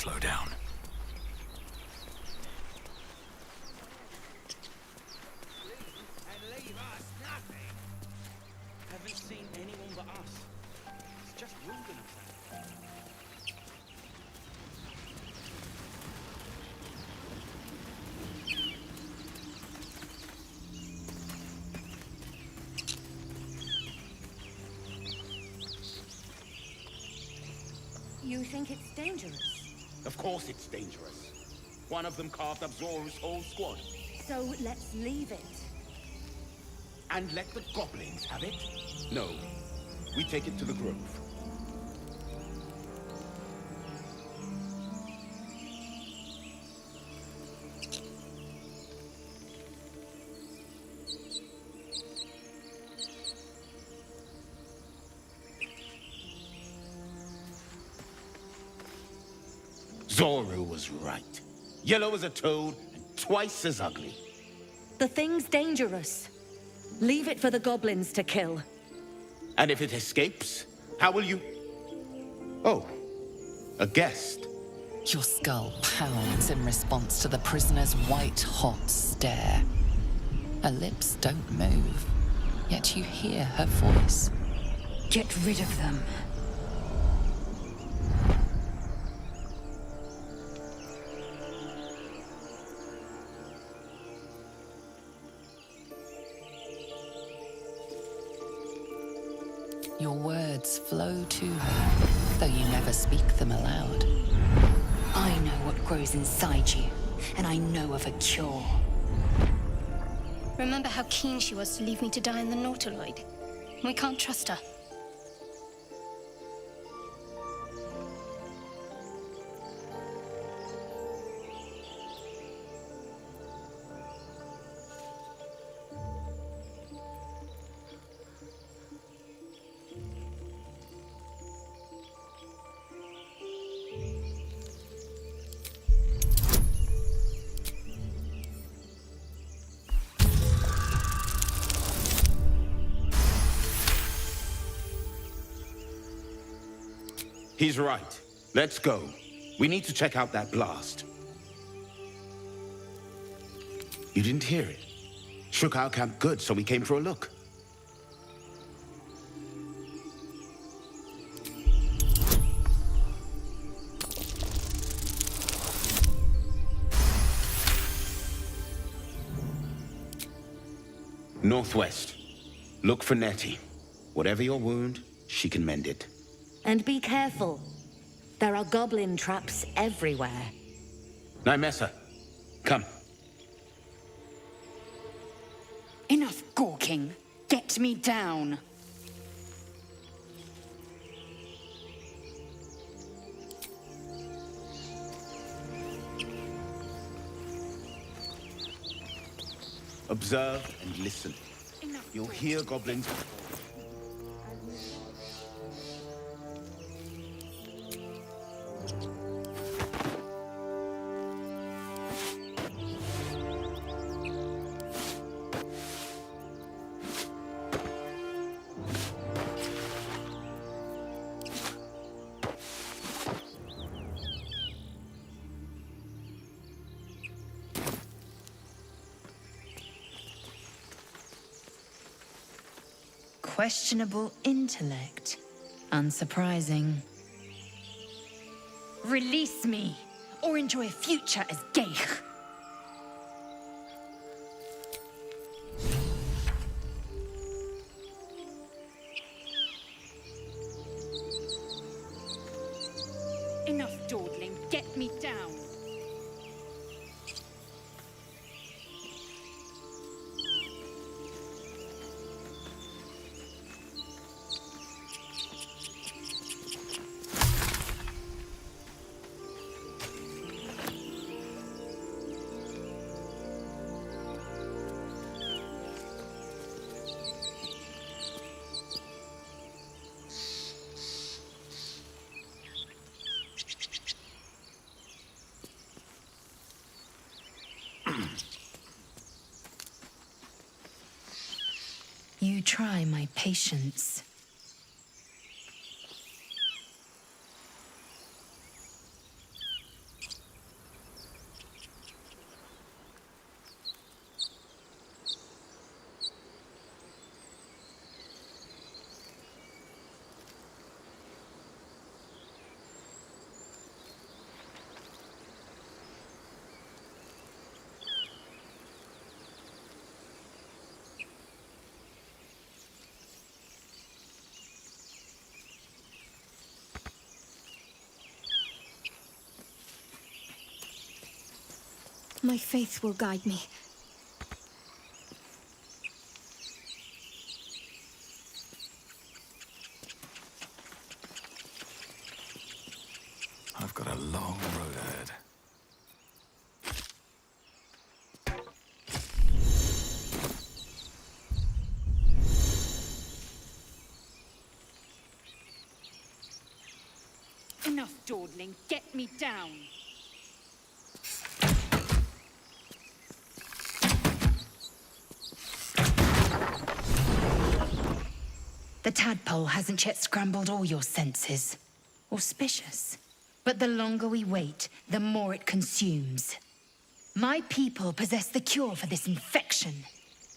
slow down. And leave us nothing. Haven't seen anyone but us. It's just rude enough. You think it's dangerous? Of course it's dangerous. One of them carved up Zor's whole squad. So let's leave it. And let the goblins have it? No. We take it to the grove. Zoru was right. Yellow as a toad and twice as ugly. The thing's dangerous. Leave it for the goblins to kill. And if it escapes, how will you... Oh, a guest. Your skull pounds in response to the prisoner's white-hot stare. Her lips don't move, yet you hear her voice. Get rid of them. Your words flow to her, though you never speak them aloud. I know what grows inside you, and I know of a cure. Remember how keen she was to leave me to die in the Nautiloid? We can't trust her. He's right. Let's go. We need to check out that blast. You didn't hear it? Shook our camp good, so we came for a look. Northwest. Look for Nettie. Whatever your wound, she can mend it. And be careful. There are goblin traps everywhere. Nymessa, come. Enough gawking. Get me down. Observe and listen. You'll hear goblins. Questionable intellect. Unsurprising. Release me, or enjoy a future as Geich. Enough dawdling. Get me down. You try my patience. My faith will guide me. I've got a long road ahead. Enough dawdling. Get me down. The tadpole hasn't yet scrambled all your senses. Auspicious. But the longer we wait, the more it consumes. My people possess the cure for this infection.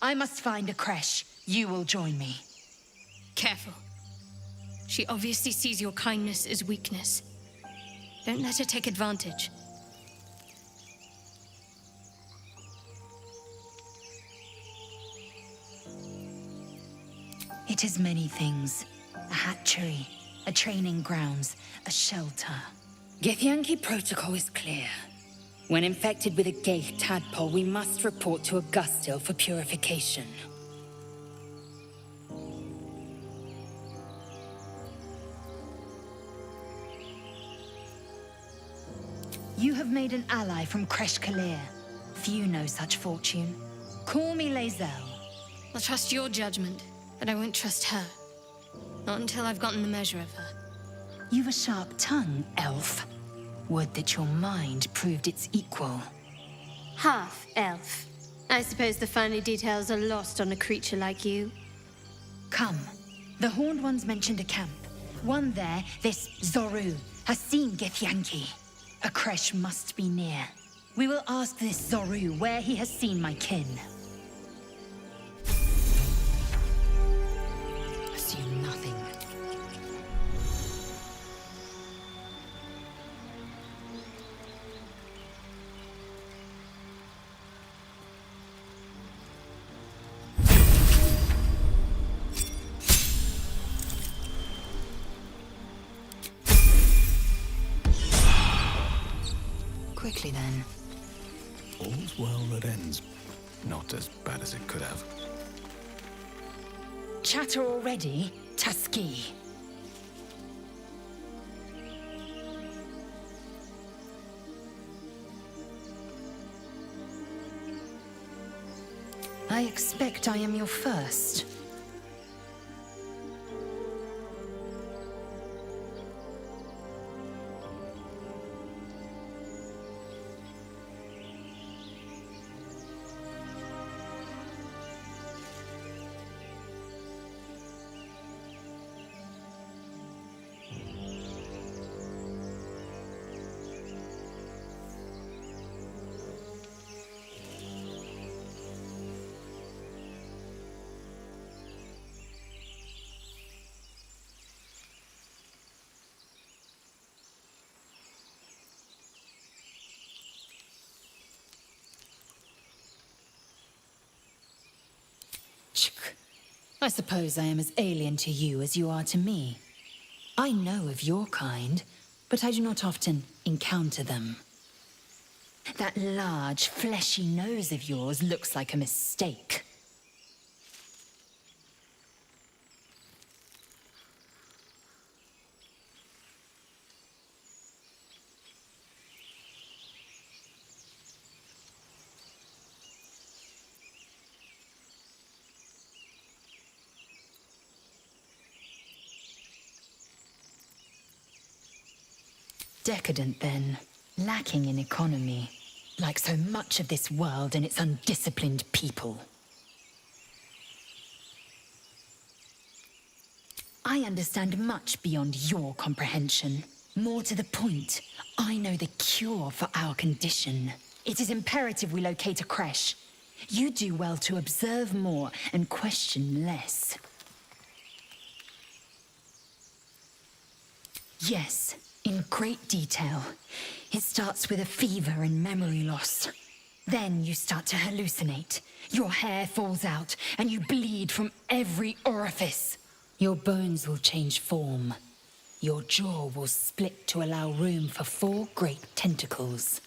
I must find a creche. You will join me. Careful. She obviously sees your kindness as weakness. Don't let her take advantage. It is many things. A hatchery, a training grounds, a shelter. Githyanki protocol is clear. When infected with a Gaith tadpole, we must report to Augustil for purification. You have made an ally from Kresh Kalir. Few know such fortune. Call me Lae'zel. I'll trust your judgment, but I won't trust her. Not until I've gotten the measure of her. You've a sharp tongue, elf. Would that your mind proved its equal. Half elf. I suppose the finer details are lost on a creature like you. Come. The Horned Ones mentioned a camp. One there, this Zoru, has seen Githyanki. A creche must be near. We will ask this Zoru where he has seen my kin. Assume nothing. Quickly then. All's well that ends. Not as bad as it could have. Chatter already, Tuskee. I expect I am your first. I suppose I am as alien to you as you are to me. I know of your kind, but I do not often encounter them. That large, fleshy nose of yours looks like a mistake. Decadent, then. Lacking in economy. Like so much of this world and its undisciplined people. I understand much beyond your comprehension. More to the point, I know the cure for our condition. It is imperative we locate a creche. You do well to observe more and question less. Yes. In great detail. It starts with a fever and memory loss. Then you start to hallucinate. Your hair falls out, and you bleed from every orifice. Your bones will change form. Your jaw will split to allow room for 4 great tentacles.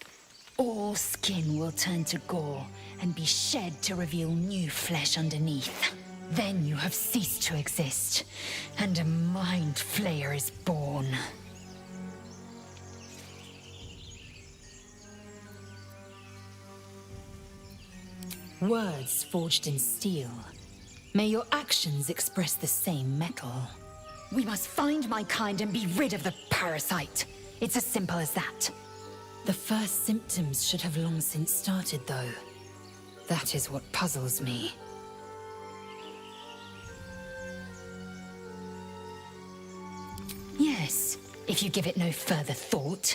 All skin will turn to gore and be shed to reveal new flesh underneath. Then you have ceased to exist, and a mind flayer is born. Words forged in steel. May your actions express the same metal. We must find my kind and be rid of the parasite. It's as simple as that. The first symptoms should have long since started, though. That is what puzzles me. Yes, if you give it no further thought.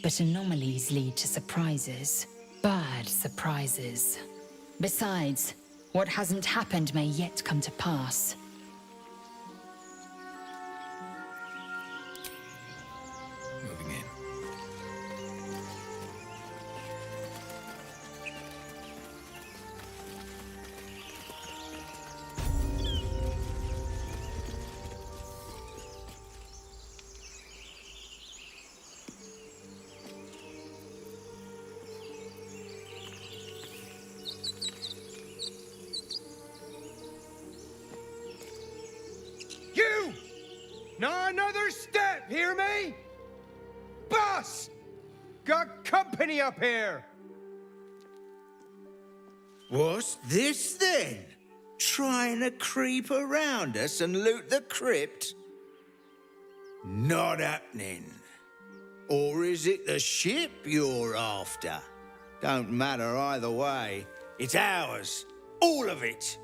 But anomalies lead to surprises. Bad surprises. Besides, what hasn't happened may yet come to pass. Moving in. You! Not another step, hear me? Boss! Got company up here! What's this then? Trying to creep around us and loot the crypt? Not happening. Or is it the ship you're after? Don't matter either way. It's ours. All of it.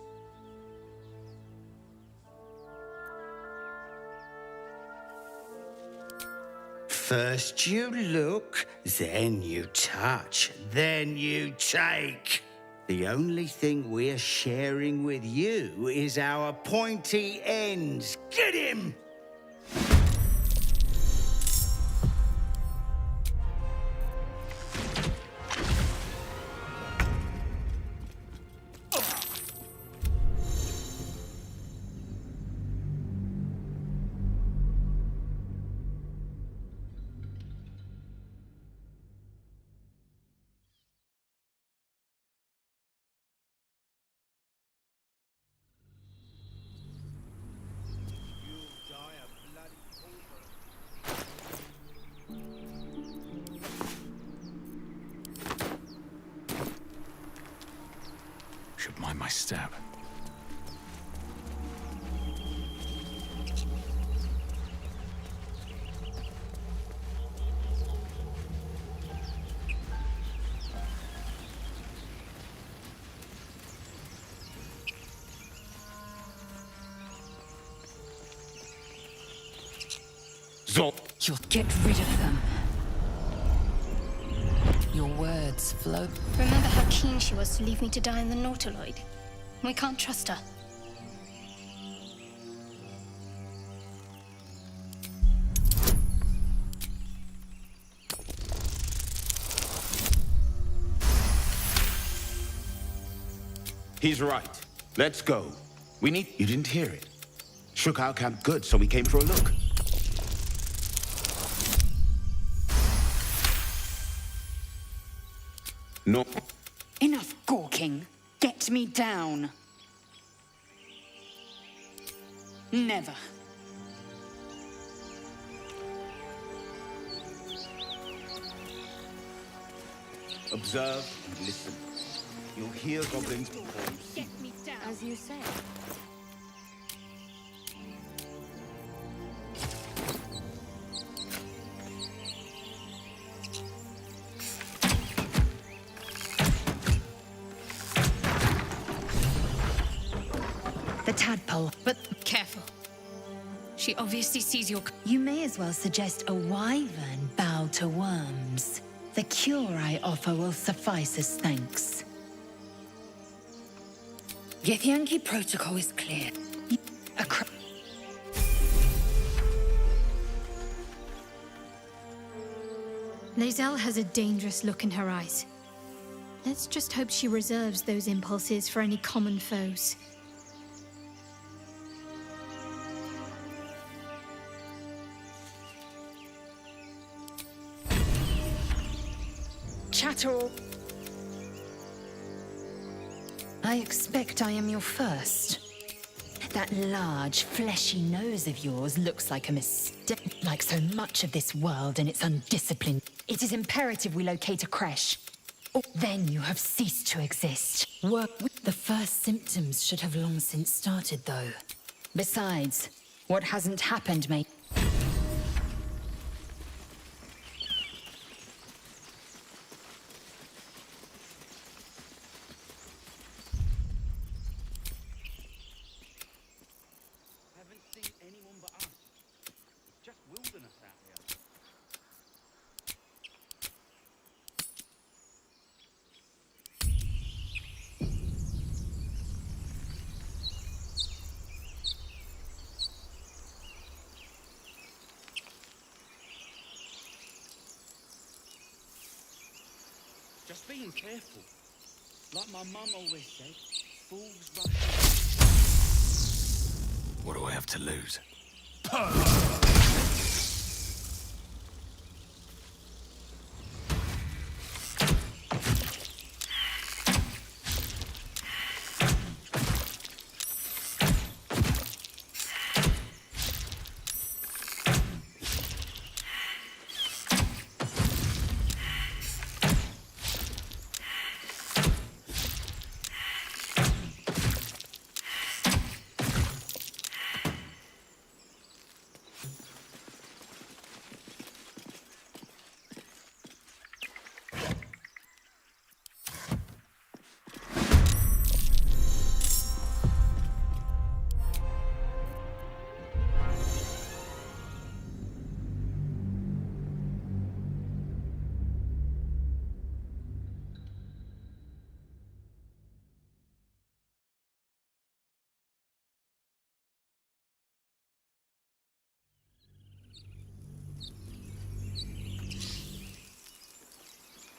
First you look, then you touch, then you take. The only thing we're sharing with you is our pointy ends. Get him! Should mind my step. Zop. You'll get rid of them. Your words flow. Remember how keen she was to leave me to die in the Nautiloid? We can't trust her. He's right. Let's go. We need... You didn't hear it. Shook our camp good, so we came for a look. No. Enough gawking. Get me down. Never. Observe and listen. You'll hear goblins before you see. Get me down. As you say. The tadpole, but Careful. She obviously sees your... you may as well suggest a wyvern bow to worms. The cure I offer will suffice as thanks. Githyanki protocol is clear. Lae'zel has a dangerous look in her eyes. Let's just hope she reserves those impulses for any common foes. matter or... I expect I am your first. That large, fleshy nose of yours looks like a mistake. Like so much of this world and its undisciplined. It is imperative we locate a creche. Or then you have ceased to exist. The first symptoms should have long since started, though. Besides, what hasn't happened may... Haven't seen anyone but us. It's just wilderness out here. Just being careful. Like my mum always said, fools rush. What do I have to lose?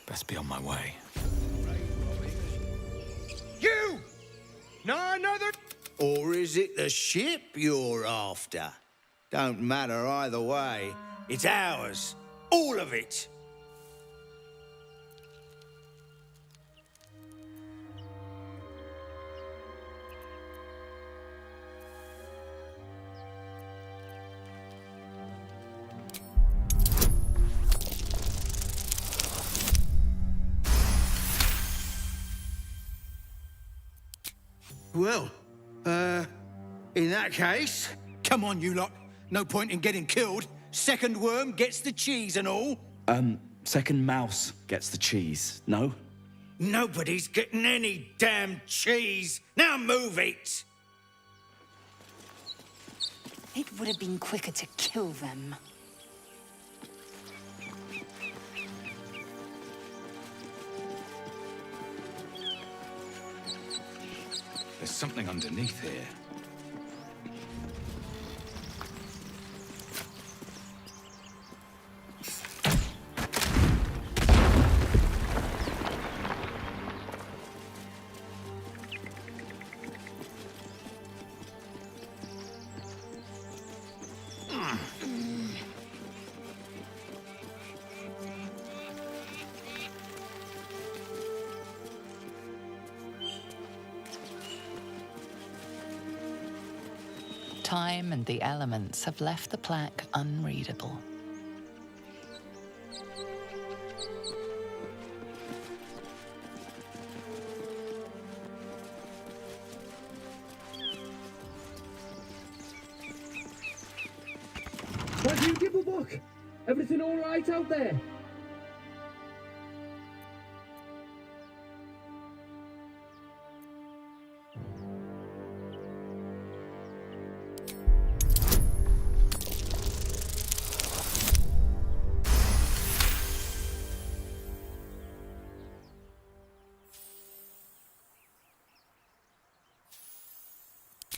Best be on my way. You! No, another... Or is it the ship you're after? Don't matter either way. It's ours. All of it. Well, in that case, come on, you lot. No point in getting killed. Second worm gets the cheese and all. Second mouse gets the cheese, no? Nobody's getting any damn cheese. Now move it. It would have been quicker to kill them. There's something underneath here. Time and the elements have left the plaque unreadable. What do you give a book? Everything all right out there?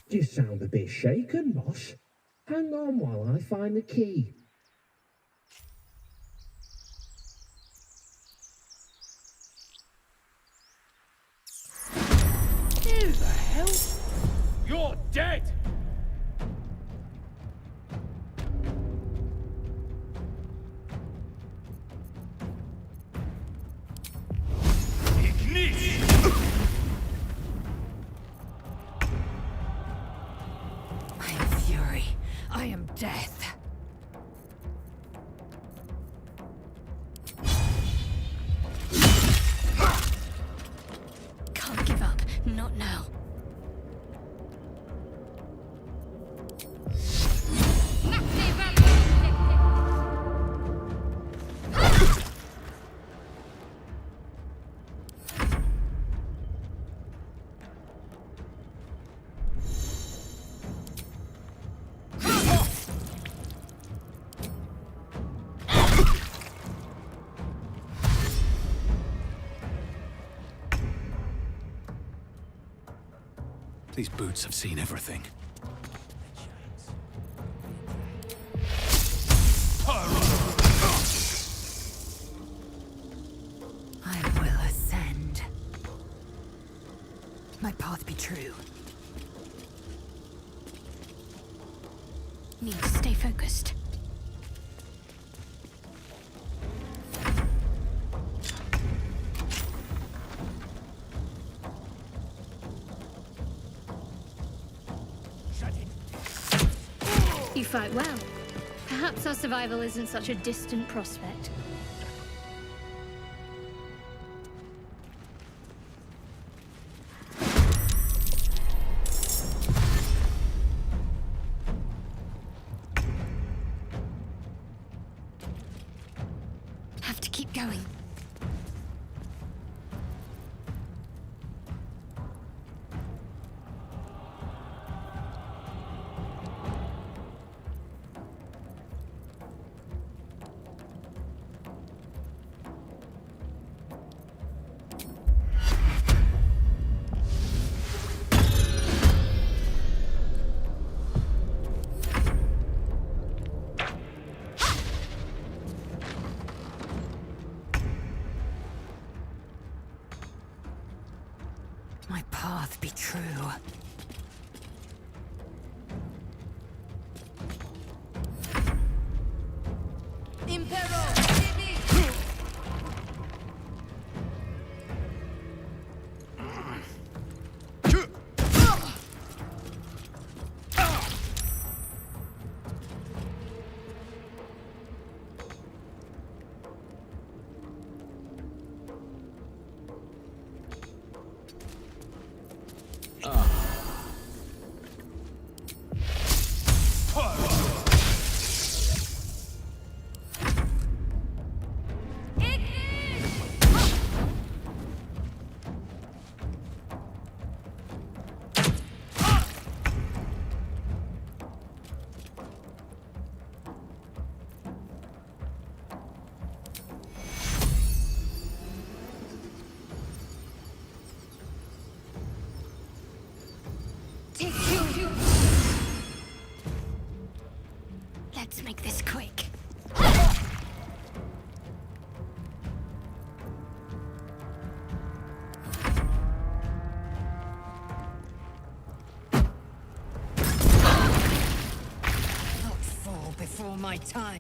You sound a bit shaken, boss. Hang on while I find the key. Who the hell? You're dead! I am death. Can't give up. Not now. These boots have seen everything. I will ascend. My path be true. Need to stay focused. You fight well. Perhaps our survival isn't such a distant prospect. Have to keep going. My path be true. Let's make this quick. Not fall before my time.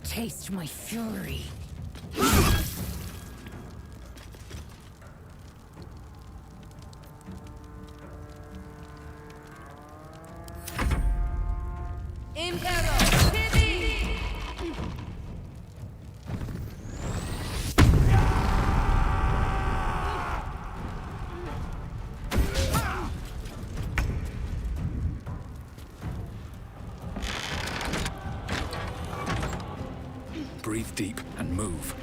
Taste my fury. Breathe deep and move.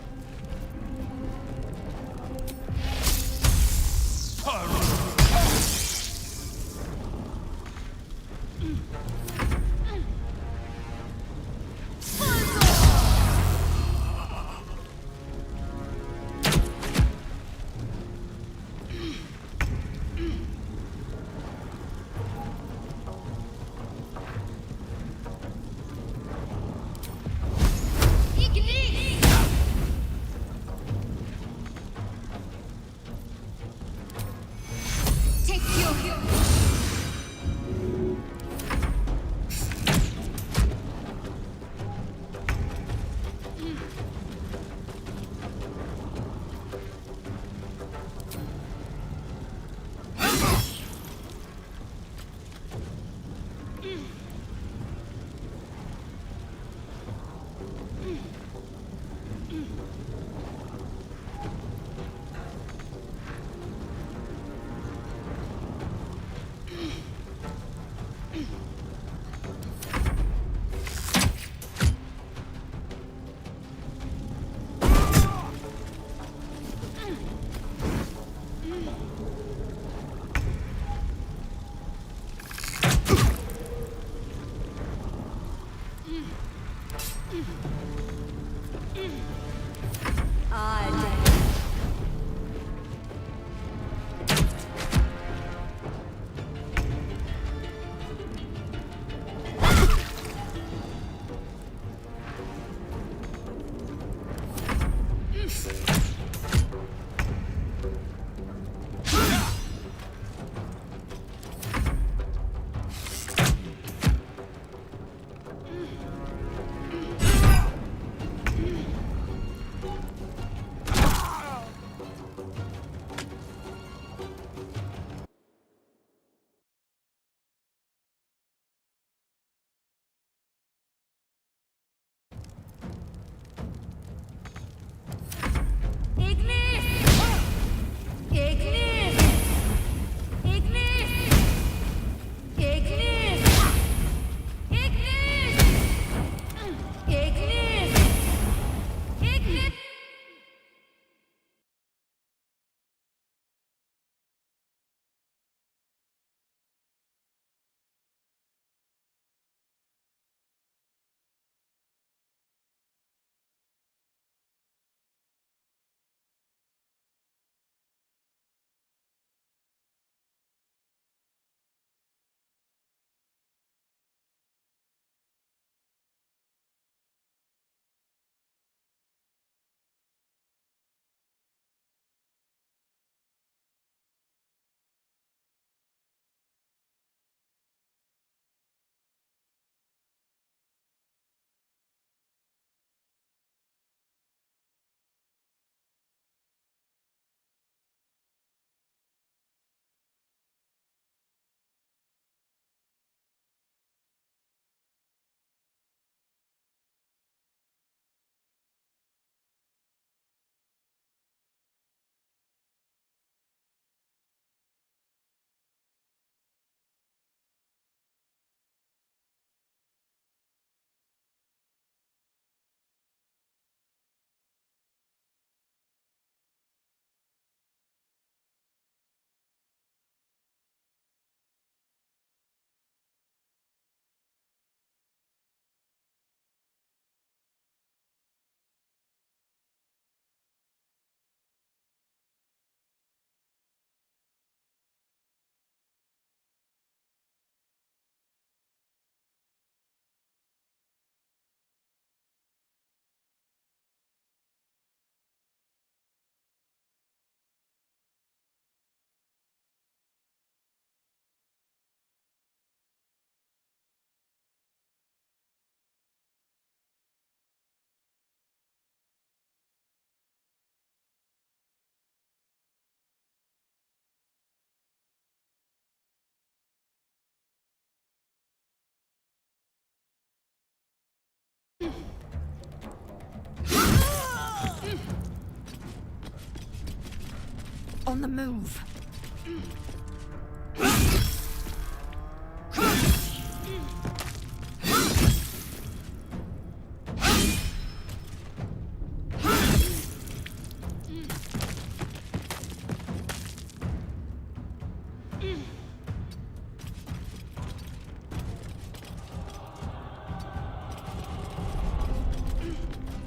On the move.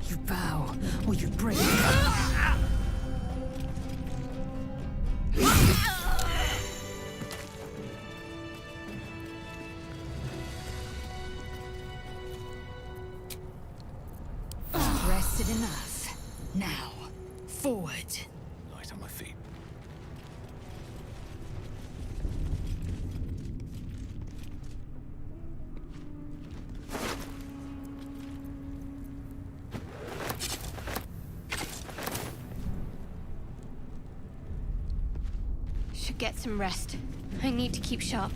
You bow or you break. Rested enough. Now, forward. Light on my feet. Should get some rest. I need to keep sharp.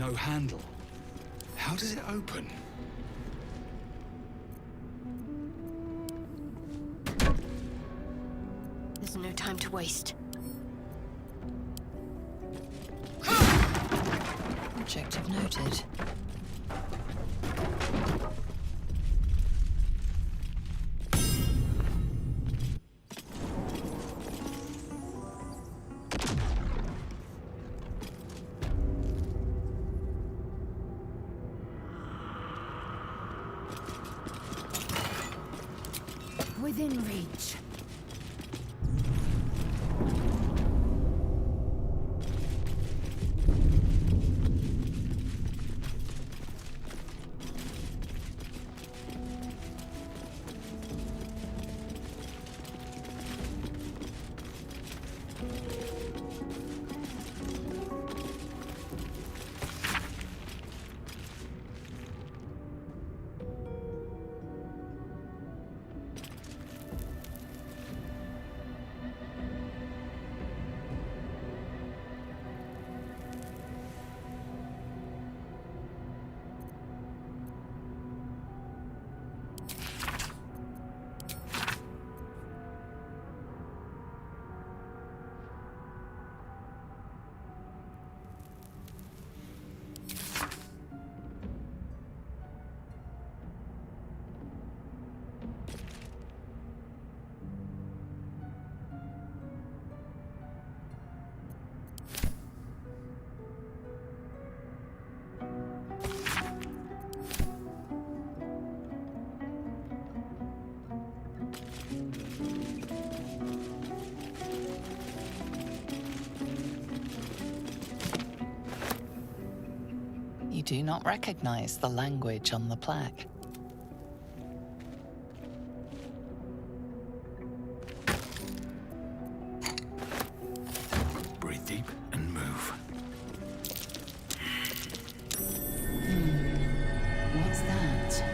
no handle. How does it open? There's no time to waste. Objective noted. Within reach. You do not recognize the language on the plaque. Breathe deep and move. What's that?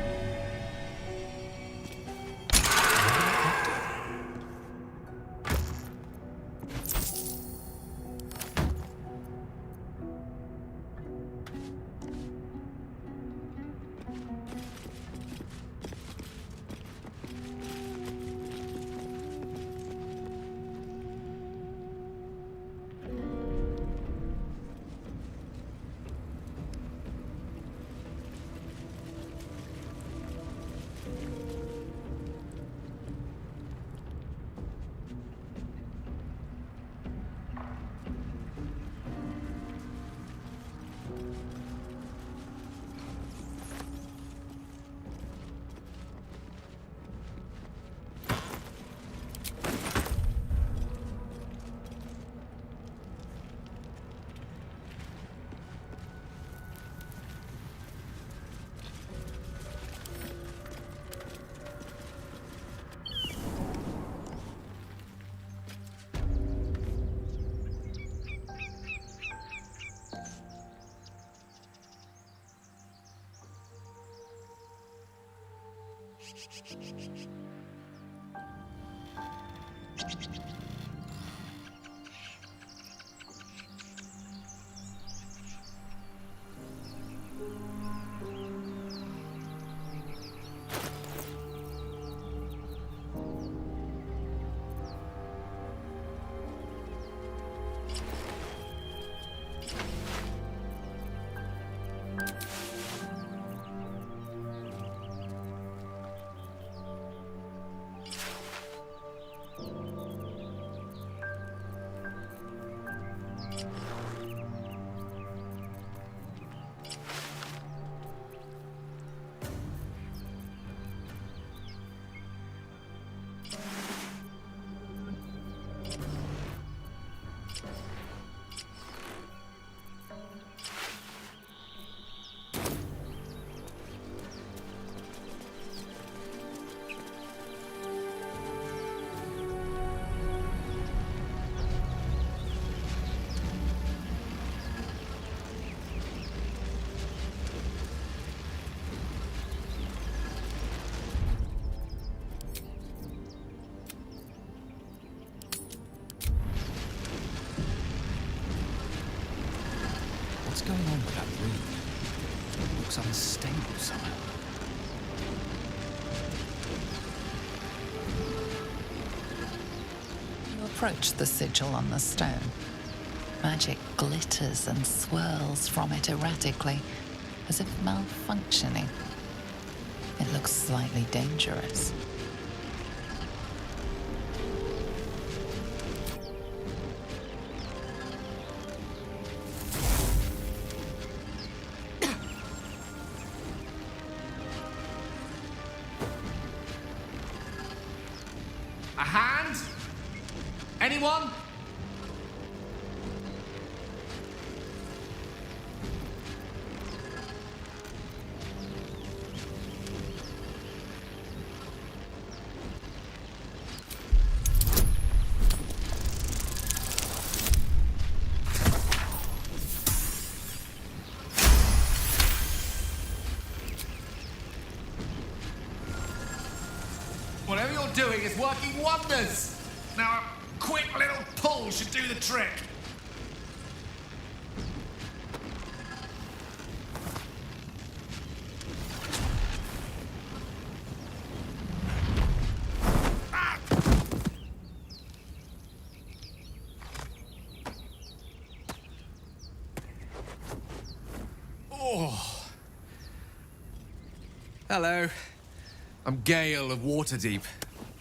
What's going on with that room? It looks unstable somehow. You approach the sigil on the stone. Magic glitters and swirls from it erratically, as if malfunctioning. It looks slightly dangerous. A hand? Anyone? Whatever you're doing is working wonders. Now, a quick little pull should do the trick. Ah! Oh. Hello. I'm Gale of Waterdeep.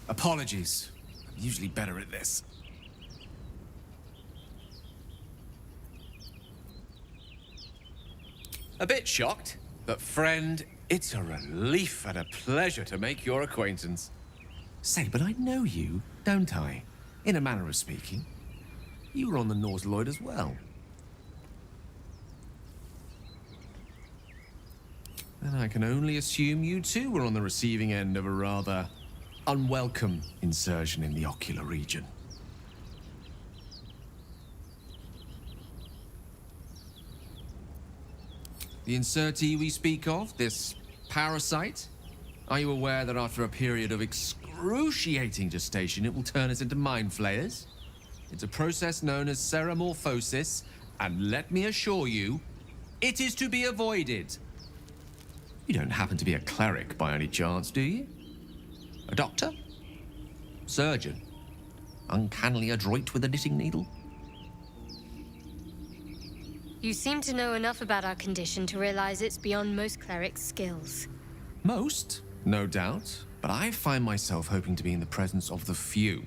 Apologies. I'm usually better at this. A bit shocked, but friend, it's a relief and a pleasure to make your acquaintance. Say, but I know you, don't I? In a manner of speaking. You were on the Norse Lloyd as well. Then I can only assume you too were on the receiving end of a rather unwelcome insertion in the ocular region. The insertee we speak of, this parasite, are you aware that after a period of excruciating gestation, it will turn us into mind flayers? It's a process known as ceramorphosis, and let me assure you, it is to be avoided. You don't happen to be a cleric by any chance, do you? A doctor? Surgeon? Uncannily adroit with a knitting needle? You seem to know enough about our condition to realize it's beyond most clerics' skills. Most, no doubt, but I find myself hoping to be in the presence of the few.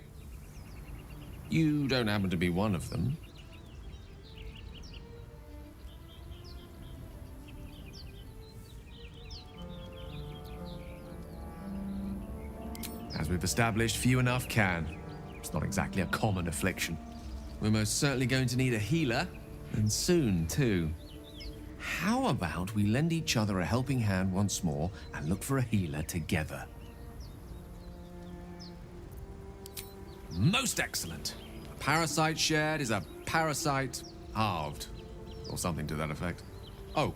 You don't happen to be one of them. As we've established, few enough can. It's not exactly a common affliction. We're most certainly going to need a healer, and soon, too. How about we lend each other a helping hand once more and look for a healer together? Most excellent. A parasite shared is a parasite halved, or something to that effect. Oh,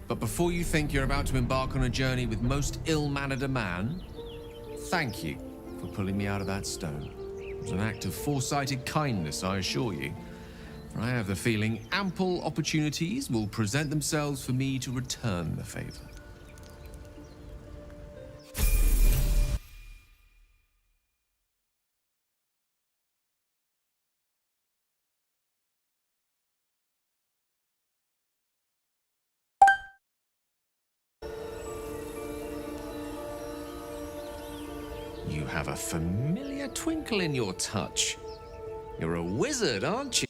but before you think you're about to embark on a journey with most ill-mannered a man, thank you for pulling me out of that stone. It was an act of foresighted kindness, I assure you. For I have the feeling ample opportunities will present themselves for me to return the favor. You have a familiar twinkle in your touch. You're a wizard, aren't you?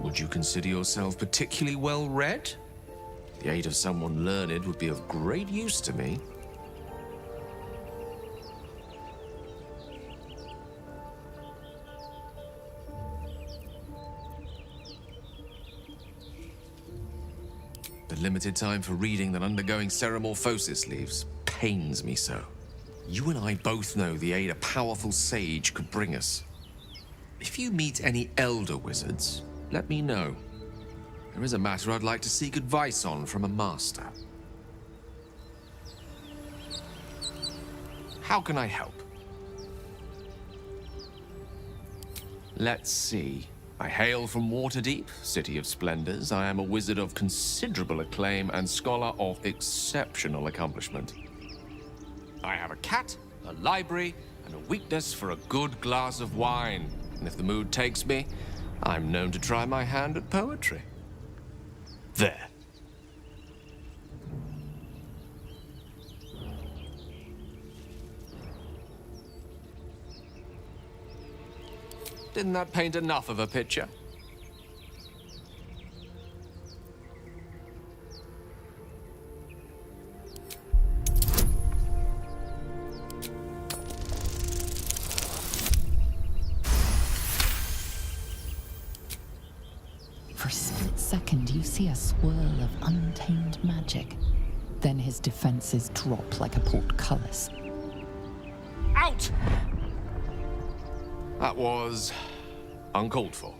Would you consider yourself particularly well-read? The aid of someone learned would be of great use to me. The limited time for reading that undergoing ceramorphosis leaves pains me so. You and I both know the aid a powerful sage could bring us. If you meet any elder wizards, let me know. There is a matter I'd like to seek advice on from a master. How can I help? Let's see. I hail from Waterdeep, City of Splendors. I am a wizard of considerable acclaim and scholar of exceptional accomplishment. I have a cat, a library, and a weakness for a good glass of wine. And if the mood takes me, I'm known to try my hand at poetry. There. Didn't that paint enough of a picture? For a split second, you see a swirl of untamed magic. Then his defenses drop like a portcullis. Out! That was uncalled for.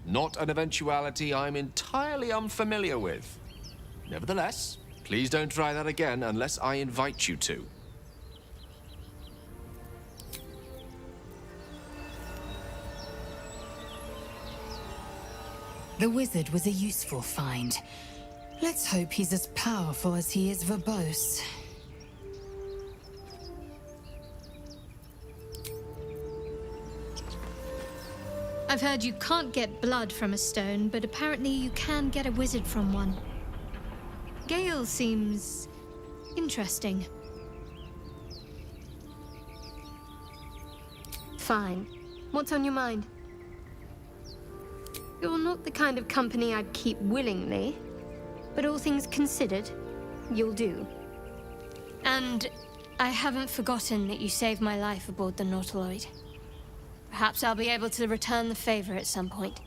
Not an eventuality I'm entirely unfamiliar with. Nevertheless, please don't try that again unless I invite you to. The wizard was a useful find. Let's hope he's as powerful as he is verbose. I've heard you can't get blood from a stone, but apparently you can get a wizard from one. Gale seems interesting. Fine. What's on your mind? You're not the kind of company I'd keep willingly, but all things considered, you'll do. And I haven't forgotten that you saved my life aboard the Nautiloid. Perhaps I'll be able to return the favor at some point.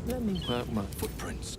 Let me work my footprints.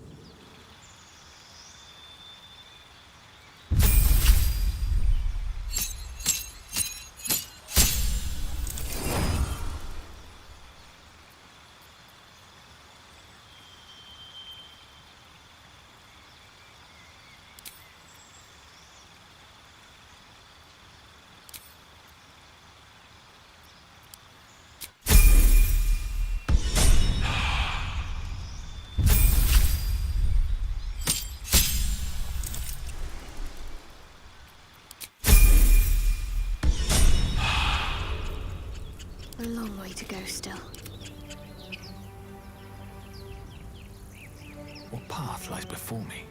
A long way to go still. What path lies before me?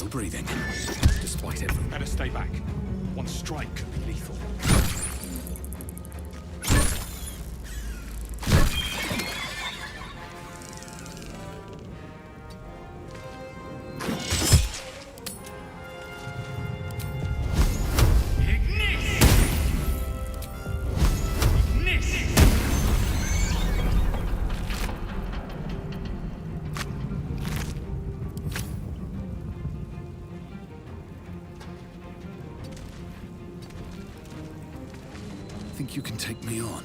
Breathing, despite everything. Better stay back. One strike could be lethal. think you can take me on?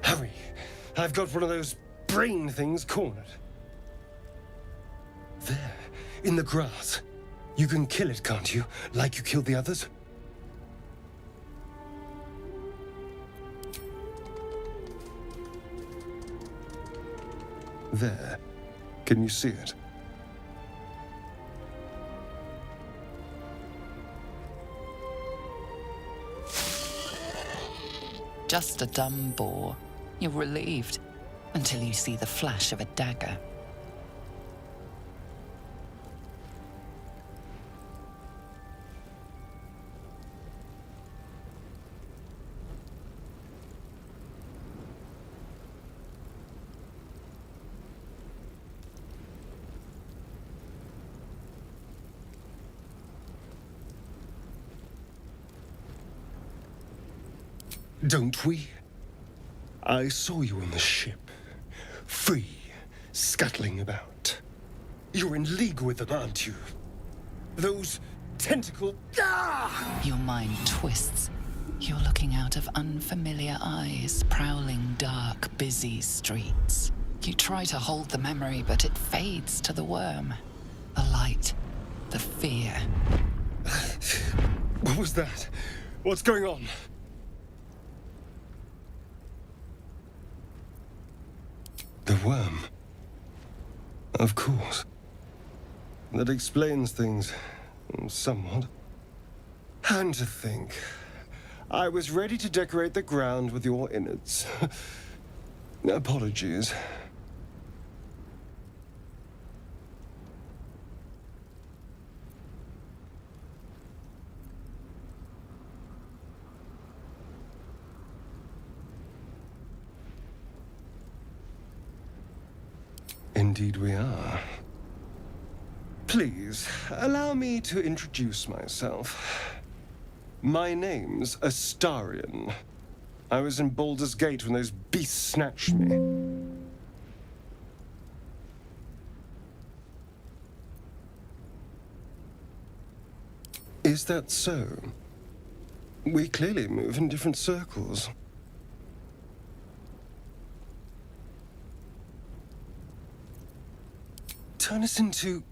Hurry! I've got one of those brain things cornered. There, in the grass. You can kill it, can't you? Like you killed the others? There. Can you see it? Just a dumb boar. You're relieved until you see the flash of a dagger. Don't we? I saw you on the ship. Free, scuttling about. You're in league with them, aren't you? Those tentacle... Ah! Your mind twists. You're looking out of unfamiliar eyes, prowling dark, busy streets. You try to hold the memory, but it fades to the worm. The light, the fear. What was that? What's going on? The worm. Of course. That explains things, somewhat. And to think, I was ready to decorate the ground with your innards. Apologies. Indeed we are. Please, allow me to introduce myself. My name's Astarion. I was in Baldur's Gate when those beasts snatched me. Is that so? We clearly move in different circles. Turn us into...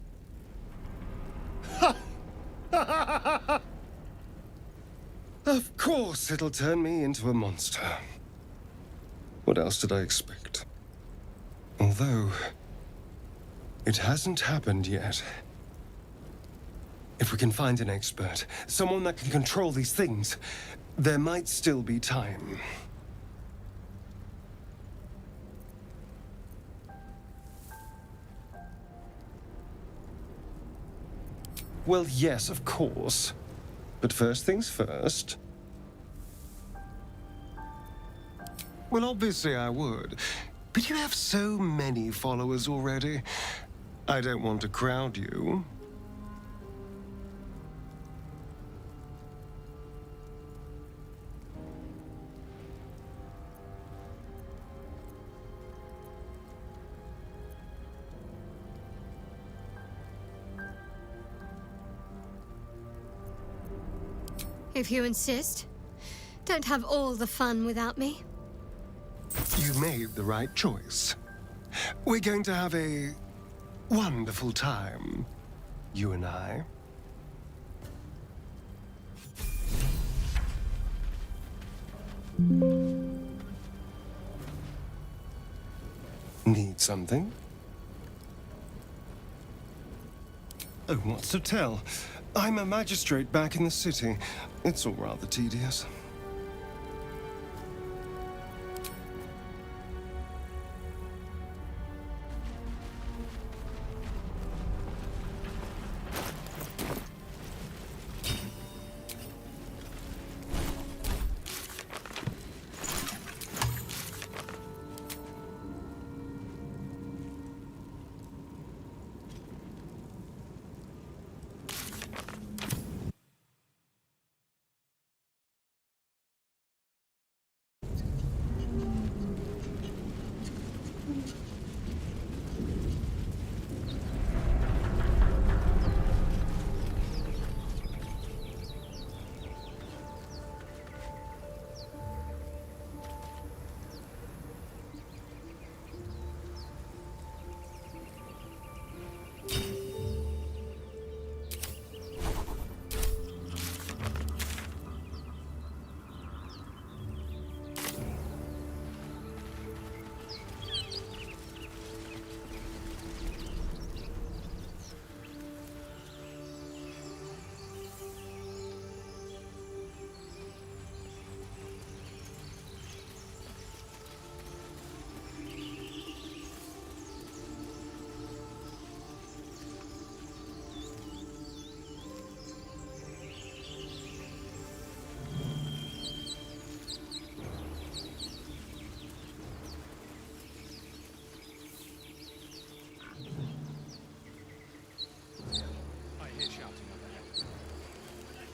Of course it'll turn me into a monster. What else did I expect? Although, it hasn't happened yet. If we can find an expert, someone that can control these things, there might still be time. Well, yes, of course. But first things first. Well, obviously I would. But you have so many followers already. I don't want to crowd you. If you insist. Don't have all the fun without me. You made the right choice. We're going to have a wonderful time, you and I. Need something? Oh, what's to tell? I'm a magistrate back in the city. It's all rather tedious.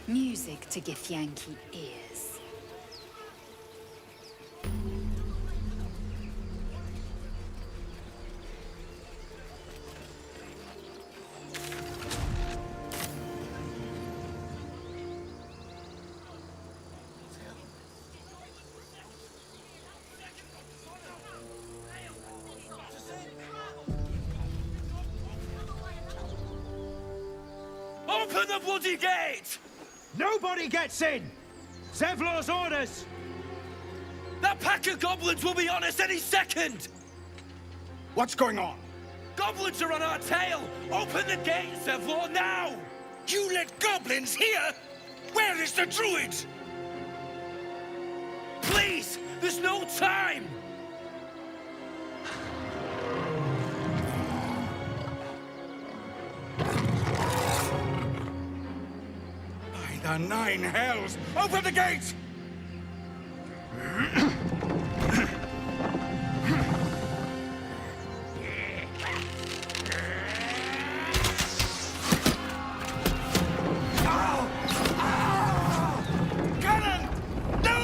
Music to Githyanki ears. Open the bloody gate! Nobody gets in! Zevlor's orders! That pack of goblins will be on us any second! What's going on? Goblins are on our tail! Open the gate, Zevlor, now! You let goblins here? Where is the druid? Please! There's no time! The nine hells! Open the gate! Cannon! No!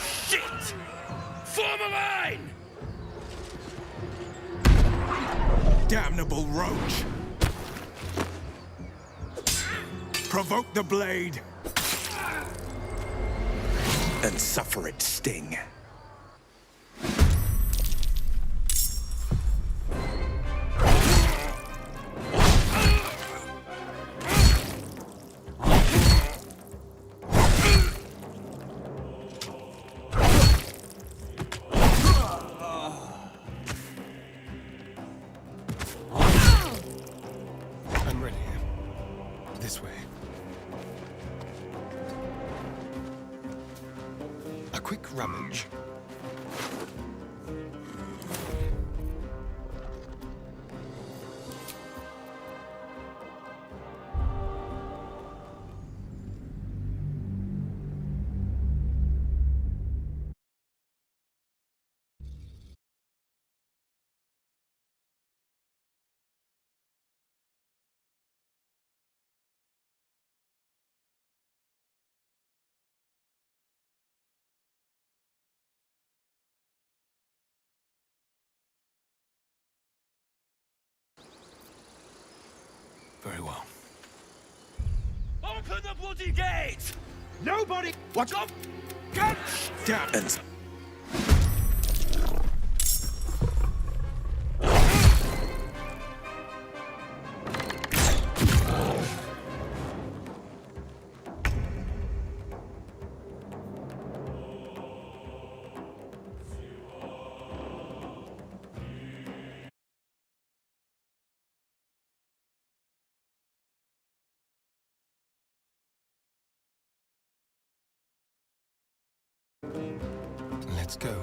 Shit! Form a line! damnable roach! Provoke the blade and suffer its sting. I'm ready. This way. A quick rummage. Very well. Open the bloody gate! Nobody... Watch up! Get down! And... Let's go.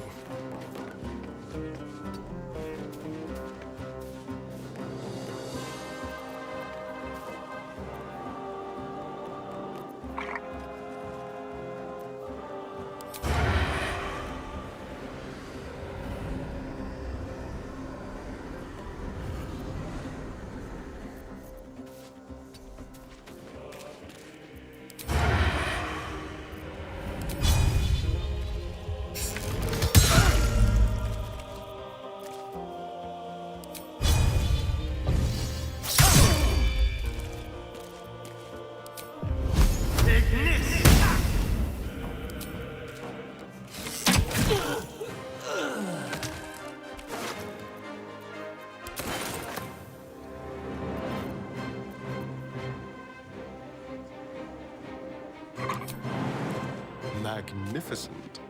Magnificent.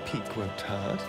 Peak worked hard.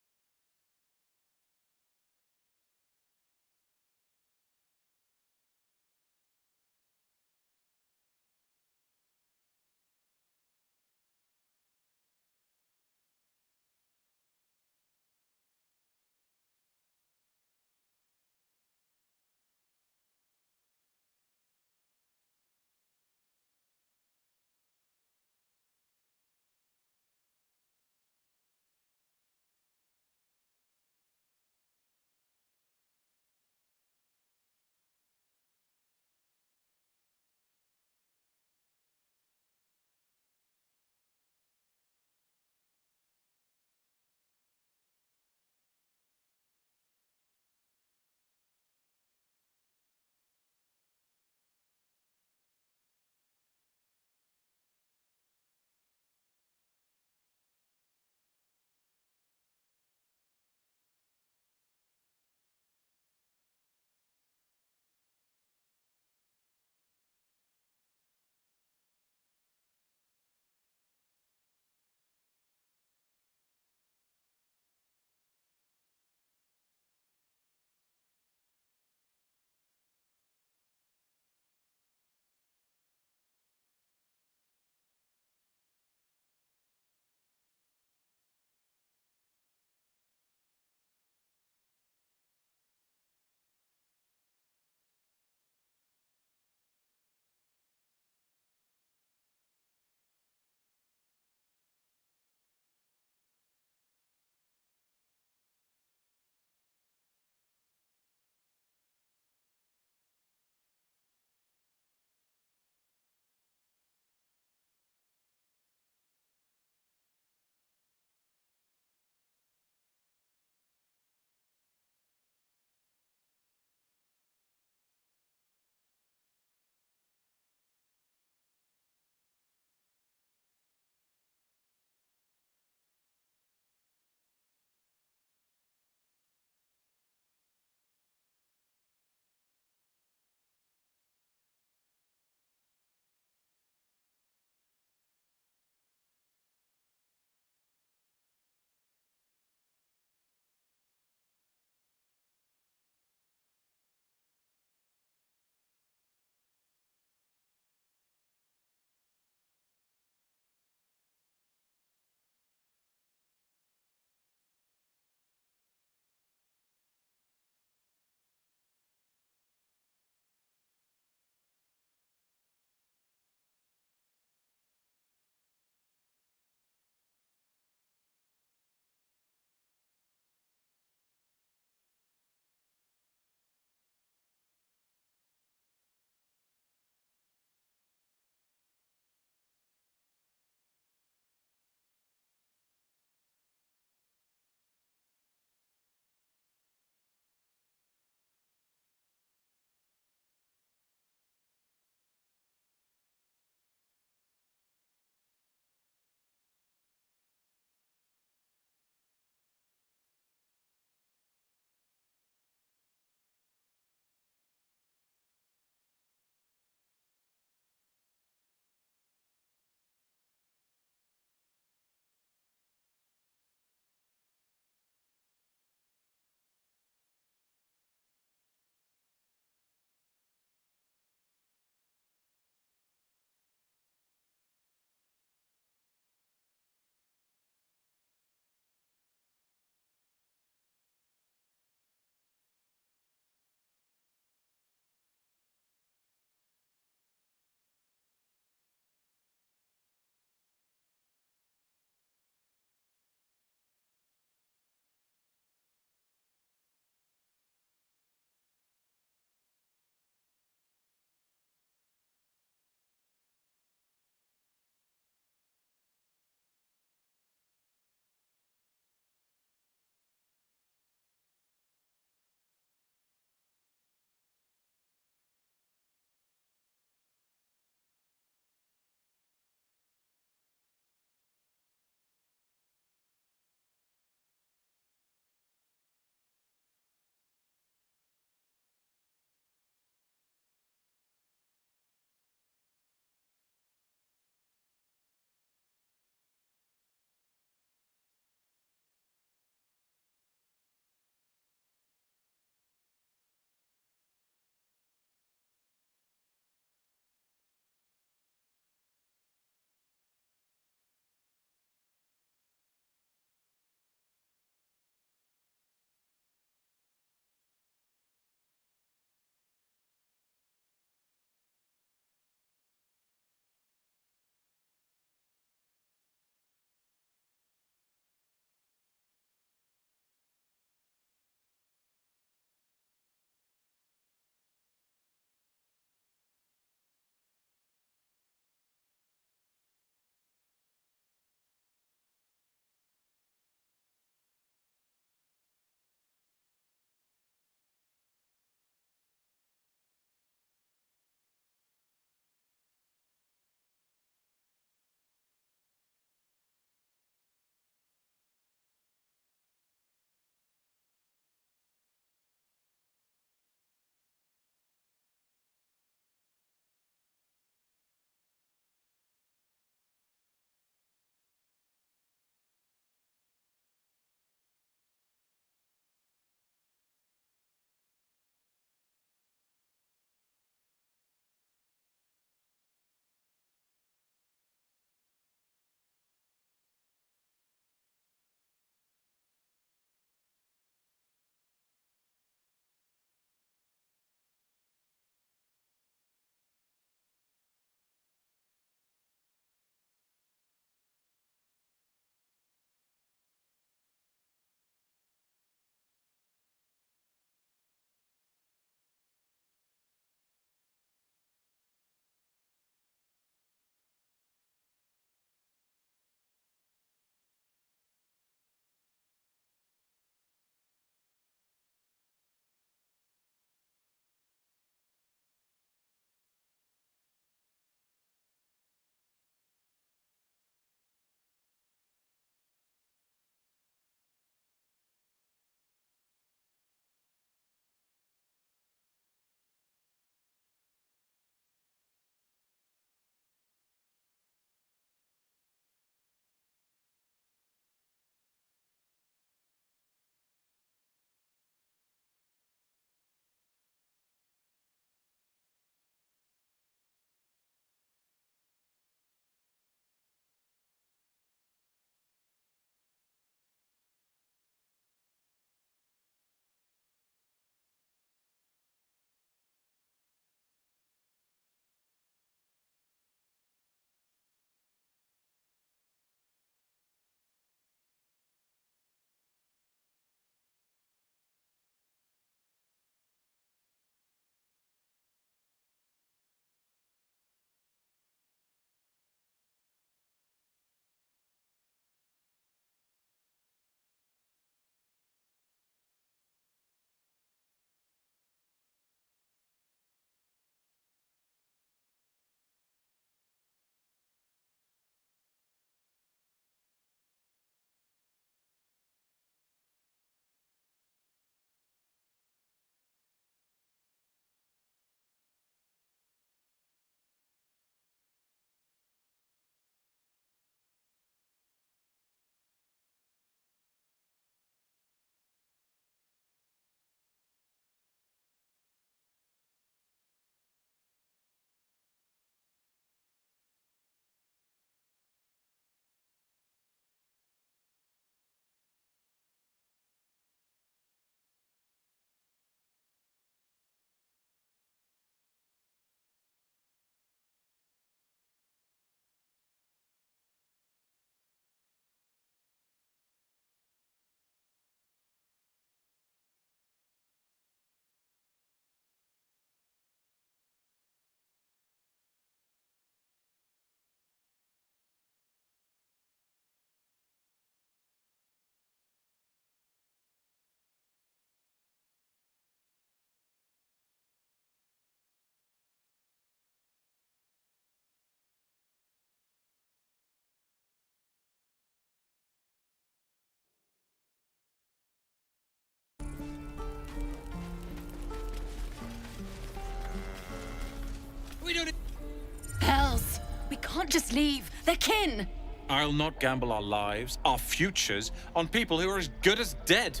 can't just leave. They're kin. I'll not gamble our lives, our futures, on people who are as good as dead.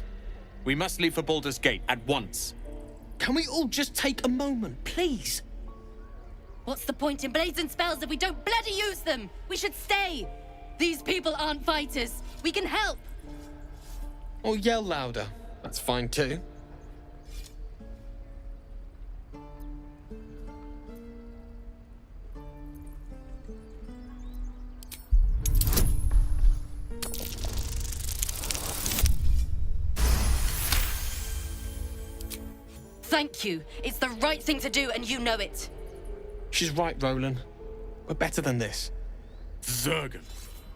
We must leave for Baldur's Gate at once. Can we all just take a moment, please? What's the point in blades and spells if we don't bloody use them? We should stay. These people aren't fighters. We can help. Or yell louder. That's fine too. Thank you. It's the right thing to do, and you know it. She's right, Roland. We're better than this. Zergan.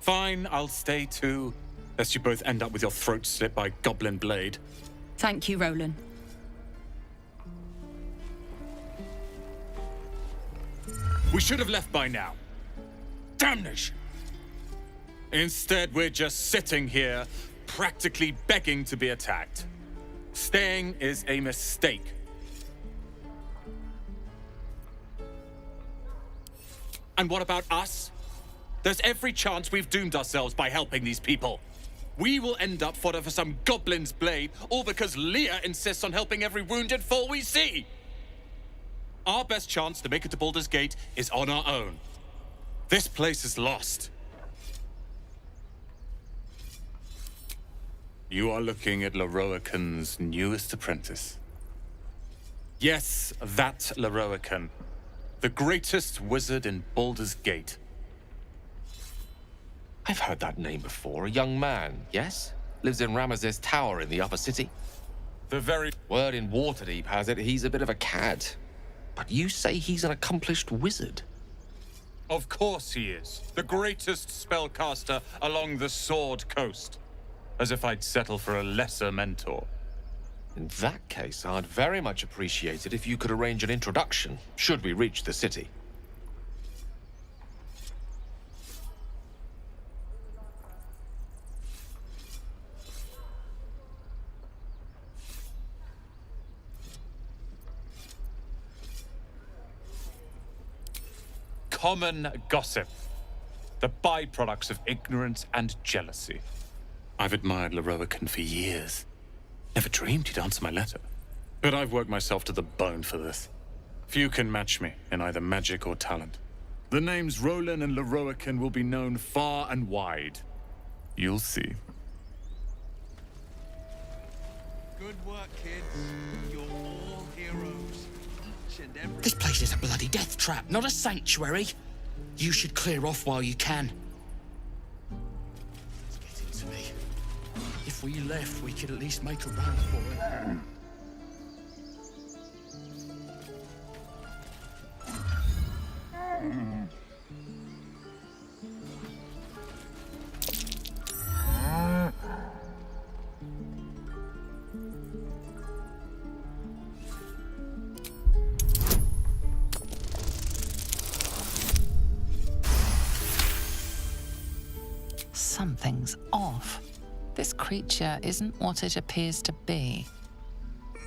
Fine, I'll stay too. Lest you both end up with your throat slit by Goblin Blade. Thank you, Roland. We should have left by now. Damnation! Instead, we're just sitting here, practically begging to be attacked. Staying is a mistake. And what about us? There's every chance we've doomed ourselves by helping these people. We will end up fodder for some goblin's blade, all because Leah insists on helping every wounded foe we see. Our best chance to make it to Baldur's Gate is on our own. This place is lost. You are looking at Leroican's newest apprentice. Yes, that Leroican. The greatest wizard in Baldur's Gate. I've heard that name before. A young man, yes? Lives in Ramaz's tower in the upper city. The very... Word in Waterdeep has it he's a bit of a cad. But you say he's an accomplished wizard. Of course he is. The greatest spellcaster along the Sword Coast. As if I'd settle for a lesser mentor. In that case, I'd very much appreciate it if you could arrange an introduction, should we reach the city. Common gossip. The byproducts of ignorance and jealousy. I've admired Leroican for years. Never dreamed he'd answer my letter. But I've worked myself to the bone for this. Few can match me in either magic or talent. The names Roland and Leroican will be known far and wide. You'll see. Good work, kids. You're all heroes. Each and every... This place is a bloody death trap, not a sanctuary. You should clear off while you can. It's getting to me. If we left, we could at least make a run for it. Something's off. This creature isn't what it appears to be.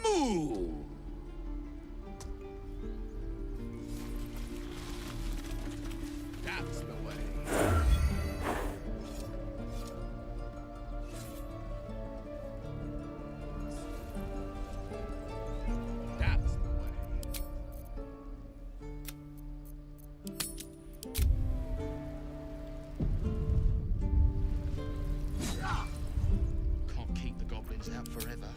Moo! That's the way. That's the way. Can't keep the goblins out forever.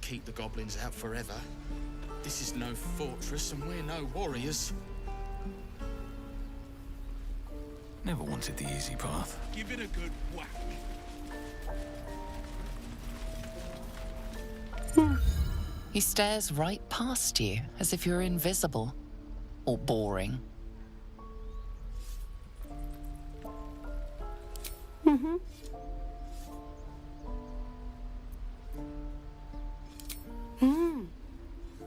keep the goblins out forever. This is no fortress, and we're no warriors. Never wanted the easy path. Give it a good whack. He stares right past you, as if you're invisible. Or boring.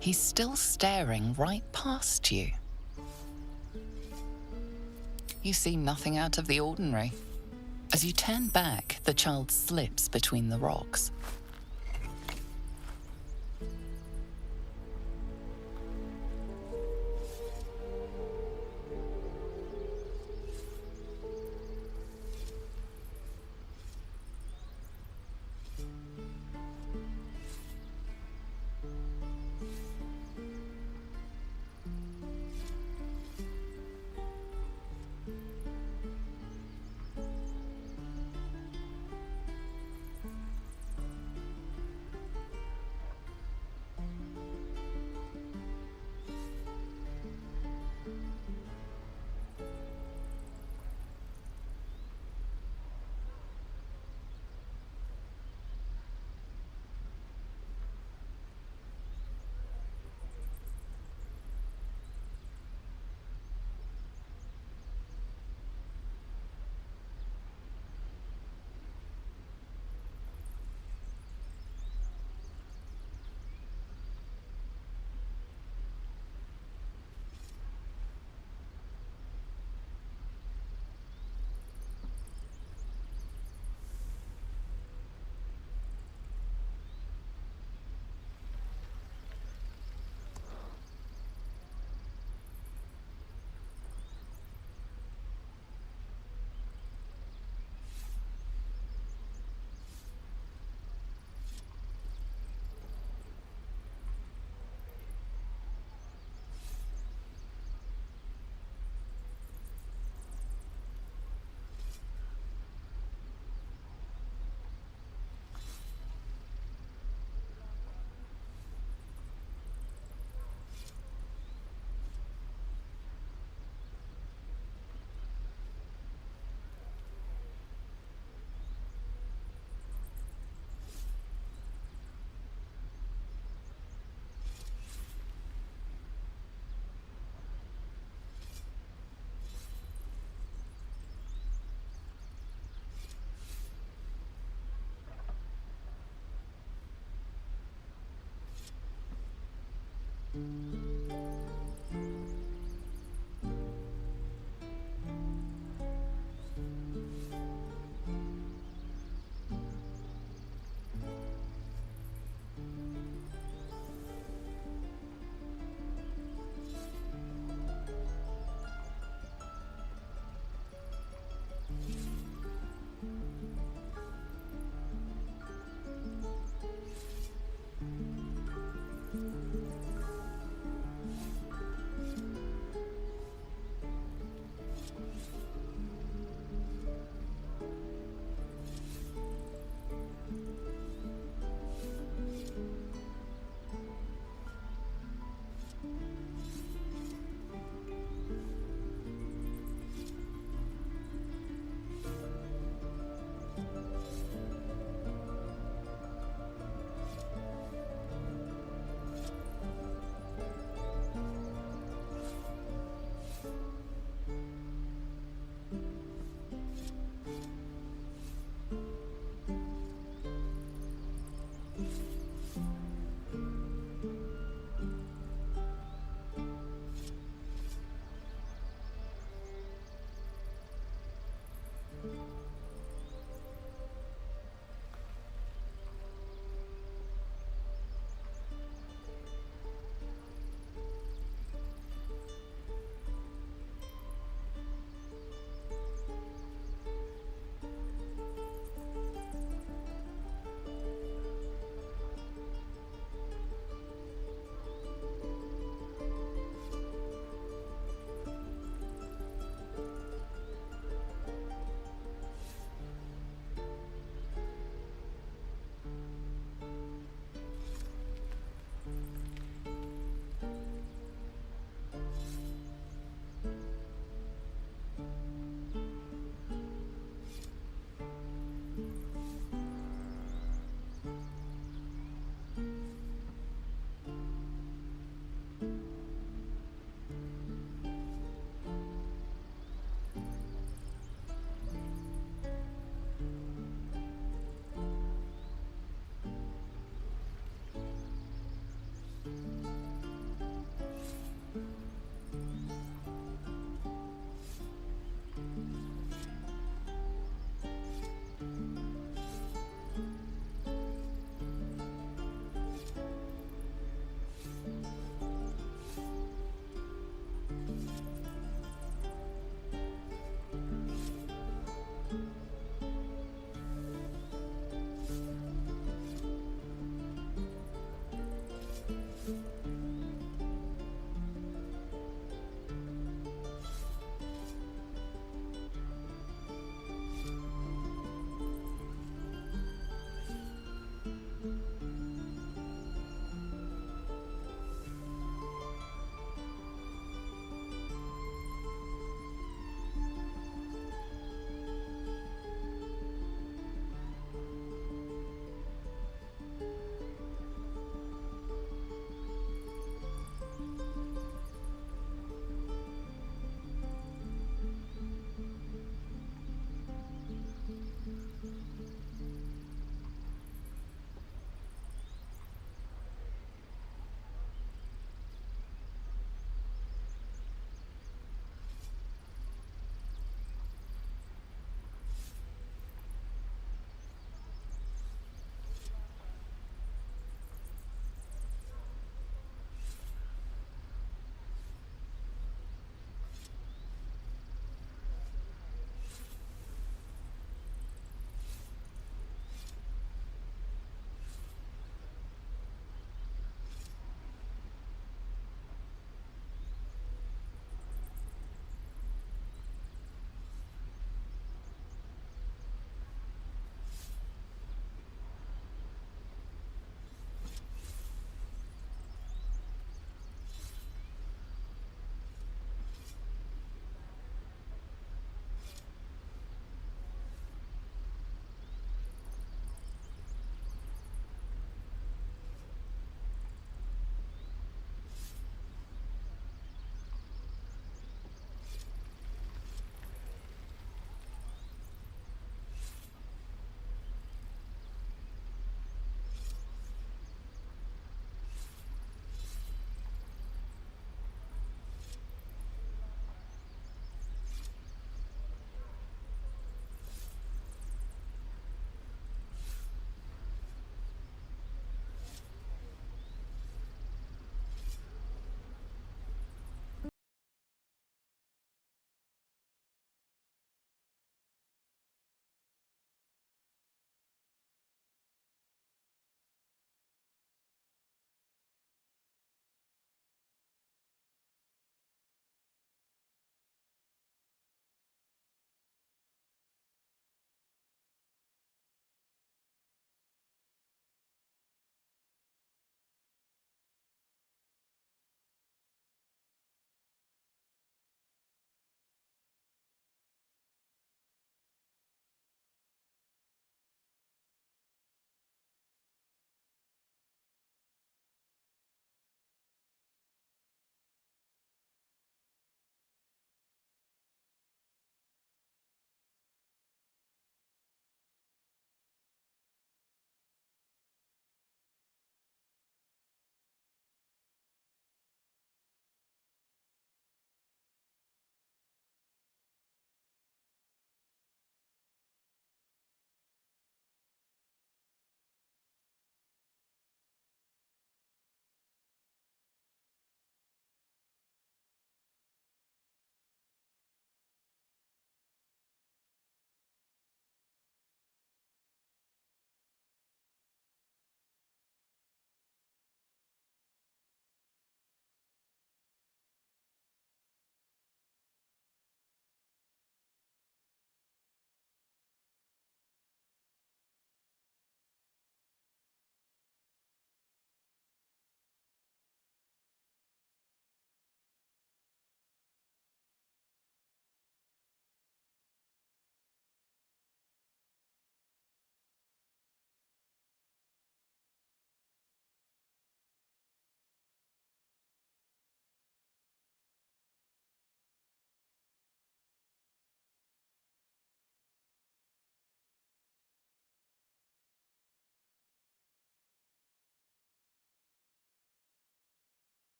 He's still staring right past you. You see nothing out of the ordinary. As you turn back, the child slips between the rocks.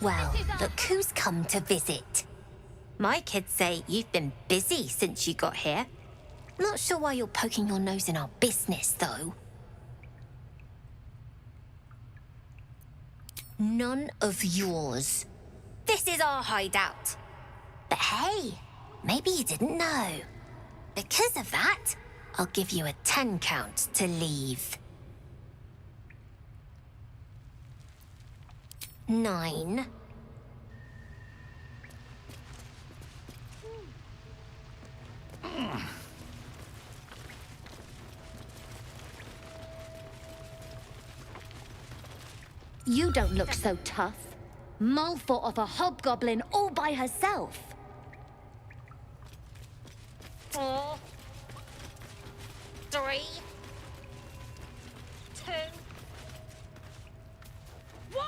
Well, look who's come to visit. My kids say you've been busy since you got here. Not sure why you're poking your nose in our business, though. None of yours. This is our hideout. But hey, maybe you didn't know. Because of that, I'll give you a 10 count to leave. 9. You don't look so tough. Mull fought off a hobgoblin all by herself. 4. 3. 2. 1.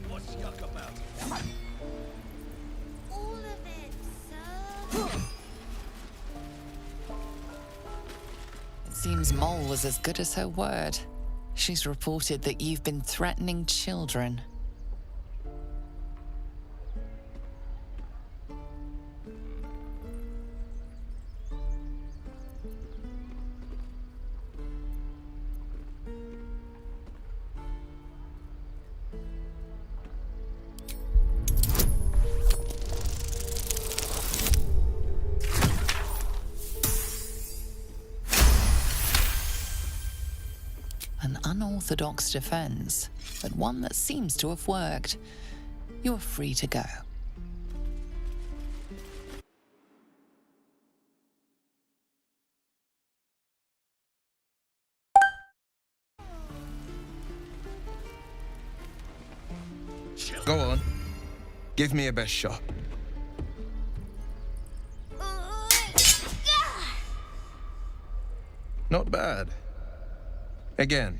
What's yuck about it? All of it, sir. It seems Mole was as good as her word. She's reported that you've been threatening children. An unorthodox defense, but one that seems to have worked. You're free to go. Go on. Give me a best shot. Not bad. Again.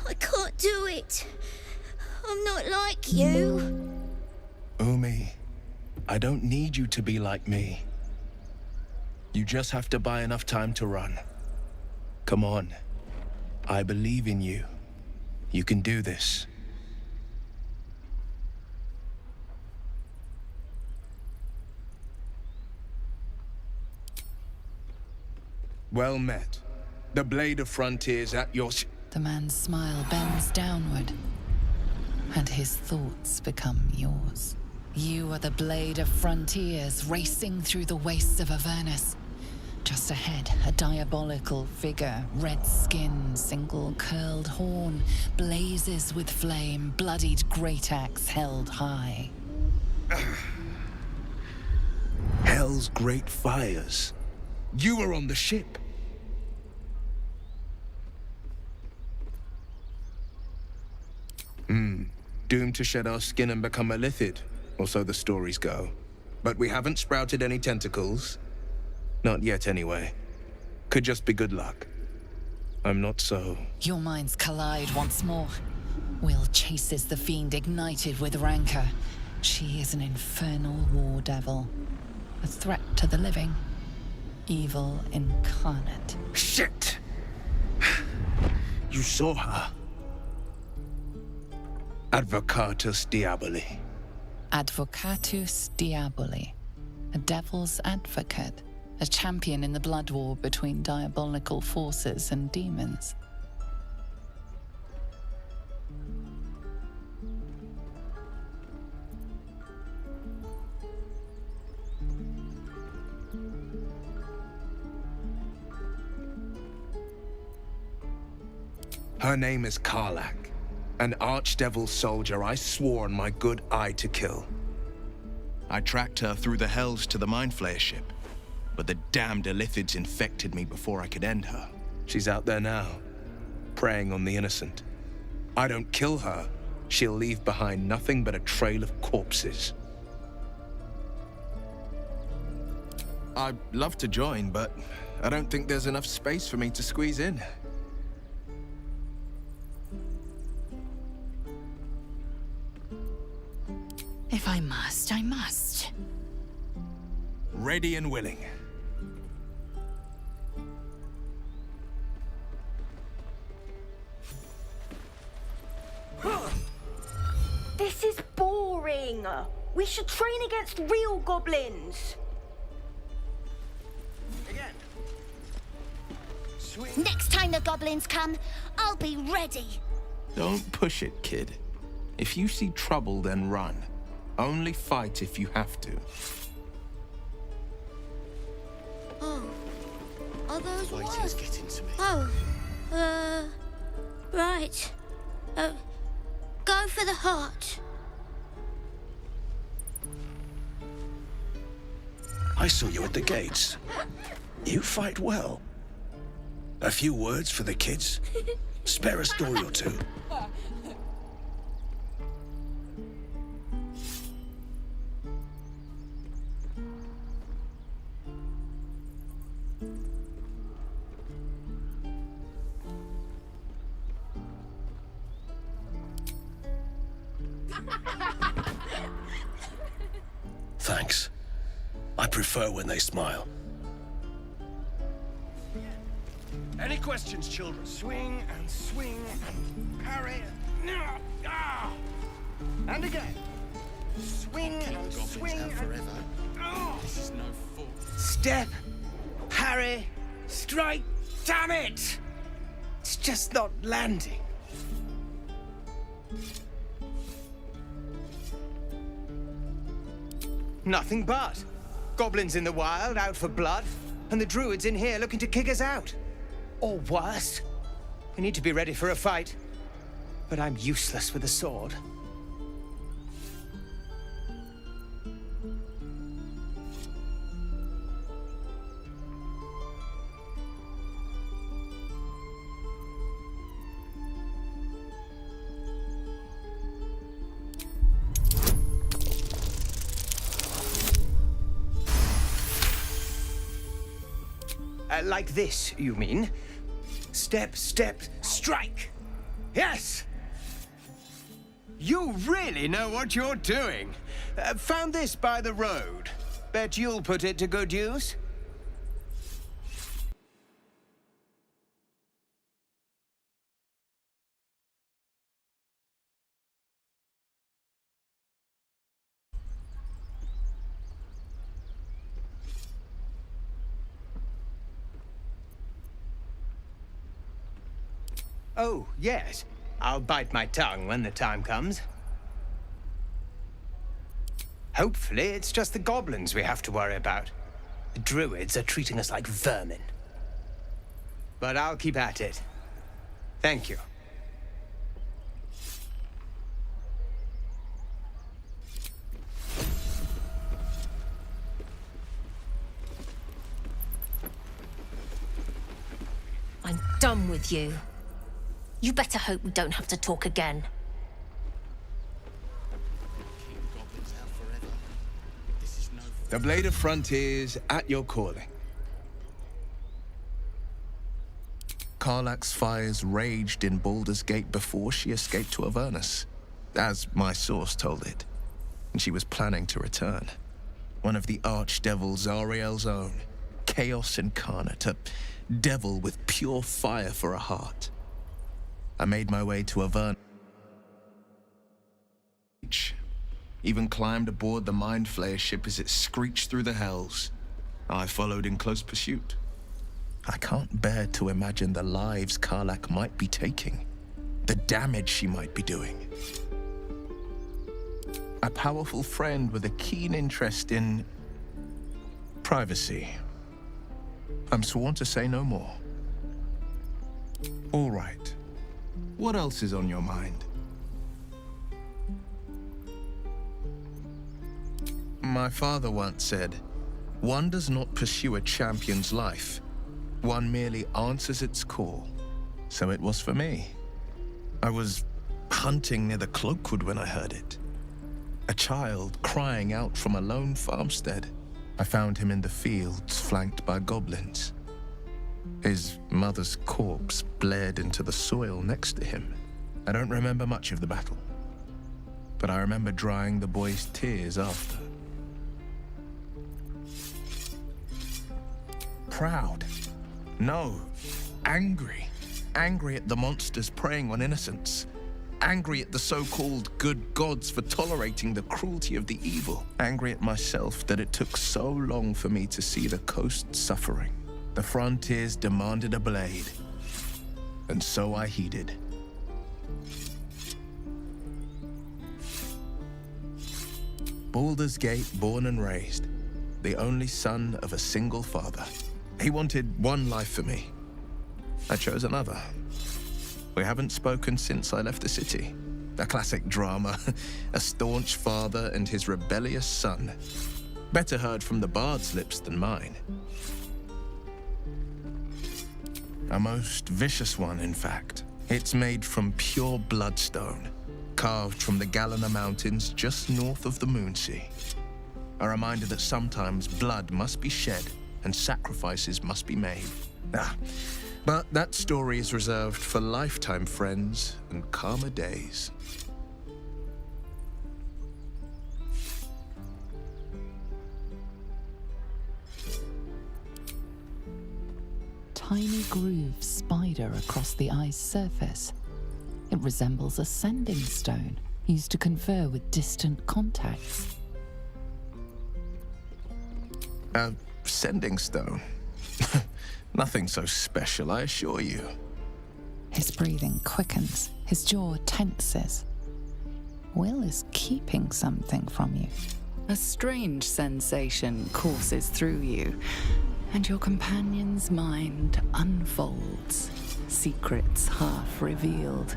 I can't do it. I'm not like you. Umi, I don't need you to be like me. You just have to buy enough time to run. Come on. I believe in you. You can do this. Well met. The blade of frontiers at your... The man's smile bends downward, and his thoughts become yours. You are the blade of frontiers racing through the wastes of Avernus. Just ahead, a diabolical figure, red skin, single curled horn, blazes with flame, bloodied great axe held high. Hell's great fires. You were on the ship. Doomed to shed our skin and become a lithid, or so the stories go. But we haven't sprouted any tentacles. Not yet, anyway. Could just be good luck. I'm not so... Your minds collide once more. Will chases the fiend ignited with rancor. She is an infernal war devil. A threat to the living. Evil incarnate. Shit! You saw her. Advocatus Diaboli. Advocatus Diaboli. A devil's advocate. A champion in the blood war between diabolical forces and demons. Her name is Karlach, an archdevil soldier I swore on my good eye to kill. I tracked her through the hells to the Mind Flayer ship, but the damned Illithids infected me before I could end her. She's out there now, preying on the innocent. I don't kill her, she'll leave behind nothing but a trail of corpses. I'd love to join, but I don't think there's enough space for me to squeeze in. If I must, I must. Ready and willing. This is boring. We should train against real goblins. Again. Swing. Next time the goblins come, I'll be ready. Don't push it, kid. If you see trouble, then run. Only fight if you have to. Oh. Are those Waiter's getting to me. Oh. Right. Go for the heart. I saw you at the gates. You fight well. A few words for the kids? Spare a story or two. Thanks. I prefer when they smile. Any questions, children? Swing and parry. Ah! And again. Swing and swing and forever. Oh! This is no fault. Step, parry, strike. Damn it! It's just not landing. Nothing but. Goblins in the wild, out for blood, and the druids in here looking to kick us out. Or worse. We need to be ready for a fight. But I'm useless with a sword. Like this, you mean? Step, step, strike! Yes! You really know what you're doing. Found this by the road. Bet you'll put it to good use. Oh, yes. I'll bite my tongue when the time comes. Hopefully, it's just the goblins we have to worry about. The druids are treating us like vermin. But I'll keep at it. Thank you. I'm done with you. You better hope we don't have to talk again. The Blade of Frontiers at your calling. Karlach's fires raged in Baldur's Gate before she escaped to Avernus, as my source told it. And she was planning to return. One of the archdevils Zariel's own, Chaos Incarnate, a devil with pure fire for a heart. I made my way to Avernus. reach. Even climbed aboard the Mind Flayer ship as it screeched through the hells. I followed in close pursuit. I can't bear to imagine the lives Karlach might be taking, the damage she might be doing. A powerful friend with a keen interest in privacy. I'm sworn to say no more. All right. What else is on your mind? My father once said, one does not pursue a champion's life. One merely answers its call. So it was for me. I was hunting near the Cloakwood when I heard it. A child crying out from a lone farmstead. I found him in the fields, flanked by goblins. His mother's corpse bled into the soil next to him. I don't remember much of the battle, but I remember drying the boy's tears after. Proud. No. Angry. Angry at the monsters preying on innocents. Angry at the so-called good gods for tolerating the cruelty of the evil. Angry at myself that it took so long for me to see the coast suffering. The frontiers demanded a blade. And so I heeded. Baldur's Gate, born and raised. The only son of a single father. He wanted one life for me. I chose another. We haven't spoken since I left the city. A classic drama. A staunch father and his rebellious son. Better heard from the bard's lips than mine. A most vicious one, in fact. It's made from pure bloodstone, carved from the Galena Mountains just north of the Moonsea. A reminder that sometimes blood must be shed and sacrifices must be made. But that story is reserved for lifetime friends and calmer days. Tiny grooves spider across the eye's surface. It resembles a sending stone used to confer with distant contacts. A sending stone? Nothing so special, I assure you. His breathing quickens, his jaw tenses. Will is keeping something from you. A strange sensation courses through you, and your companion's mind unfolds, secrets half revealed.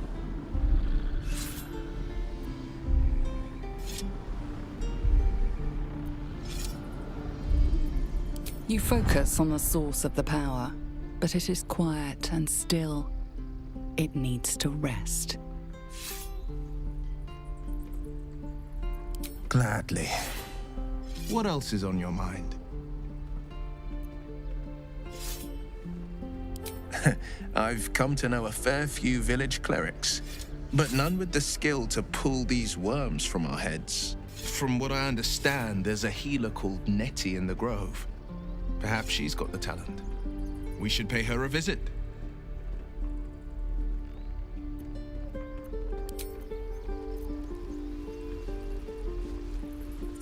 You focus on the source of the power, but it is quiet and still. It needs to rest. Gladly. What else is on your mind? I've come to know a fair few village clerics, but none with the skill to pull these worms from our heads. From what I understand, there's a healer called Nettie in the Grove. Perhaps she's got the talent. We should pay her a visit.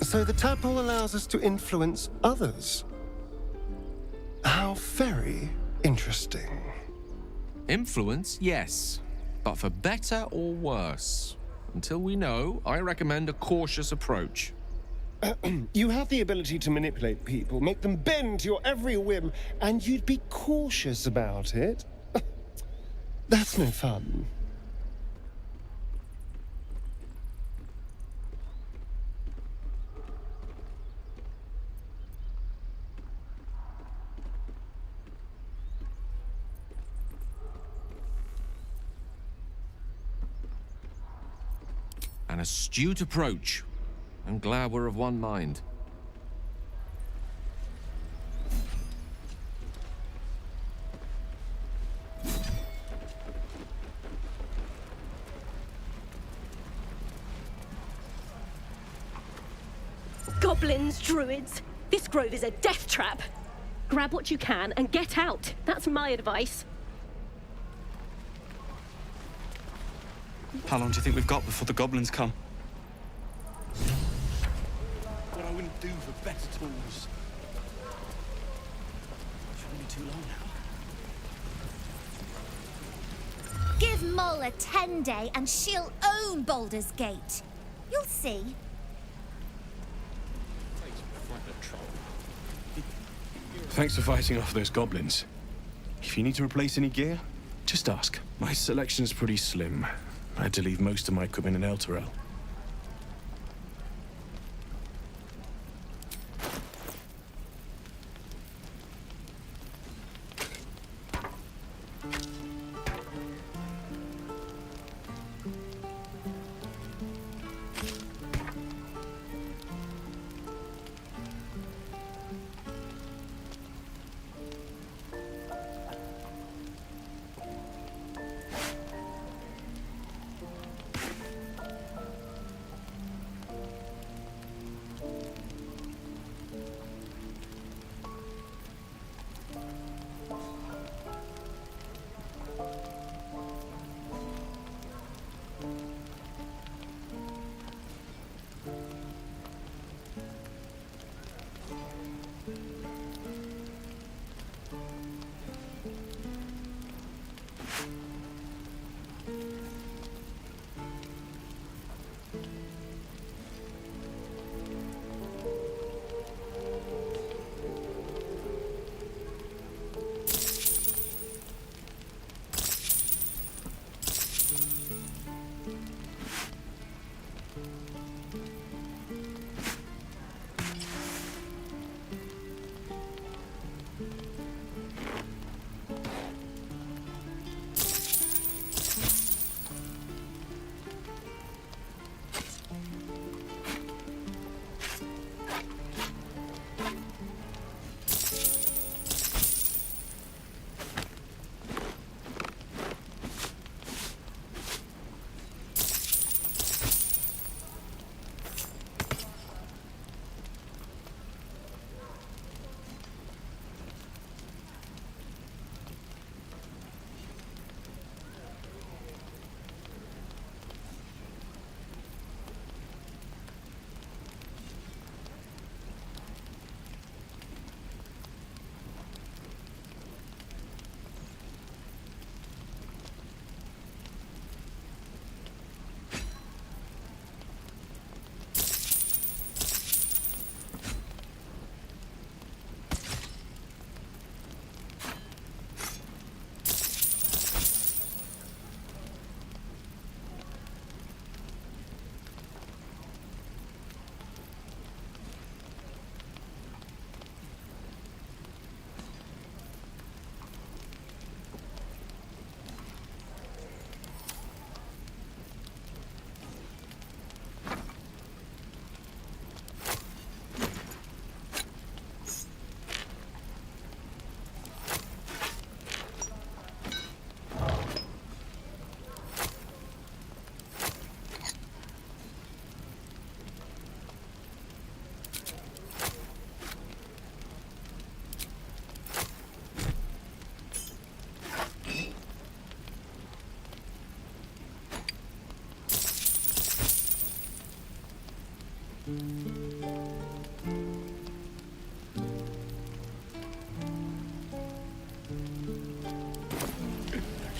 So the tadpole allows us to influence others. How very interesting. Influence, yes. But for better or worse. Until we know, I recommend a cautious approach. You have the ability to manipulate people, make them bend to your every whim, and you'd be cautious about it? That's no fun. An astute approach. I'm glad we're of one mind. Goblins, druids. This grove is a death trap. Grab what you can and get out. That's my advice. How long do you think we've got before the goblins come? What I wouldn't do for better tools. Shouldn't be too long now. Give Moll a 10-day and she'll own Baldur's Gate. You'll see. Thanks for fighting off those goblins. If you need to replace any gear, just ask. My selection's pretty slim. I had to leave most of my equipment in Elturel.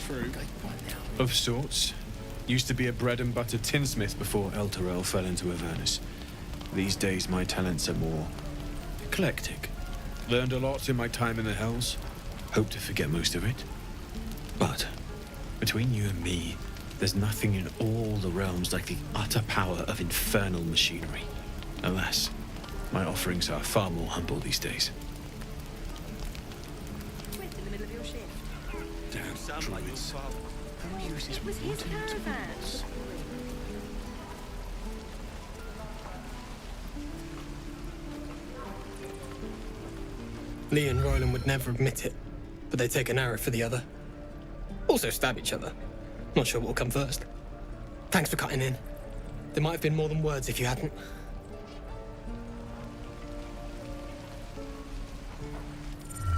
True. Of sorts. Used to be a bread and butter tinsmith before Elturel fell into Avernus. These days my talents are more eclectic. Learned a lot in my time in the Hells. Hope to forget most of it. But between you and me, there's nothing in all the realms like the utter power of infernal machinery. Alas, my offerings are far more humble these days. In the middle of your shift. Damn druids. Who uses It was his wooden caravan. tools? Lee and Roland would never admit it, but they take an arrow for the other. Also stab each other. Not sure what will come first. Thanks for cutting in. There might have been more than words if you hadn't.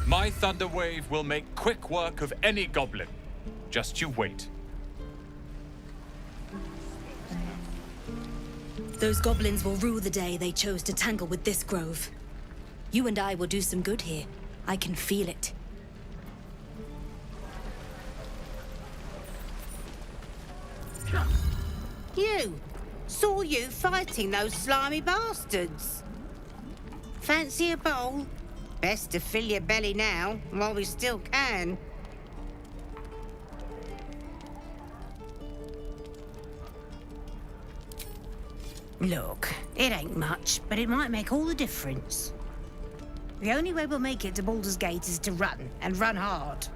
My thunder wave will make quick work of any goblin. Just you wait. Those goblins will rue the day they chose to tangle with this grove. You and I will do some good here. I can feel it. You! Saw you fighting those slimy bastards. Fancy a bowl? Best to fill your belly now, while we still can. Look, it ain't much, but it might make all the difference. The only way we'll make it to Baldur's Gate is to run, and run hard.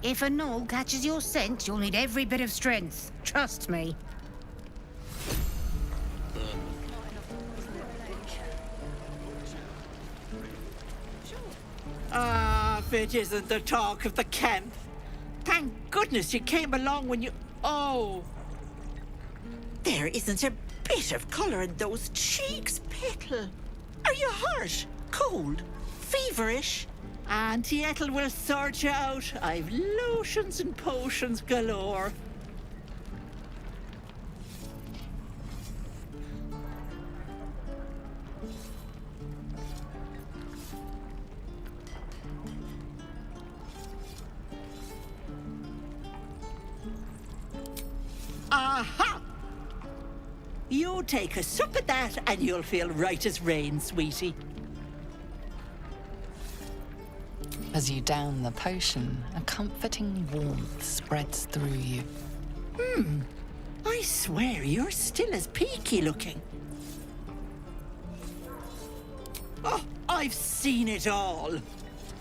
If a gnoll catches your scent, you'll need every bit of strength. Trust me. Ah, if it isn't the talk of the camp. Thank goodness you came along when you... Oh! There isn't a bit of colour in those cheeks, Petal. Are you hurt? Cold? Feverish? Auntie Ethel will sort you out. I've lotions and potions galore. Aha! You take a sup at that and you'll feel right as rain, sweetie. As you down the potion, a comforting warmth spreads through you. I swear you're still as peaky looking. Oh, I've seen it all.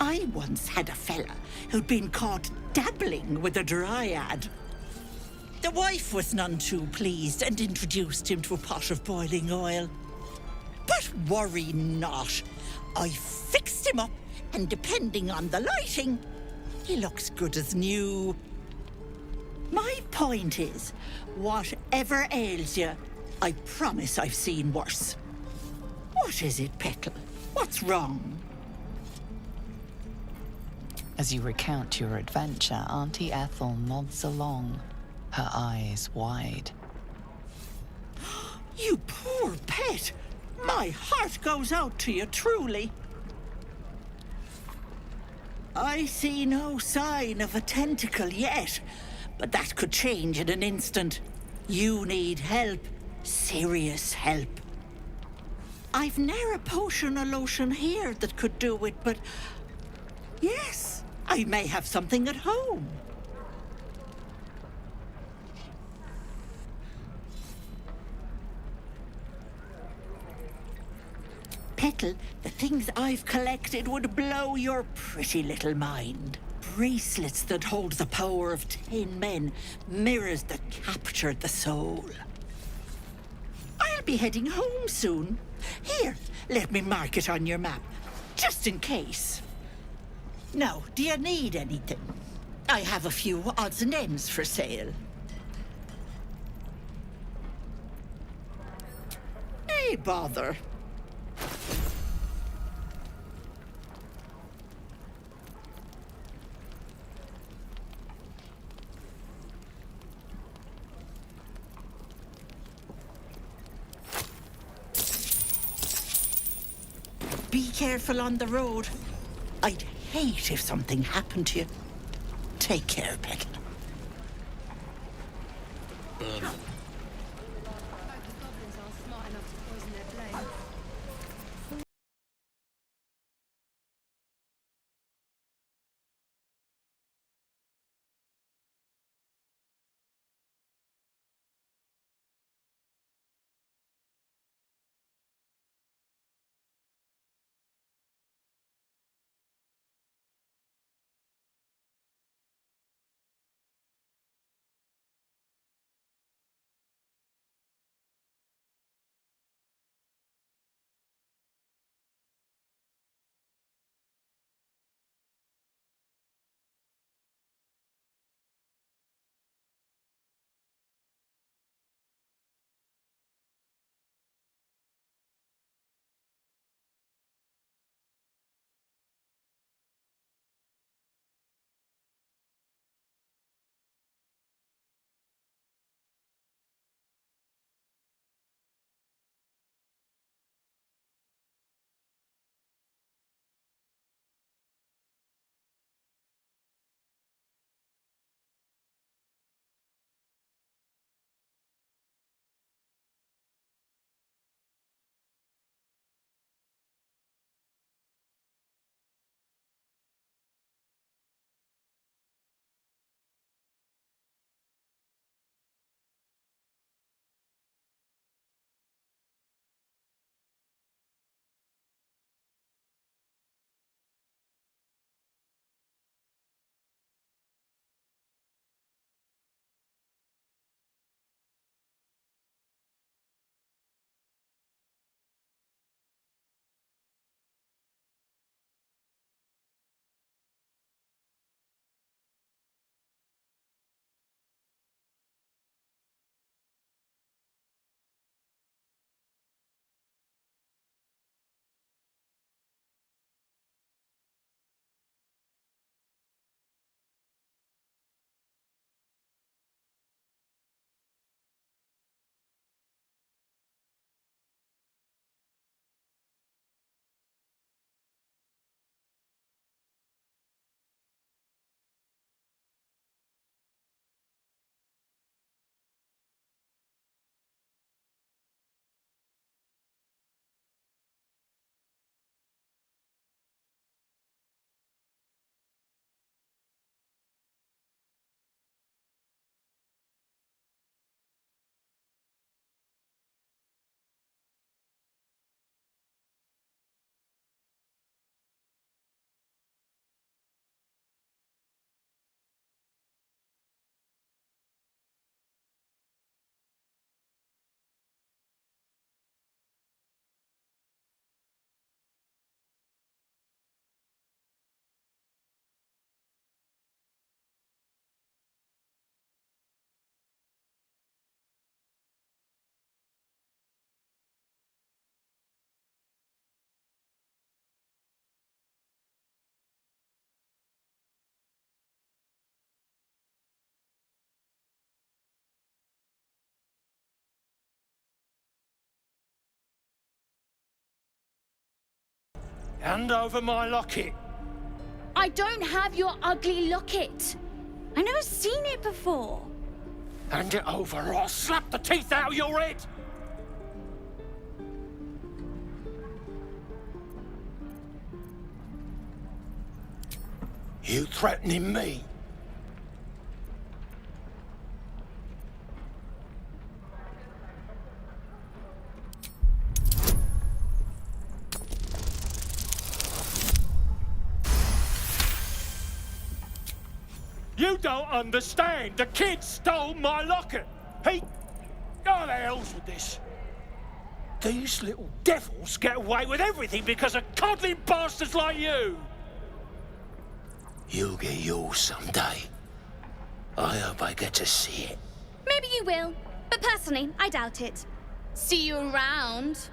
I once had a fella who'd been caught dabbling with a dryad. The wife was none too pleased and introduced him to a pot of boiling oil. But worry not. I fixed him up, and depending on the lighting, he looks good as new. My point is, whatever ails you, I promise I've seen worse. What is it, Petal? What's wrong? As you recount your adventure, Auntie Ethel nods along, her eyes wide. You poor pet! My heart goes out to you, truly. I see no sign of a tentacle yet, but that could change in an instant. You need help. Serious help. I've ne'er a potion or lotion here that could do it, but... yes, I may have something at home. Petal, the things I've collected would blow your pretty little mind. Bracelets that hold the power of 10 men, mirrors that capture the soul. I'll be heading home soon. Here, let me mark it on your map, just in case. Now, do you need anything? I have a few odds and ends for sale. Hey, bother. Be careful on the road. I'd hate if something happened to you. Take care, Petal. Hand over my locket. I don't have your ugly locket. I've never seen it before. Hand it over or I'll slap the teeth out of your head. You threatening me? You don't understand. The kid stole my locket. He... Oh, the hell's with this? These little devils get away with everything because of coddling bastards like you. You'll get yours someday. I hope I get to see it. Maybe you will, but personally, I doubt it. See you around.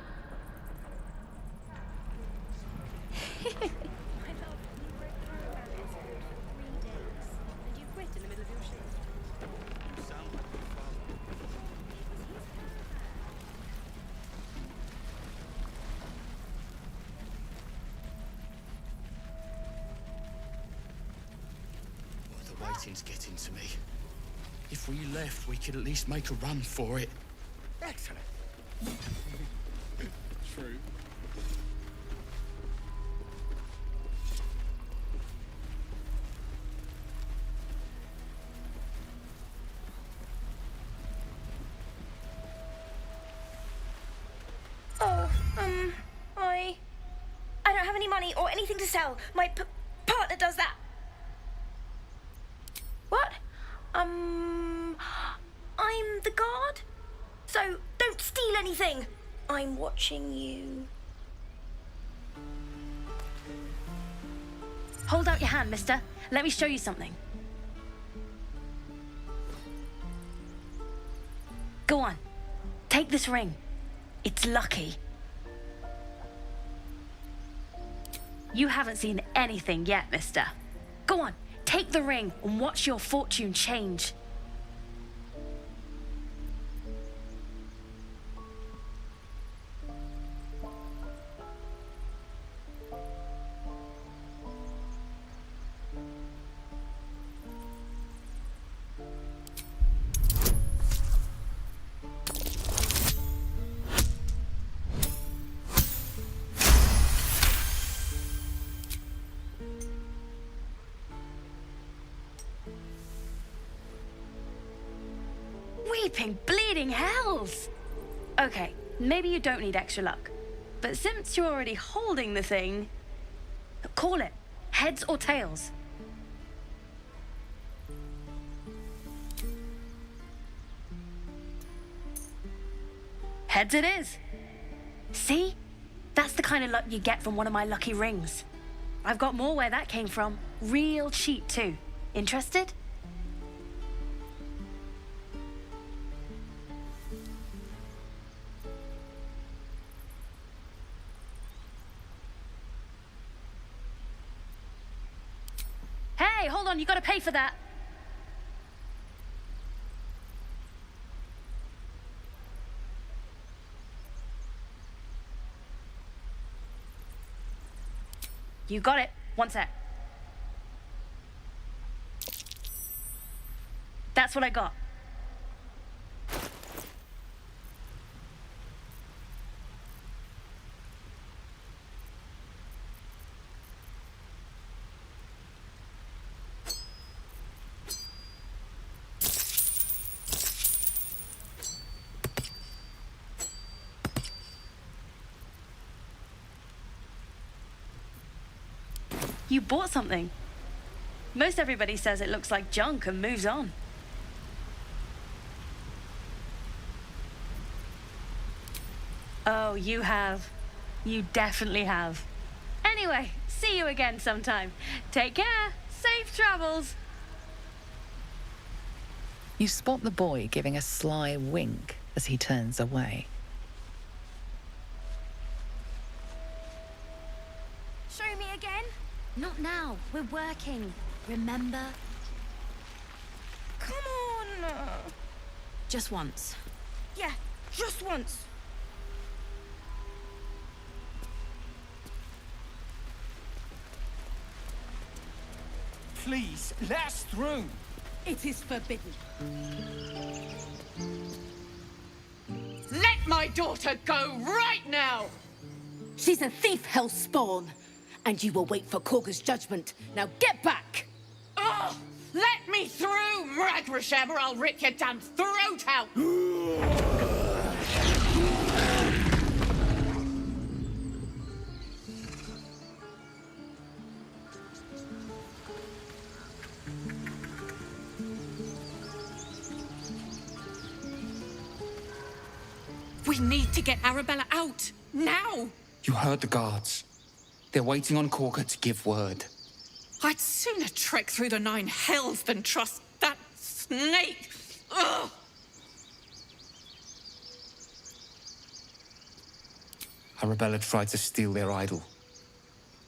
Waiting's getting to me. If we left, we could at least make a run for it. Excellent. True. Oh, I don't have any money or anything to sell. My partner does that. What? I'm the guard. So don't steal anything. I'm watching you. Hold out your hand, mister. Let me show you something. Go on. Take this ring. It's lucky. You haven't seen anything yet, mister. Go on. Take the ring and watch your fortune change. Weeping, bleeding hells! Okay, maybe you don't need extra luck. But since you're already holding the thing, call it. Heads or tails. Heads it is. See? That's the kind of luck you get from one of my lucky rings. I've got more where that came from. Real cheap too. Interested? Hey, hold on, you gotta pay for that. You got it. One sec. That's what I got. You bought something. Most everybody says it looks like junk and moves on. Oh, you have. You definitely have. Anyway, see you again sometime. Take care. Safe travels. You spot the boy giving a sly wink as he turns away. Show me again? Not now. We're working. Remember? Come on. Just once. Yeah, just once. Please, let us through. It is forbidden. Let my daughter go right now! She's a thief, hellspawn, and you will wait for Korga's judgment. Now get back! Oh, let me through, Mragrasham, or I'll rip your damn throat out! We need to get Arabella out, now! You heard the guards. They're waiting on Korga to give word. I'd sooner trek through the 9 hells than trust that snake! Ugh! Arabella tried to steal their idol.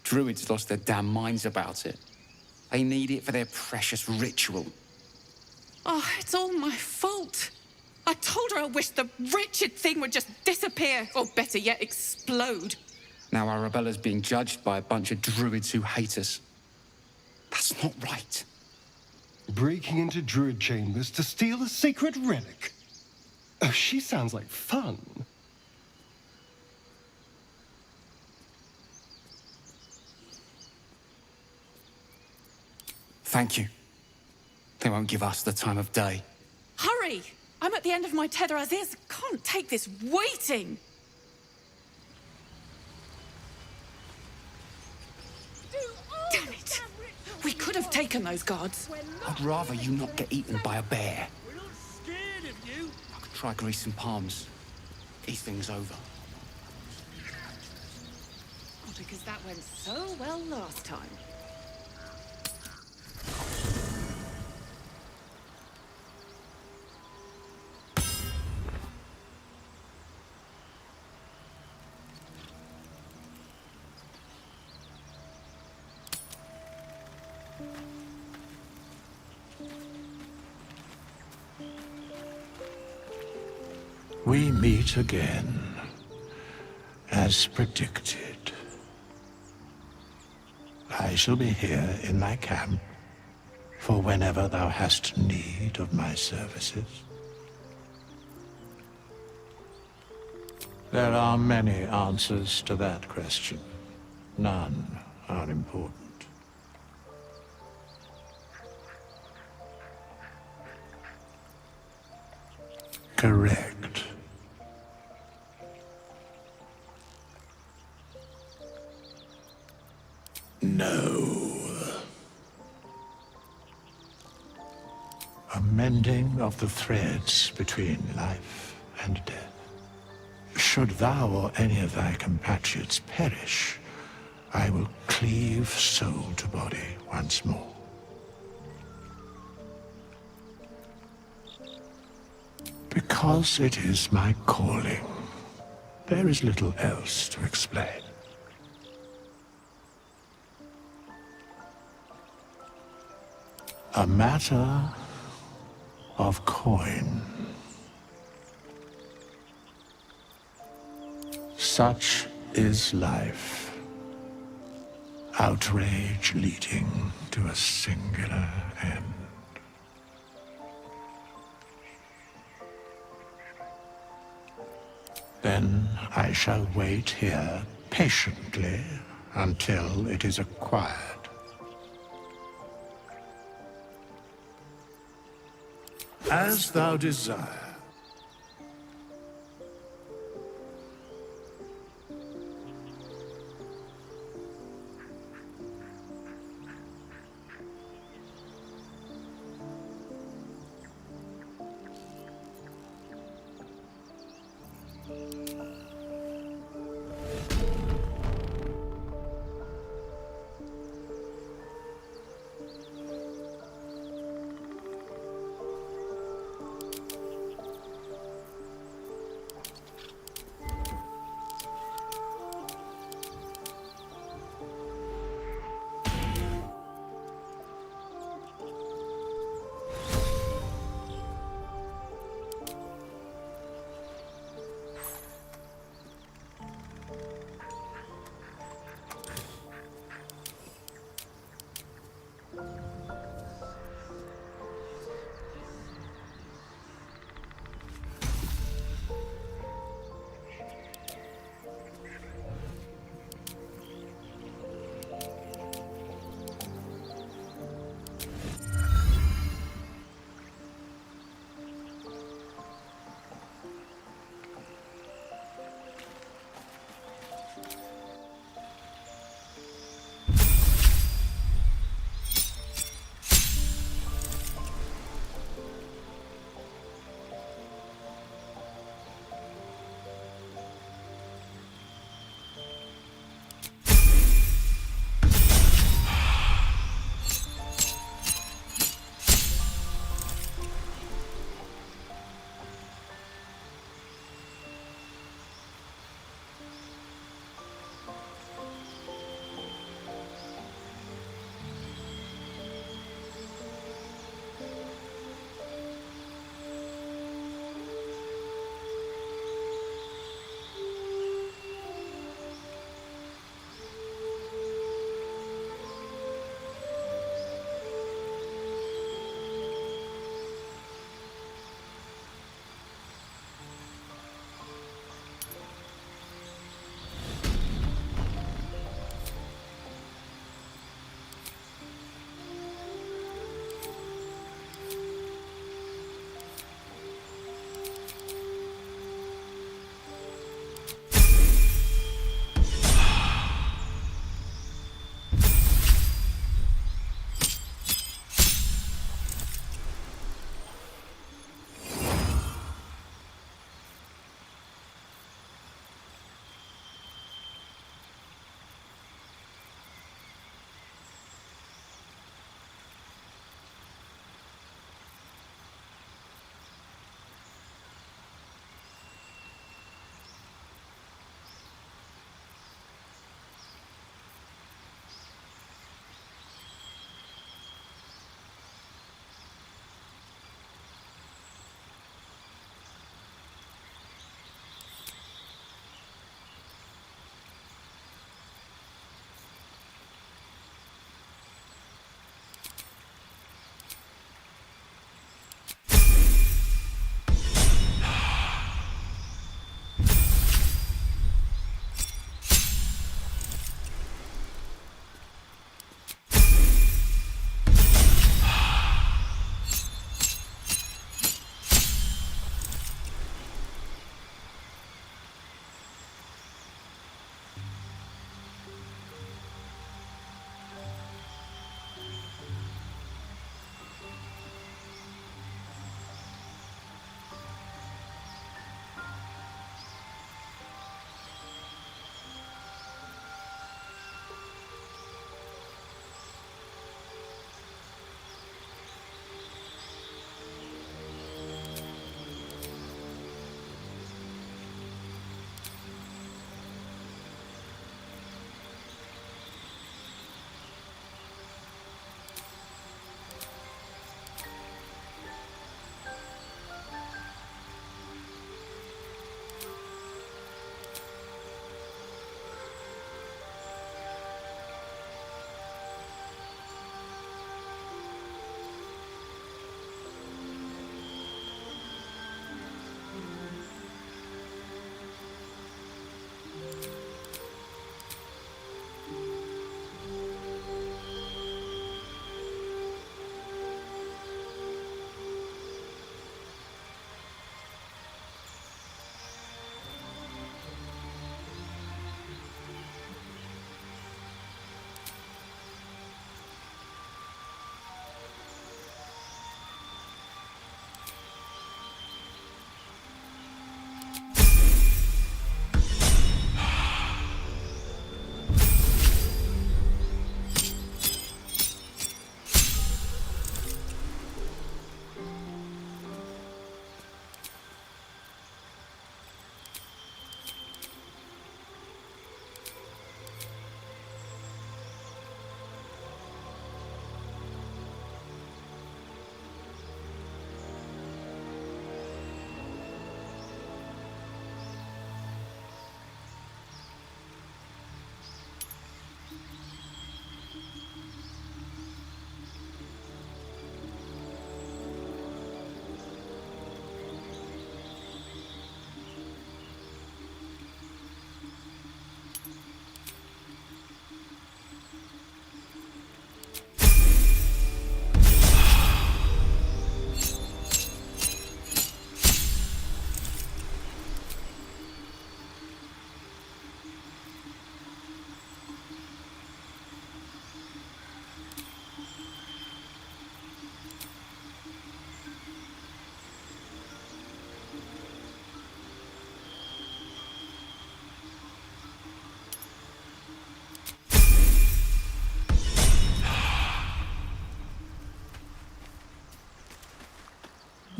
Druids lost their damn minds about it. They need it for their precious ritual. Oh, it's all my fault. I told her I wished the wretched thing would just disappear, or better yet, explode. Now Arabella's being judged by a bunch of druids who hate us. That's not right. Breaking into druid chambers to steal a sacred relic. Oh, she sounds like fun. Thank you. They won't give us the time of day. Hurry! I'm at the end of my tether as is. Can't take this waiting. Damn it! We could have taken those guards. I'd rather you not get eaten by a bear. I could try greasing palms. Ease things over. Oh, because that went so well last time. We meet again, as predicted. I shall be here in my camp for whenever thou hast need of my services. There are many answers to that question. None are important. Correct. No. A mending of the threads between life and death. Should thou or any of thy compatriots perish, I will cleave soul to body once more. Because it is my calling, there is little else to explain. A matter of coin. Such is life. Outrage leading to a singular end. Then I shall wait here patiently until it is acquired. As thou desire.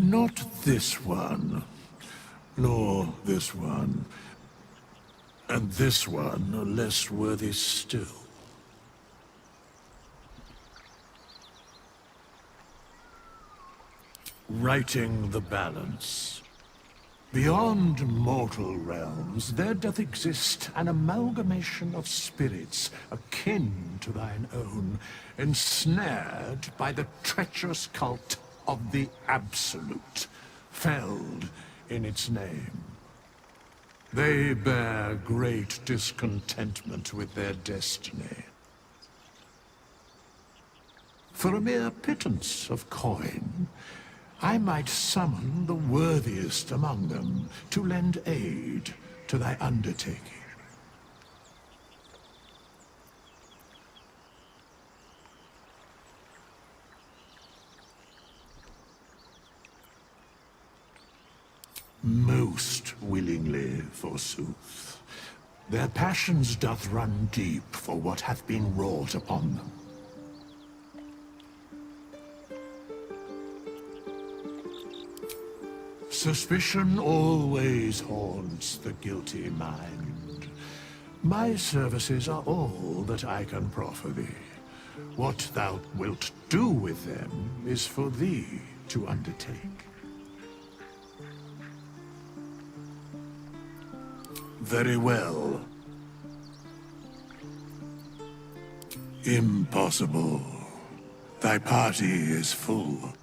Not this one, nor this one, and this one are less worthy still. Righting the balance. Beyond mortal realms, there doth exist an amalgamation of spirits akin to thine own, ensnared by the treacherous cult of the Absolute, felled in its name. They bear great discontentment with their destiny. For a mere pittance of coin, I might summon the worthiest among them to lend aid to thy undertaking. Most willingly, forsooth. Their passions doth run deep for what hath been wrought upon them. Suspicion always haunts the guilty mind. My services are all that I can proffer thee. What thou wilt do with them is for thee to undertake. Very well. Impossible. Thy party is full.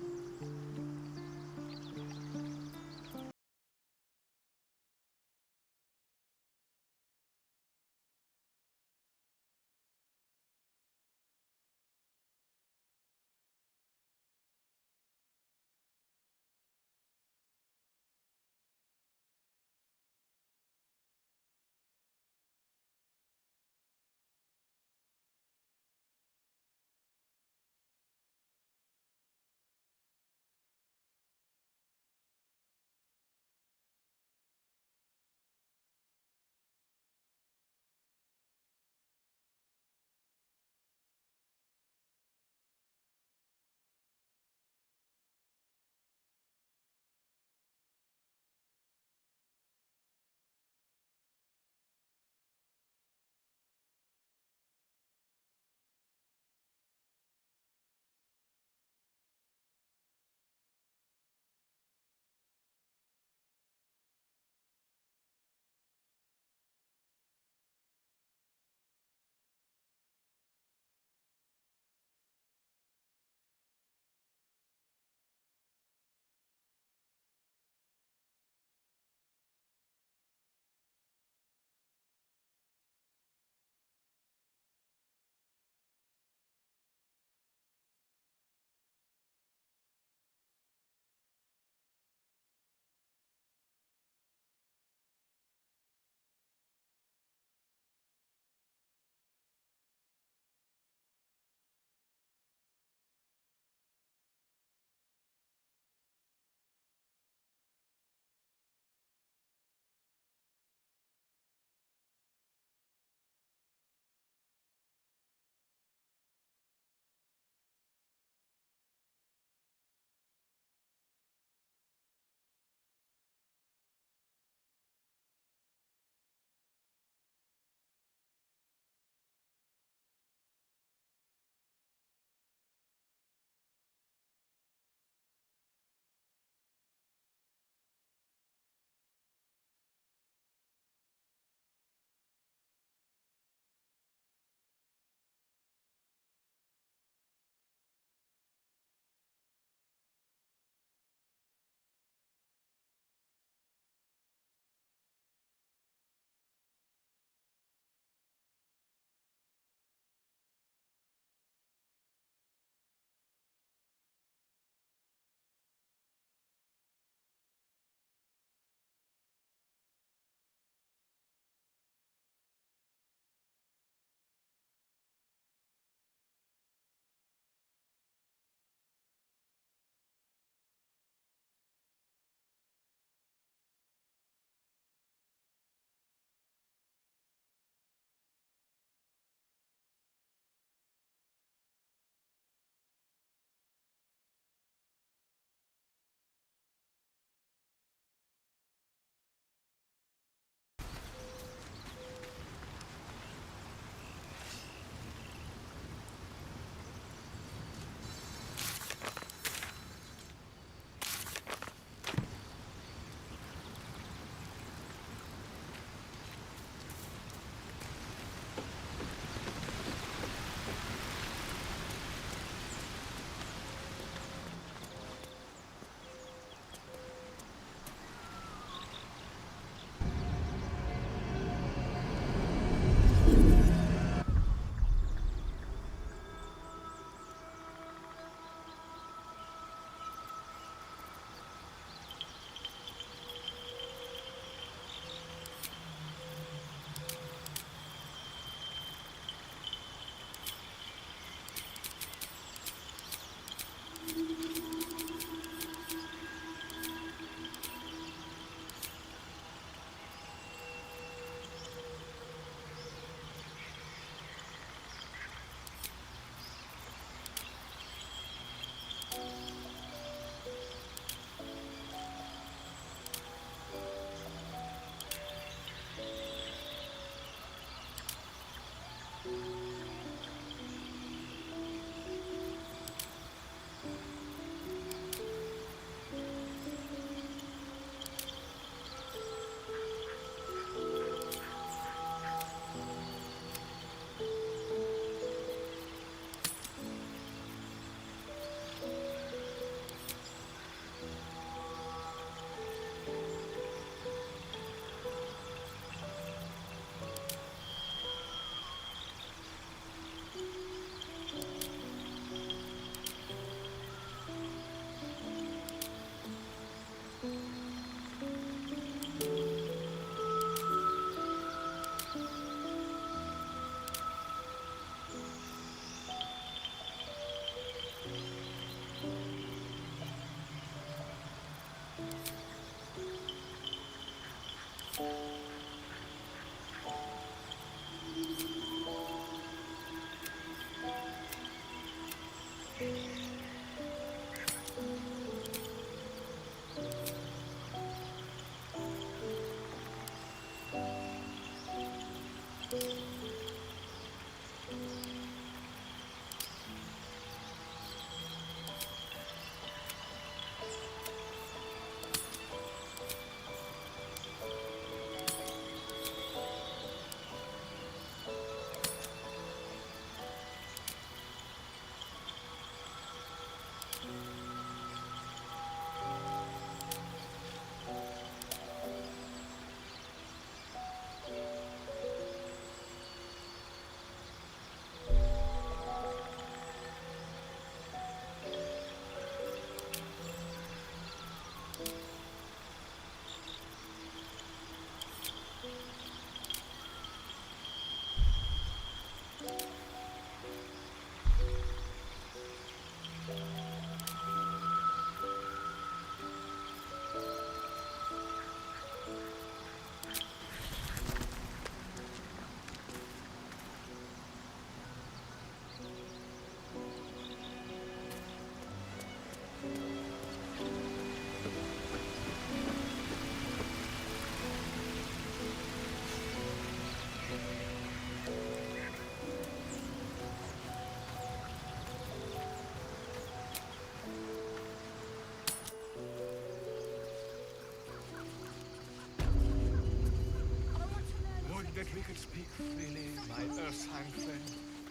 speak freely, my Earthsang friend.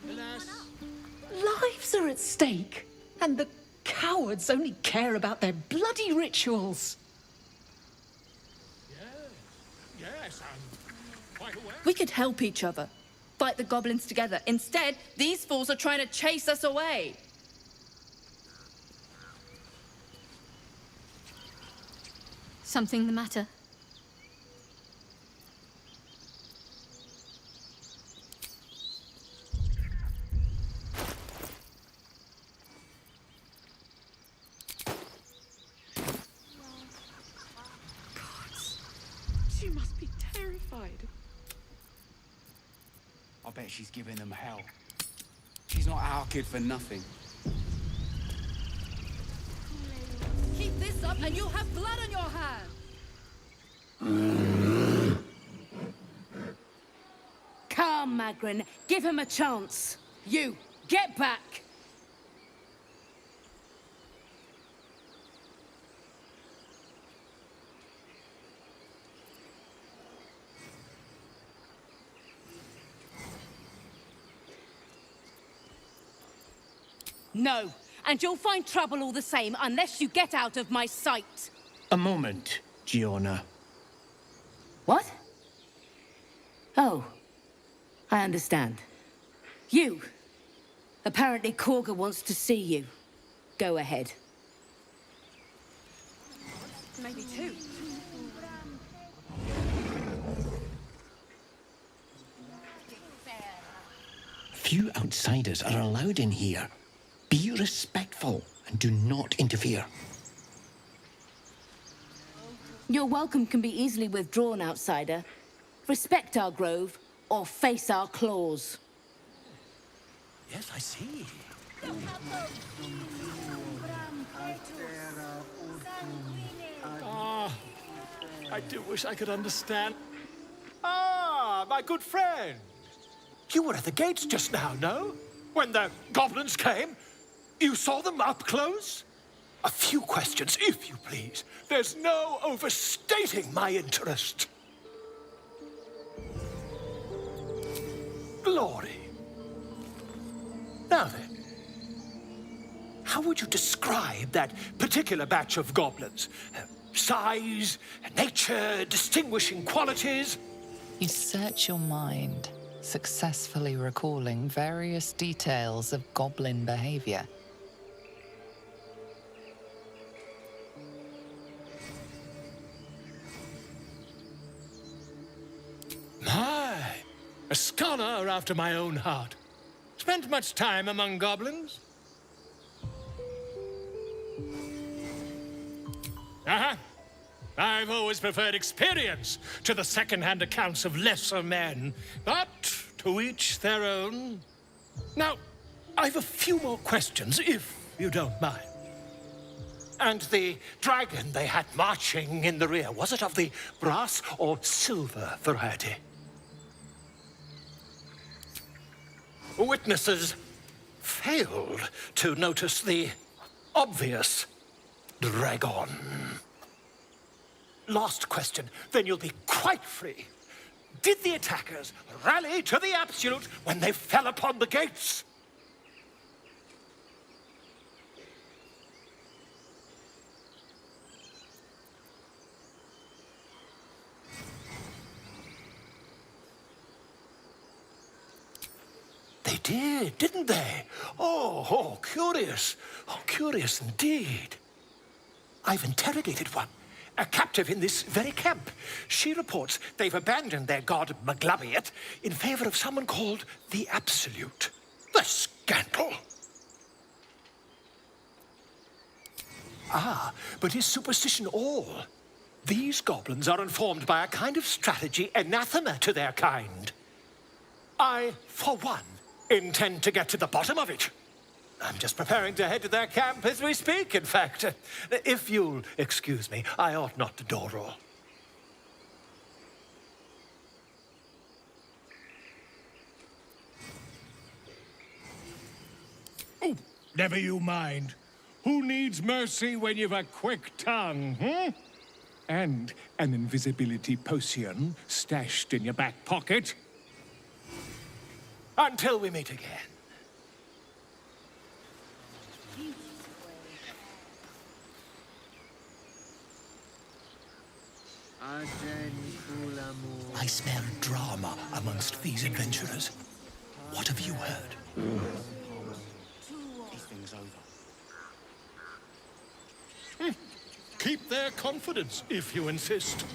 Alas, Lives are at stake, and the cowards only care about their bloody rituals. yes, I'm quite aware. We could help each other. Fight the goblins together. Instead, these fools are trying to chase us away. Something the matter? She must be terrified. I bet she's giving them hell. She's not our kid for nothing. Keep this up and you'll have blood on your hands. Calm, Magrin. Give him a chance. You, get back. No, and you'll find trouble all the same unless you get out of my sight. A moment, Giona. What? Oh, I understand. You. Apparently Korga wants to see you. Go ahead. Maybe two. Few outsiders are allowed in here. Be respectful and do not interfere. Your welcome can be easily withdrawn, outsider. Respect our grove, or face our claws. Yes, I see. Ah, I do wish I could understand. Ah, my good friend. You were at the gates just now, no? When the goblins came? You saw them up close? A few questions, if you please. There's no overstating my interest. Glory. Now then, how would you describe that particular batch of goblins? Size, nature, distinguishing qualities? You search your mind, successfully recalling various details of goblin behavior. My, a scholar after my own heart. Spent much time among goblins? I've always preferred experience to the second-hand accounts of lesser men, but to each their own. Now, I've a few more questions, if you don't mind. And the dragon they had marching in the rear, was it of the brass or silver variety? Witnesses failed to notice the obvious dragon. Last question, then you'll be quite free. Did the attackers rally to the absolute when they fell upon the gates? They did, didn't they? Oh, curious. Oh, curious indeed. I've interrogated one, a captive in this very camp. She reports they've abandoned their god Maglabiet in favor of someone called the Absolute. The scandal! Ah, but is superstition all? These goblins are informed by a kind of strategy anathema to their kind. I, for one, intend to get to the bottom of it. I'm just preparing to head to their camp as we speak, in fact. If you'll excuse me, I ought not to dawdle. Oh, never you mind. Who needs mercy when you've a quick tongue, And an invisibility potion stashed in your back pocket? Until we meet again. I smell drama amongst these adventurers. What have you heard? This thing's over. Keep their confidence, if you insist.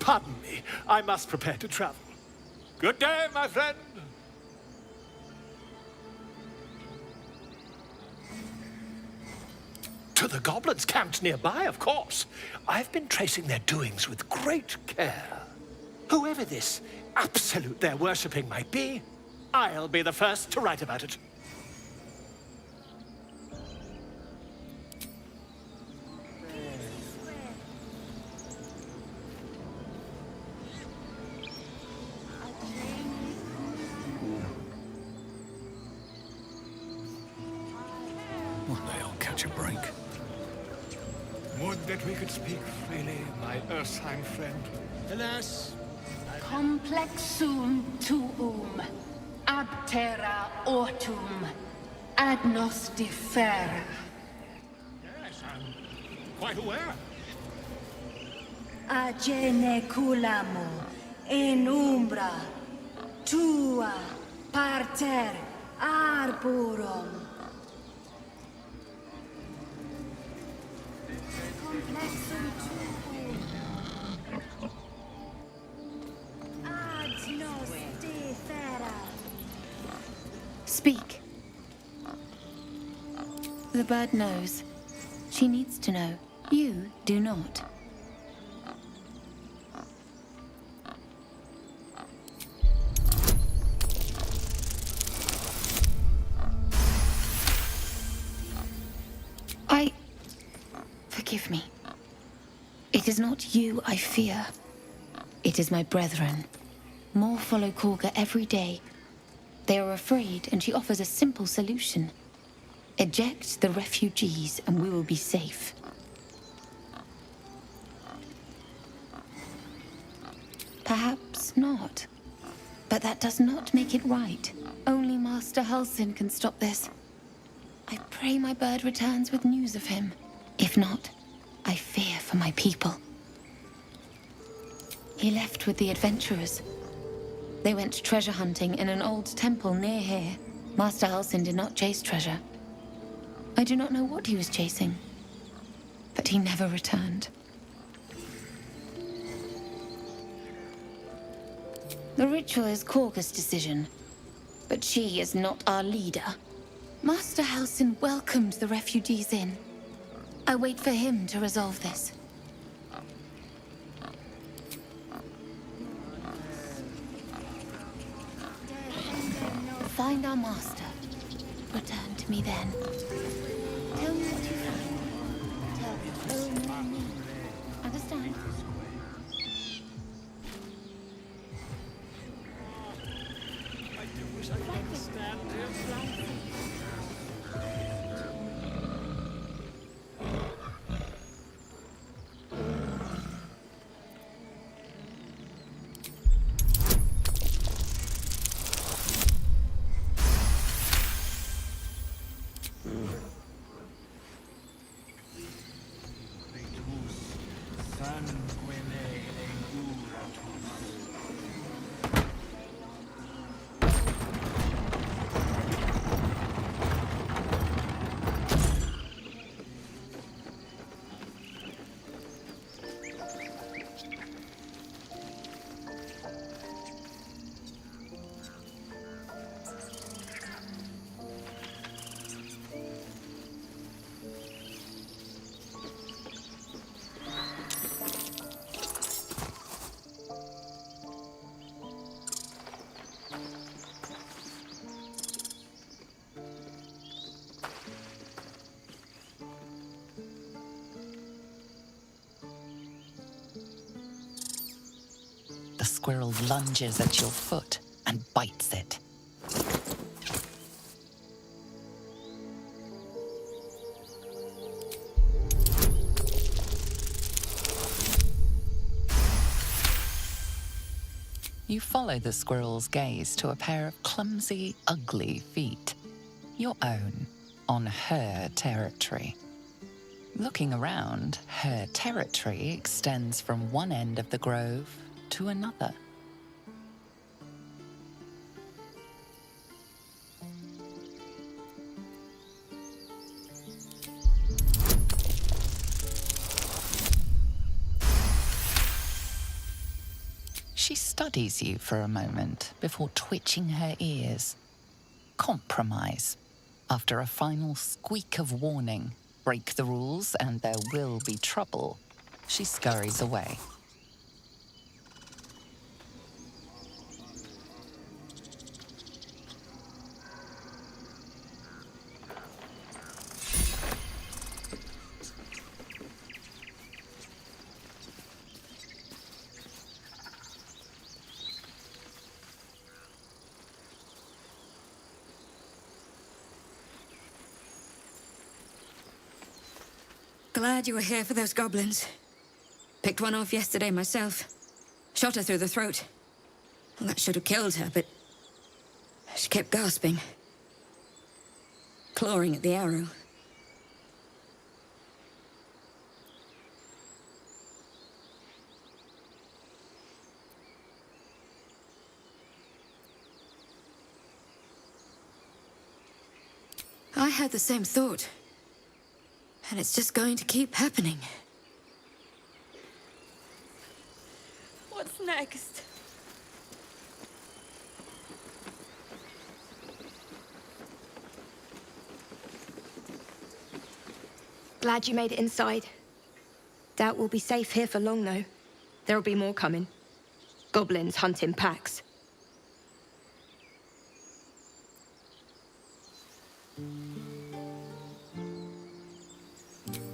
Pardon me. I must prepare to travel. Good day, my friend. To the goblins camped nearby, of course. I've been tracing their doings with great care. Whoever this absolute they're worshipping might be, I'll be the first to write about it. One day I'll catch a break. Would that we could speak freely, my Ursheim friend. Alas. Complexum tuum, ab terra ortum, ad nos differ. Yes, I'm quite aware. Ageneculamo in umbra tua parter arborum. Complexum tuum ad nos differa. Speak. The bird knows. She needs to know. You do not. Forgive me. It is not you I fear. It is my brethren. More follow Korga every day. They are afraid, and she offers a simple solution. Eject the refugees, and we will be safe. Perhaps not. But that does not make it right. Only Master Halsin can stop this. I pray my bird returns with news of him. If not, I fear for my people. He left with the adventurers. They went treasure hunting in an old temple near here. Master Halsin did not chase treasure. I do not know what he was chasing, but he never returned. The ritual is Korga's decision, but she is not our leader. Master Halsin welcomed the refugees in. I wait for him to resolve this. Find our master. Return to me then. Tell me what you find. Tell only me. Understand? The squirrel lunges at your foot and bites it. You follow the squirrel's gaze to a pair of clumsy, ugly feet. Your own, on her territory. Looking around, her territory extends from one end of the grove to another. She studies you for a moment before twitching her ears. Compromise. After a final squeak of warning, break the rules and there will be trouble, she scurries away. Glad you were here for those goblins. Picked one off yesterday myself. Shot her through the throat. Well, that should have killed her, but she kept gasping. Clawing at the arrow. I had the same thought. And it's just going to keep happening. What's next? Glad you made it inside. Doubt we'll be safe here for long, though. There'll be more coming. Goblins hunt in packs.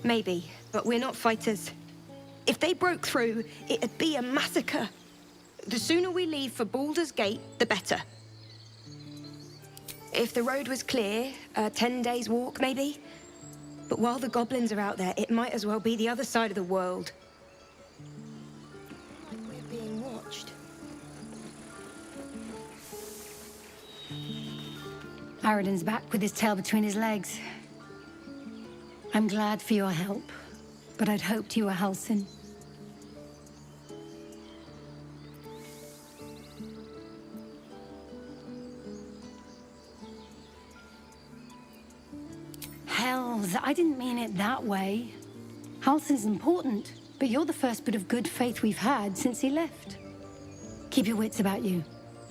Maybe, but we're not fighters. If they broke through, it'd be a massacre. The sooner we leave for Baldur's Gate, the better. If the road was clear, a 10 days walk, maybe? But while the goblins are out there, it might as well be the other side of the world. Like we're being watched. Aradin's back with his tail between his legs. I'm glad for your help, but I'd hoped you were Halsin. Hells, I didn't mean it that way. Halsin's important, but you're the first bit of good faith we've had since he left. Keep your wits about you.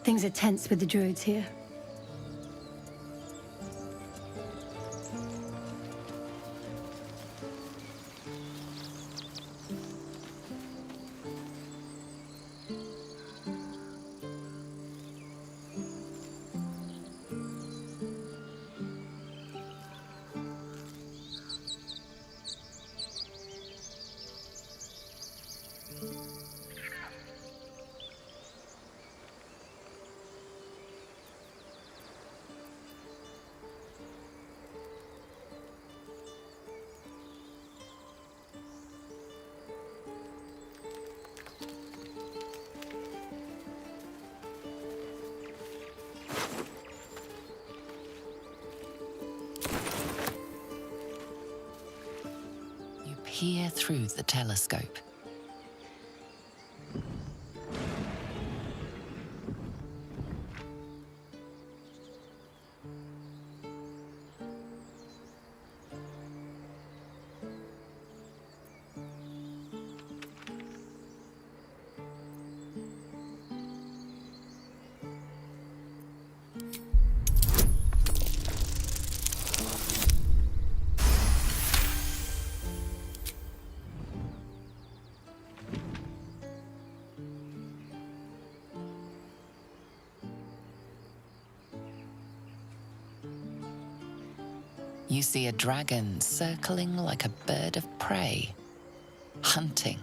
Things are tense with the druids here. Peer through the telescope. You see a dragon circling like a bird of prey, hunting.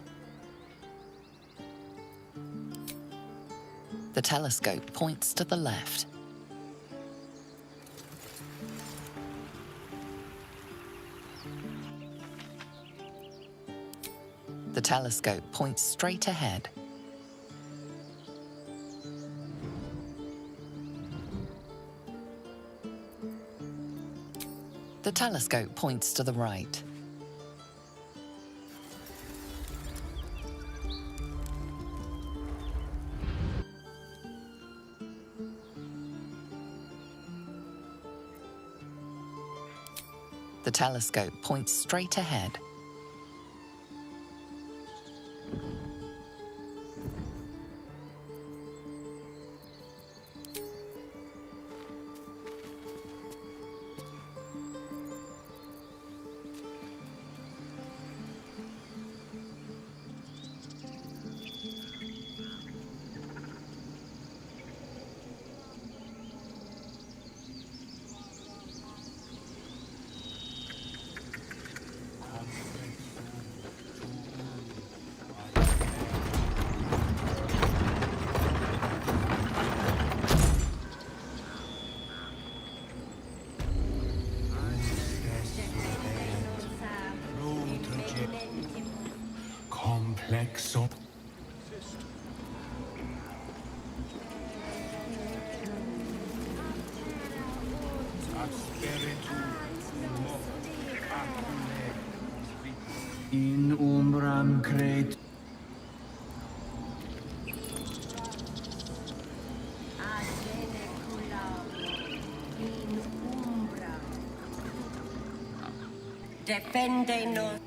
The telescope points to the left. The telescope points straight ahead. The telescope points to the right. The telescope points straight ahead. Lexo. In umbram cret. Defendenos.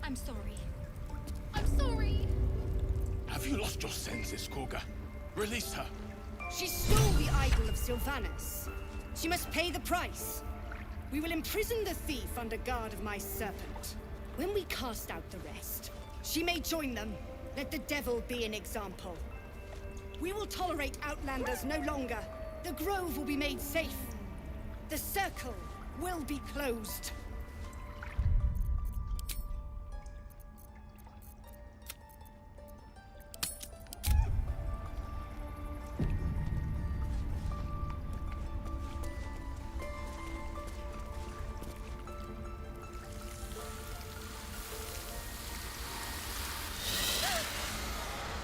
I'm sorry. I'm sorry. Have you lost your senses, Korga? Release her. She stole the idol of Sylvanas. She must pay the price. We will imprison the thief under guard of my serpent. When we cast out the rest, she may join them. Let the devil be an example. We will tolerate outlanders no longer. The grove will be made safe. The circle will be closed.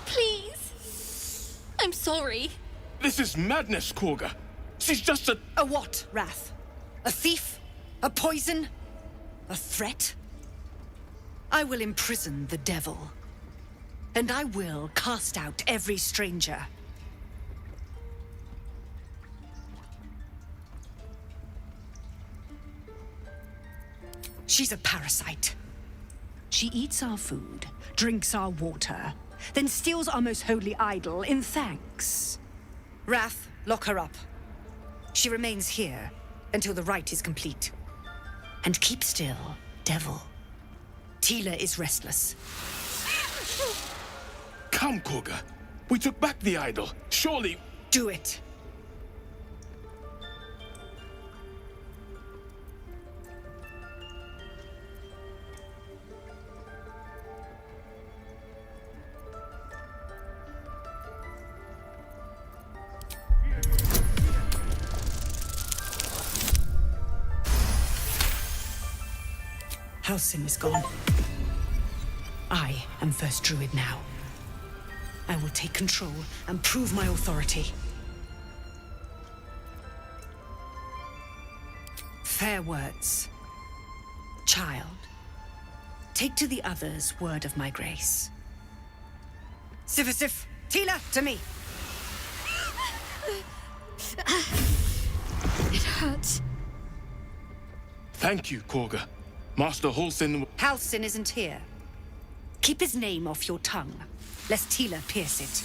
Please. I'm sorry. This is madness, Korga. She's just a... A what, Wrath? A thief? A poison? A threat? I will imprison the devil. And I will cast out every stranger. She's a parasite. She eats our food, drinks our water, then steals our most holy idol in thanks. Wrath, lock her up. She remains here until the rite is complete. And keep still, devil. Tila is restless. Come, Korga. We took back the idol. Surely... Do it. Halsin is gone. I am first druid now. I will take control and prove my authority. Fair words. Child, take to the others word of my grace. Sifisif, Tila, to me! It hurts. Thank you, Korga. Master Halsin... Halsin isn't here. Keep his name off your tongue, lest Tila pierce it.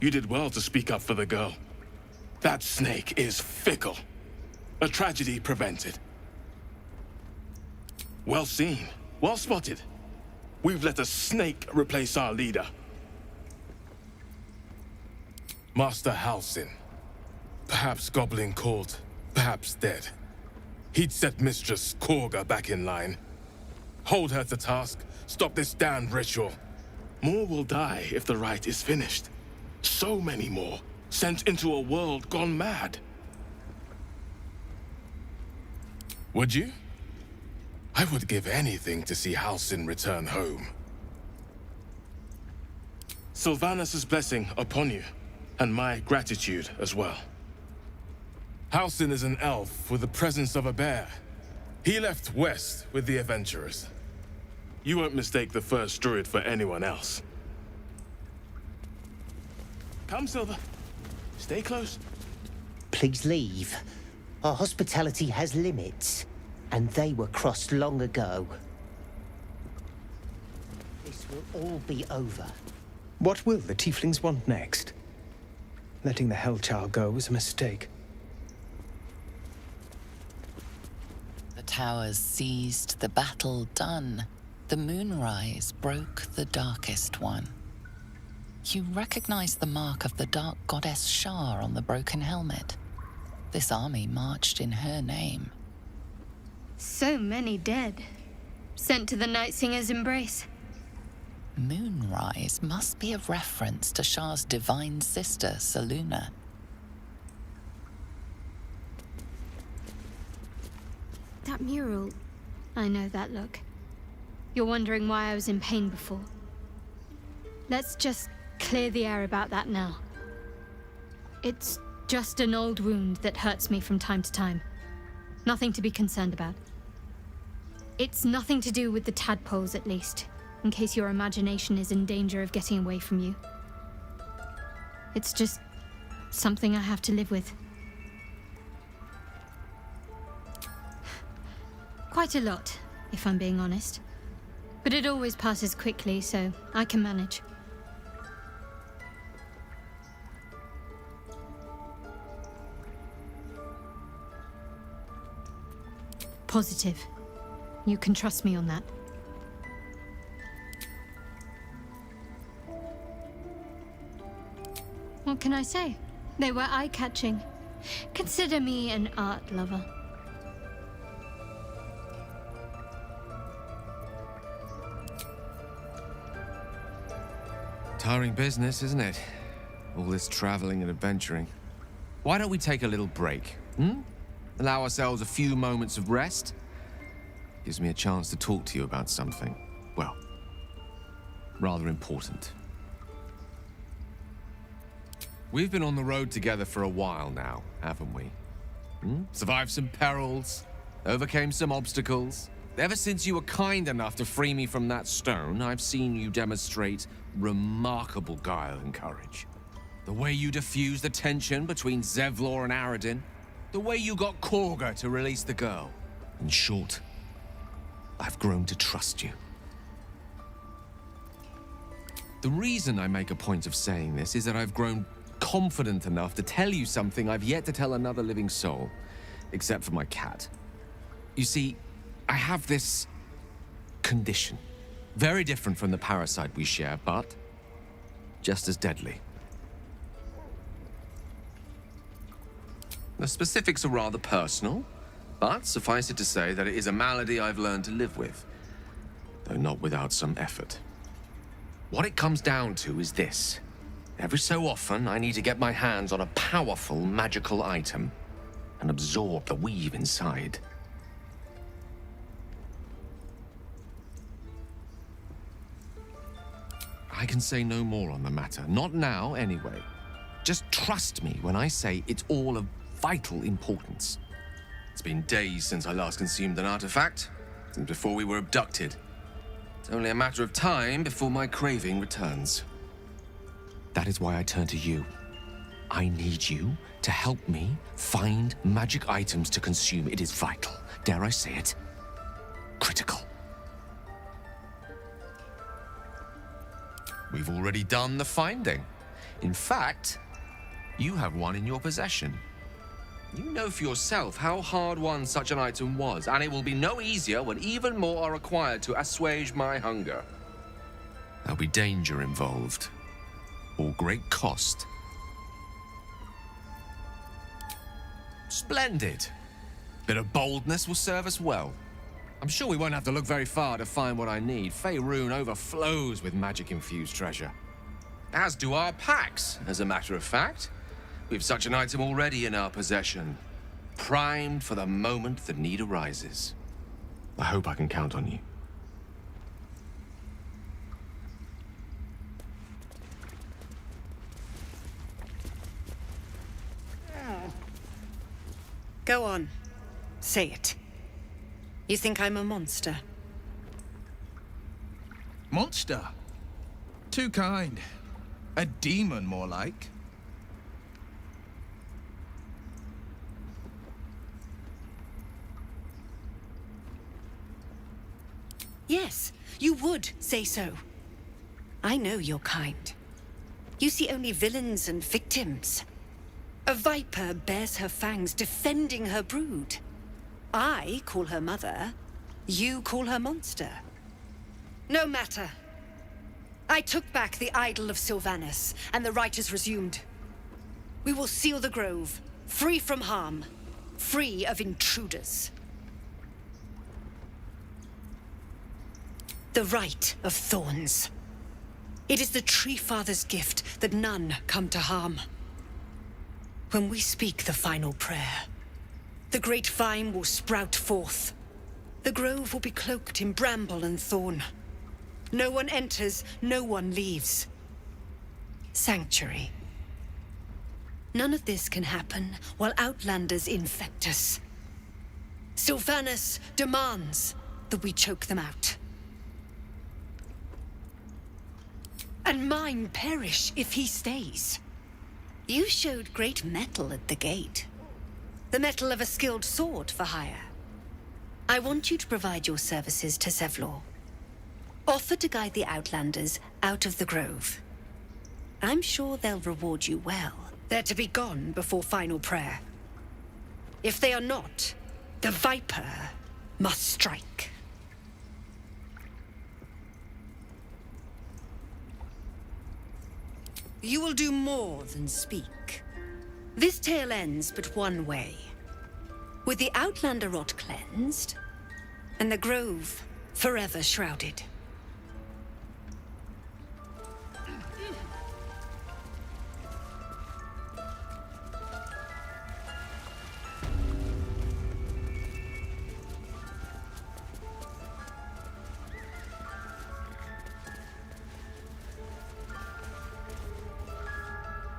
You did well to speak up for the girl. That snake is fickle. A tragedy prevented. Well seen. Well spotted. We've let a snake replace our leader. Master Halsin. Perhaps goblin caught, perhaps dead. He'd set Mistress Korga back in line. Hold her to task, stop this damned ritual. More will die if the rite is finished. So many more, sent into a world gone mad. Would you? I would give anything to see Halsin return home. Sylvanas' blessing upon you, and my gratitude as well. Halsin is an elf with the presence of a bear. He left west with the adventurers. You won't mistake the first druid for anyone else. Come, Silver. Stay close. Please leave. Our hospitality has limits, and they were crossed long ago. This will all be over. What will the tieflings want next? Letting the Hellchild go was a mistake. The towers seized, the battle done. The moonrise broke the darkest one. You recognize the mark of the dark goddess Shar on the broken helmet. This army marched in her name. So many dead. Sent to the Night Singer's embrace. Moonrise must be a reference to Shar's divine sister, Selûne. That mural. I know that look. You're wondering why I was in pain before. Let's just clear the air about that now. It's just an old wound that hurts me from time to time. Nothing to be concerned about. It's nothing to do with the tadpoles, at least, in case your imagination is in danger of getting away from you. It's just something I have to live with. Quite a lot, if I'm being honest. But it always passes quickly, so I can manage. Positive. You can trust me on that. What can I say? They were eye-catching. Consider me an art lover. Tiring business, isn't it? All this traveling and adventuring. Why don't we take a little break, Allow ourselves a few moments of rest? Gives me a chance to talk to you about something, well, rather important. We've been on the road together for a while now, haven't we? Survived some perils, overcame some obstacles. Ever since you were kind enough to free me from that stone, I've seen you demonstrate remarkable guile and courage. The way you diffused the tension between Zevlor and Aradin. The way you got Korga to release the girl. In short, I've grown to trust you. The reason I make a point of saying this is that I've grown confident enough to tell you something I've yet to tell another living soul, except for my cat. You see, I have this condition. Very different from the parasite we share, but just as deadly. The specifics are rather personal, but suffice it to say that it is a malady I've learned to live with, though not without some effort. What it comes down to is this. Every so often, I need to get my hands on a powerful magical item and absorb the weave inside. I can say no more on the matter. Not now, anyway. Just trust me when I say it's all of vital importance. It's been days since I last consumed an artifact, since before we were abducted. It's only a matter of time before my craving returns. That is why I turn to you. I need you to help me find magic items to consume. It is vital. Dare I say it? Critical. We've already done the finding. In fact, you have one in your possession. You know for yourself how hard-won such an item was, and it will be no easier when even more are required to assuage my hunger. There'll be danger involved, or great cost. Splendid. Bit of boldness will serve us well. I'm sure we won't have to look very far to find what I need. Faerun overflows with magic-infused treasure. As do our packs, as a matter of fact. We've such an item already in our possession, primed for the moment the need arises. I hope I can count on you. Go on. Say it. You think I'm a monster? Monster? Too kind. A demon, more like. Yes, you would say so. I know your kind. You see only villains and victims. A viper bears her fangs defending her brood. I call her mother. You call her monster. No matter. I took back the idol of Sylvanus, and the rite is resumed. We will seal the grove, free from harm, free of intruders. The rite of thorns. It is the Tree Father's gift that none come to harm. When we speak the final prayer, the great vine will sprout forth. The grove will be cloaked in bramble and thorn. No one enters, no one leaves. Sanctuary. None of this can happen while Outlanders infect us. Sylvanus demands that we choke them out. And mine perish if he stays. You showed great mettle at the gate. The mettle of a skilled sword for hire. I want you to provide your services to Zevlor. Offer to guide the Outlanders out of the grove. I'm sure they'll reward you well. They're to be gone before final prayer. If they are not, the Viper must strike. You will do more than speak. This tale ends but one way. With the Outlander rot cleansed, and the grove forever shrouded.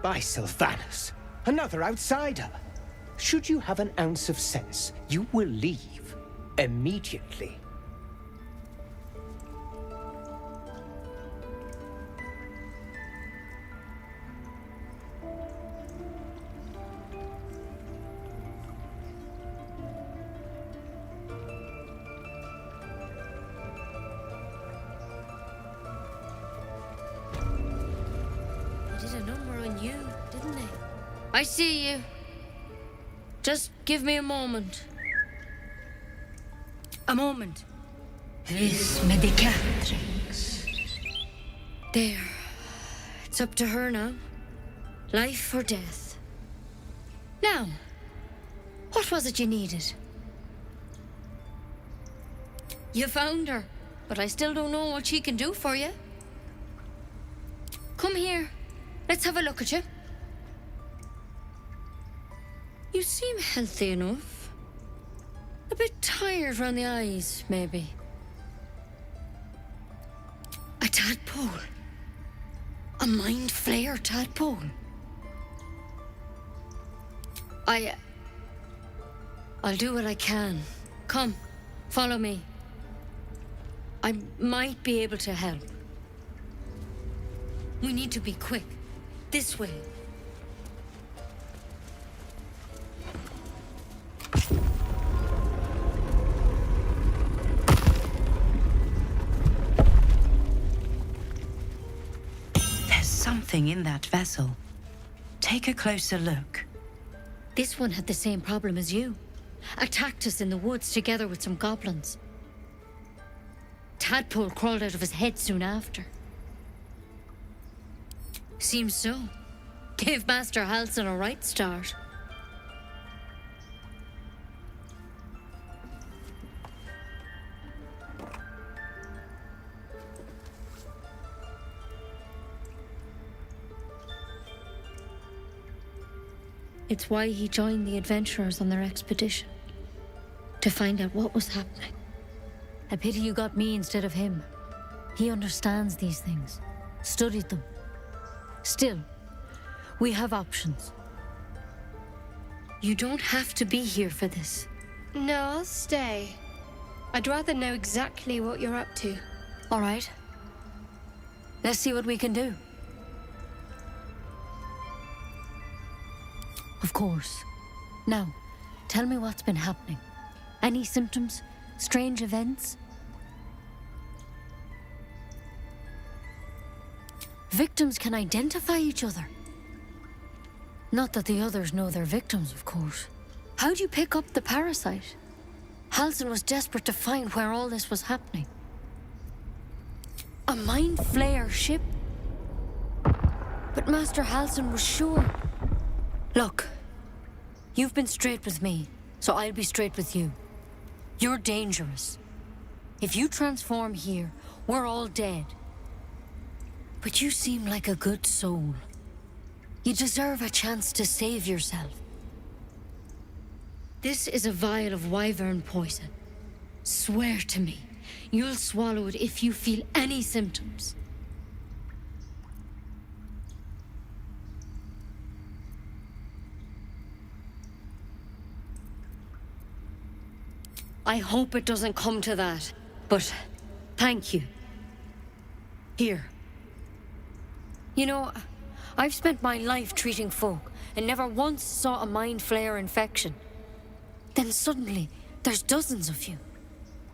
By Sylvanus, another outsider. Should you have an ounce of sense, you will leave immediately. I see you. Just give me a moment. A moment. Vis medicatrix. There. It's up to her now. Life or death. Now, what was it you needed? You found her, but I still don't know what she can do for you. Come here. Let's have a look at you. You seem healthy enough. A bit tired round the eyes, maybe. A tadpole. A mind flayer tadpole. I'll do what I can. Come, follow me. I might be able to help. We need to be quick. This way. There's something in that vessel. Take a closer look. This one had the same problem as you. Attacked us in the woods together with some goblins. Tadpole crawled out of his head soon after. Seems so. Gave Master Halsin a right start. It's why he joined the adventurers on their expedition. To find out what was happening. A pity you got me instead of him. He understands these things. Studied them. Still, we have options. You don't have to be here for this. No, I'll stay. I'd rather know exactly what you're up to. All right. Let's see what we can do. Of course. Now, tell me what's been happening. Any symptoms? Strange events? Victims can identify each other. Not that the others know they're victims, of course. How'd you pick up the parasite? Halsin was desperate to find where all this was happening. A Mind Flayer ship? But Master Halsin was sure. Look, you've been straight with me, so I'll be straight with you. You're dangerous. If you transform here, we're all dead. But you seem like a good soul. You deserve a chance to save yourself. This is a vial of wyvern poison. Swear to me, you'll swallow it if you feel any symptoms. I hope it doesn't come to that, but thank you. Here. You know, I've spent my life treating folk and never once saw a Mind Flayer infection. Then suddenly, there's dozens of you.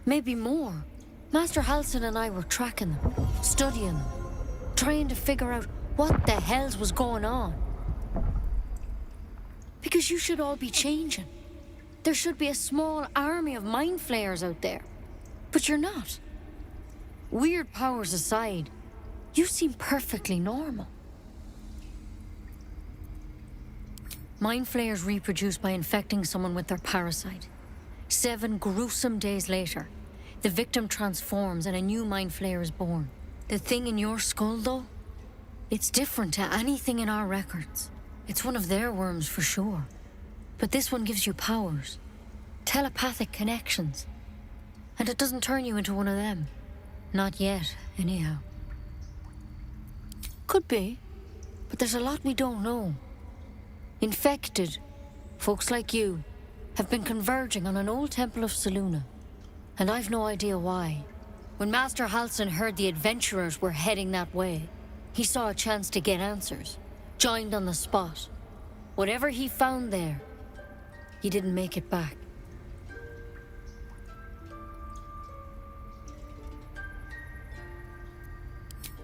Maybe more. Master Halsin and I were tracking them, studying them, trying to figure out what the hells was going on. Because you should all be changing. There should be a small army of Mind Flayers out there. But you're not. Weird powers aside, you seem perfectly normal. Mind Flayers reproduce by infecting someone with their parasite. 7 gruesome days later, the victim transforms and a new Mind Flayer is born. The thing in your skull, though? It's different to anything in our records. It's one of their worms for sure. But this one gives you powers. Telepathic connections. And it doesn't turn you into one of them. Not yet, anyhow. Could be. But there's a lot we don't know. Infected, folks like you, have been converging on an old temple of Selûne. And I've no idea why. When Master Halsin heard the adventurers were heading that way, he saw a chance to get answers. Joined on the spot. Whatever he found there, he didn't make it back.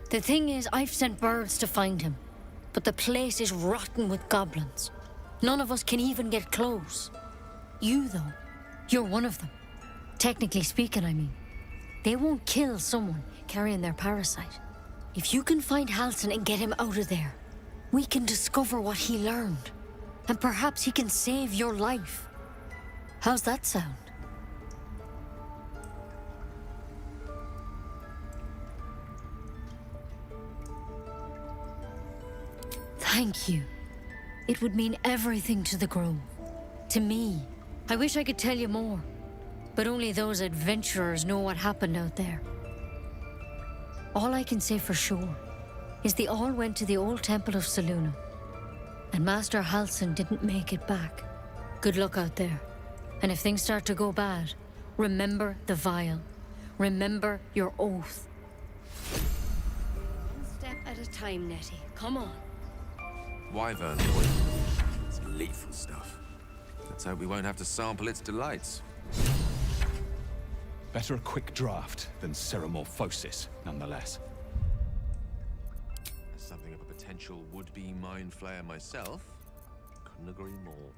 The thing is, I've sent birds to find him, but the place is rotten with goblins. None of us can even get close. You, though, you're one of them. Technically speaking, I mean. They won't kill someone carrying their parasite. If you can find Halsin and get him out of there, we can discover what he learned. And perhaps he can save your life. How's that sound? Thank you. It would mean everything to the Grove. To me. I wish I could tell you more. But only those adventurers know what happened out there. All I can say for sure is they all went to the old temple of Selûne. And Master Halsin didn't make it back. Good luck out there. And if things start to go bad, remember the vial. Remember your oath. One step at a time, Nettie. Come on. Wyvern poison. It's lethal stuff. Let's hope we won't have to sample its delights. Better a quick draft than ceremorphosis, nonetheless. As something of a potential would-be Mind Flayer myself, couldn't agree more.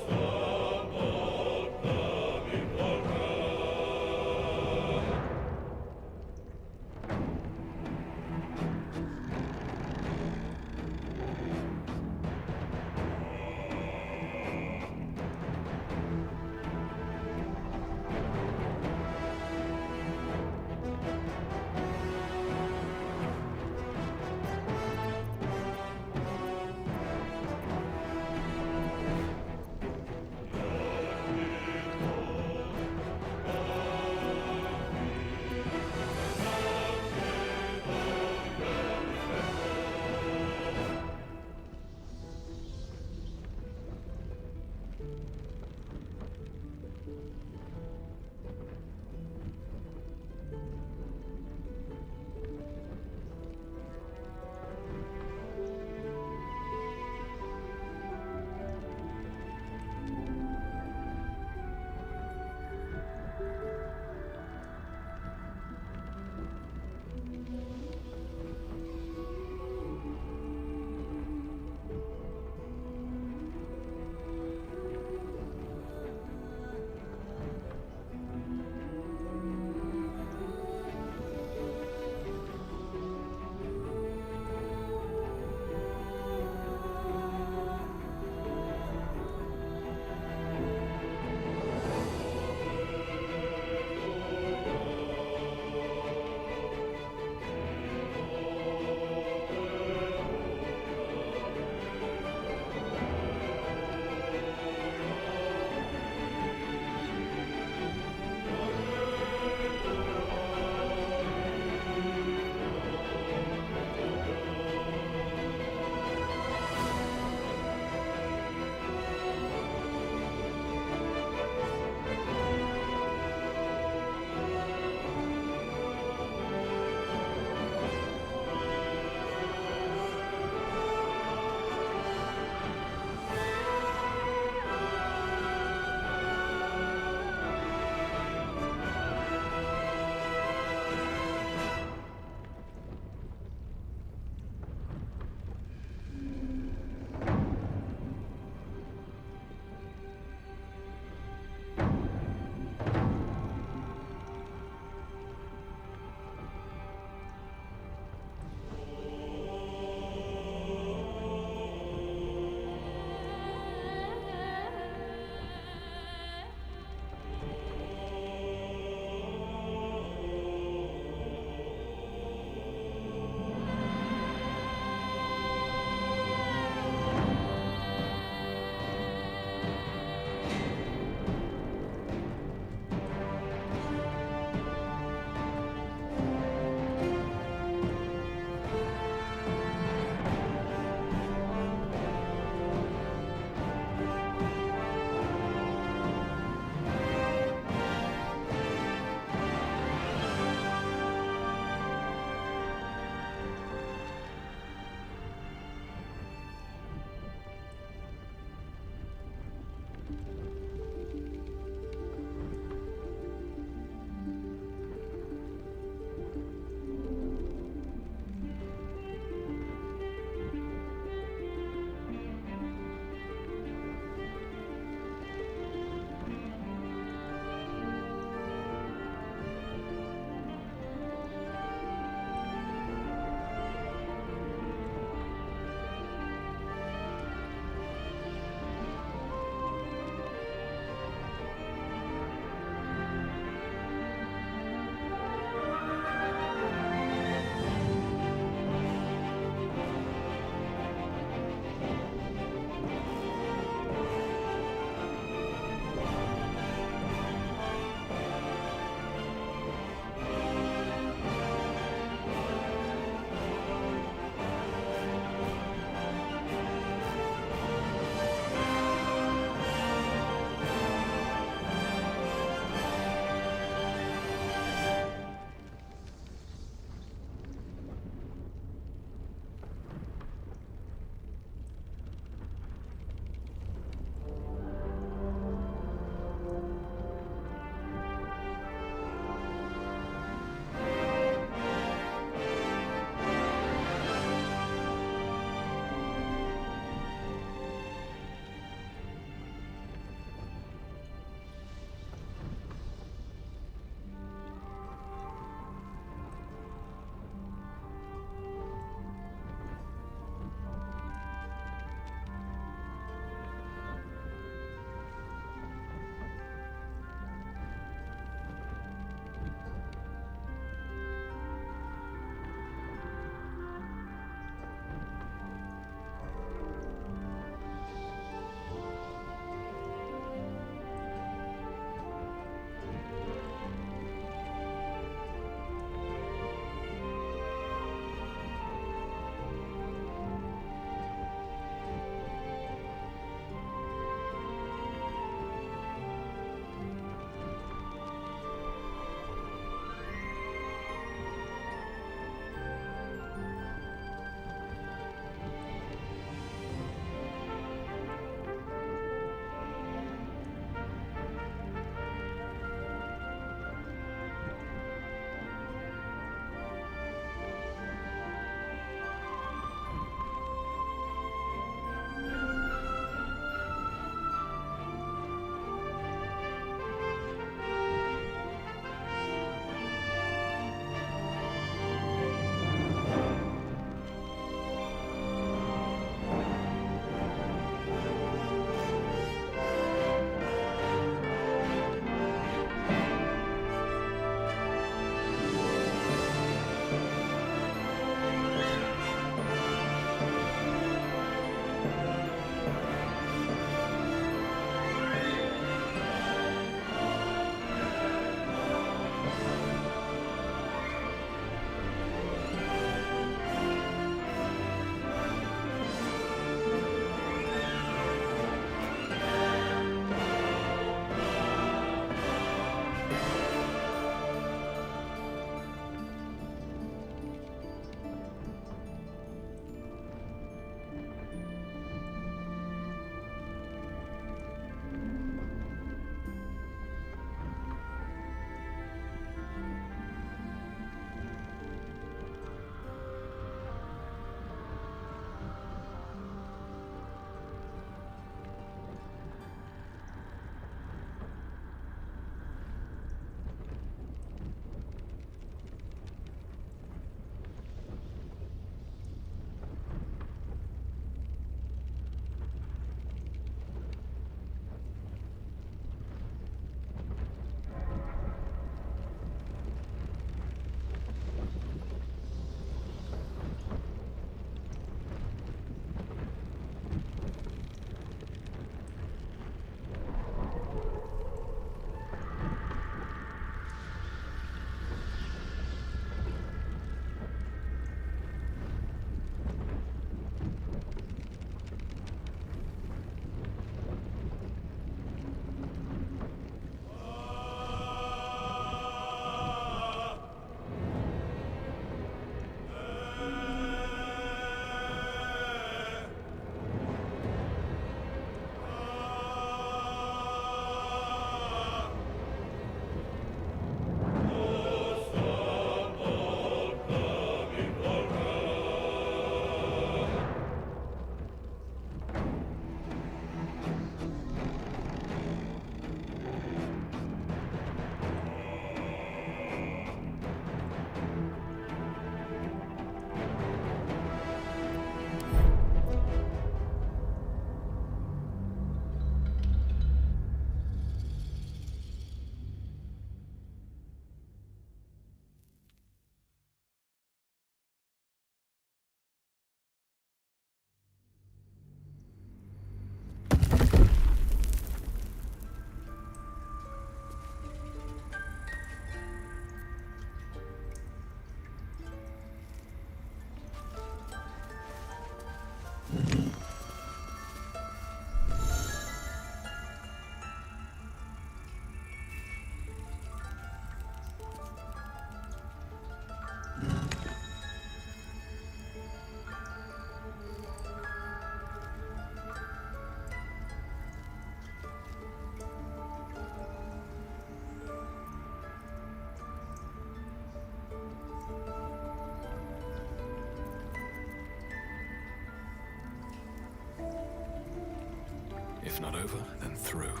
If not over, then through.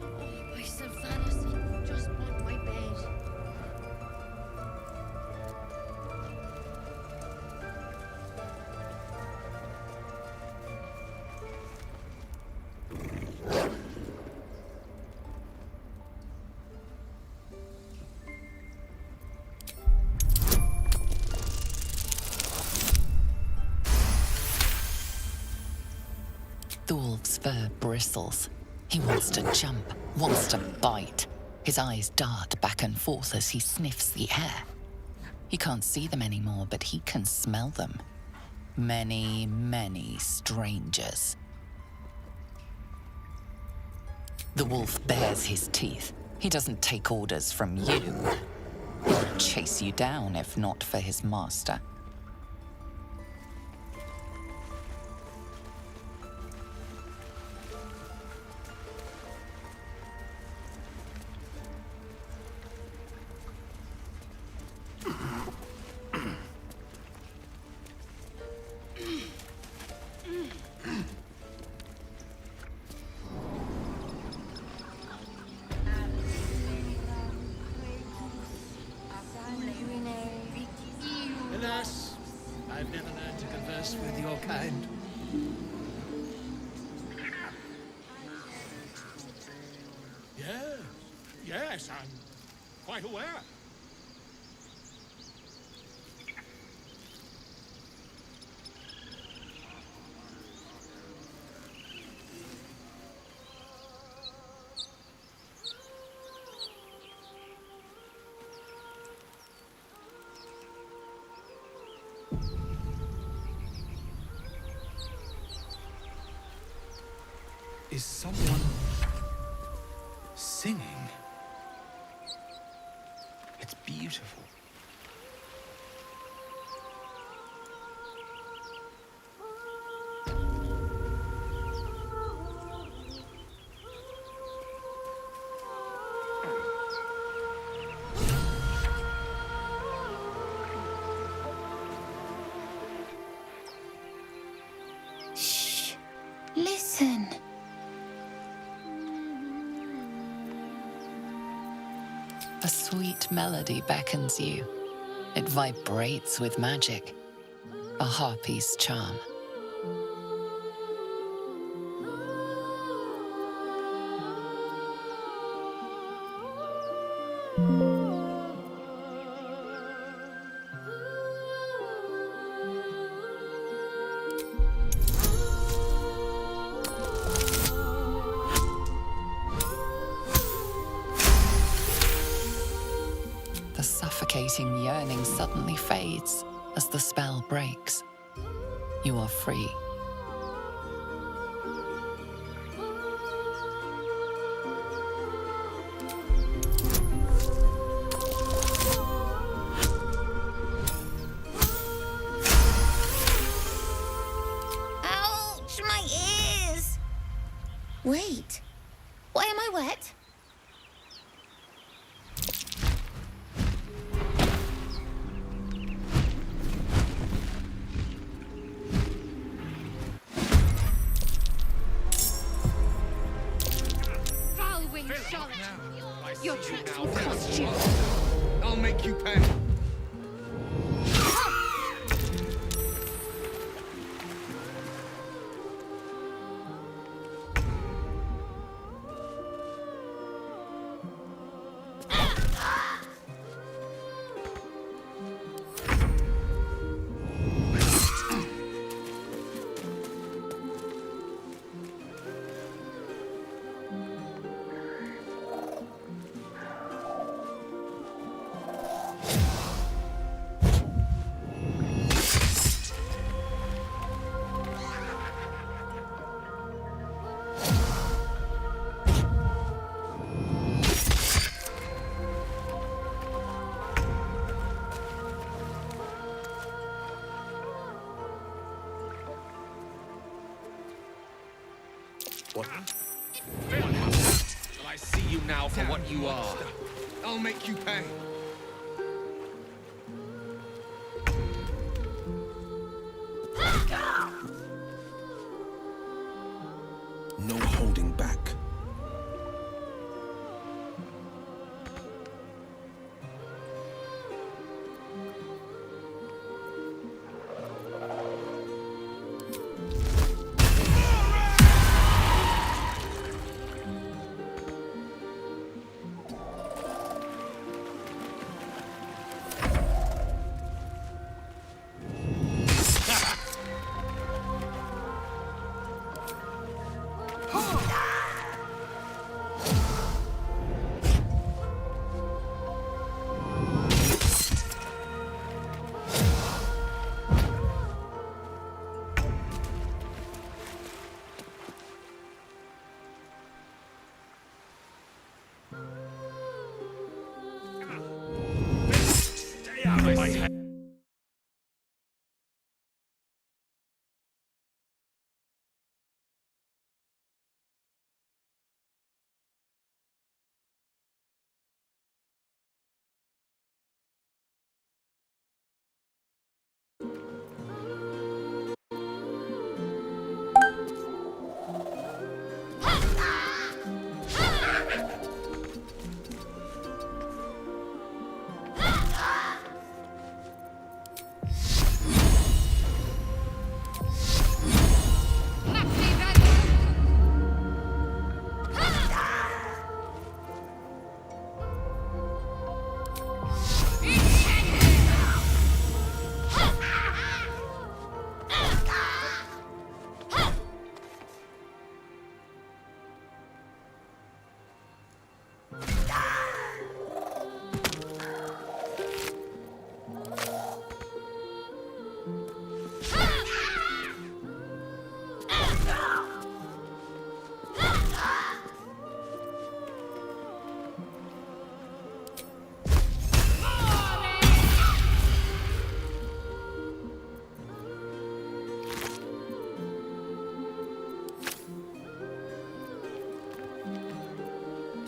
My Sylvanas, just want my bed. Thulf's fur bristles. He wants to jump, wants to bite. His eyes dart back and forth as he sniffs the air. He can't see them anymore, but he can smell them. Many, many strangers. The wolf bares his teeth. He doesn't take orders from you. He would chase you down if not for his master. Alas, I've never learned to converse with your kind. Yes, I'm quite aware. Is someone singing? It's beautiful. Shh. Listen. A sweet melody beckons you. It vibrates with magic. A harpy's charm. The suffocating yearning suddenly fades as the spell breaks. You are free. Ouch, my ears! Wait, why am I wet? Foul-winged Charlotte! Your tracks will cost you! I'll make you pay. What? Shall I see you now for what you are? I'll make you pay. No holding back.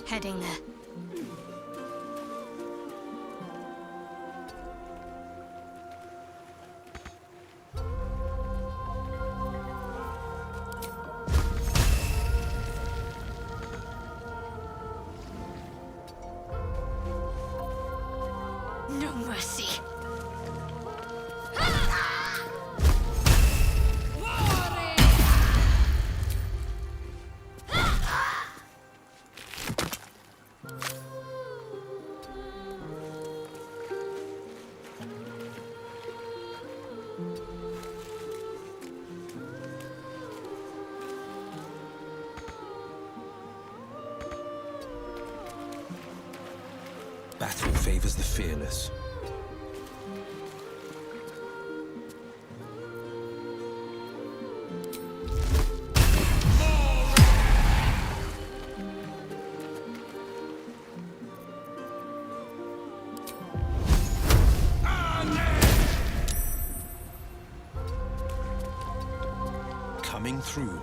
Heading there. No mercy. Battle favors the fearless. Coming through.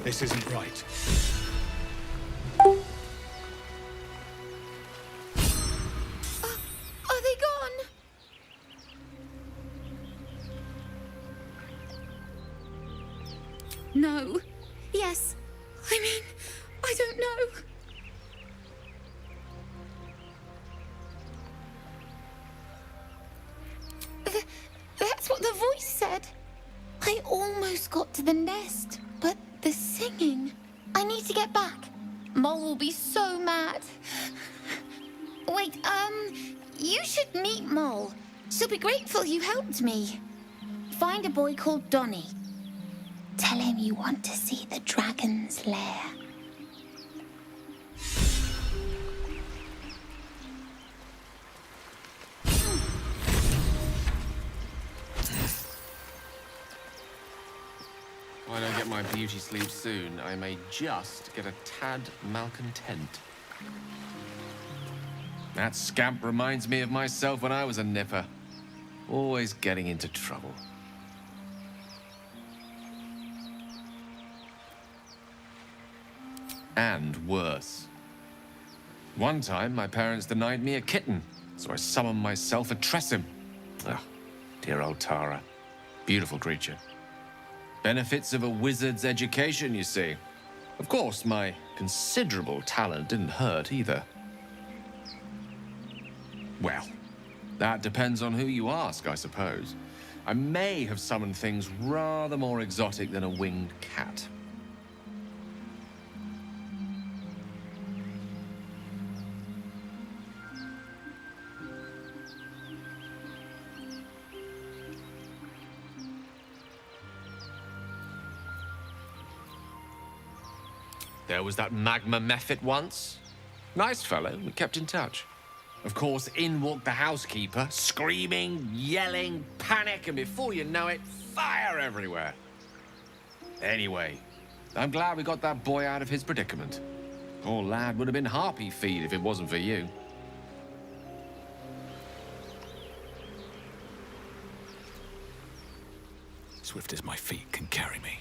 This isn't right. Are they gone? No. Yes. I mean, I don't know. That's what the voice said. I almost got to the nest, but the singing. I need to get back. Mole will be so mad. Wait, you should meet Mole. She'll be grateful you helped me. Find a boy called Donny. Tell him you want to see the dragon's lair. If I don't get my beauty sleep soon, I may just get a tad malcontent. That scamp reminds me of myself when I was a nipper. Always getting into trouble. And worse. One time, my parents denied me a kitten, so I summoned myself a Tressim. Ah, dear old Tara. Beautiful creature. Benefits of a wizard's education, you see. Of course, my considerable talent didn't hurt either. Well, that depends on who you ask, I suppose. I may have summoned things rather more exotic than a winged cat. There was that magma mephit once. Nice fellow, we kept in touch. Of course, in walked the housekeeper, screaming, yelling, panic, and before you know it, fire everywhere. Anyway, I'm glad we got that boy out of his predicament. Poor lad would have been harpy feed if it wasn't for you. Swift as my feet can carry me.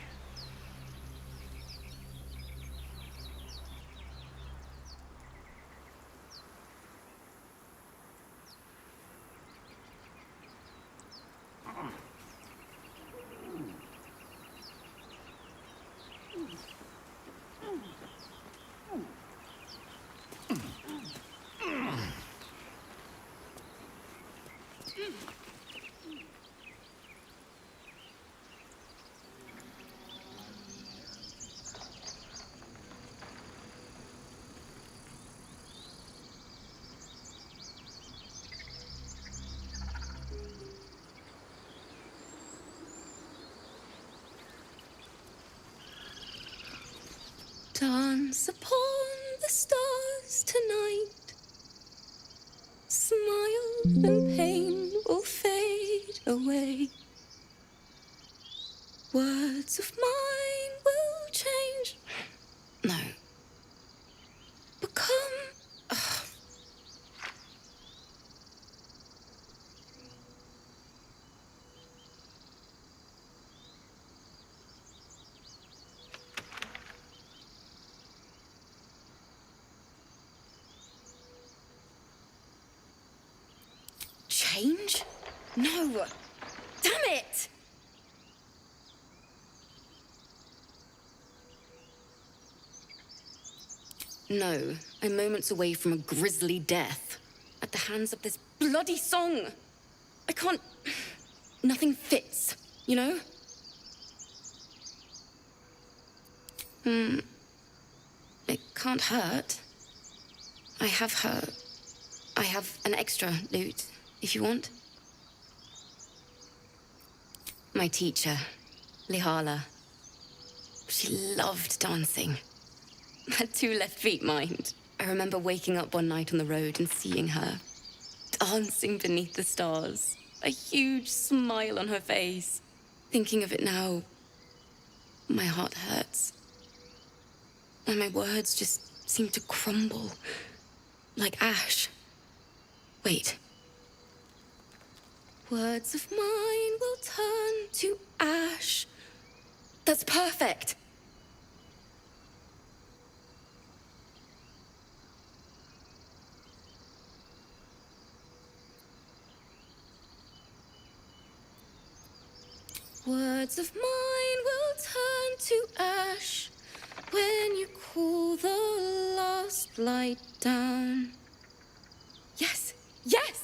Dance upon the stars tonight. Smile and pain will fade away. Words of mine will change. No. Become. Change? No! Damn it! No, I'm moments away from a grisly death. At the hands of this bloody song! I can't... Nothing fits, you know? It can't hurt. I have an extra lute, if you want. My teacher, Lihala. She loved dancing. Had 2 left feet, mind. I remember waking up one night on the road and seeing her, dancing beneath the stars, a huge smile on her face. Thinking of it now, my heart hurts. And my words just seem to crumble, like ash. Wait. Words of mine will turn to ash. That's perfect. Words of mine will turn to ash when you cool the last light down. Yes, yes!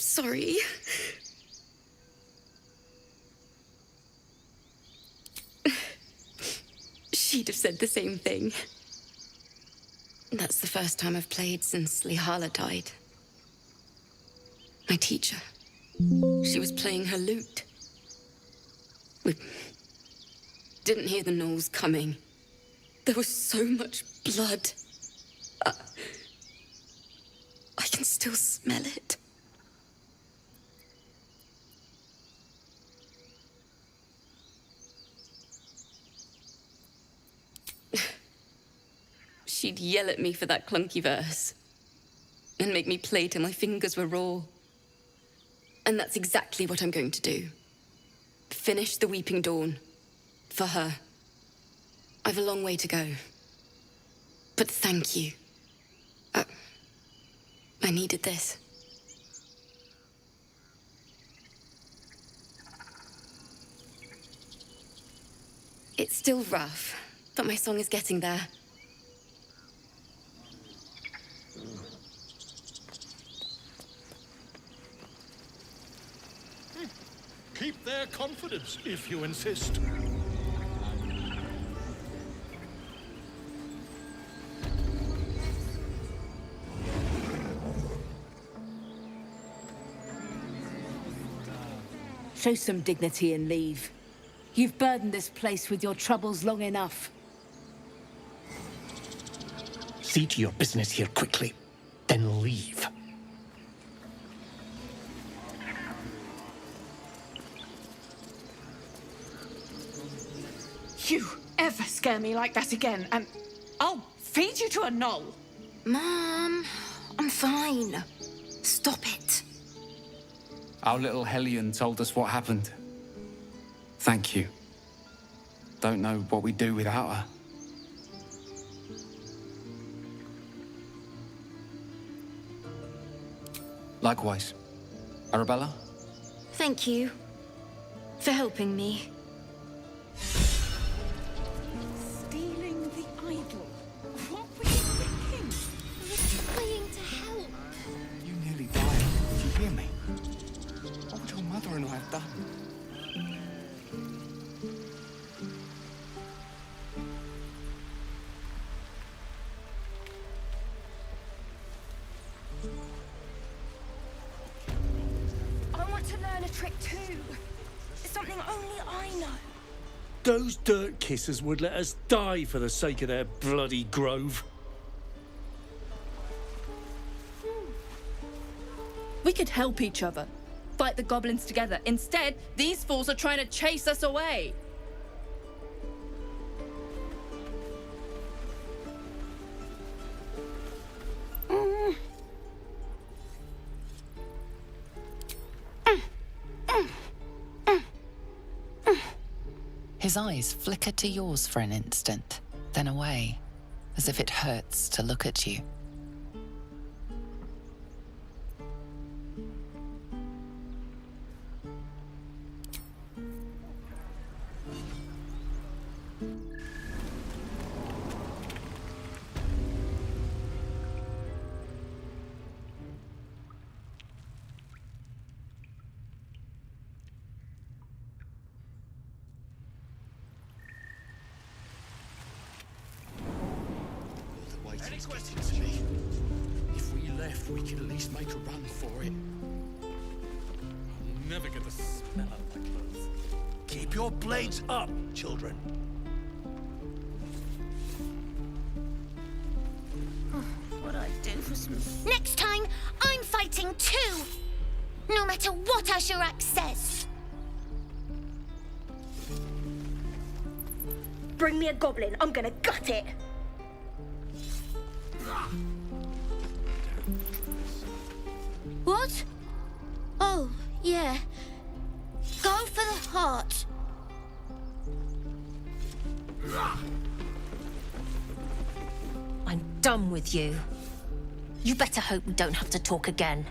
sorry. She'd have said the same thing. That's the first time I've played since Lihala died. My teacher. She was playing her lute. We didn't hear the gnolls coming. There was so much blood. I can still smell it. She'd yell at me for that clunky verse and make me play till my fingers were raw. And that's exactly what I'm going to do. Finish the Weeping Dawn. For her. I've a long way to go. But thank you. I needed this. It's still rough, but my song is getting there. Keep their confidence, if you insist. Show some dignity and leave. You've burdened this place with your troubles long enough. See to your business here quickly, then leave. You ever scare me like that again, and I'll feed you to a gnoll. Mom, I'm fine. Stop it. Our little Hellion told us what happened. Thank you. Don't know what we'd do without her. Likewise. Arabella? Thank you for helping me. Stealing the idol. What were you thinking? I was trying to help. You nearly died. Did you hear me? What would your mother and I have done? I want to learn a trick too. It's something only I know. Those dirt kissers would let us die for the sake of their bloody grove. We could help each other. Fight the goblins together. Instead, these fools are trying to chase us away. His eyes flicker to yours for an instant, then away, as if it hurts to look at you. Any questions to me? If we left, we could at least make a run for it. I'll never get the smell out of my clothes. Keep your blades up, children. What I do for some... Next time, I'm fighting too! No matter what Asherak says! Bring me a goblin, I'm gonna gut it. What? Oh, yeah. Go for the heart. I'm done with you. You better hope we don't have to talk again.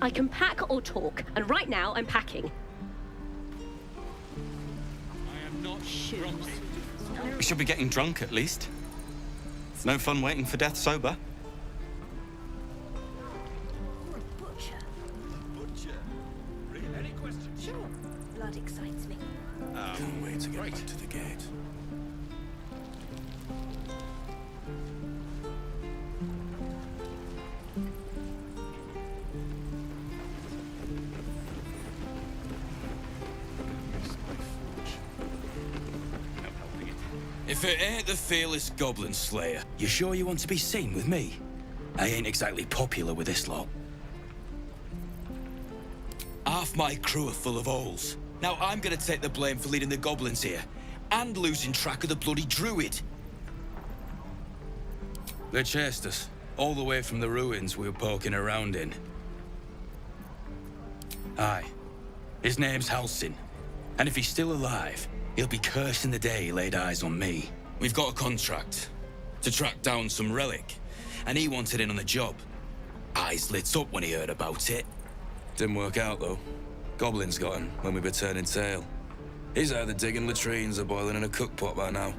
I can pack or talk, and right now I'm packing. We should be getting drunk at least. It's no fun waiting for death sober. Any questions? Sure. Blood excites me. Can't wait to get back to the gate. If it ain't the fearless Goblin Slayer, you sure you want to be seen with me? I ain't exactly popular with this lot. Half my crew are full of holes. Now I'm gonna take the blame for leading the goblins here, and losing track of the bloody druid. They chased us, all the way from the ruins we were poking around in. Aye. His name's Halsin, and if he's still alive, he'll be cursing the day he laid eyes on me. We've got a contract to track down some relic, and he wanted in on the job. Eyes lit up when he heard about it. Didn't work out, though. Goblins got him when we were turning tail. He's either digging latrines or boiling in a cookpot by now.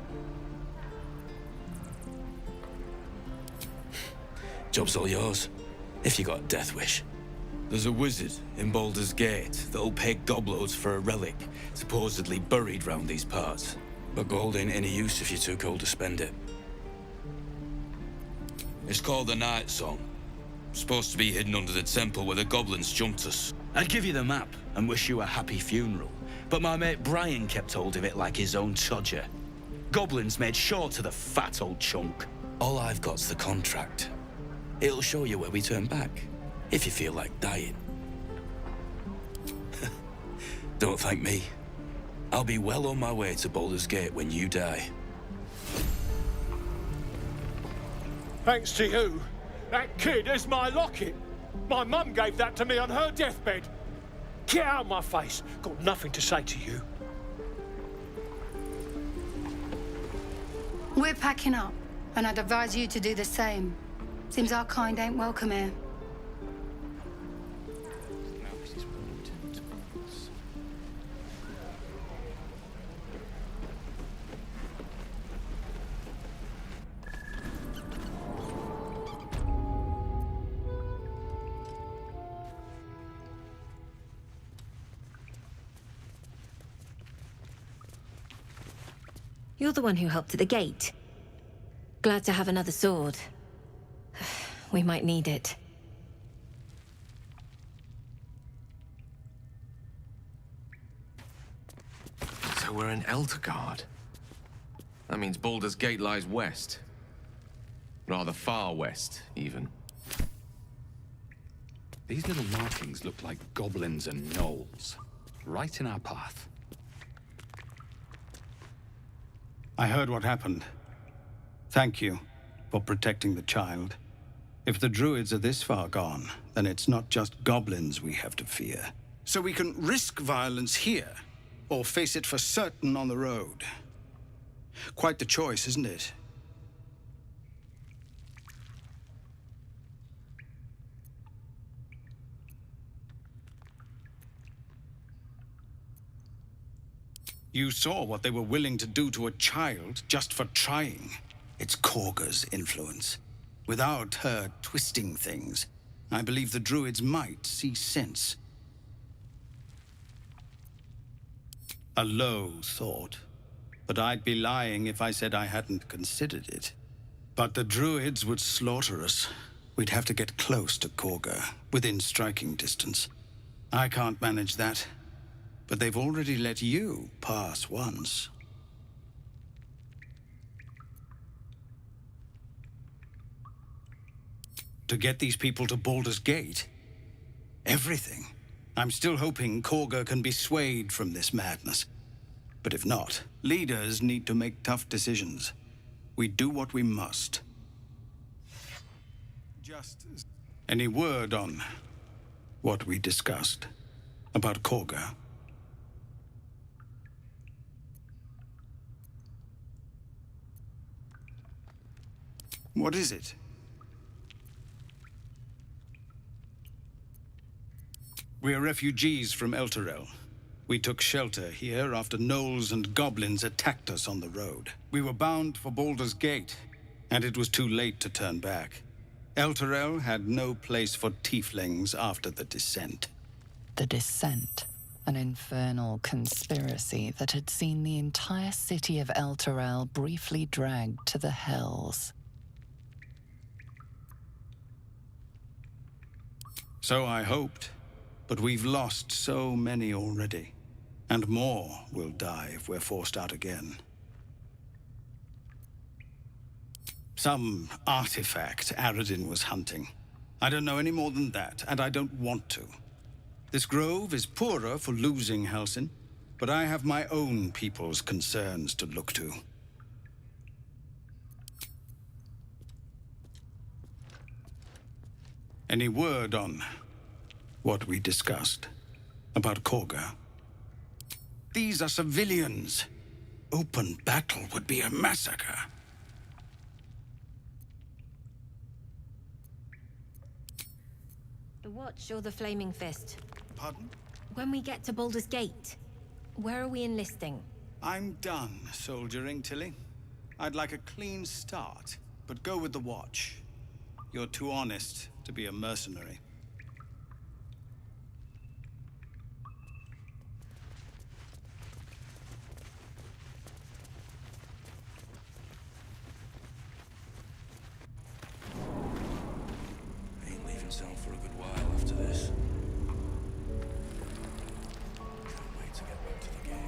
Job's all yours, if you got a death wish. There's a wizard in Baldur's Gate that'll pay gobloads for a relic supposedly buried round these parts. But gold ain't any use if you're too cold to spend it. It's called the Night Song. Supposed to be hidden under the temple where the goblins jumped us. I'd give you the map and wish you a happy funeral, but my mate Brian kept hold of it like his own todger. Goblins made sure to the fat old chunk. All I've got's the contract. It'll show you where we turn back, if you feel like dying. Don't thank me. I'll be well on my way to Baldur's Gate when you die. Thanks to you. That kid is my locket. My mum gave that to me on her deathbed. Get out of my face. Got nothing to say to you. We're packing up, and I'd advise you to do the same. Seems our kind ain't welcome here. You're the one who helped at the gate. Glad to have another sword. We might need it. So we're in Eltergard. That means Baldur's Gate lies west. Rather far west, even. These little markings look like goblins and gnolls. Right in our path. I heard what happened. Thank you for protecting the child. If the druids are this far gone, then it's not just goblins we have to fear. So we can risk violence here, or face it for certain on the road. Quite the choice, isn't it? You saw what they were willing to do to a child just for trying. It's Korga's influence. Without her twisting things, I believe the druids might see sense. A low thought, but I'd be lying if I said I hadn't considered it. But the druids would slaughter us. We'd have to get close to Korga, within striking distance. I can't manage that. But they've already let you pass once. To get these people to Baldur's Gate? Everything. I'm still hoping Korga can be swayed from this madness. But if not, leaders need to make tough decisions. We do what we must. Any word on what we discussed about Korga? What is it? We're refugees from Elturel. We took shelter here after gnolls and goblins attacked us on the road. We were bound for Baldur's Gate, and it was too late to turn back. Elturel had no place for tieflings after the Descent. The Descent, an infernal conspiracy that had seen the entire city of Elturel briefly dragged to the Hells. So I hoped, but we've lost so many already. And more will die if we're forced out again. Some artifact Aradin was hunting. I don't know any more than that, and I don't want to. This grove is poorer for losing Halsin, but I have my own people's concerns to look to. Any word on what we discussed about Korga? These are civilians. Open battle would be a massacre. The Watch or the Flaming Fist? Pardon? When we get to Baldur's Gate, where are we enlisting? I'm done soldiering, Tilly. I'd like a clean start, but go with the Watch. You're too honest to be a mercenary. Ain't leaving town for a good while after this. Can't wait to get back to the gate.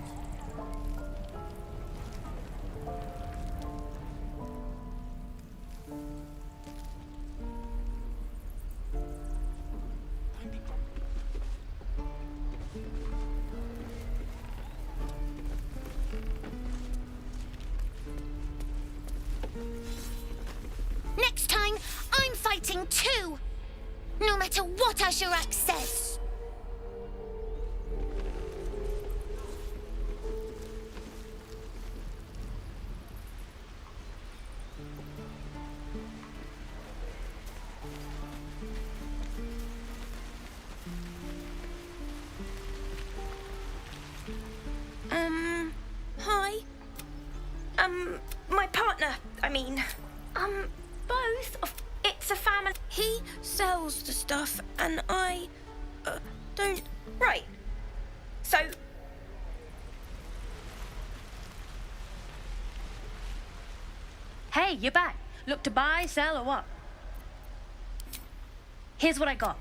Next time, I'm fighting too! No matter what Asherak says! Hi. My partner, I mean. Both. It's a family. He sells the stuff, and I, don't. Right. So. Hey, you're back. Look to buy, sell, or what? Here's what I got.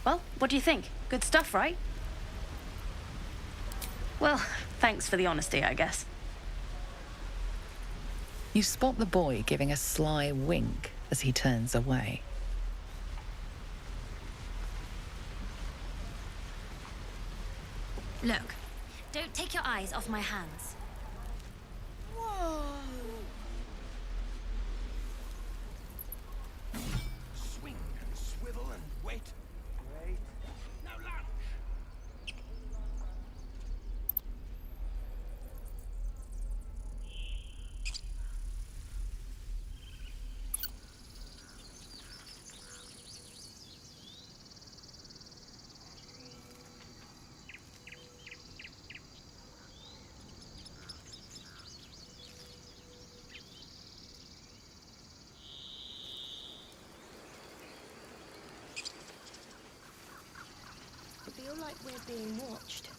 Well, what do you think? Good stuff, right? Well, thanks for the honesty, I guess. You spot the boy giving a sly wink as he turns away. Look, don't take your eyes off my hands. Whoa. Swing and swivel and wait. Wait. Now lunge. I feel like we're being watched.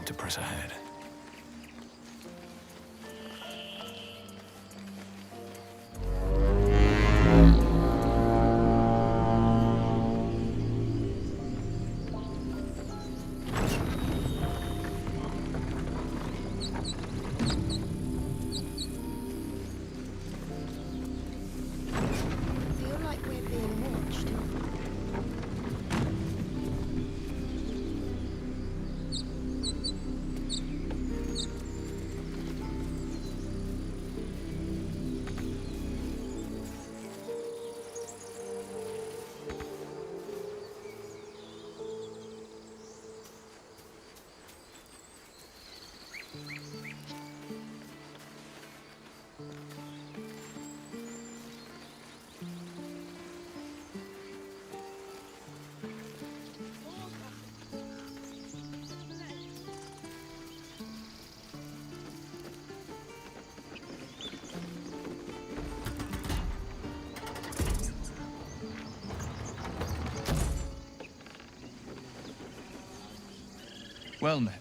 to press ahead. I feel like we're being watched. Well met.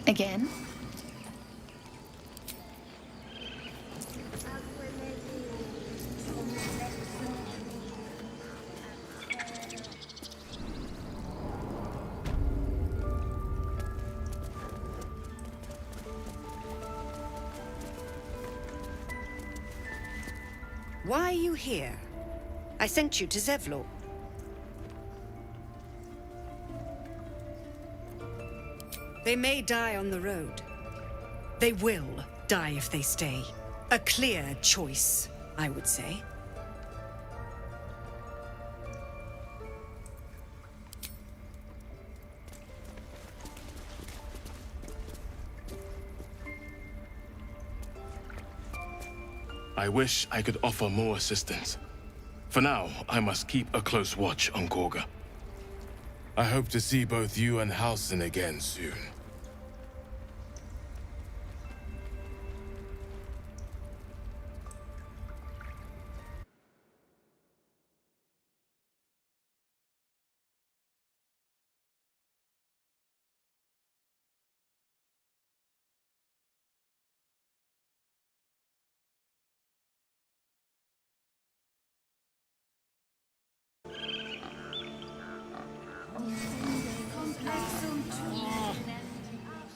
Again? Why are you here? I sent you to Zevlor. They may die on the road. They will die if they stay. A clear choice, I would say. I wish I could offer more assistance. For now, I must keep a close watch on Korga. I hope to see both you and Halsin again soon.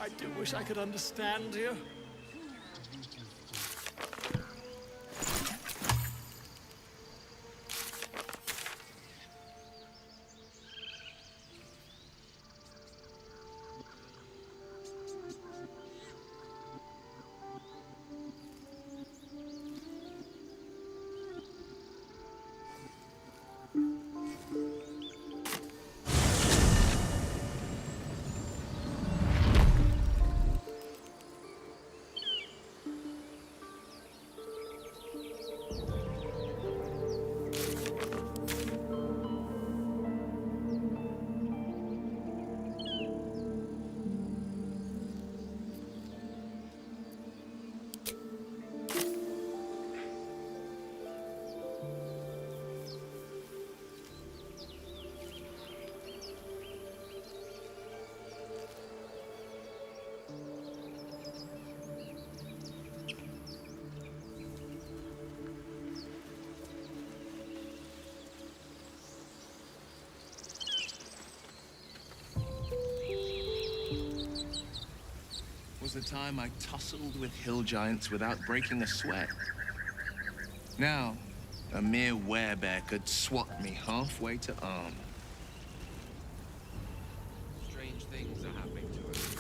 I do wish I could understand you. Was the time I tussled with hill giants without breaking a sweat. Now, a mere werebear could swat me halfway to arm. Strange things are happening to us.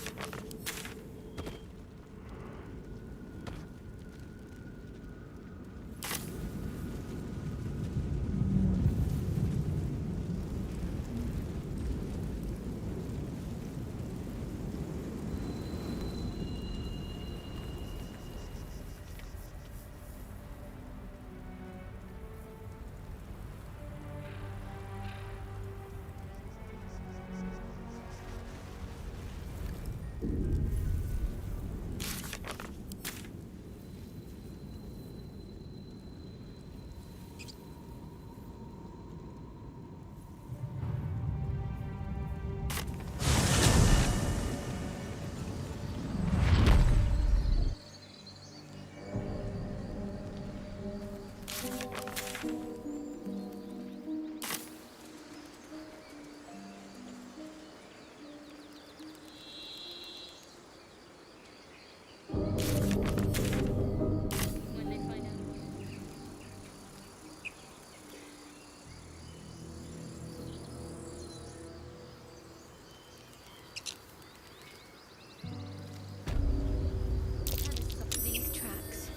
These tracks.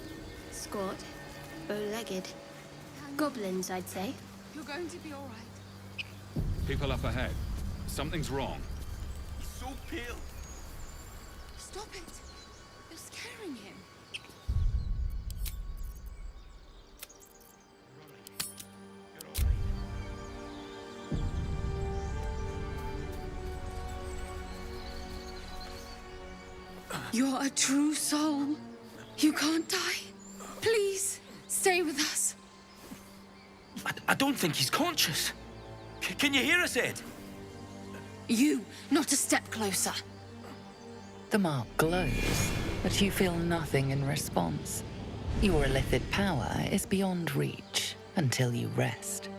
Squat, bow-legged. Goblins, I'd say. You're going to be all right. People up ahead. Something's wrong. He's so pale. Stop it. You're scaring him. You're a true soul. You can't die. Please, stay with us. I don't think he's conscious. Can you hear us, Ed? You, not a step closer. The mark glows, but you feel nothing in response. Your illithid power is beyond reach until you rest.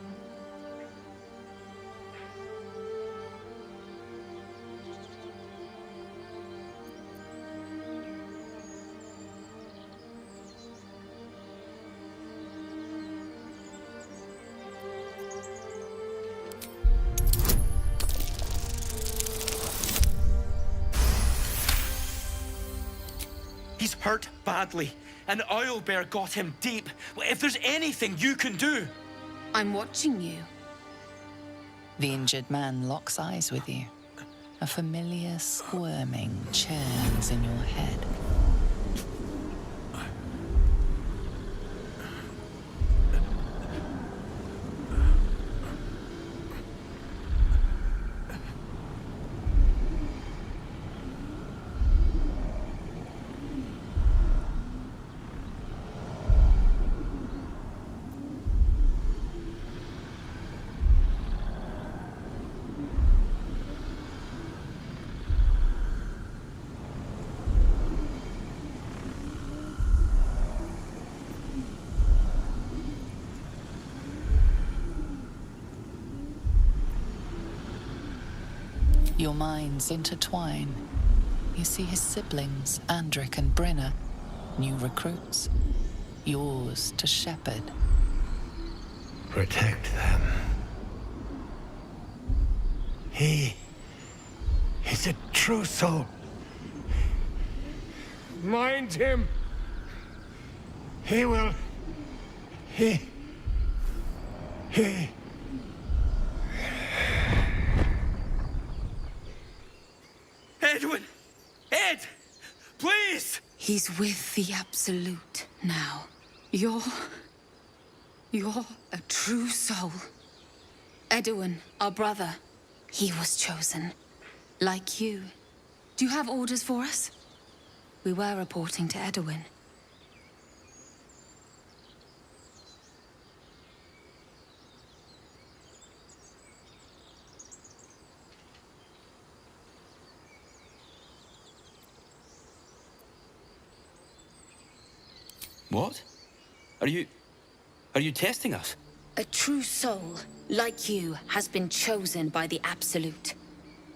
He's hurt badly. An oil bear got him deep. If there's anything you can do... I'm watching you. The injured man locks eyes with you. A familiar squirming churns in your head. Your minds intertwine. You see his siblings, Andric and Brenna, new recruits, yours to shepherd. Protect them. He's a true soul. Mind him. He will... He... Edwin! Ed! Please! He's with the Absolute now. You're a true soul. Edwin, our brother, he was chosen. Like you. Do you have orders for us? We were reporting to Edwin. What? Are you testing us? A true soul, like you, has been chosen by the Absolute.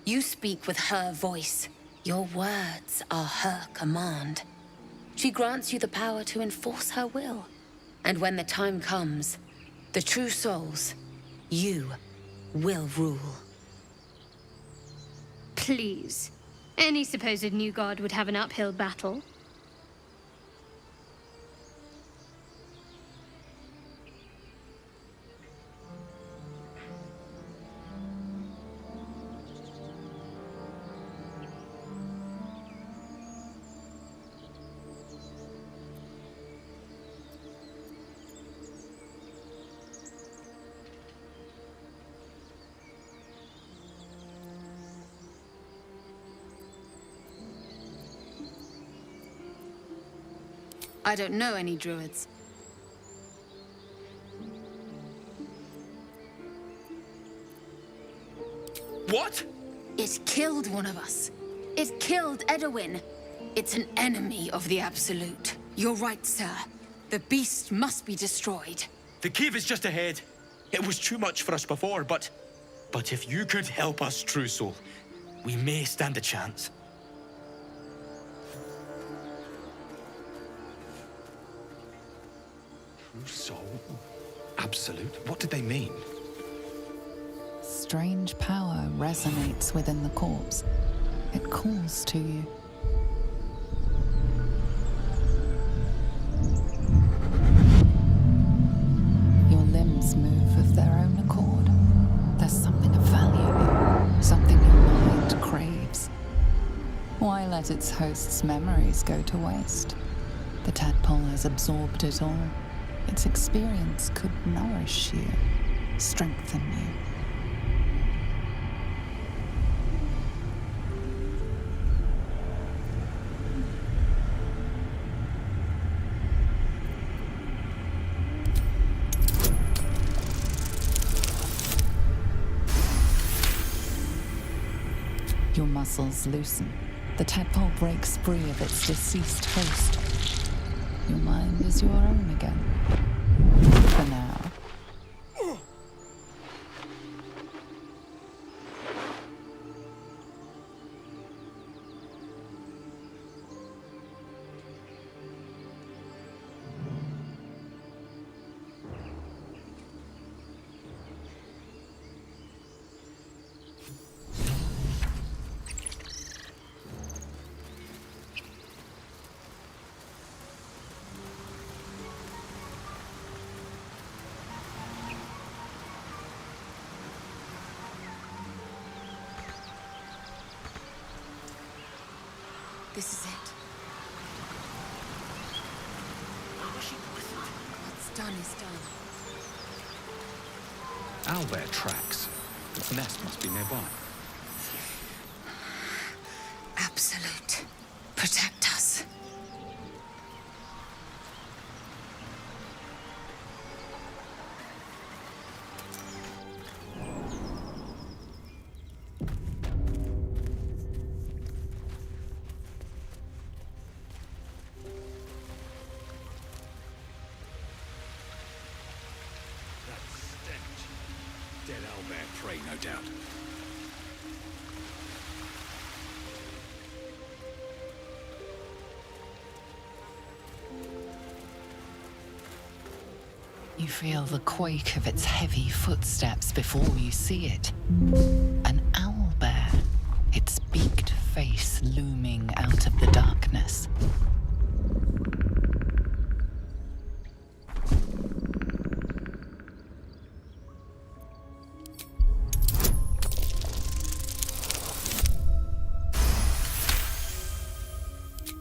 You speak with her voice. Your words are her command. She grants you the power to enforce her will. And when the time comes, the true souls, you will rule. Please. Any supposed new god would have an uphill battle. I don't know any druids. What? It killed one of us. It killed Edwin. It's an enemy of the Absolute. You're right, sir. The beast must be destroyed. The cave is just ahead. It was too much for us before, but if you could help us, True Soul, we may stand a chance. True soul? Absolute? What did they mean? Strange power resonates within the corpse. It calls to you. Your limbs move of their own accord. There's something of value, something your mind craves. Why let its host's memories go to waste? The tadpole has absorbed it all. Its experience could nourish you, strengthen you. Your muscles loosen. The tadpole breaks free of its deceased host. Your mind is your own again. For now. This is it. What's done is done. Owlbear tracks. The nest must be nearby. Absolute. Protect us. Dead owlbear prey, no doubt. You feel the quake of its heavy footsteps before you see it. An owlbear, its beaked face looming out of the darkness.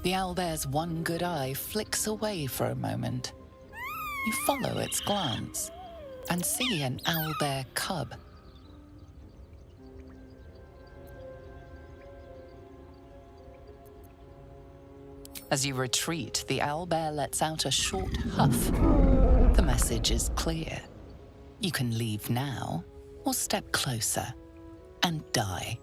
The owlbear's one good eye flicks away for a moment. You follow its glance and see an owlbear cub. As you retreat, the owlbear lets out a short huff. The message is clear. You can leave now or step closer and die.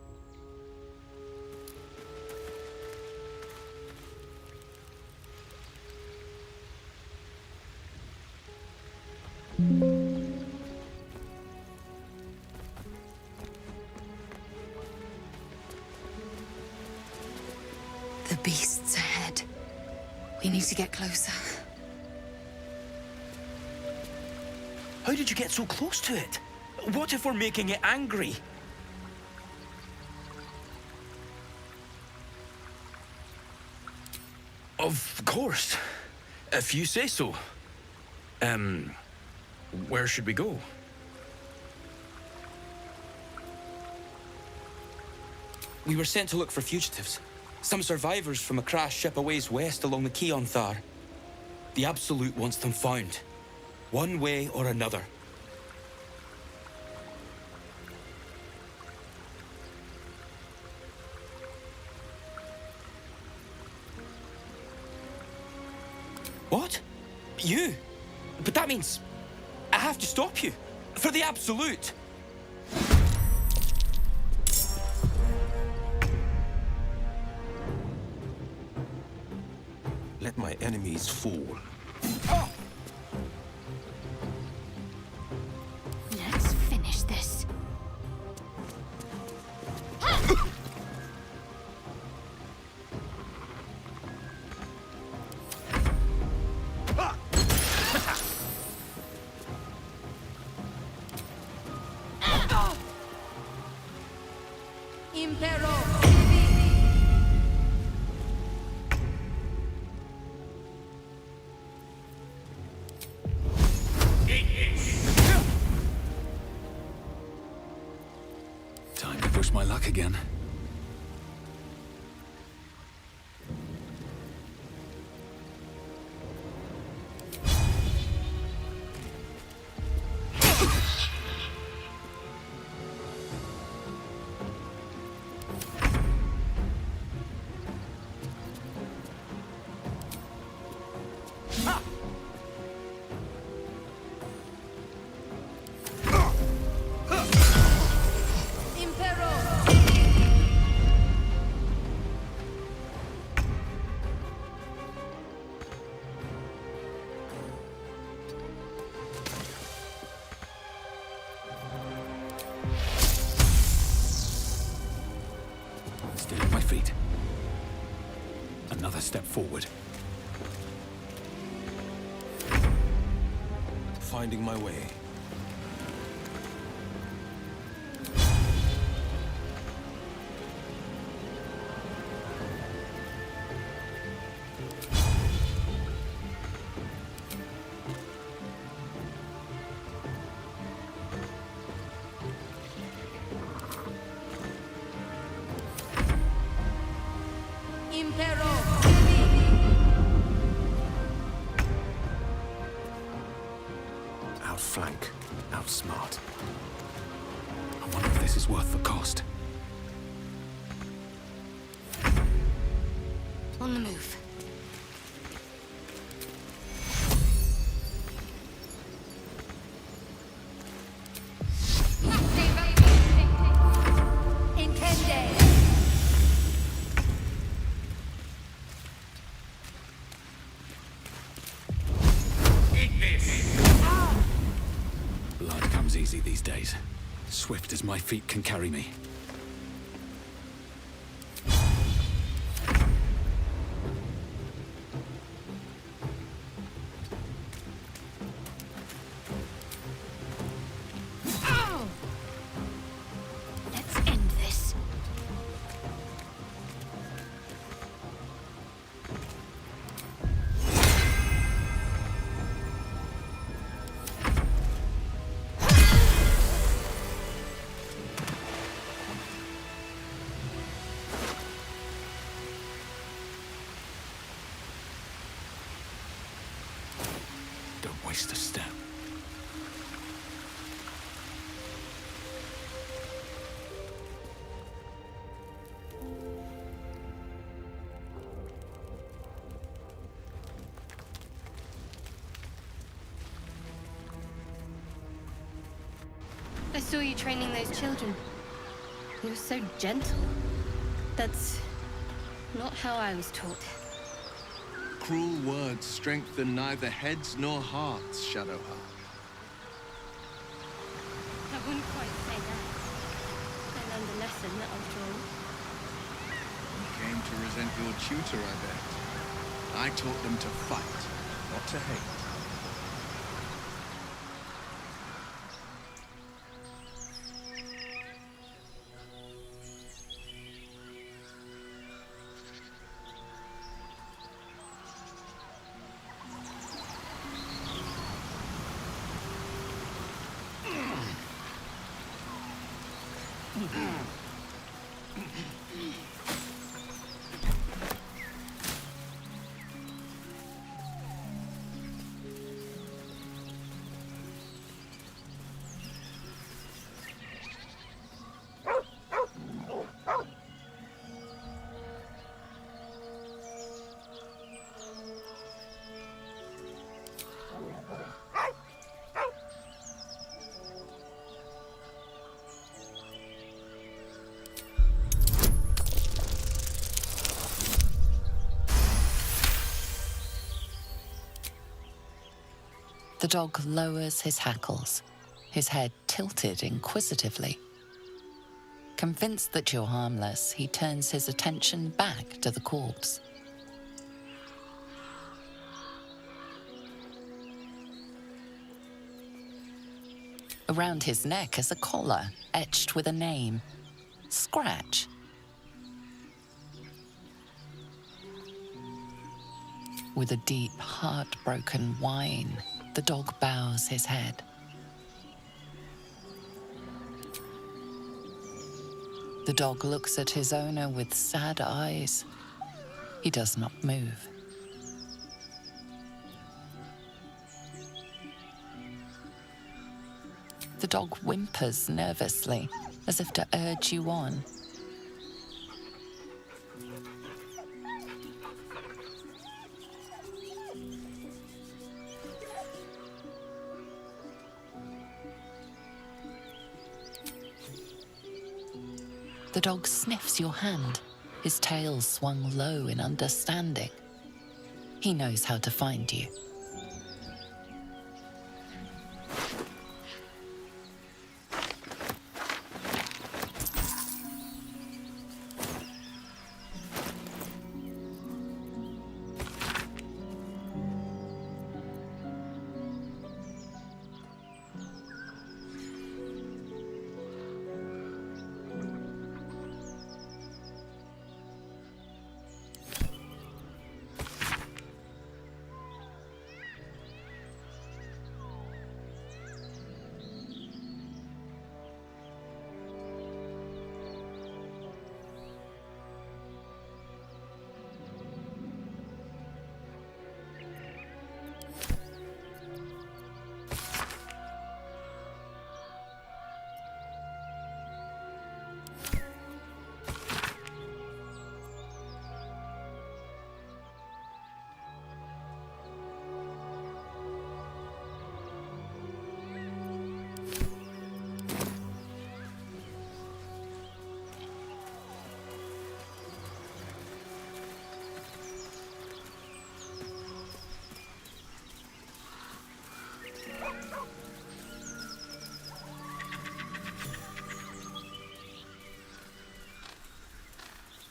The beast's ahead. We need to get closer. How did you get so close to it? What if we're making it angry? Of course. If you say so. Where should we go? We were sent to look for fugitives. Some survivors from a crashed ship a ways west along the quay on Thar. The Absolute wants them found. One way or another. What? You? But that means I have to stop you. For the Absolute. Let my enemies fall. Let's finish this. push my luck again. Still at my feet. Another step forward. Finding my way. Outflank, outsmart. I wonder if this is worth the cost. On the move. Blood comes easy these days. Swift as my feet can carry me. Let's end this. Don't waste a step. I saw you training those children. You're so gentle. That's not how I was taught. Cruel words strengthen neither heads nor hearts, Shadowheart. I wouldn't quite say that. I learned a lesson after all. You came to resent your tutor, I bet. I taught them to fight, not to hate. The dog lowers his hackles, his head tilted inquisitively. Convinced that you're harmless, he turns his attention back to the corpse. Around his neck is a collar etched with a name, Scratch. With a deep, heartbroken whine, the dog bows his head. The dog looks at his owner with sad eyes. He does not move. The dog whimpers nervously, as if to urge you on. The dog sniffs your hand, his tail swung low in understanding. He knows how to find you.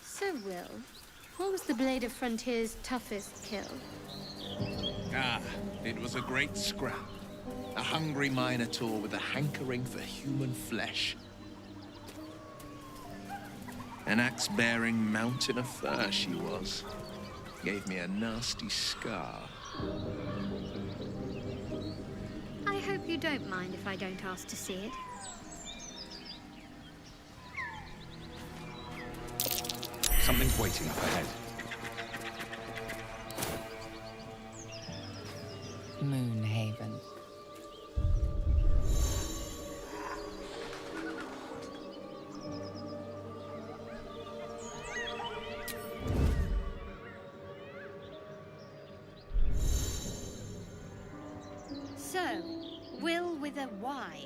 So, Will, what was the Blade of Frontier's toughest kill? Ah, it was a great scrap. A hungry minotaur with a hankering for human flesh. An axe-bearing mountain of fur she was. Gave me a nasty scar. I hope you don't mind if I don't ask to see it. Something's waiting up ahead. Moonhaven. So, Will with a Y.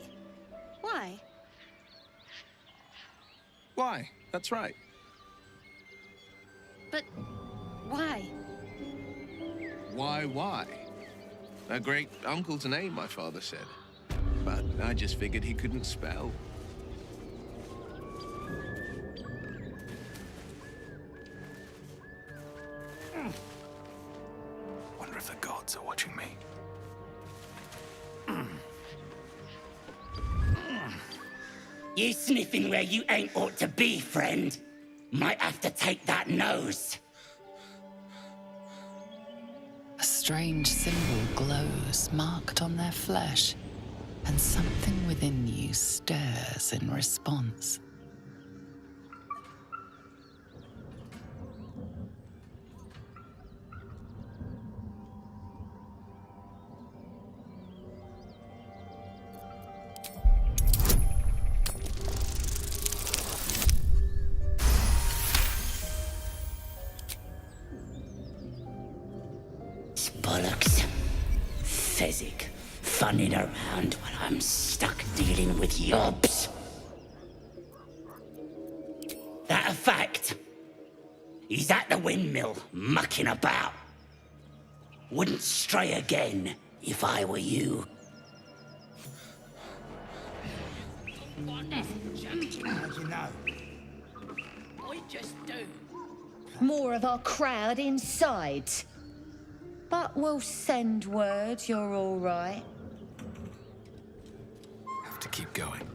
Why? Why? That's right. But why? Why? A great uncle to name, my father said. But I just figured he couldn't spell. Wonder if the gods are watching me. You sniffing where you ain't ought to be, friend. Might have to take that nose. A strange symbol glows, marked on their flesh, and something within you stirs in response. Bollocks. Fezzik, funning around while I'm stuck dealing with yobs. That a fact? He's at the windmill, mucking about. Wouldn't stray again if I were you. How'd you know? I just do. More of our crowd inside. But we'll send word you're all right. Have to keep going.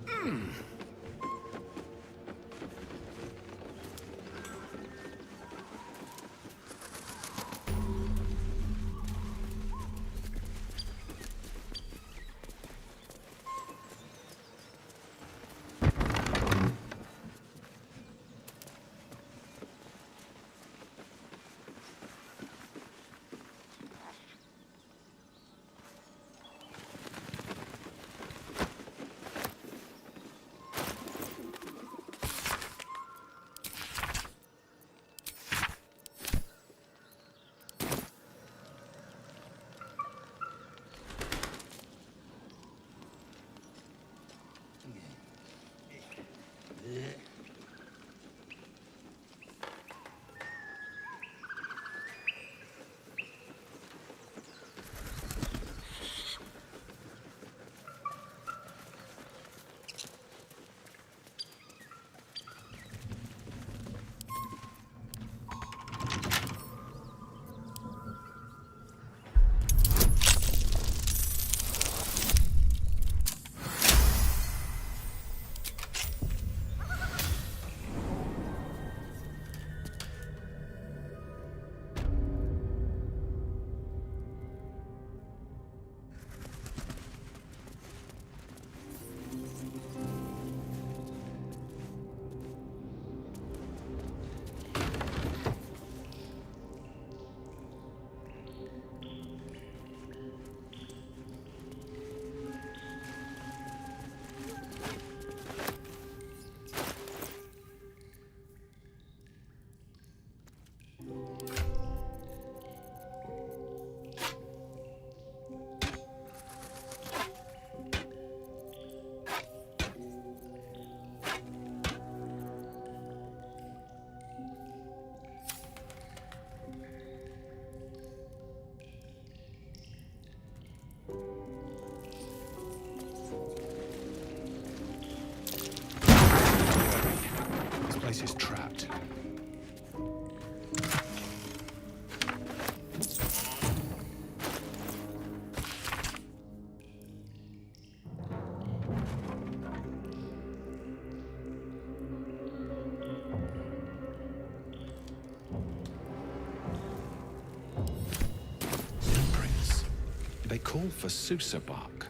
They call for Susa bark.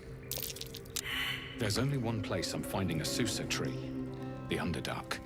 There's only one place I'm finding a Susa tree. The Underdark.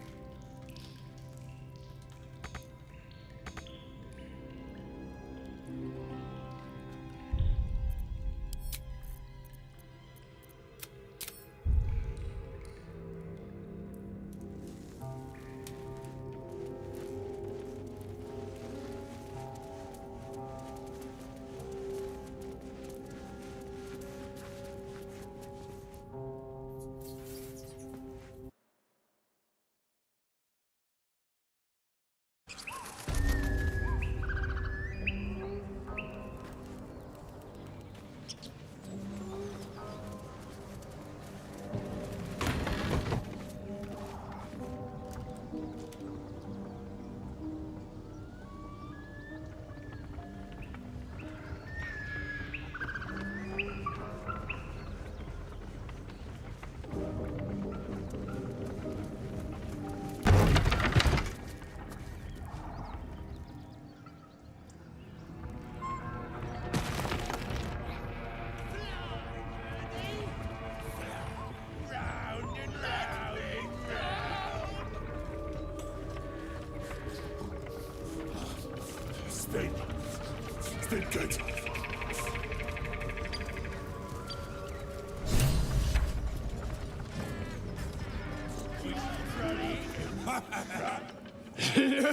It's been good.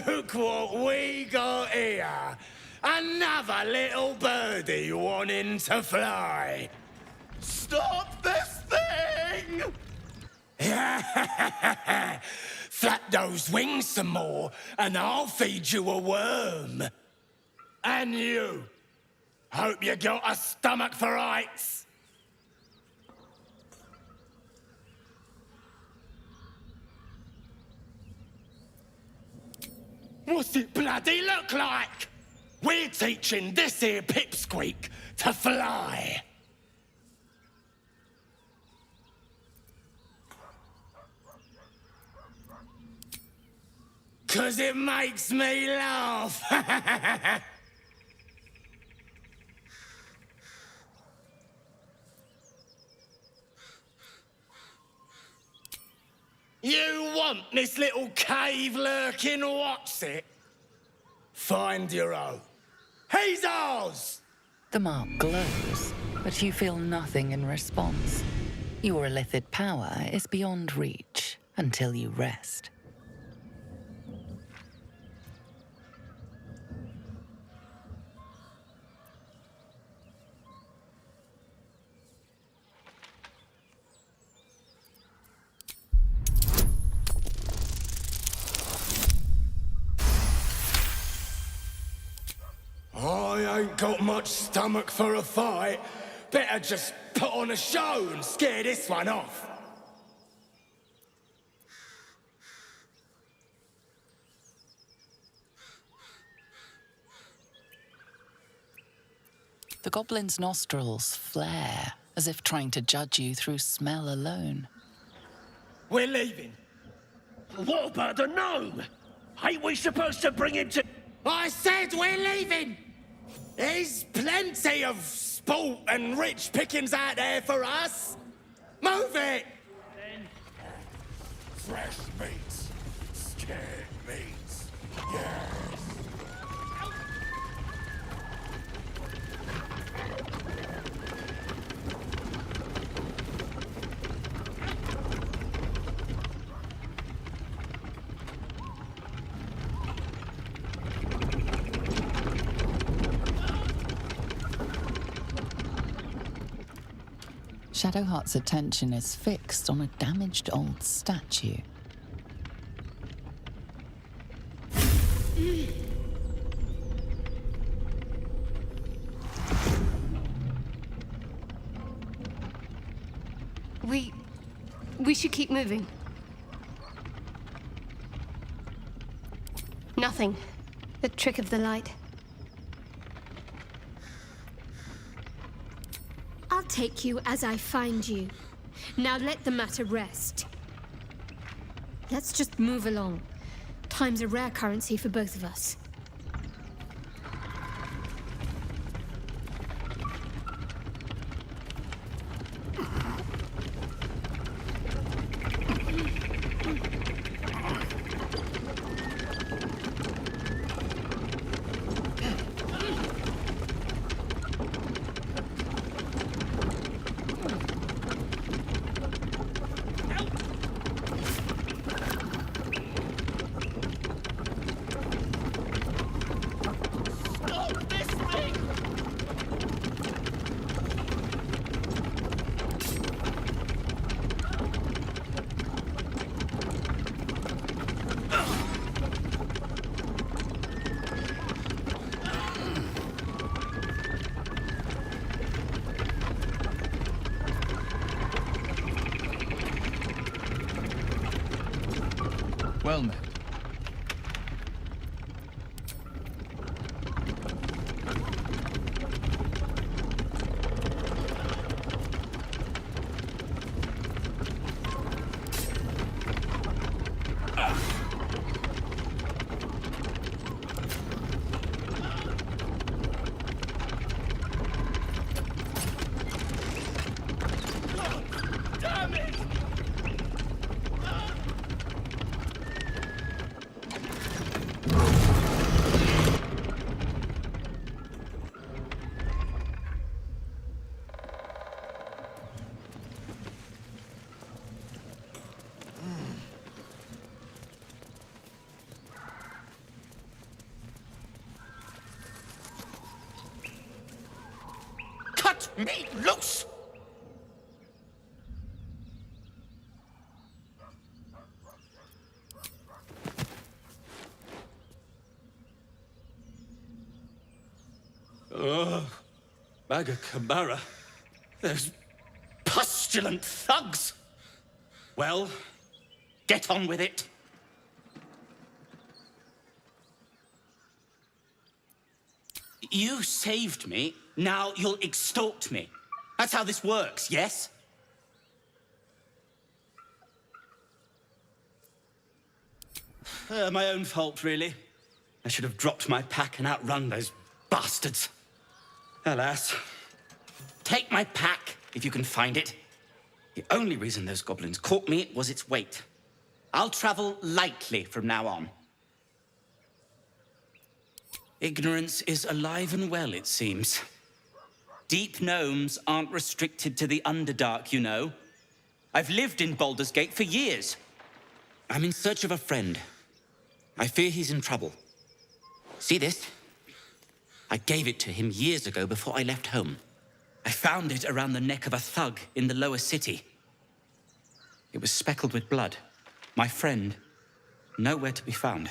Look what we got here. Another little birdie wanting to fly. Stop this thing! Flap those wings some more, and I'll feed you a worm. And you. Hope you got a stomach for heights. What's it bloody look like? We're teaching this here pipsqueak to fly. 'Cause it makes me laugh. You want this little cave lurking what's it? Find your own. He's ours! The mark glows, but you feel nothing in response. Your illithid power is beyond reach until you rest. I ain't got much stomach for a fight. Better just put on a show and scare this one off. The goblin's nostrils flare, as if trying to judge you through smell alone. We're leaving. What about the gnome? Ain't we supposed to bring him to... I said we're leaving! There's plenty of sport and rich pickings out there for us. Move it! Fresh meats. Scared meats. Yes. Shadowheart's attention is fixed on a damaged old statue. We should keep moving. Nothing. The trick of the light. I'll take you as I find you. Now let the matter rest. Let's just move along. Time's a rare currency for both of us. well met. Damn it! Cut me loose! Ugh. Maga Kamara. Those pustulant thugs. Well, get on with it. You saved me, now you'll extort me. That's how this works, yes? My own fault, really. I should have dropped my pack and outrun those bastards. Alas. Take my pack, if you can find it. The only reason those goblins caught me was its weight. I'll travel lightly from now on. Ignorance is alive and well, it seems. Deep gnomes aren't restricted to the Underdark, you know. I've lived in Baldur's Gate for years. I'm in search of a friend. I fear he's in trouble. See this? I gave it to him years ago before I left home. I found it around the neck of a thug in the lower city. It was speckled with blood. My friend, nowhere to be found.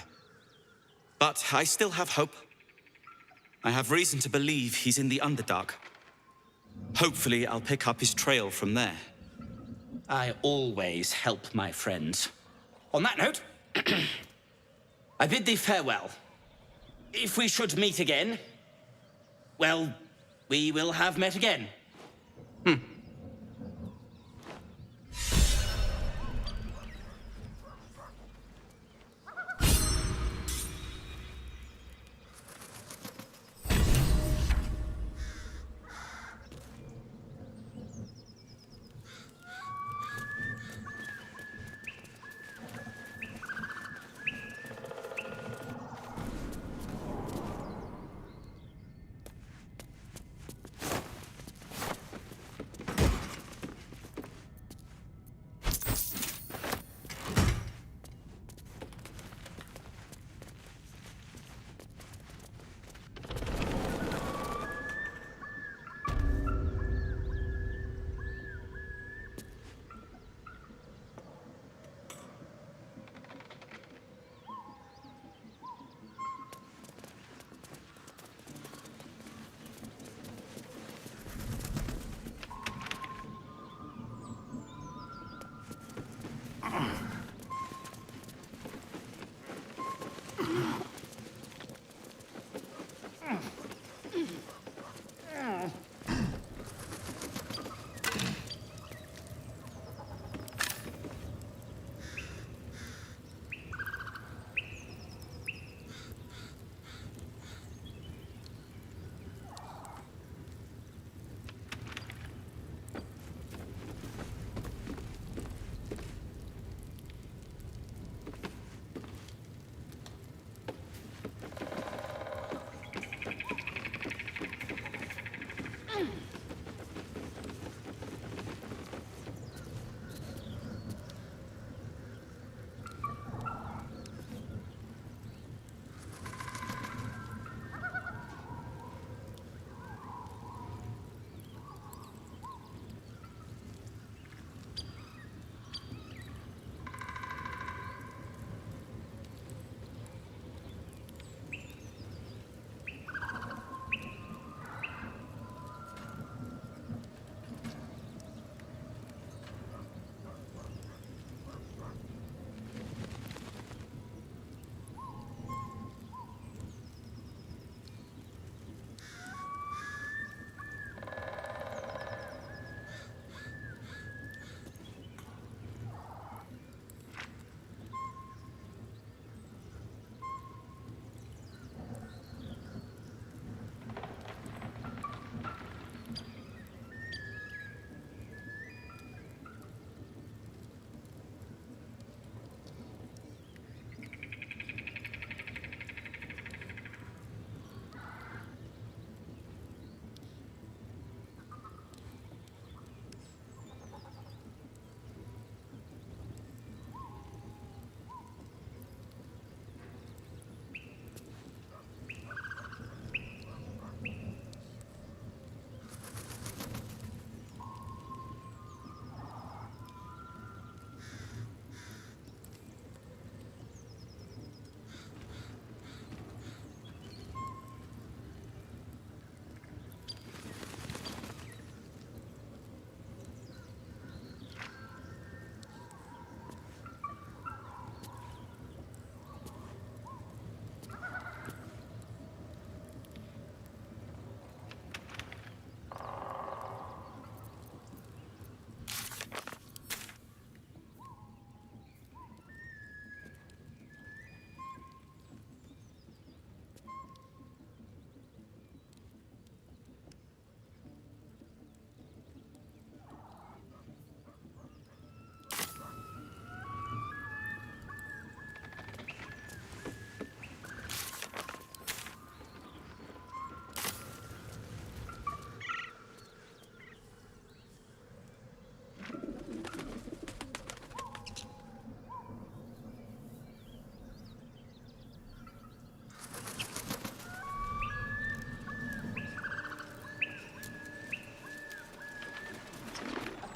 But I still have hope. I have reason to believe he's in the Underdark. Hopefully, I'll pick up his trail from there. I always help my friends. On that note, I bid thee farewell. If we should meet again, well, we will have met again.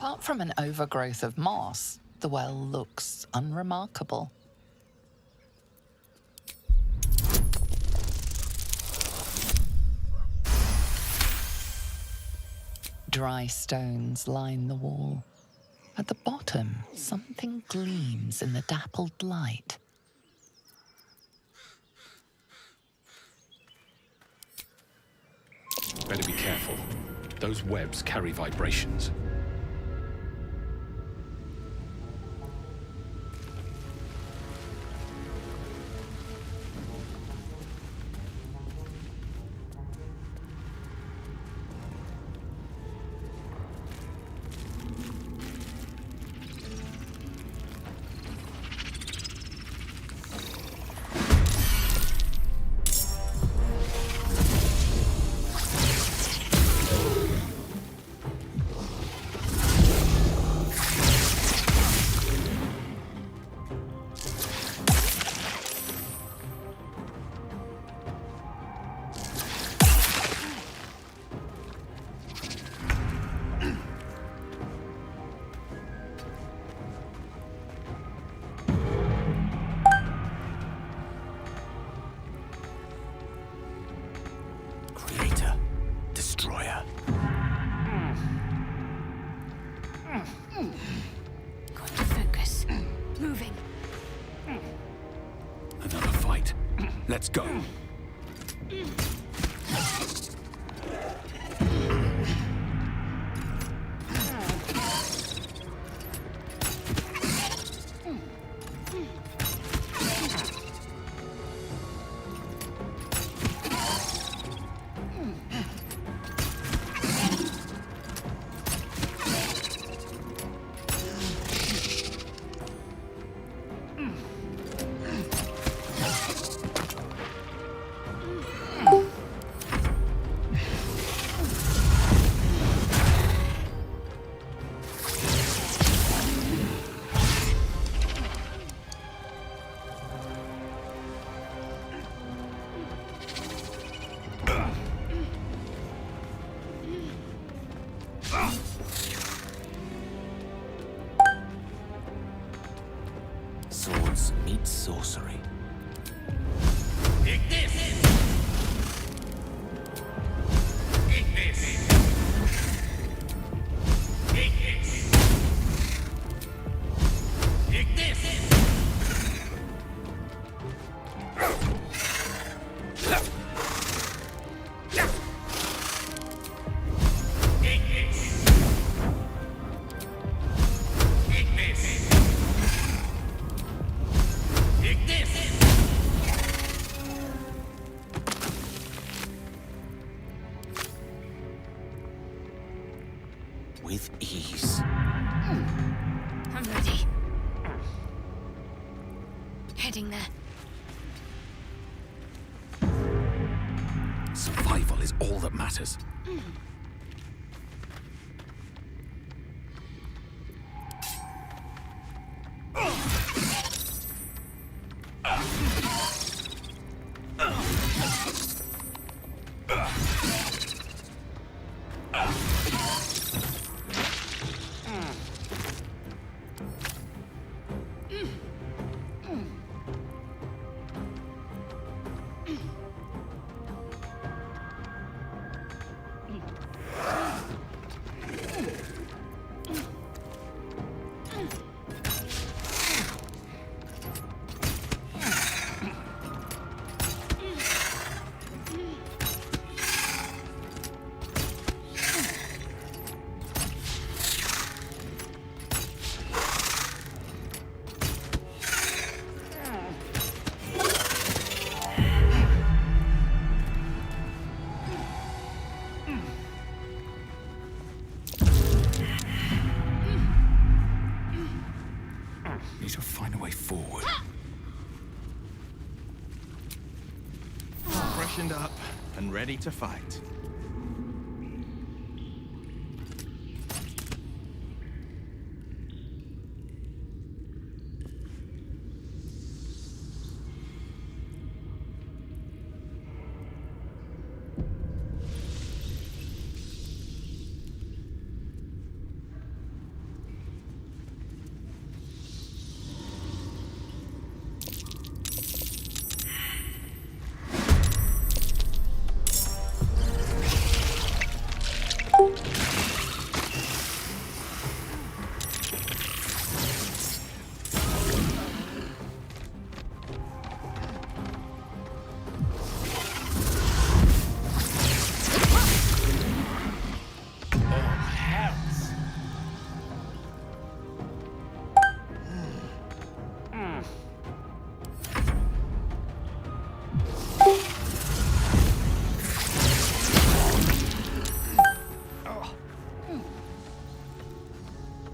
Apart from an overgrowth of moss, the well looks unremarkable. Dry stones line the wall. At the bottom, something gleams in the dappled light. Better be careful. Those webs carry vibrations. Let's go. Swords meet sorcery. With ease. I'm ready. Heading there. Survival is all that matters. Need to find a way forward. Freshened up and ready to fight.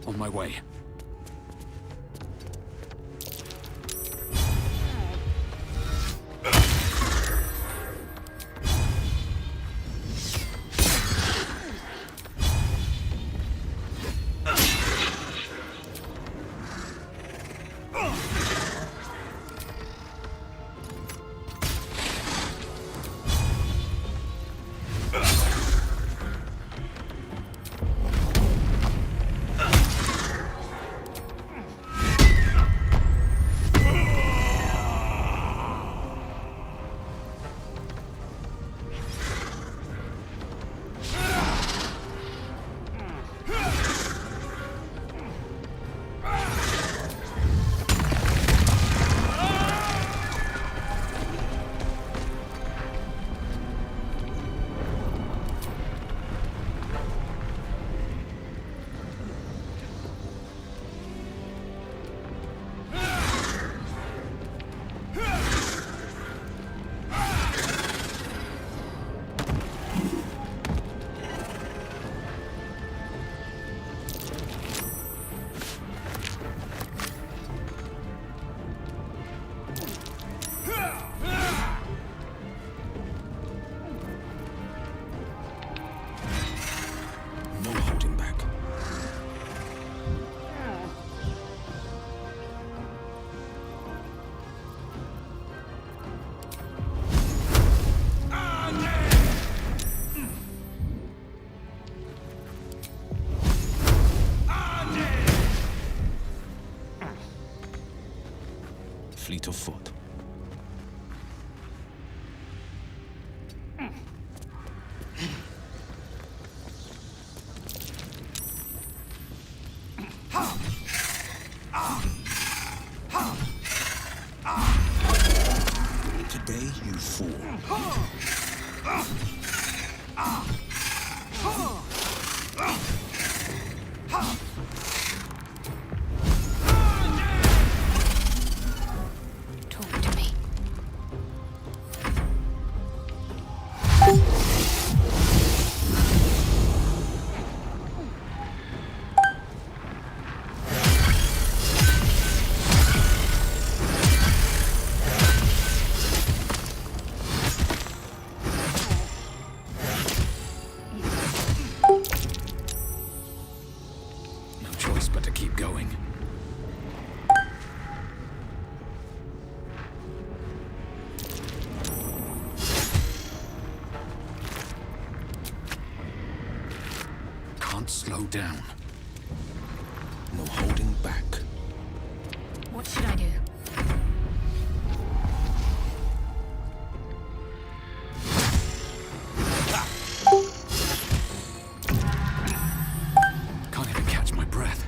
On my way. Fleet of foot. Today you fall. Talk to me. No choice but to keep going. Can't slow down. No holding back. What should I do? Can't even catch my breath.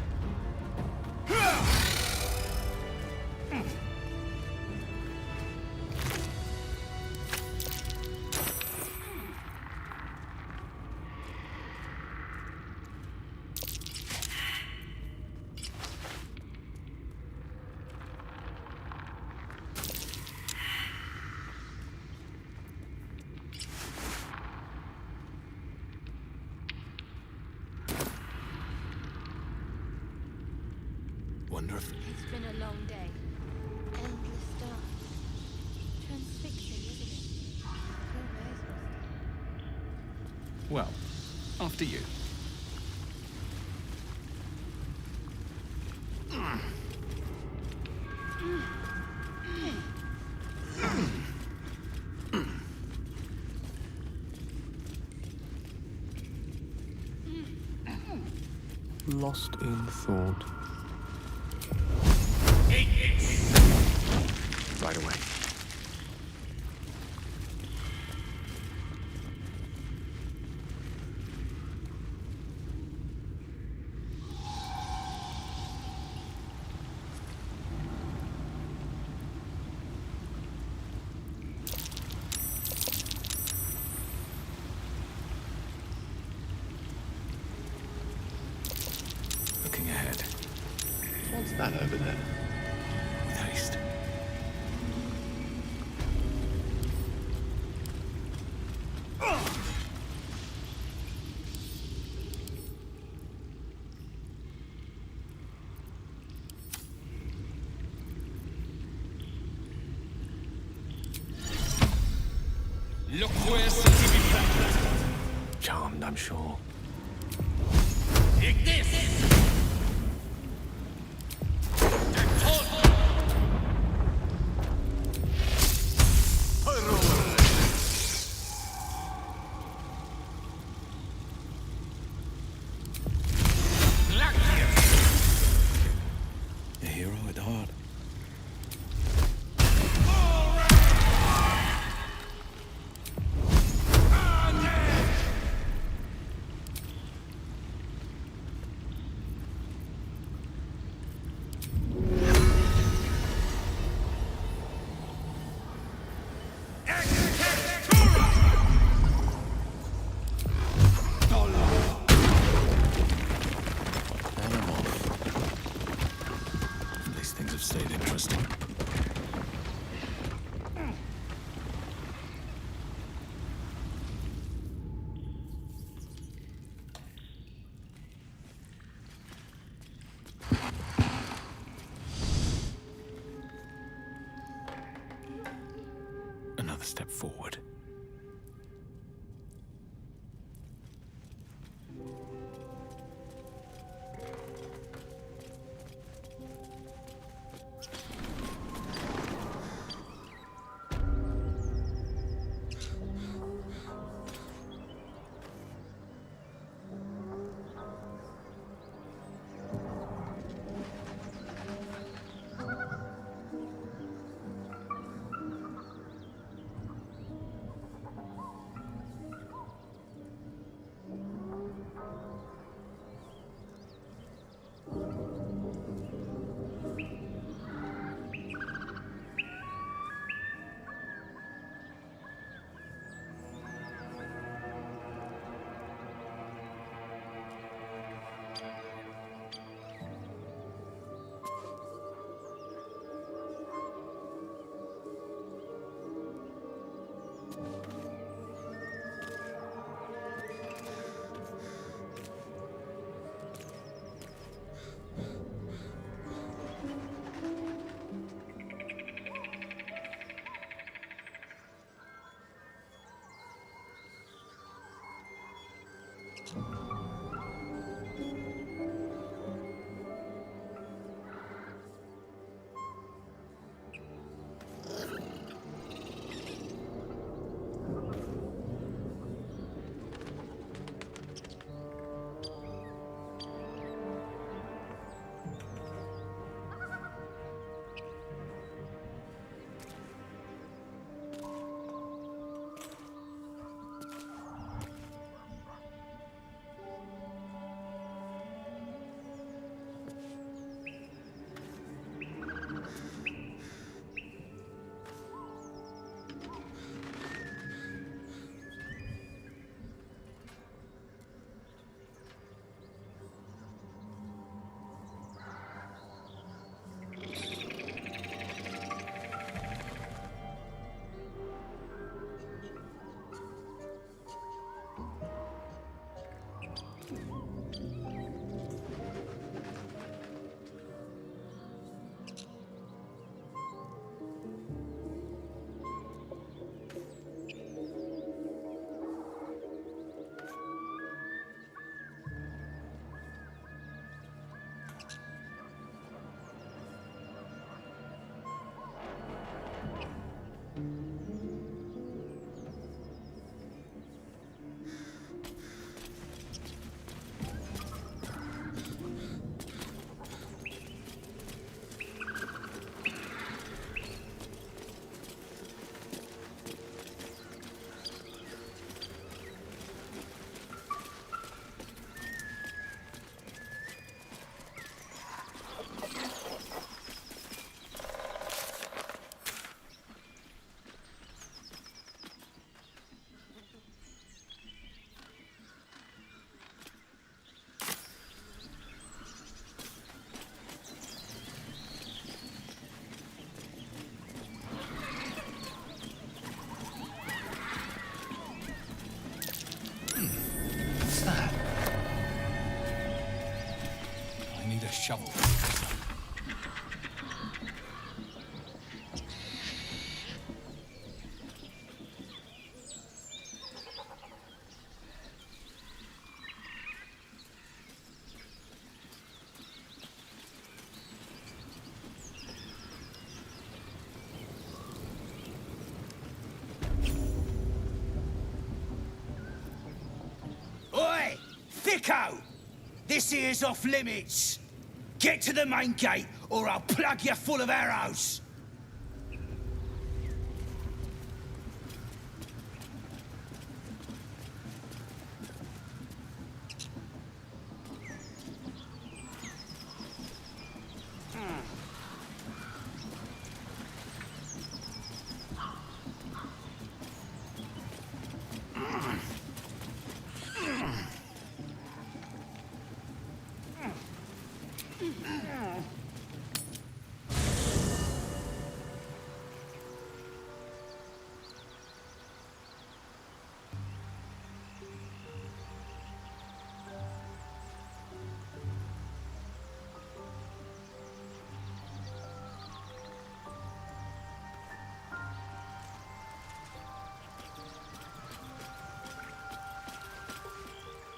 Wonder if It's been a long day. Endless stuff. Transfixing, isn't it? Who knows what's Well, after you. Lost in thought. Right away. Looking ahead. What's that over there? With haste. I'm sure. Take this! A hero at heart. These things have stayed interesting. Another step forward. shovel. Sicko! This here's off limits. Get to the main gate, or I'll plug you full of arrows.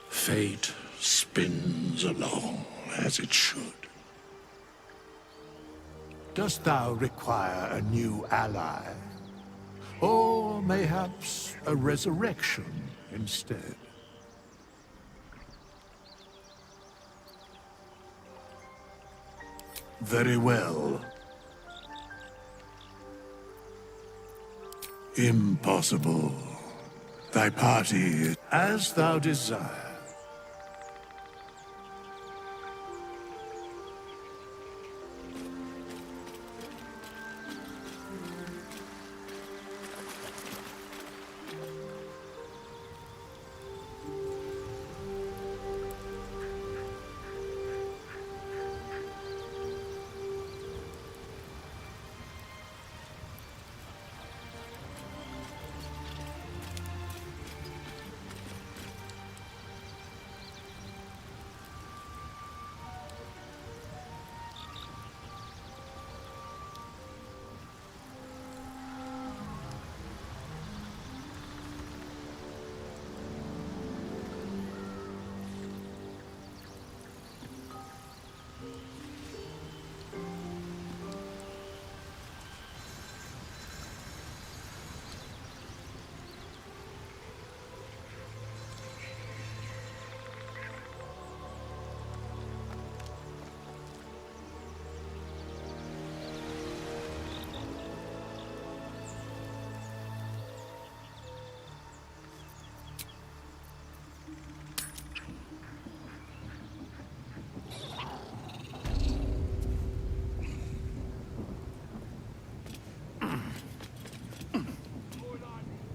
Fate spins along as it should. Dost thou require a new ally? Or mayhaps a resurrection instead? Very well. Impossible. Thy party is as thou desire.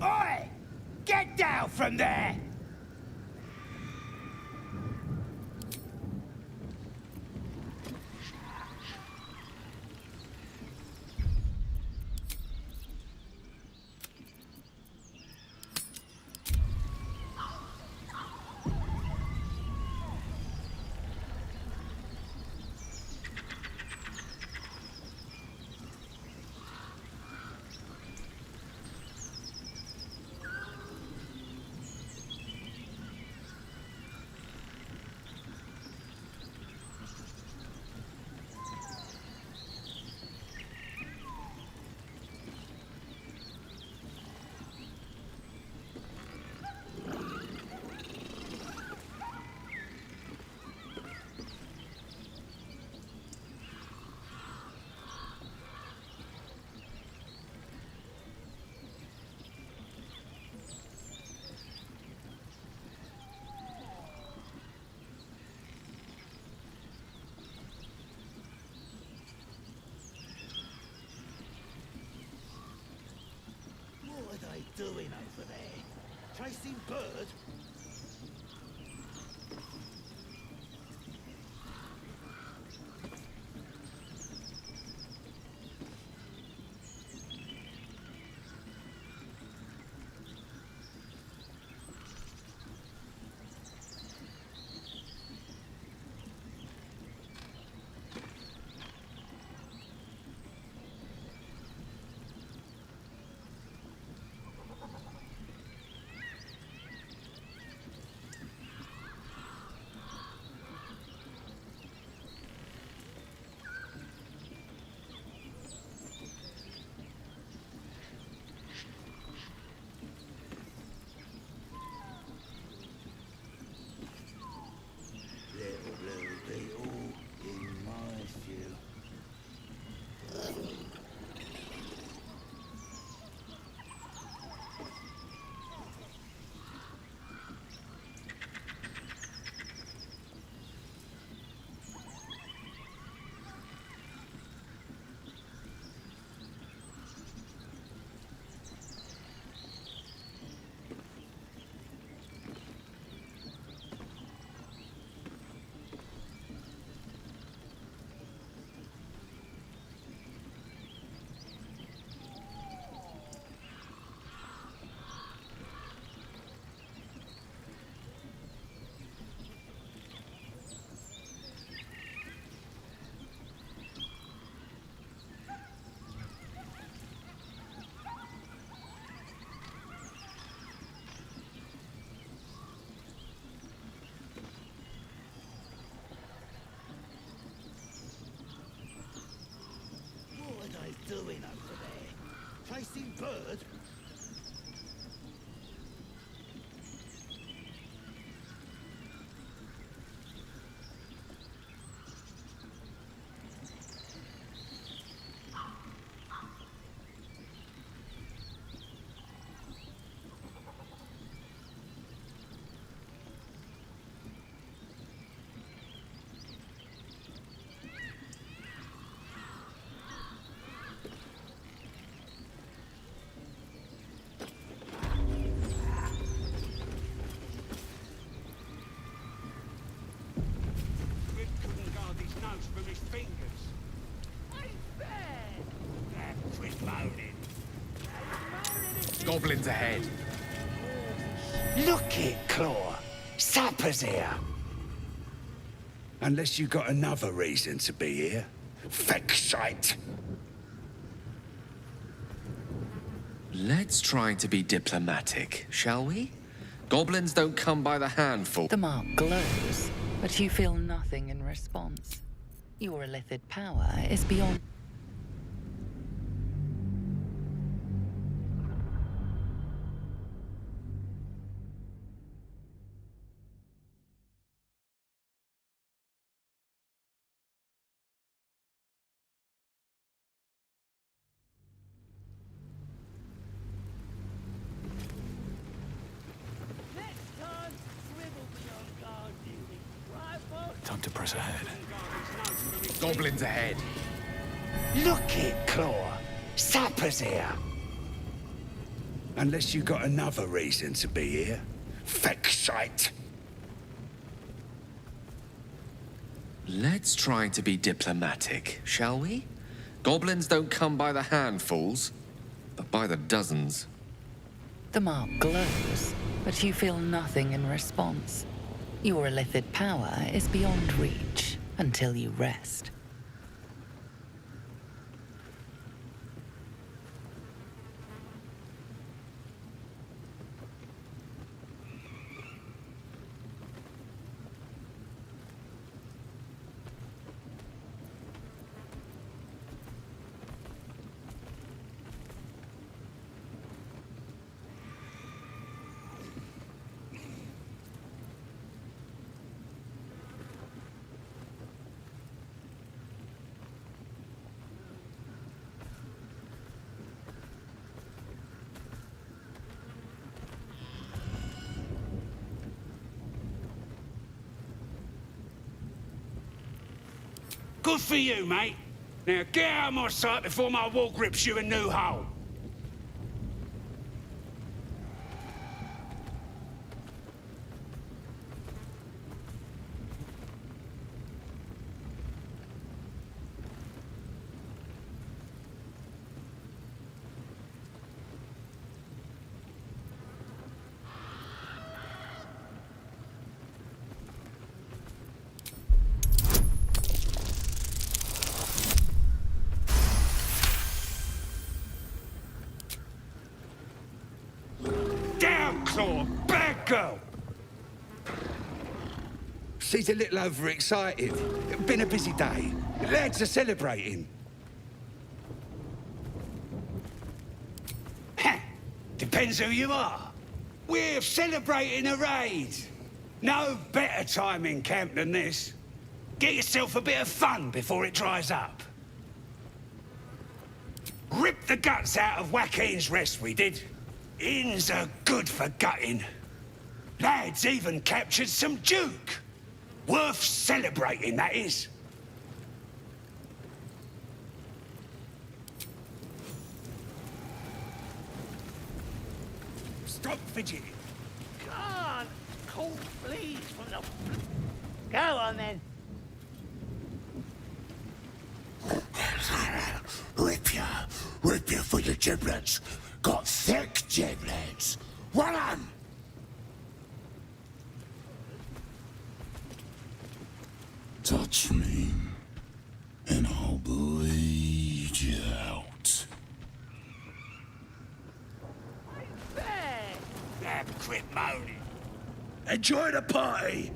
Oi! Get down from there! What are they doing over there? Chasing birds? bird. From his fingers. Quit moaning. Goblins ahead. Look it, Claw. Sapper's here. Unless you got another reason to be here. Fexite. Let's try to be diplomatic, shall we? Goblins don't come by the handful. The mark glows, but you feel nothing in response. Your illithid power is beyond... Time to press ahead. Goblins ahead. Look it, Claw. Sapper's here. Unless you got another reason to be here. Fexite. Let's try to be diplomatic, shall we? Goblins don't come by the handfuls, but by the dozens. The mark glows, but you feel nothing in response. Your illithid power is beyond reach until you rest. Good for you, mate. Now get out of my sight before my wall grips you a new hole. Bad girl! She's a little overexcited. Been a busy day. Lads are celebrating. Depends who you are. We're celebrating a raid. No better time in camp than this. Get yourself a bit of fun before it dries up. Rip the guts out of Joaquin's rest, we did. Inns are good for gutting. Lads even captured some Duke. Worth celebrating, that is. Stop fidgeting. God, cold please from the... Go on, then. Rip you for your giblets. Got thick giblets. Well on! Touch me, and I'll bleed you out. Quit moaning. Enjoy the party.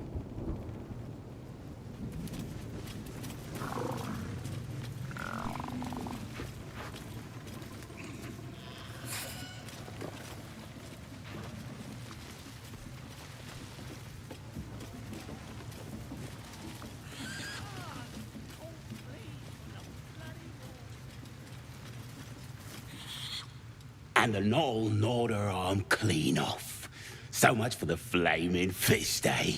And the Knoll gnawed her arm clean off. So much for the flaming fist, eh?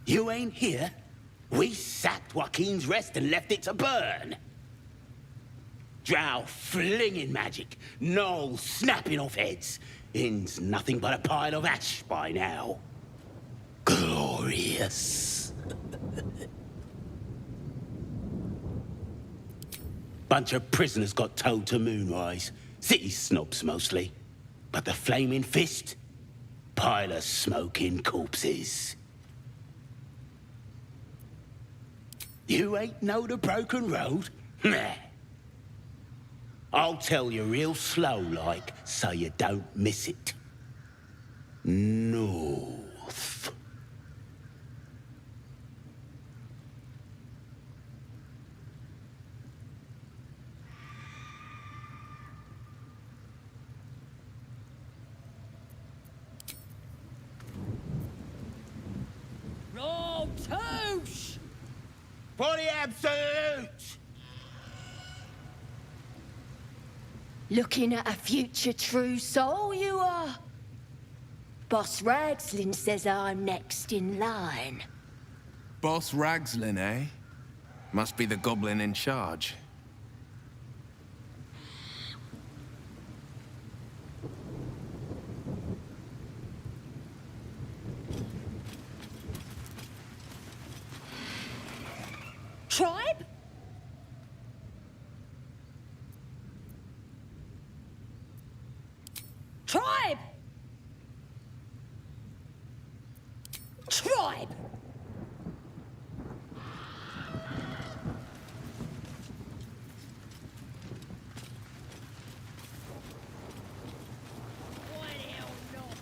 You ain't here? We sacked Joaquin's Rest and left it to burn. Drow flinging magic, Knoll snapping off heads. Inn's nothing but a pile of ash by now. Glorious. Bunch of prisoners got towed to Moonrise. City snobs mostly. But the Flaming Fist? Pile of smoking corpses. You ain't know the broken road? Nah. I'll tell you real slow like, so you don't miss it. North. Roll touche! For the absolute! Looking at a future true soul, you are. Boss Ragslin says I'm next in line. Boss Ragslin, eh? Must be the goblin in charge. Tribe? Tribe! Tribe! Why the hell not?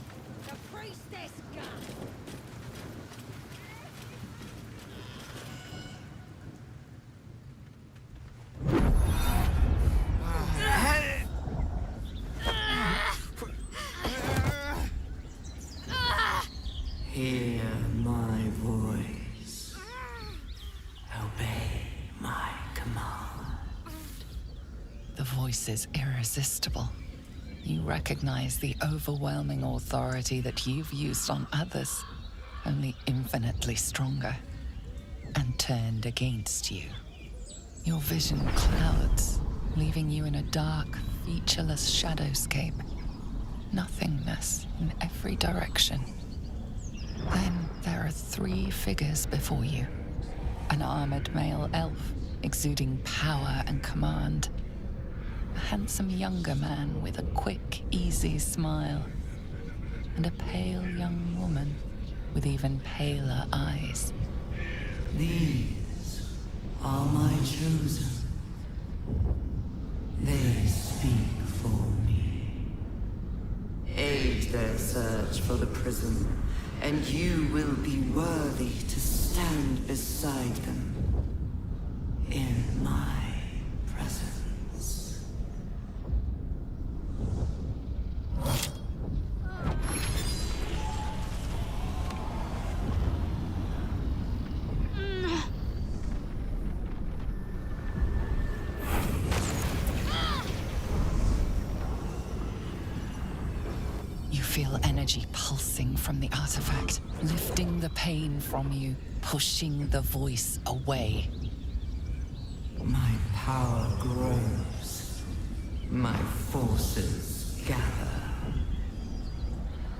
The priestess gun! Hear my voice. Obey my command. The voice is irresistible. You recognize the overwhelming authority that you've used on others, only infinitely stronger, and turned against you. Your vision clouds, leaving you in a dark, featureless shadowscape. Nothingness in every direction. Then there are 3 figures before you. An armored male elf, exuding power and command. A handsome younger man with a quick, easy smile. And a pale young woman with even paler eyes. These are my chosen. They speak for me. Aid their search for the prison, and you will be worthy to stand beside them in my presence. You feel energy pulsing from the artifact, lifting the pain from you, pushing the voice away. My power grows. My forces gather.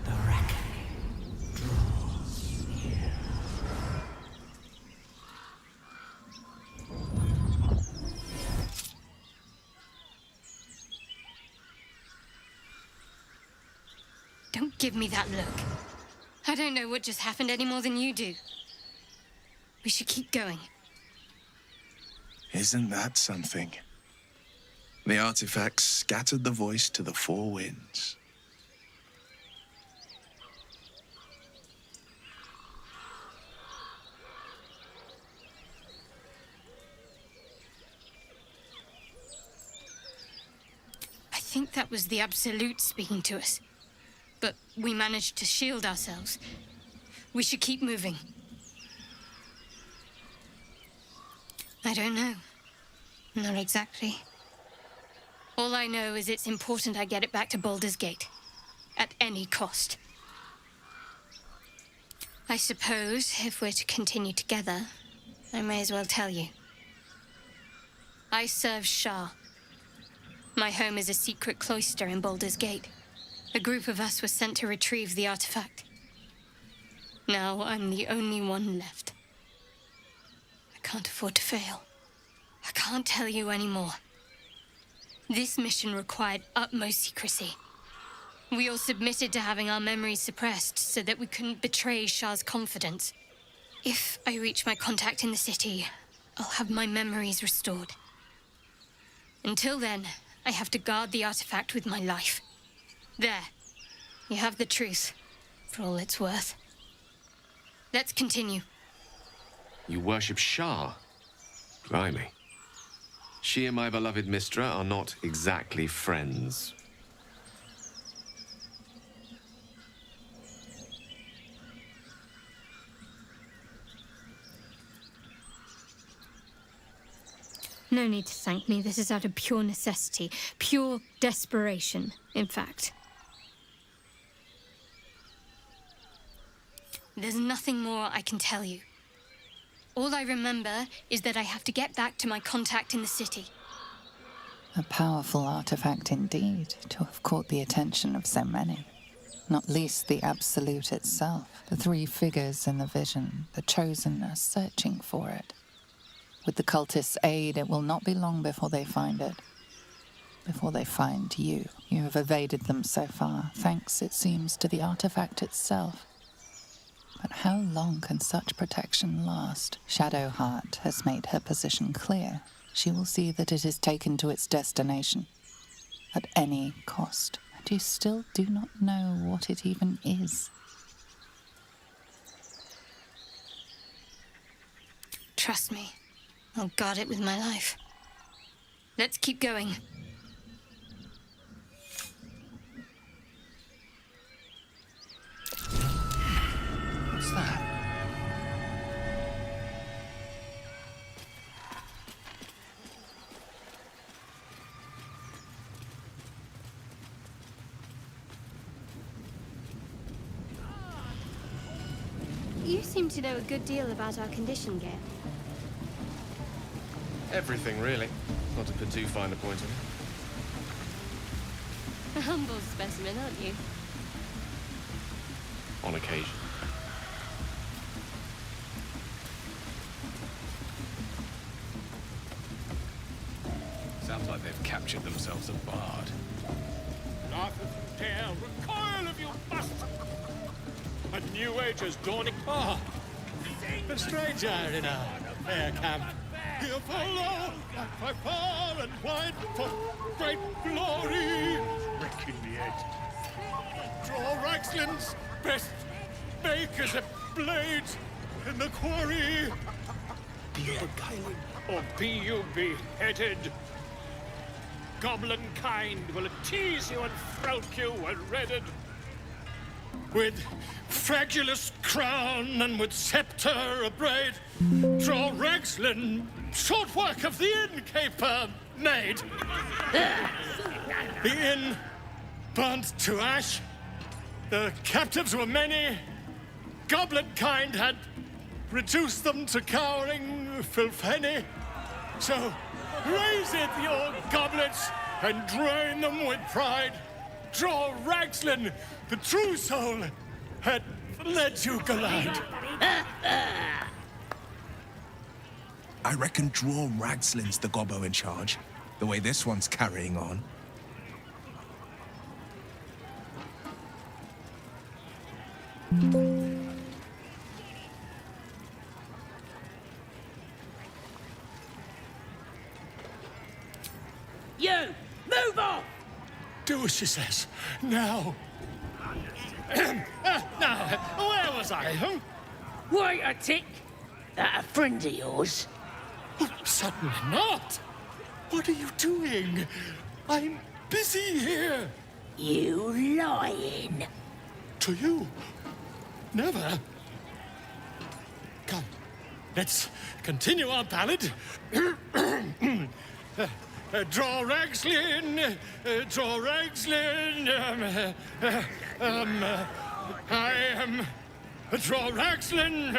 The reckoning draws near. Don't give me that look. I don't know what just happened any more than you do. We should keep going. Isn't that something? The artifacts scattered the voice to the 4 winds. I think that was the Absolute speaking to us. But we managed to shield ourselves. We should keep moving. I don't know. Not exactly. All I know is it's important I get it back to Baldur's Gate. At any cost. I suppose, if we're to continue together, I may as well tell you. I serve Shah. My home is a secret cloister in Baldur's Gate. A group of us was sent to retrieve the artifact. Now I'm the only one left. I can't afford to fail. I can't tell you anymore. This mission required utmost secrecy. We all submitted to having our memories suppressed so that we couldn't betray Shah's confidence. If I reach my contact in the city, I'll have my memories restored. Until then, I have to guard the artifact with my life. There. You have the truth, for all it's worth. Let's continue. You worship Shah? Blimey. She and my beloved Mistra are not exactly friends. No need to thank me. This is out of pure necessity. Pure desperation, in fact. There's nothing more I can tell you. All I remember is that I have to get back to my contact in the city. A powerful artifact indeed, to have caught the attention of so many. Not least the Absolute itself, the three figures in the vision, the Chosen are searching for it. With the cultists' aid, it will not be long before they find it. Before they find you. You have evaded them so far, thanks, it seems, to the artifact itself. But how long can such protection last? Shadowheart has made her position clear. She will see that it is taken to its destination. At any cost. And you still do not know what it even is. Trust me. I'll guard it with my life. Let's keep going. What's that? You seem to know a good deal about our condition, Gale. Everything, really. Not to put too fine a point on it. A humble specimen, aren't you? On occasion. Sounds like they've captured themselves a bard. Laugh and dare, recoil of you bust! A new age is dawning. Ah, a stranger in our fair camp. Here follow, by far and wide, for great glory. Wrecking the edge. Draw Ragslin's best makers and blades in the quarry. Be you beguiling, or be you beheaded. Goblin kind will tease you and frowk you and redded. With fragulous crown and with scepter abraid, draw Ragslin, short work of the innkeeper made. The inn burnt to ash. The captives were many. Goblin kind had reduced them to cowering filfenny. So raise it, your goblets, and drain them with pride. Draw Ragslin, the true soul, had led you glide. I reckon draw Ragslin's the gobbo in charge, the way this one's carrying on. You! Move on! Do as she says. Now. Now, where was I? Huh? Wait a tick. That a friend of yours? Oh, certainly not. What are you doing? I'm busy here. You lying. To you? Never. Come, let's continue our ballad. Draw Ragslin, Draw Ragslin, I am Draw Ragslin,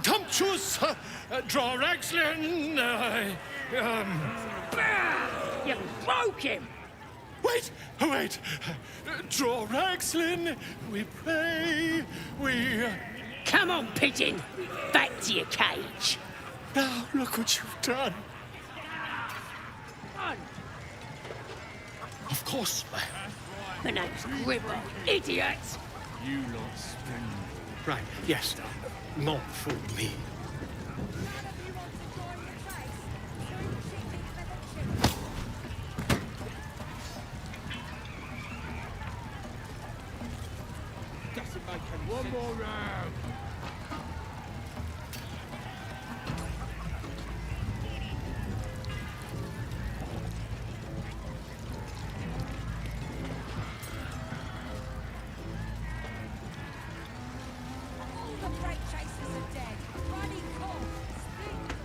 Tumptuous, Draw Ragslin, You broke him! Wait, wait, Draw Ragslin, we pray, we... Come on, pigeon! Back to your cage! Now, look what you've done. Of course, My name's Gribble, idiot! you lot spring. Right, yes, not for me. One more round.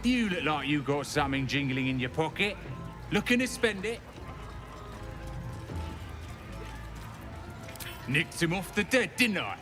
You look like you got something jingling in your pocket. Looking to spend it? Nicked him off the dead, didn't I?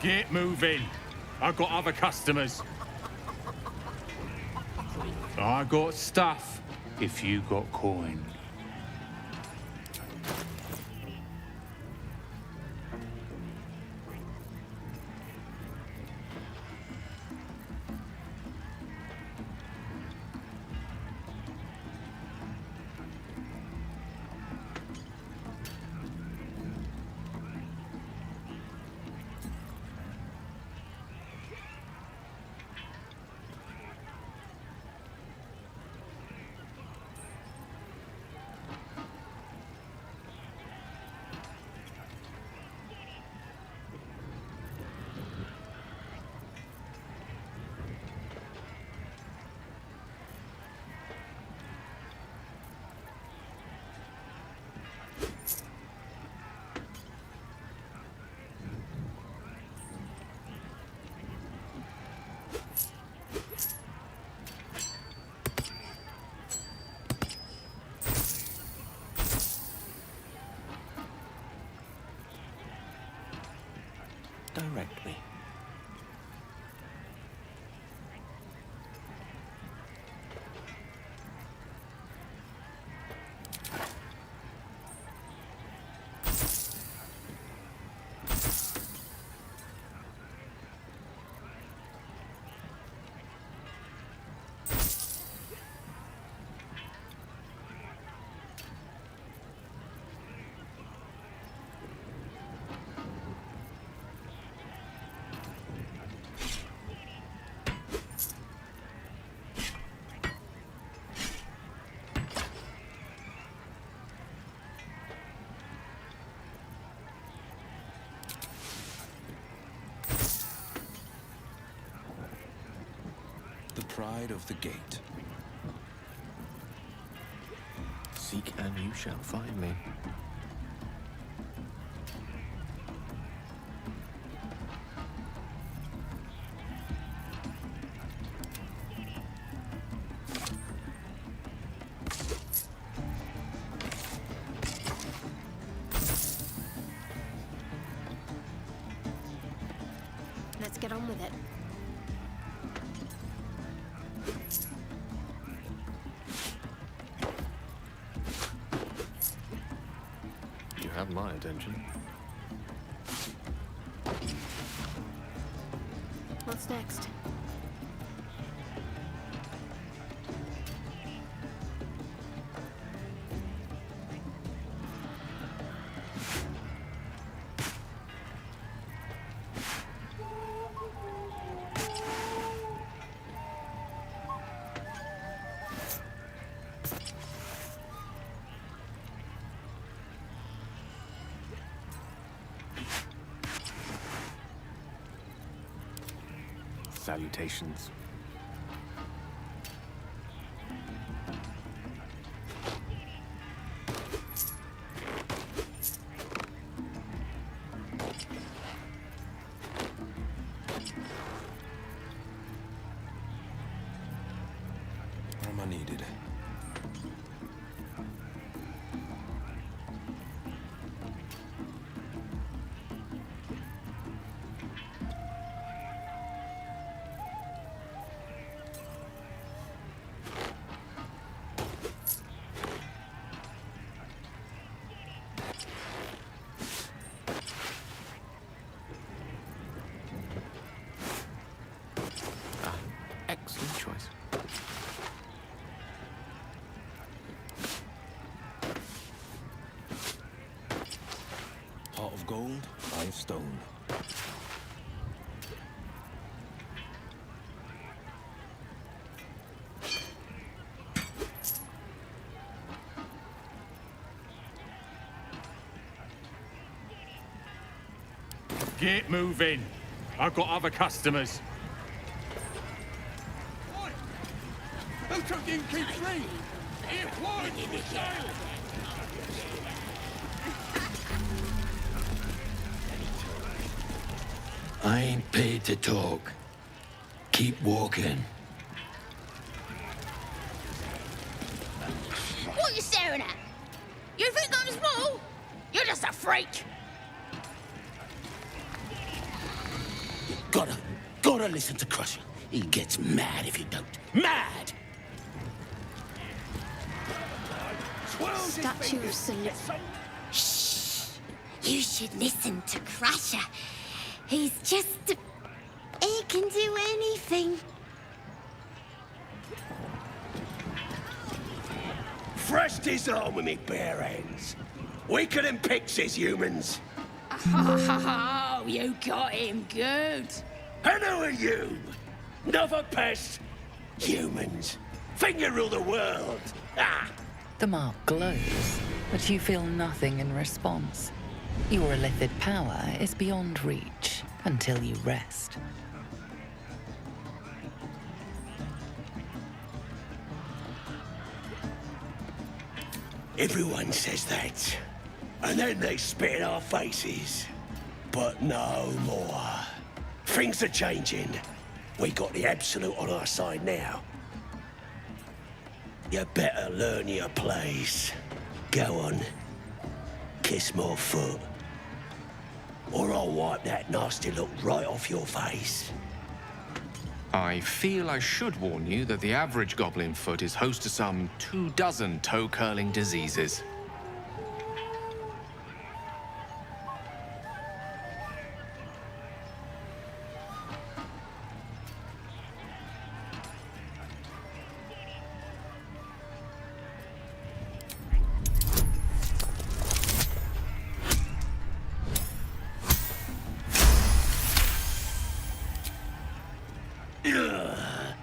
Get moving. I got other customers. I got stuff if you got coin. Direct me. pride of the gate. Seek and you shall find me. Let's get on with it. You have my attention. What's next? Salutations. Where am I needed? Excellent choice. Heart of gold, eye of stone. Get moving. I've got other customers. Who took the EP3? I ain't paid to talk. Keep walking. What are you staring at? You think I'm small? You're just a freak. Gotta listen to Crusher. He gets mad if you don't. Mad! Statue of Salute. Shh. You should listen to Crusher. He's just... He can do anything. Fresh disarm with me bare hands. Weaker than pixies, humans. Oh, you got him good. And who are you? Another pest? Humans. Think you rule the world. Ah! The mark glows, but you feel nothing in response. Your illithid power is beyond reach until you rest. Everyone says that. And then they spit in our faces. But no more. Things are changing. We got the Absolute on our side now. You better learn your place. Go on. Kiss my foot. Or I'll wipe that nasty look right off your face. I feel I should warn you that the average goblin foot is host to some 24 toe-curling diseases.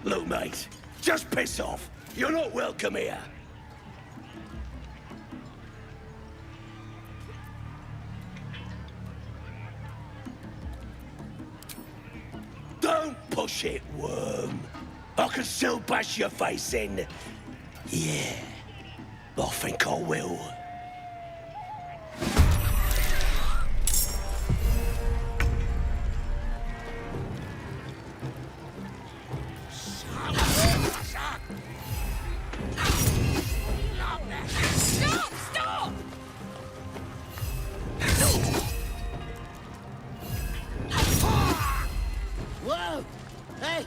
Look, mate, just piss off. You're not welcome here. Don't push it, worm. I can still bash your face in. Yeah, I think I will. Whoa! Hey!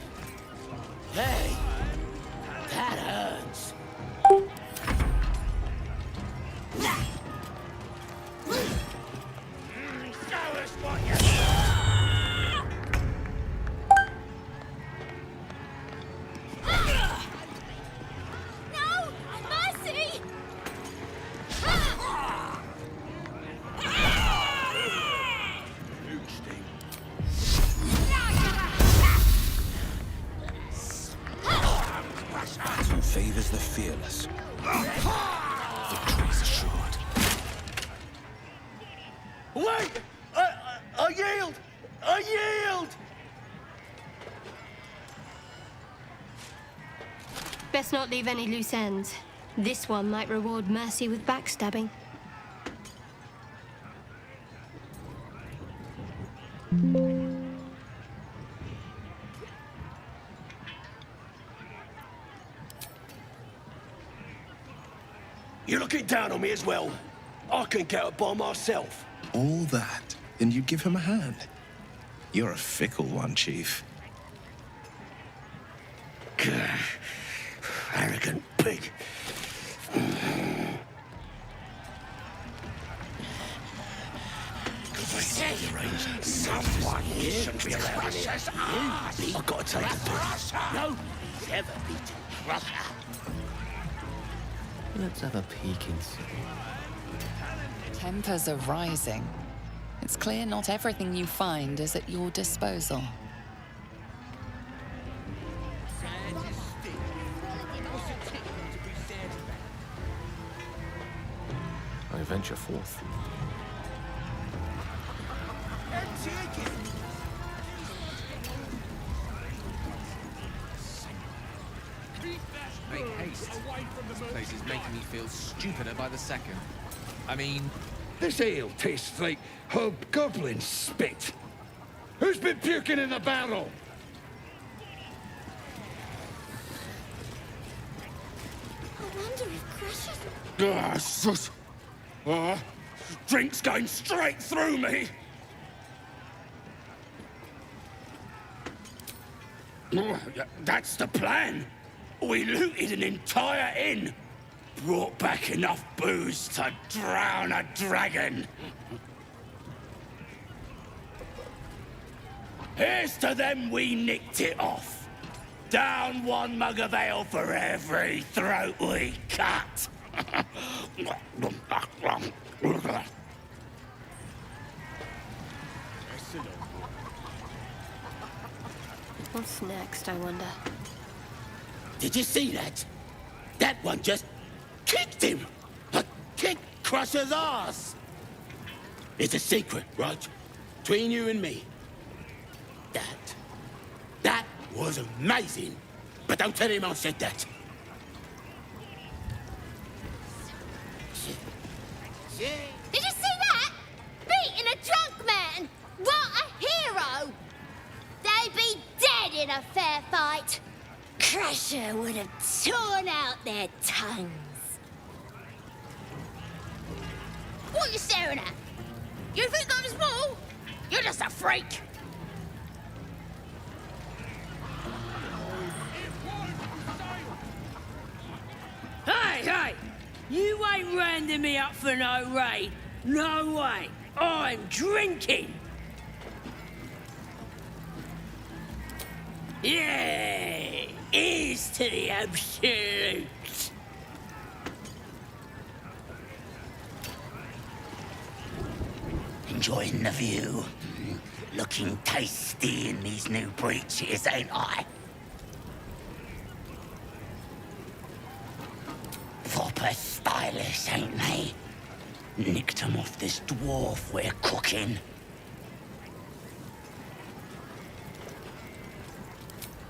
Hey! That hurts. Show us what you... No! Mercy! Who favors the fearless? Victory's assured. Wait! I yield! I yield! Best not leave any loose ends. This one might reward mercy with backstabbing. You're looking down on me as well. I can get up by myself. All that, and you'd give him a hand. You're a fickle one, Chief. Arrogant pig. Someone should be allowed in here. I've got to take a piss. No, never beat Crusher. Let's have a peek inside. Tempers are rising. It's clear not everything you find is at your disposal. I venture forth. Make haste. This place is making me feel stupider by the second. I mean... This ale tastes like hobgoblin spit. Who's been puking in the barrel? I wonder if Crusher's... Ah, sus. Drink's going straight through me. That's the plan. We looted an entire inn. Brought back enough booze to drown a dragon. Here's to them we nicked it off. Down one mug of ale for every throat we cut. What's next, I wonder? Did you see that? That one just kicked him! Kicked Crusher's ass! It's a secret, right? Between you and me. That was amazing. But don't tell him I said that. Did you see that? Beating a drunk man! What a hero! They'd be dead in a fair fight. Crusher would have torn out their tongues. What are you staring at? You think I'm small? You're just a freak. Hey! You ain't rounding me up for no raid. No way. I'm drinking. Yeah! Here's to the absolute. Enjoying the view. Looking tasty in these new breeches, ain't I? Proper stylish, ain't they? Nicked 'em off this dwarf we're cooking.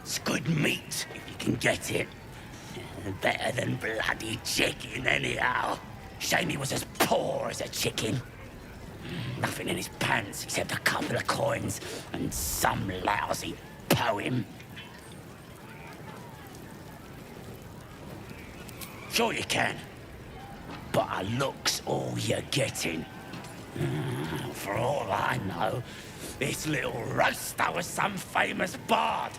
It's good meat, if you can get it. Better than bloody chicken, anyhow. Shame he was as poor as a chicken. Nothing in his pants except a couple of coins and some lousy poem. Sure you can. But a look's all you're getting. For all I know, this little roaster was some famous bard.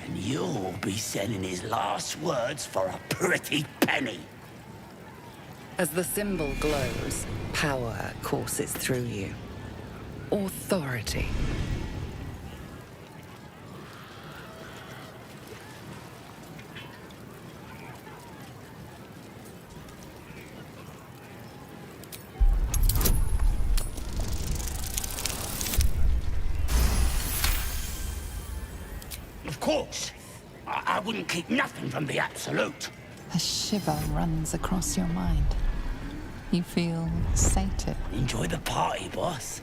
And you'll be selling his last words for a pretty penny. As the symbol glows, power courses through you. Authority. Of course. I wouldn't keep nothing from the Absolute. A shiver runs across your mind. You feel sated. Enjoy the party, boss.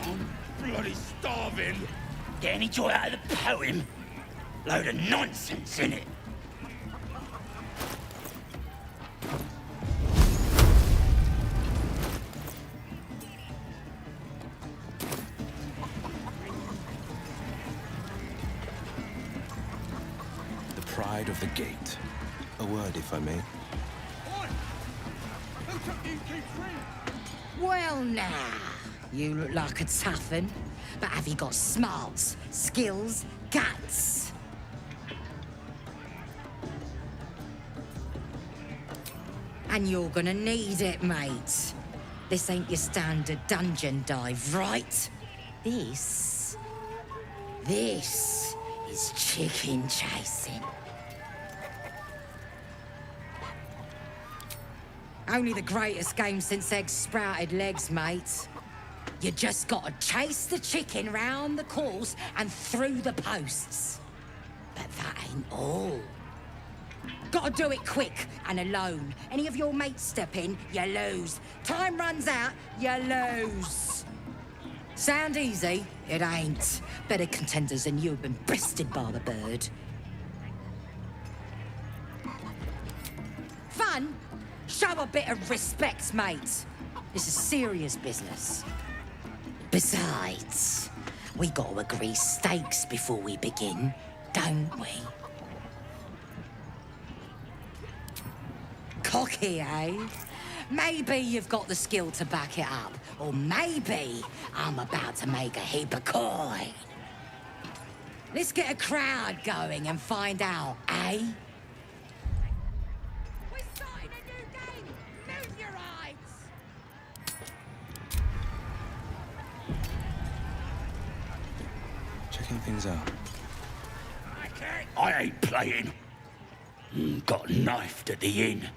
I'm bloody starving. Get any joy out of the poem? Load of nonsense in it. Pride of the gate. A word, if I may. Well, now, you look like a tough un, but have you got smarts, skills, guts? And you're gonna need it, mate. This ain't your standard dungeon dive, right? This is chicken chasing. Only the greatest game since eggs sprouted legs, mate. You just gotta chase the chicken round the course and through the posts. But that ain't all. Gotta do it quick and alone. Any of your mates step in, you lose. Time runs out, you lose. Sound easy? It ain't. Better contenders than you have been bested by the bird. Fun? Show a bit of respect, mate. This is serious business. Besides, we gotta agree stakes before we begin, don't we? Cocky, eh? Maybe you've got the skill to back it up. Or maybe I'm about to make a heap of coin. Let's get a crowd going and find out, eh? Checking things out. I ain't playing. Got knifed at the inn.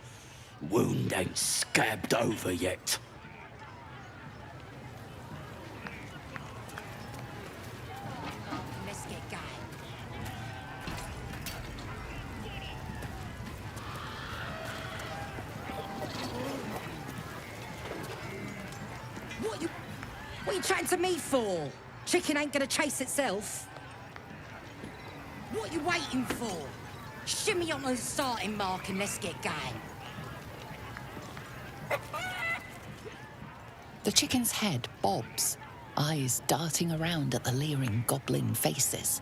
Wound ain't scabbed over yet. Let's get going. What you chatting to me for? Chicken ain't gonna chase itself. What you waiting for? Shimmy on the starting mark and let's get going. The chicken's head bobs, eyes darting around at the leering goblin faces.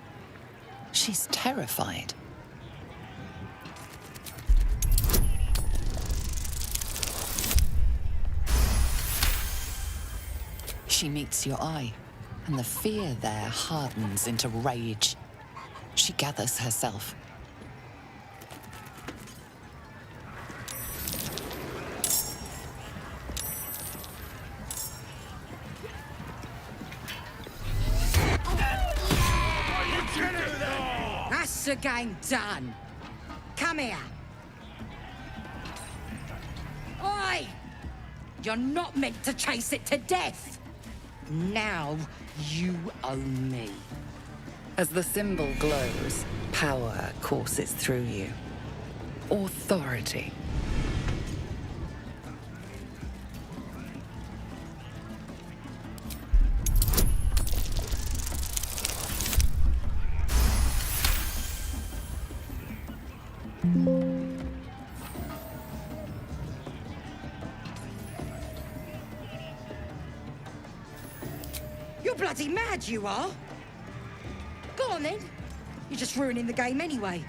She's terrified. She meets your eye, and the fear there hardens into rage. She gathers herself. That's the game done. Come here. Oi! You're not meant to chase it to death. Now you own me. As the symbol glows, power courses through you. Authority. You're bloody mad, you are. Go on, then. You're just ruining the game anyway.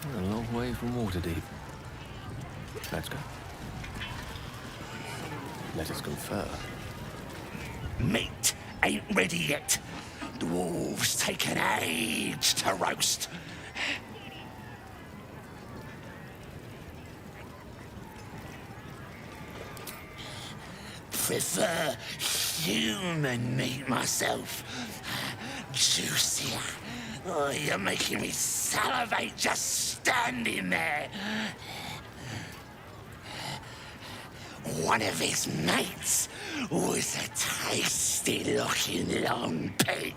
A long way from Waterdeep. Let's go. Let us confer. Meat ain't ready yet. The wolves take an age to roast. Prefer human meat myself. Juicier. Oh, you're making me salivate just standing there. One of his mates was a tasty-looking long pig,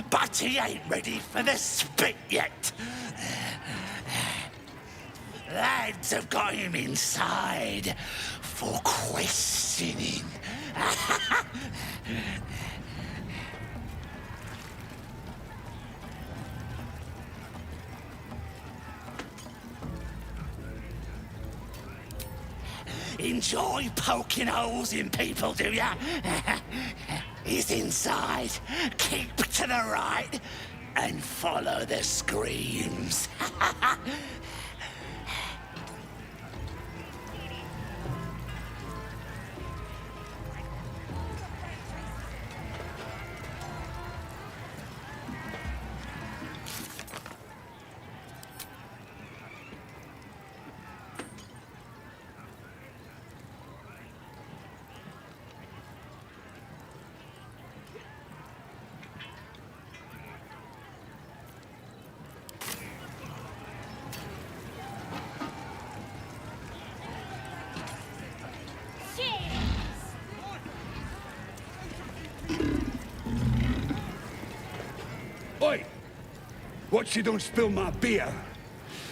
but he ain't ready for the spit yet. Lads have got him inside for questioning. Enjoy poking holes in people, do ya? He's inside. Keep to the right and follow the screams. Oi! Watch you don't spill my beer,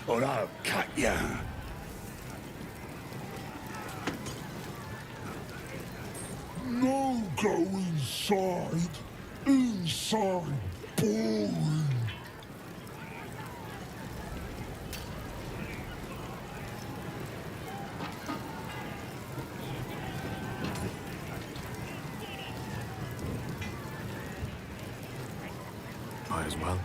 or I'll cut ya. No go inside. Inside. Boring. Might as well.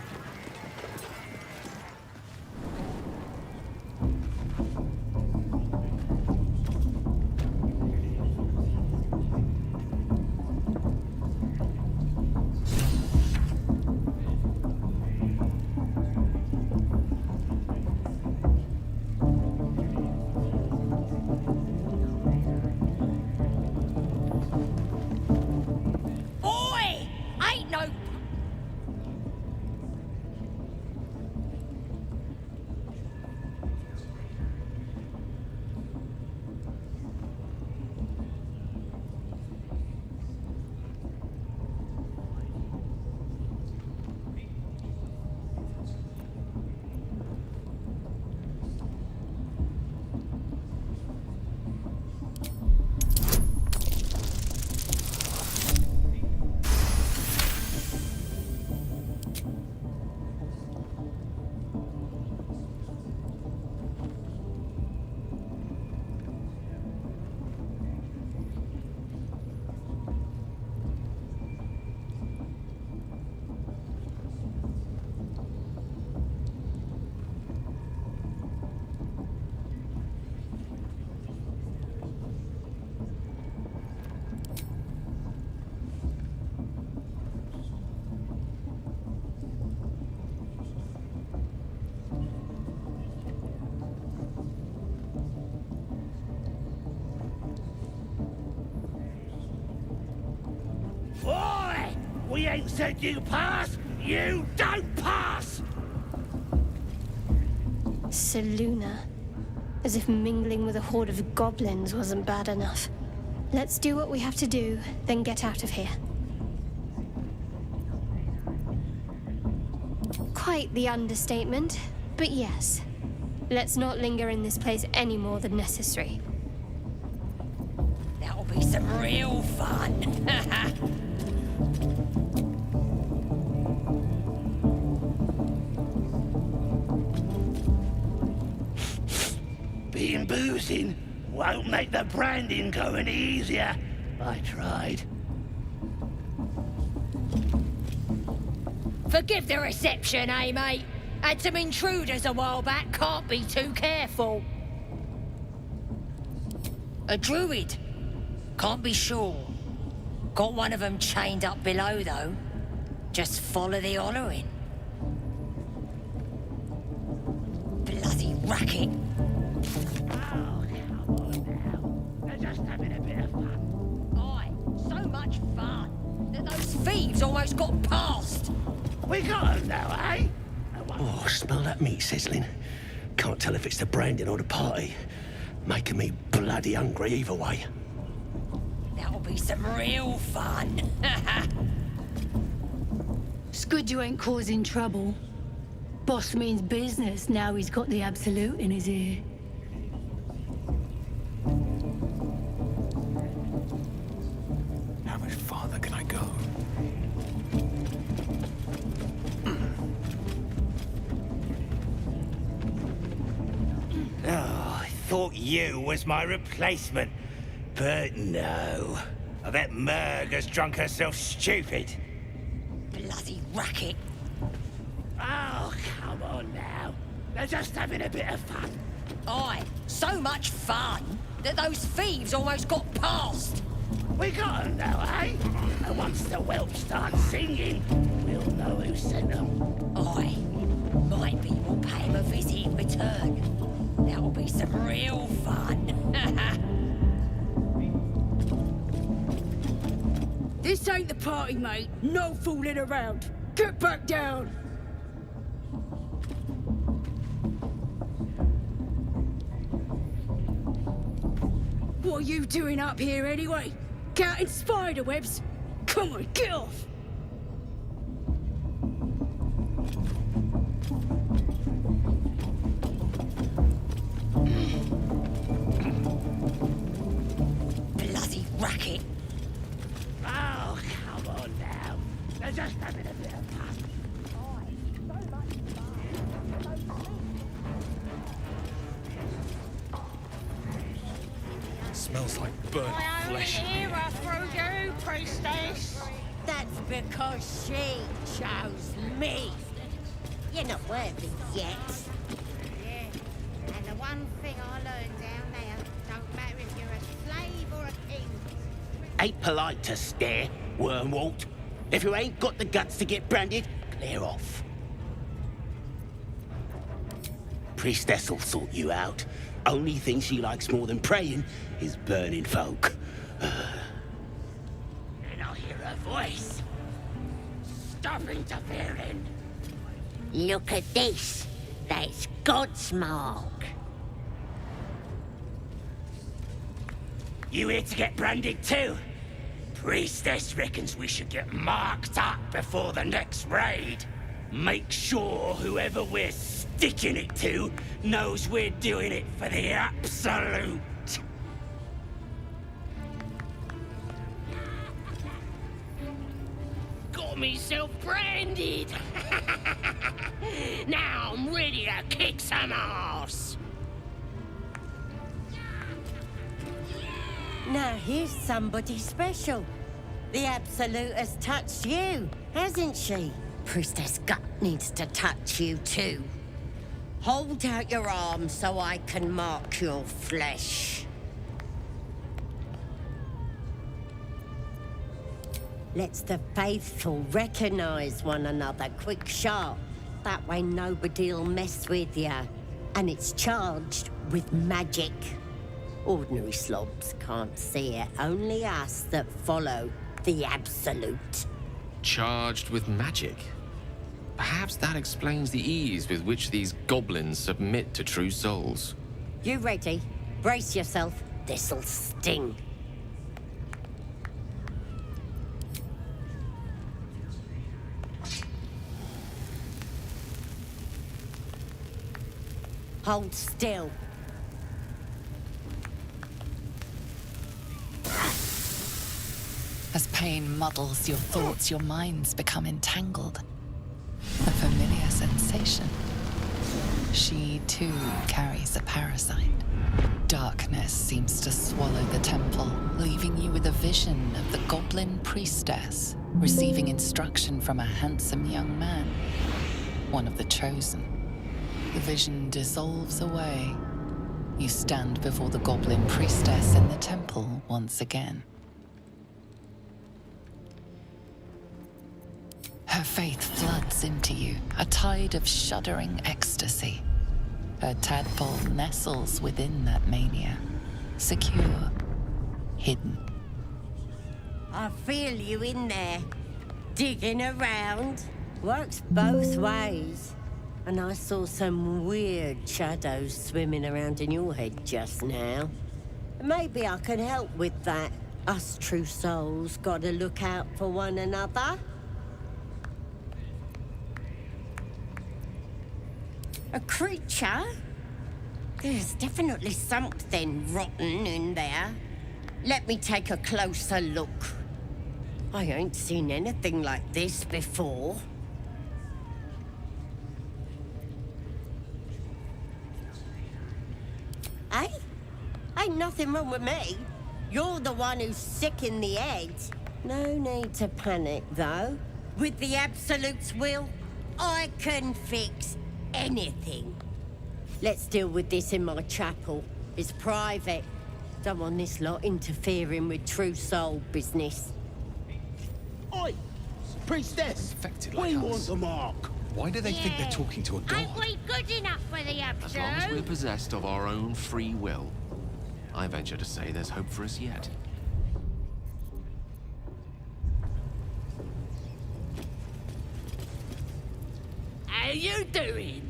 We ain't said you pass. You don't pass. Seluna. As if mingling with a horde of goblins wasn't bad enough. Let's do what we have to do, then get out of here. Quite the understatement, but yes. Let's not linger in this place any more than necessary. That'll be some real fun. Being boozing won't make the branding go any easier. I tried. Forgive the reception, eh, mate? Had some intruders a while back, can't be too careful. A druid? Can't be sure. Got one of them chained up below, though. Just follow the hollering. Bloody racket. Oh, come on now. They're just having a bit of fun. Aye, so much fun that those thieves almost got past. We got them now, eh? Oh, smell that meat sizzling. Can't tell if it's the branding or the party. Making me bloody hungry either way. That'll be some real fun. It's good you ain't causing trouble. Boss means business now he's got the absolute in his ear. How much farther can I go? Oh, I thought you was my replacement. But no. I bet Merg has drunk herself stupid. Bloody racket. Oh, come on now. They're just having a bit of fun. Aye, so much fun that those thieves almost got past. We got them now, eh? And once the whelp starts singing, we'll know who sent them. Aye, might be we'll pay him a visit in return. That'll be some real fun. This ain't the party, mate. No fooling around. Get back down. What are you doing up here anyway? Counting spider webs? Come on, get off! Bloody racket. Oh, come on now. They're just having a bit of fun. Smells like burnt flesh. through you, priestess. That's because she chose me. You're not worthy yet. Yeah, and the one thing I learned down there, don't matter if you're a slave or a king. Ain't polite to stare, wormwort. If you ain't got the guts to get branded, clear off. Priestess'll sort you out. Only thing she likes more than praying is burning folk. And I'll hear her voice. Stop interfering. Look at this. That's God's mark. You here to get branded too? Priestess reckons we should get marked up before the next raid. Make sure whoever we're sticking it to knows we're doing it for the absolute. Got myself branded. Now I'm ready to kick some ass. Now here's somebody special. The Absolute has touched you, hasn't she? Priestess Gut needs to touch you too. Hold out your arm so I can mark your flesh. Let's the faithful recognize one another quick sharp. That way nobody'll mess with you. And it's charged with magic. Ordinary slobs can't see it, only us that follow the Absolute. charged with magic. Perhaps that explains the ease with which these goblins submit to true souls. You ready? Brace yourself. This'll sting. Hold still. As pain muddles your thoughts, your minds become entangled. A familiar sensation. She too carries a parasite. Darkness seems to swallow the temple, leaving you with a vision of the goblin priestess receiving instruction from a handsome young man, one of the chosen. The vision dissolves away. You stand before the goblin priestess in the temple once again. Her faith floods into you, a tide of shuddering ecstasy. Her tadpole nestles within that mania, secure, hidden. I feel you in there, digging around. Works both ways. And I saw some weird shadows swimming around in your head just now. Maybe I can help with that. Us true souls gotta look out for one another. A creature? There's definitely something rotten in there. Let me take a closer look. I ain't seen anything like this before. Hey? Ain't nothing wrong with me. You're the one who's sick in the head. No need to panic, though. With the Absolute's will, I can fix anything. Let's deal with this in my chapel. It's private. Don't want this lot interfering with true soul business. Oi! Priestess! We want the mark. Why do they think they're talking to a god? Ain't we good enough for the As long as we're Absolute? possessed of our own free will, I venture to say there's hope for us yet. How you doing?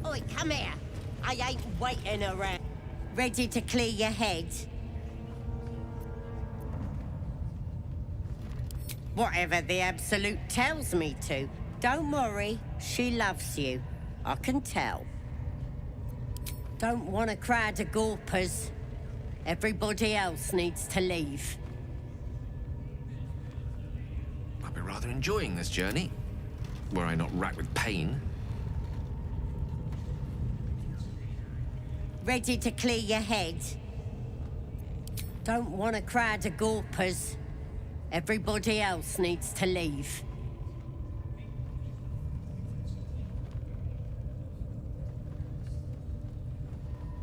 Oi, come here. I ain't waiting around. Ready to clear your head? Whatever the Absolute tells me to. Don't worry, she loves you. I can tell. Don't want a crowd of gawpers. Everybody else needs to leave. I'd be rather enjoying this journey, were I not racked with pain. Ready to clear your head? Don't want a crowd of gawpers. Everybody else needs to leave.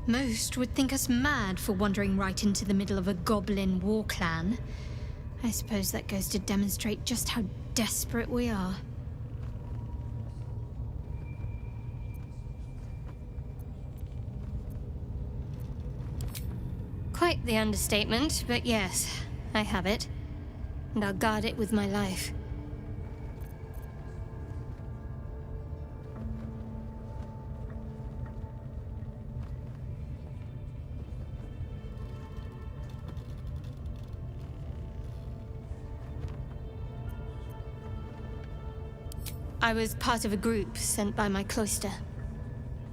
Most would think us mad for wandering right into the middle of a goblin war clan. I suppose that goes to demonstrate just how desperate we are. Quite the understatement, but yes, I have it. And I'll guard it with my life. I was part of a group sent by my cloister.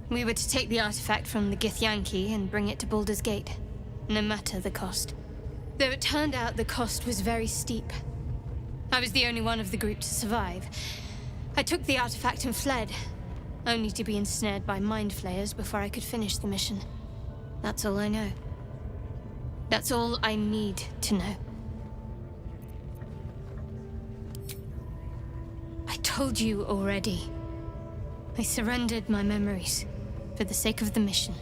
We were to take the artifact from the Githyanki and bring it to Baldur's Gate, no matter the cost. Though it turned out the cost was very steep. I was the only one of the group to survive. I took the artifact and fled, only to be ensnared by mind flayers before I could finish the mission. That's all I know. That's all I need to know. I told you already. I surrendered my memories for the sake of the mission.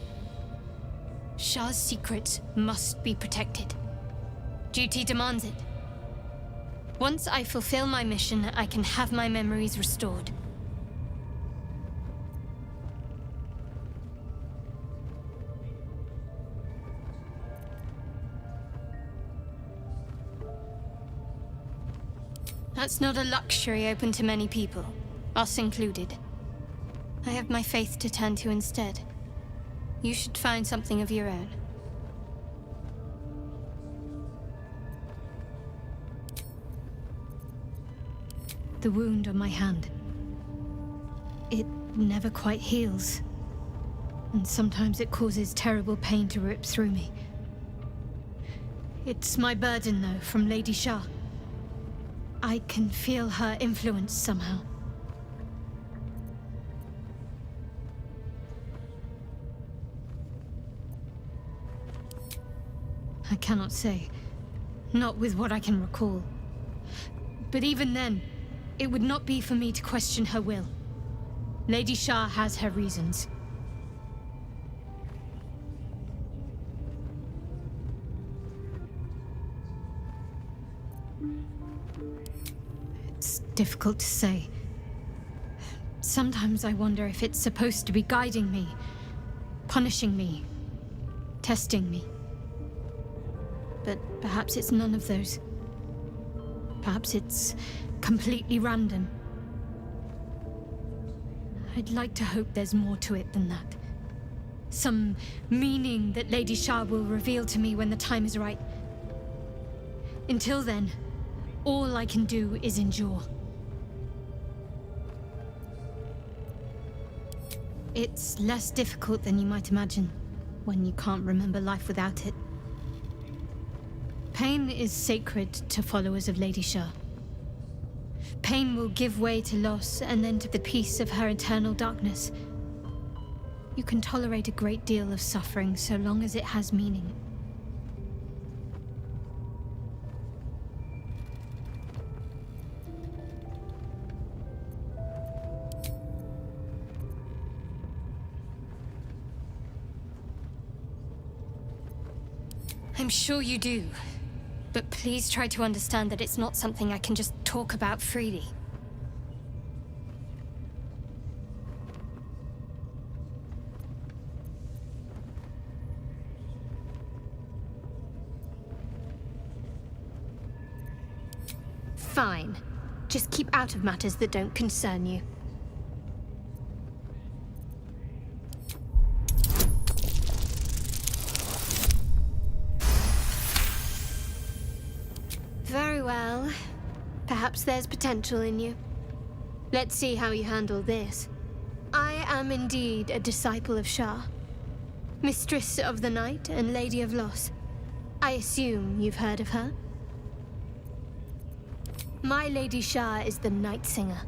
Shah's secrets must be protected. Duty demands it. Once I fulfill my mission, I can have my memories restored. That's not a luxury open to many people, us included. I have my faith to turn to instead. You should find something of your own. The wound on my hand. It never quite heals. And sometimes it causes terrible pain to rip through me. It's my burden, though, from Lady Shah. I can feel her influence somehow. I cannot say. Not with what I can recall. But even then, it would not be for me to question her will. Lady Shah has her reasons. It's difficult to say. Sometimes I wonder if it's supposed to be guiding me, punishing me, testing me. But perhaps it's none of those. Perhaps it's completely random. I'd like to hope there's more to it than that. Some meaning that Lady Shah will reveal to me when the time is right. Until then, all I can do is endure. It's less difficult than you might imagine when you can't remember life without it. Pain is sacred to followers of Lady Shah. Pain will give way to loss and then to the peace of her eternal darkness. You can tolerate a great deal of suffering so long as it has meaning. I'm sure you do. But please try to understand that it's not something I can just talk about freely. Fine. Just keep out of matters that don't concern you. Very well. Perhaps there's potential in you. Let's see how you handle this. I am indeed a disciple of Shah. Mistress of the Night and Lady of Loss. I assume you've heard of her? My Lady Shah is the Night Singer,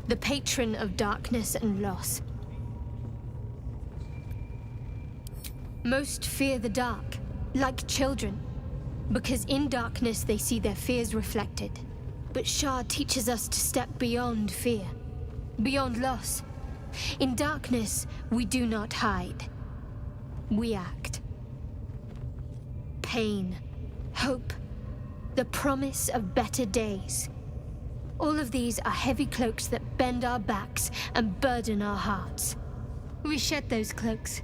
the patron of darkness and loss. Most fear the dark, like children. Because in darkness they see their fears reflected. But Shah teaches us to step beyond fear, beyond loss. In darkness, we do not hide. We act. Pain, hope, the promise of better days. All of these are heavy cloaks that bend our backs and burden our hearts. We shed those cloaks.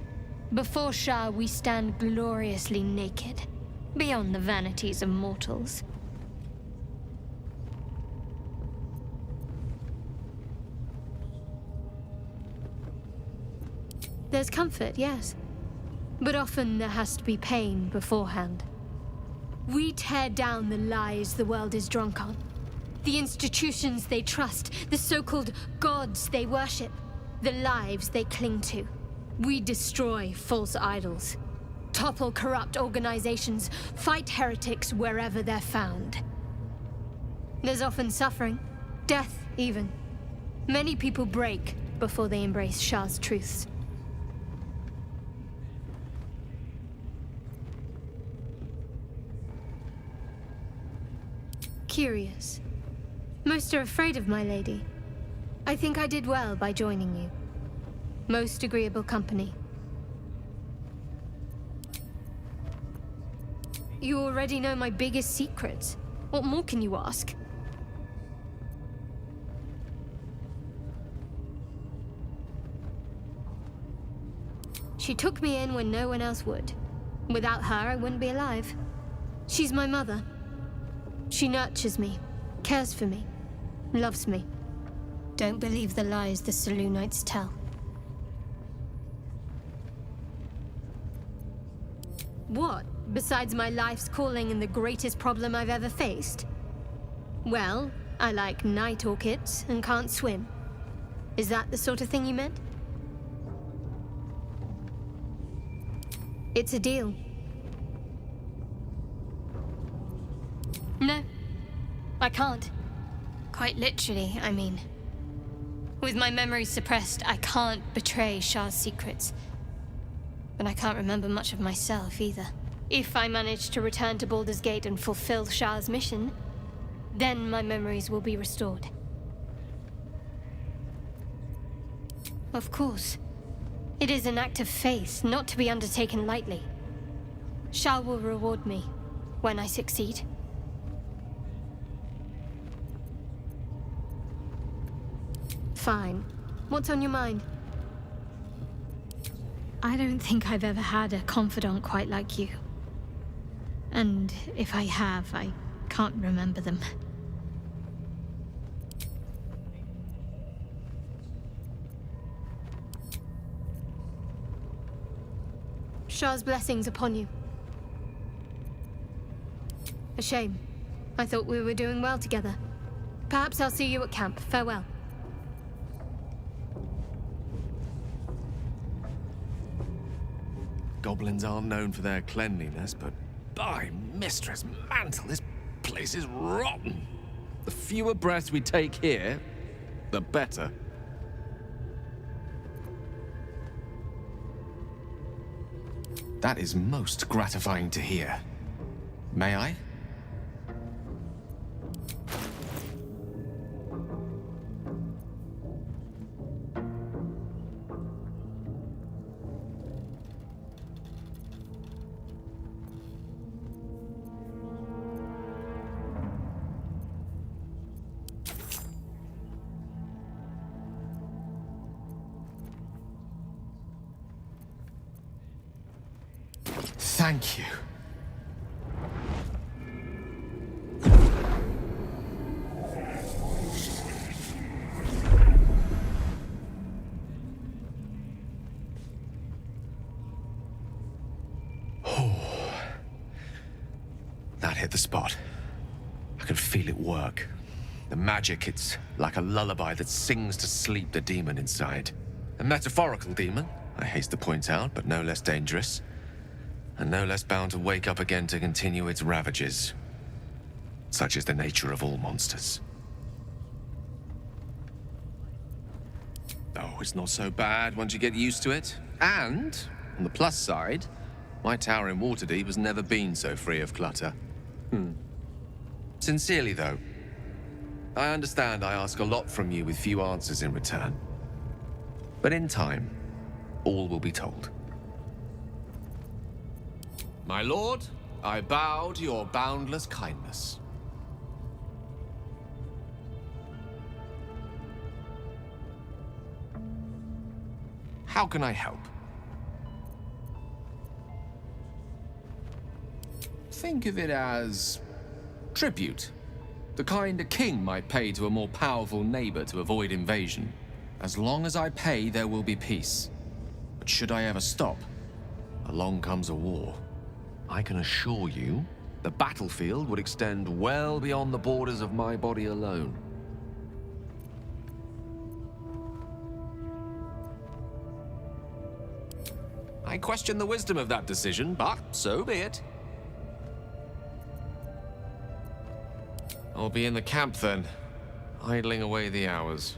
Before Shah, we stand gloriously naked. Beyond the vanities of mortals. There's comfort, yes. But often there has to be pain beforehand. We tear down the lies the world is drunk on. The institutions they trust, the so-called gods they worship, the lives they cling to. We destroy false idols. Topple corrupt organizations, fight heretics wherever they're found. There's often suffering, death even. Many people break before they embrace Shah's truths. Curious. Most are afraid of my lady. I think I did well by joining you. Most agreeable company. You already know my biggest secrets. What more can you ask? She took me in when no one else would. Without her, I wouldn't be alive. She's my mother. She nurtures me, cares for me, loves me. Don't believe the lies the Selûnites tell. What, besides my life's calling and the greatest problem I've ever faced? Well, I like night orchids and can't swim. Is that the sort of thing you meant? It's a deal. No, I can't. Quite literally, I mean. With my memory suppressed, I can't betray Shah's secrets. But I can't remember much of myself either. If I manage to return to Baldur's Gate and fulfill Shah's mission, then my memories will be restored. Of course. It is an act of faith, not to be undertaken lightly. Shah will reward me when I succeed. Fine. What's on your mind? I don't think I've ever had a confidant quite like you. And if I have, I can't remember them. Shah's blessings upon you. A shame. I thought we were doing well together. Perhaps I'll see you at camp. Farewell. Goblins aren't known for their cleanliness, but by Mistress Mantle, this place is rotten. The fewer breaths we take here, the better. That is most gratifying to hear. May I? Thank you. That hit the spot. I can feel it work. The magic, it's like a lullaby that sings to sleep the demon inside. A metaphorical demon, I haste to point out, but no less dangerous. And no less bound to wake up again to continue its ravages. Such is the nature of all monsters. Oh, it's not so bad once you get used to it. And, on the plus side, my tower in Waterdeep has never been so free of clutter. Sincerely, though, I understand I ask a lot from you with few answers in return. But in time, all will be told. My lord, I bow to your boundless kindness. How can I help? Think of it as tribute. The kind a king might pay to a more powerful neighbor to avoid invasion. As long as I pay, there will be peace. But should I ever stop, along comes a war. I can assure you, the battlefield would extend well beyond the borders of my body alone. I question the wisdom of that decision, but so be it. I'll be in the camp then, idling away the hours.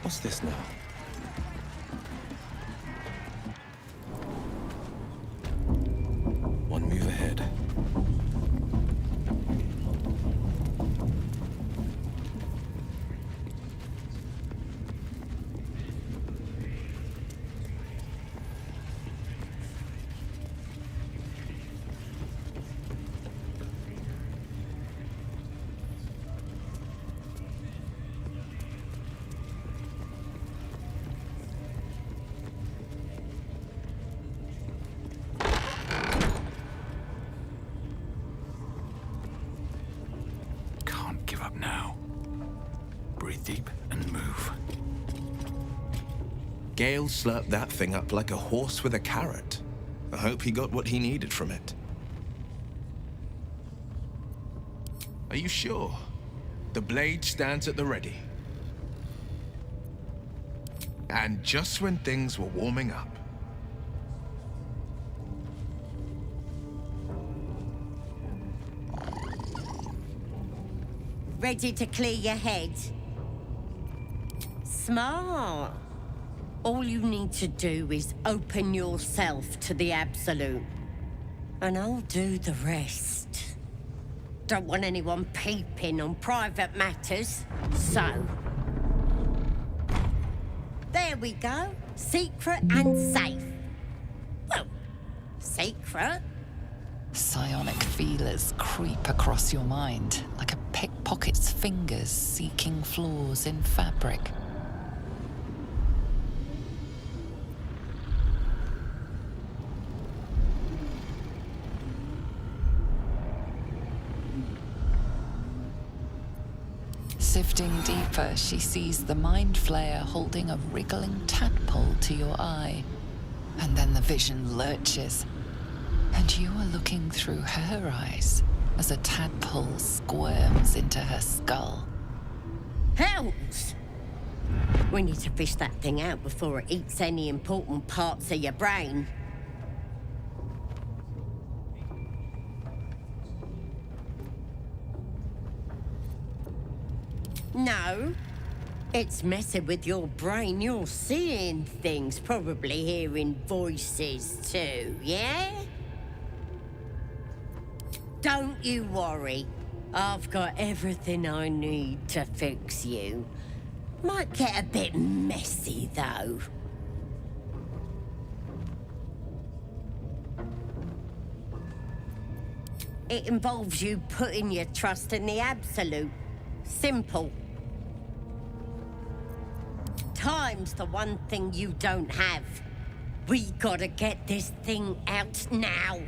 What's this now? One move ahead. Gale slurped that thing up like a horse with a carrot. I hope he got what he needed from it. Are you sure? The blade stands at the ready. And just when things were warming up. Ready to clear your head? Smart. All you need to do is open yourself to the Absolute. And I'll do the rest. Don't want anyone peeping on private matters, so... There we go. Secret and safe. Well, secret. Psionic feelers creep across your mind like a pickpocket's fingers seeking flaws in fabric. Sifting deeper, she sees the mind flayer holding a wriggling tadpole to your eye. And then the vision lurches, and you are looking through her eyes as a tadpole squirms into her skull. Hells! We need to fish that thing out before it eats any important parts of your brain. No, it's messing with your brain. You're seeing things, probably hearing voices too, yeah? Don't you worry. I've got everything I need to fix you. Might get a bit messy, though. It involves you putting your trust in the Absolute. Simple. Time's the one thing you don't have. We gotta get this thing out now.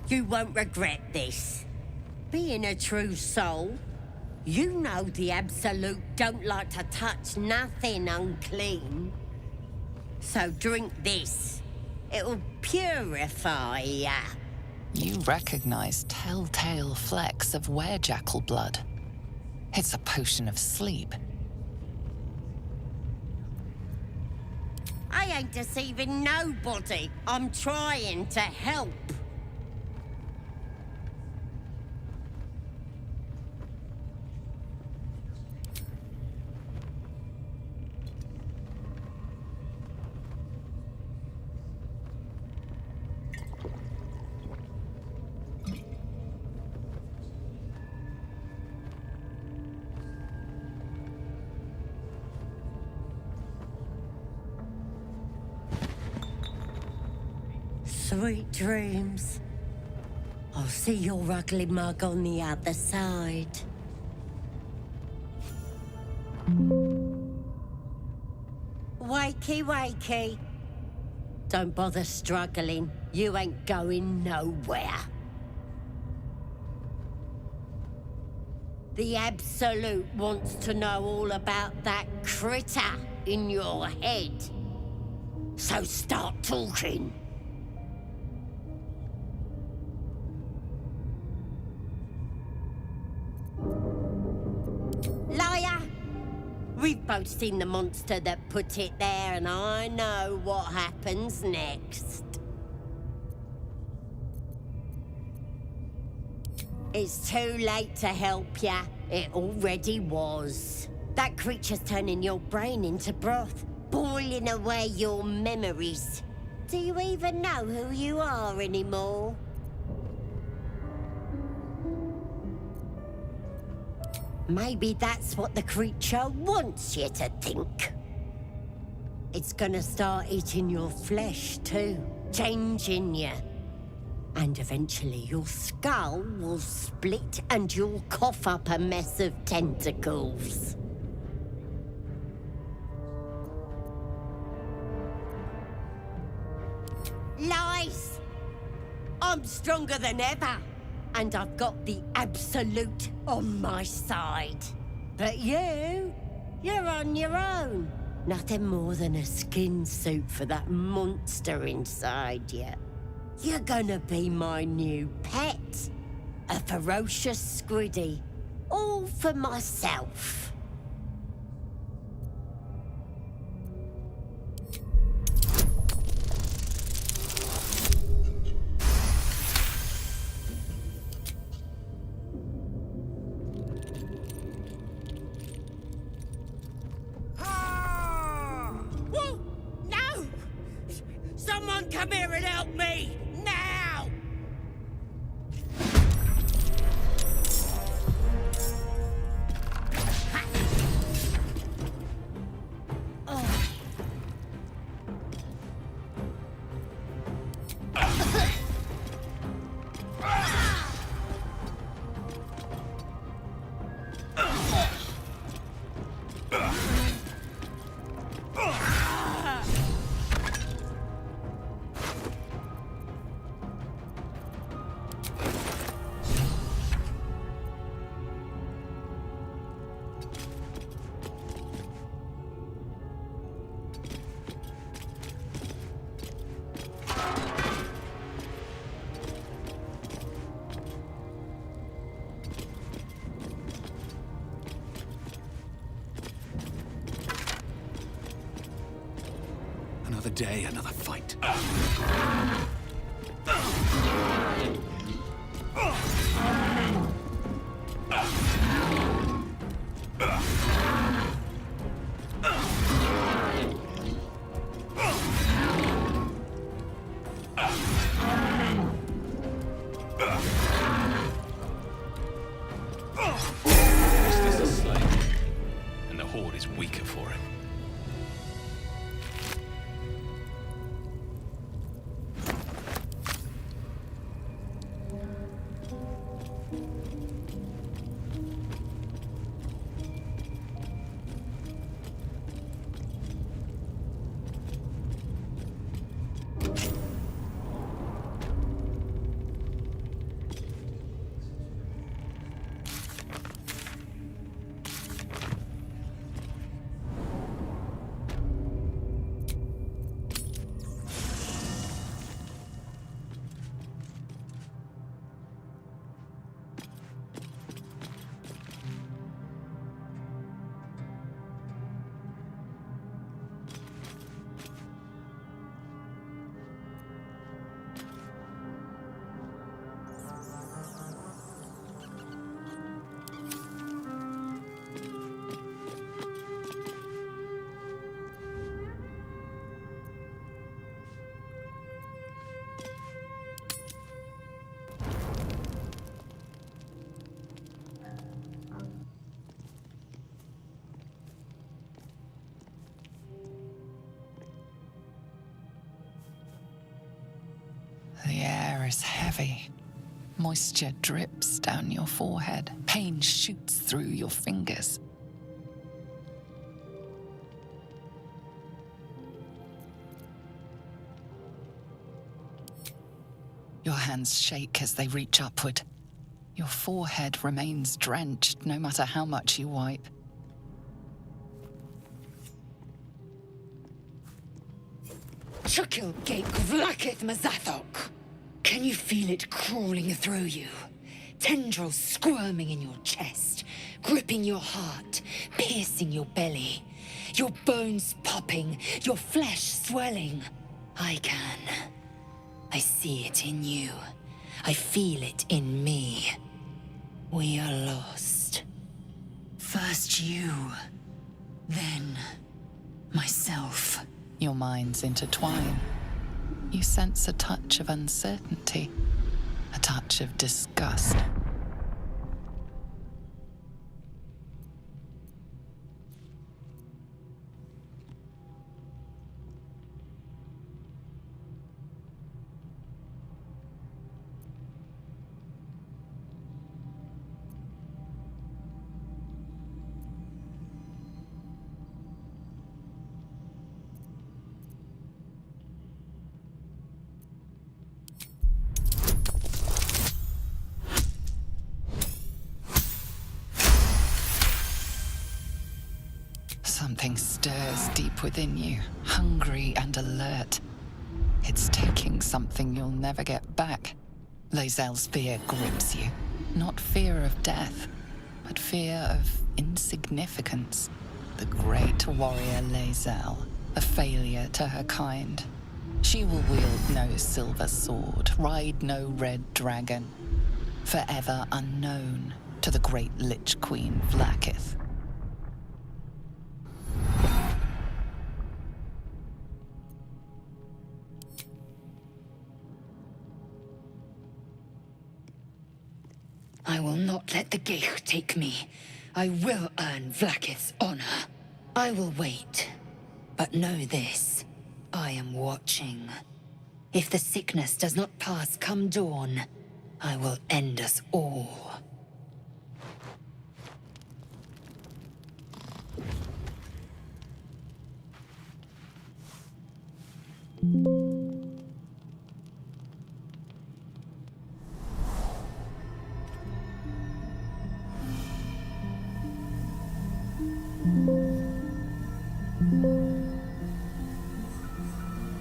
You won't regret this. Being a true soul, you know the Absolute don't like to touch nothing unclean. So drink this. It'll purify ya. You recognize telltale flecks of werejackal blood. It's a potion of sleep. I ain't deceiving nobody. I'm trying to help. Sweet dreams. I'll see your ugly mug on the other side. Wakey, wakey. Don't bother struggling. You ain't going nowhere. The Absolute wants to know all about that critter in your head. So start talking. Liar! We've both seen the monster that put it there, and I know what happens next. It's too late to help ya. It already was. That creature's turning your brain into broth, boiling away your memories. Do you even know who you are anymore? Maybe that's what the creature wants you to think. It's gonna start eating your flesh too, changing you. And eventually your skull will split and you'll cough up a mess of tentacles. Lies! I'm stronger than ever. And I've got the Absolute on my side. But you're on your own. Nothing more than a skin suit for that monster inside you. You're gonna be my new pet. A ferocious squiddy. All for myself. Whoa! No! Someone come here and help me! Now! Another day, another fight. This is slain, and the Horde is weaker for it. The air is heavy. Moisture drips down your forehead. Pain shoots through your fingers. Your hands shake as they reach upward. Your forehead remains drenched no matter how much you wipe. Chukil Gate Vlakith Mazathok. Can you feel it crawling through you? Tendrils squirming in your chest, gripping your heart, piercing your belly. Your bones popping, your flesh swelling. I can. I see it in you. I feel it in me. We are lost. First you, then myself. Your minds intertwine. You sense a touch of uncertainty, a touch of disgust. Something stirs deep within you, hungry and alert. It's taking something you'll never get back. Lae'zel's fear grips you. Not fear of death, but fear of insignificance. The great warrior Lae'zel, a failure to her kind. She will wield no silver sword, ride no red dragon. Forever unknown to the great Lich Queen Vlaakith. I will not let the Geich take me. I will earn Vlaakith's honor. I will wait. But know this. I am watching. If the sickness does not pass come dawn, I will end us all.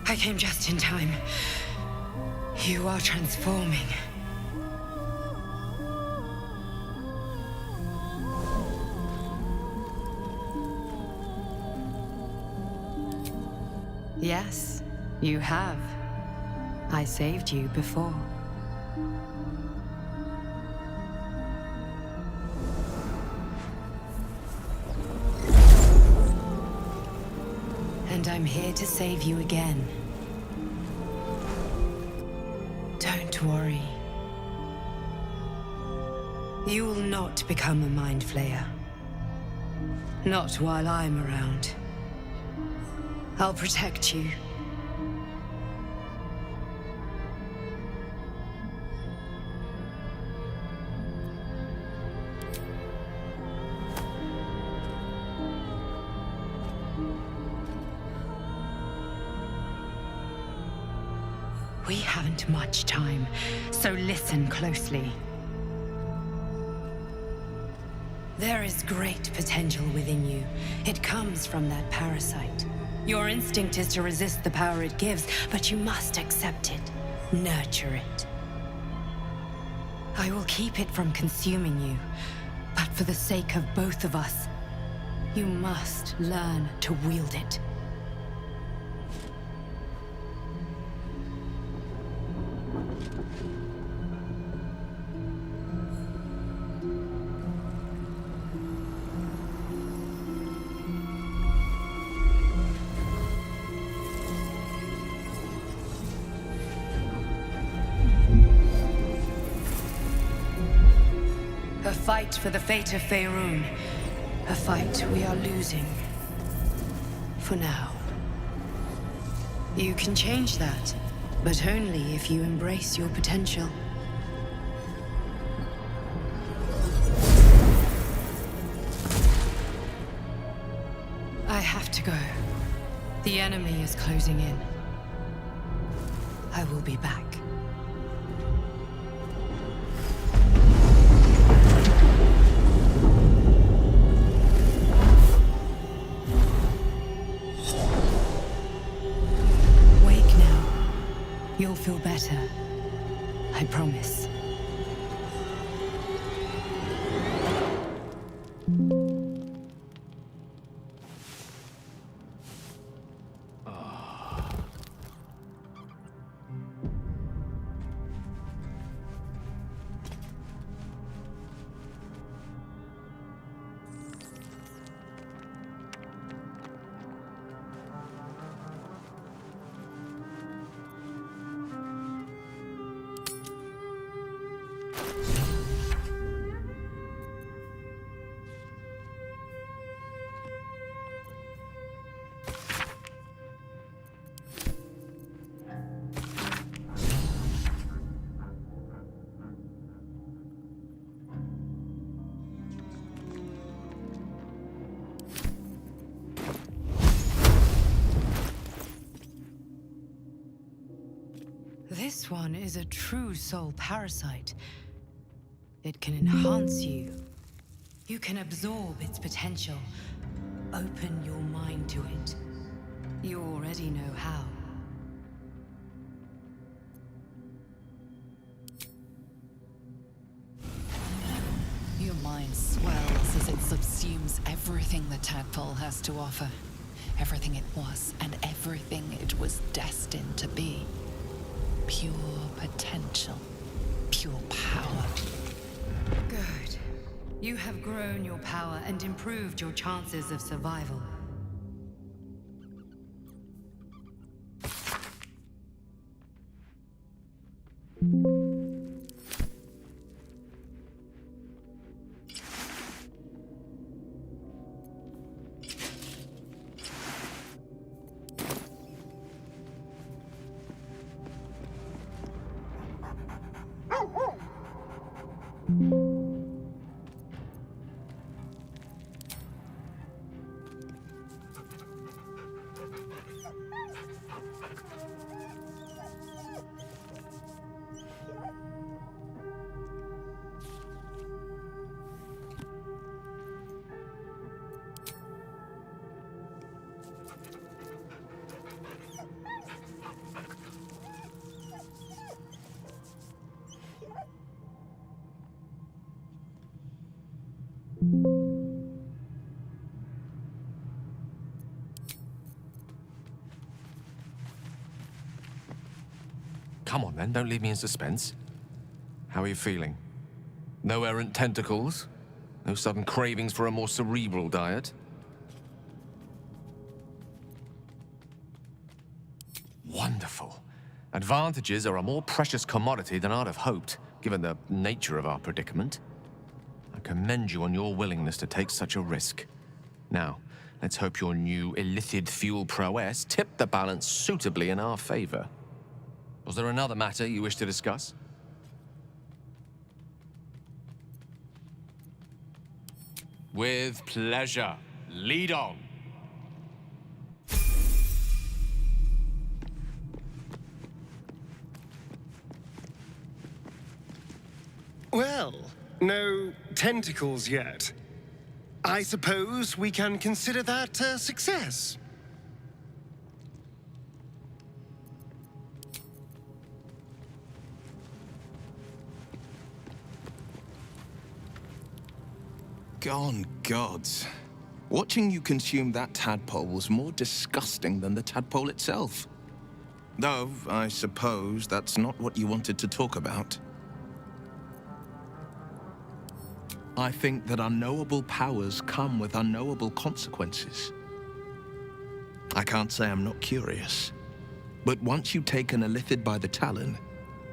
I came just in time. You are transforming. Yes, you have. I saved you before. And I'm here to save you again. Don't worry. You will not become a Mind Flayer. Not while I'm around. I'll protect you. We haven't much time, so listen closely. There is great potential within you. It comes from that parasite. Your instinct is to resist the power it gives, but you must accept it, nurture it. I will keep it from consuming you, but for the sake of both of us, you must learn to wield it. A fight for the fate of Faerun. A fight we are losing. For now. You can change that, but only if you embrace your potential. I have to go. The enemy is closing in. I will be back. You'll feel better. I promise. This one is a true soul parasite. It can enhance you. You can absorb its potential. Open your mind to it. You already know how. Your mind swells as it subsumes everything the tadpole has to offer. Everything it was and everything it was destined to be. Pure potential. Pure power. Good. You have grown your power and improved your chances of survival. Come on then, don't leave me in suspense. How are you feeling? No errant tentacles? No sudden cravings for a more cerebral diet? Wonderful. Advantages are a more precious commodity than I'd have hoped, given the nature of our predicament. I commend you on your willingness to take such a risk. Now, let's hope your new illithid fuel prowess tipped the balance suitably in our favor. Was there another matter you wish to discuss? With pleasure. Lead on. Well, no tentacles yet. I suppose we can consider that a success. Gone gods. Watching you consume that tadpole was more disgusting than the tadpole itself. Though, I suppose that's not what you wanted to talk about. I think that unknowable powers come with unknowable consequences. I can't say I'm not curious, but once you take an illithid by the talon,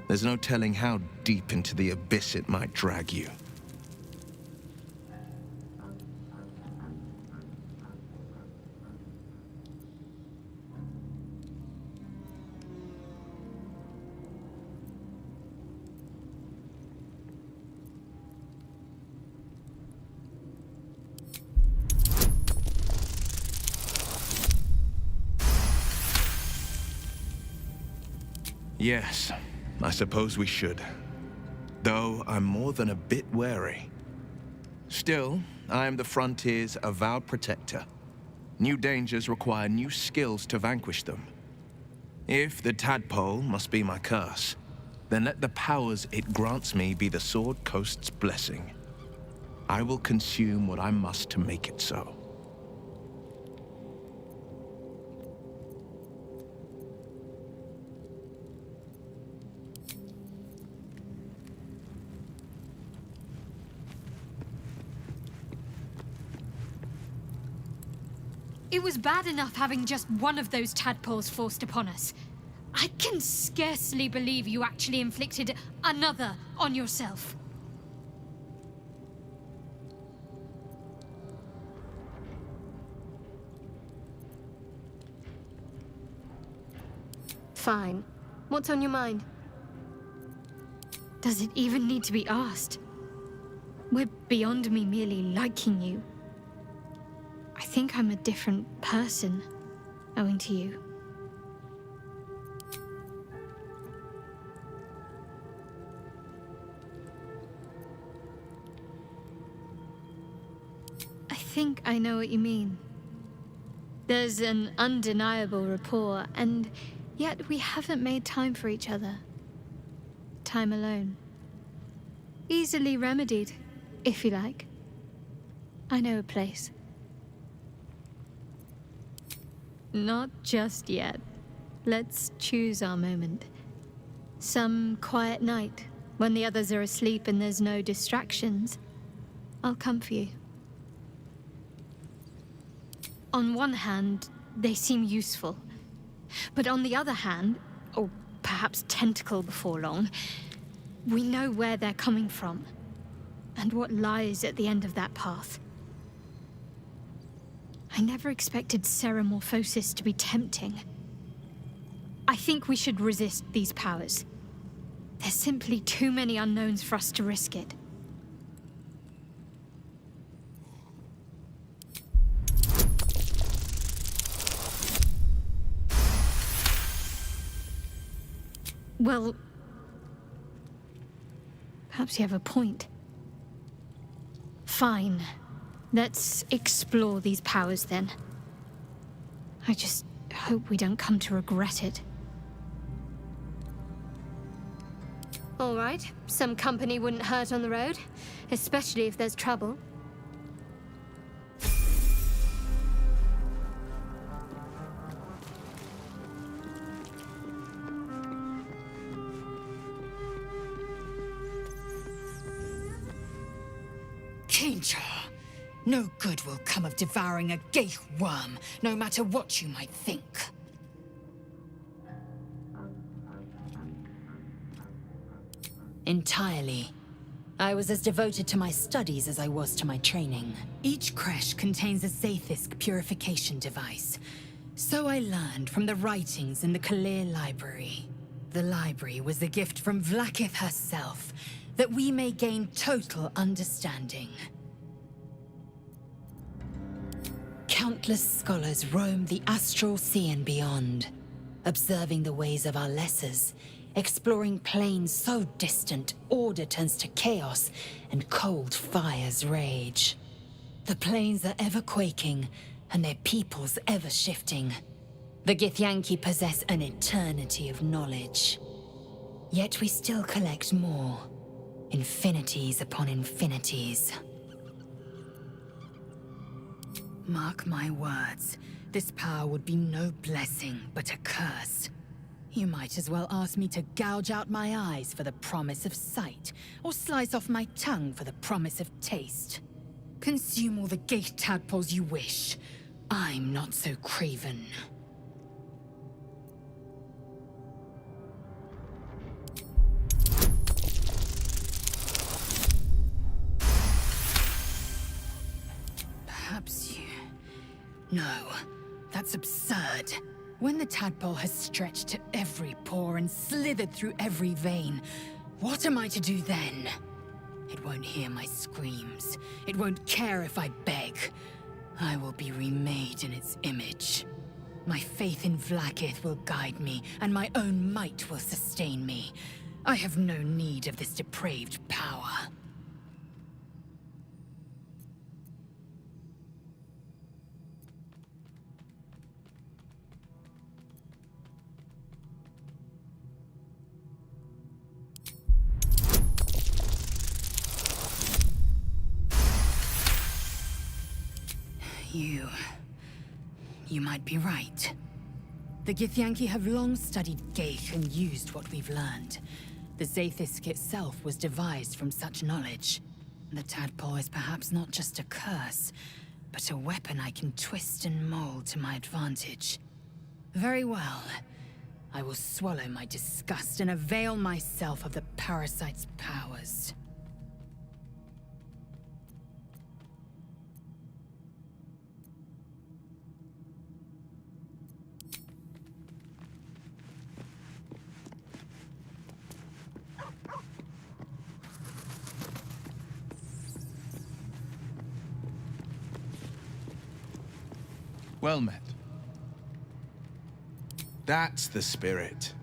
there's no telling how deep into the abyss it might drag you. Yes, I suppose we should. Though I'm more than a bit wary. Still, I am the Frontier's avowed protector. New dangers require new skills to vanquish them. If the tadpole must be my curse, then let the powers it grants me be the Sword Coast's blessing. I will consume what I must to make it so. It was bad enough having just one of those tadpoles forced upon us. I can scarcely believe you actually inflicted another on yourself. Fine. What's on your mind? Does it even need to be asked? We're beyond me merely liking you. I think I'm a different person, owing to you. I think I know what you mean. There's an undeniable rapport, and yet we haven't made time for each other. Time alone. Easily remedied, if you like. I know a place. Not just yet. Let's choose our moment. Some quiet night, when the others are asleep and there's no distractions, I'll come for you. On one hand, they seem useful. But on the other hand, or perhaps tentacle before long, we know where they're coming from, and what lies at the end of that path. I never expected ceremorphosis to be tempting. I think we should resist these powers. There's simply too many unknowns for us to risk it. Well, perhaps you have a point. Fine. Let's explore these powers then. I just hope we don't come to regret it. All right, some company wouldn't hurt on the road, especially if there's trouble. Kincha! No good will come of devouring a gate worm, no matter what you might think. Entirely. I was as devoted to my studies as I was to my training. Each creche contains a Zaithisk purification device. So I learned from the writings in the Kalir Library. The library was the gift from Vlaakith herself, that we may gain total understanding. Countless scholars roam the astral sea and beyond, observing the ways of our lessers, exploring planes so distant order turns to chaos and cold fires rage. The planes are ever quaking, and their peoples ever shifting. The Githyanki possess an eternity of knowledge. Yet we still collect more. Infinities upon infinities. Mark my words, this power would be no blessing, but a curse. You might as well ask me to gouge out my eyes for the promise of sight, or slice off my tongue for the promise of taste. Consume all the gate tadpoles you wish. I'm not so craven. Perhaps you... No, that's absurd. When the tadpole has stretched to every pore and slithered through every vein, what am I to do then? It won't hear my screams. It won't care if I beg. I will be remade in its image. My faith in Vlaakith will guide me, and my own might will sustain me. I have no need of this depraved power. You might be right. The Githyanki have long studied Ghaik and used what we've learned. The Zaithisk itself was devised from such knowledge. The tadpole is perhaps not just a curse, but a weapon I can twist and mold to my advantage. Very well. I will swallow my disgust and avail myself of the parasite's powers. Well met. That's the spirit.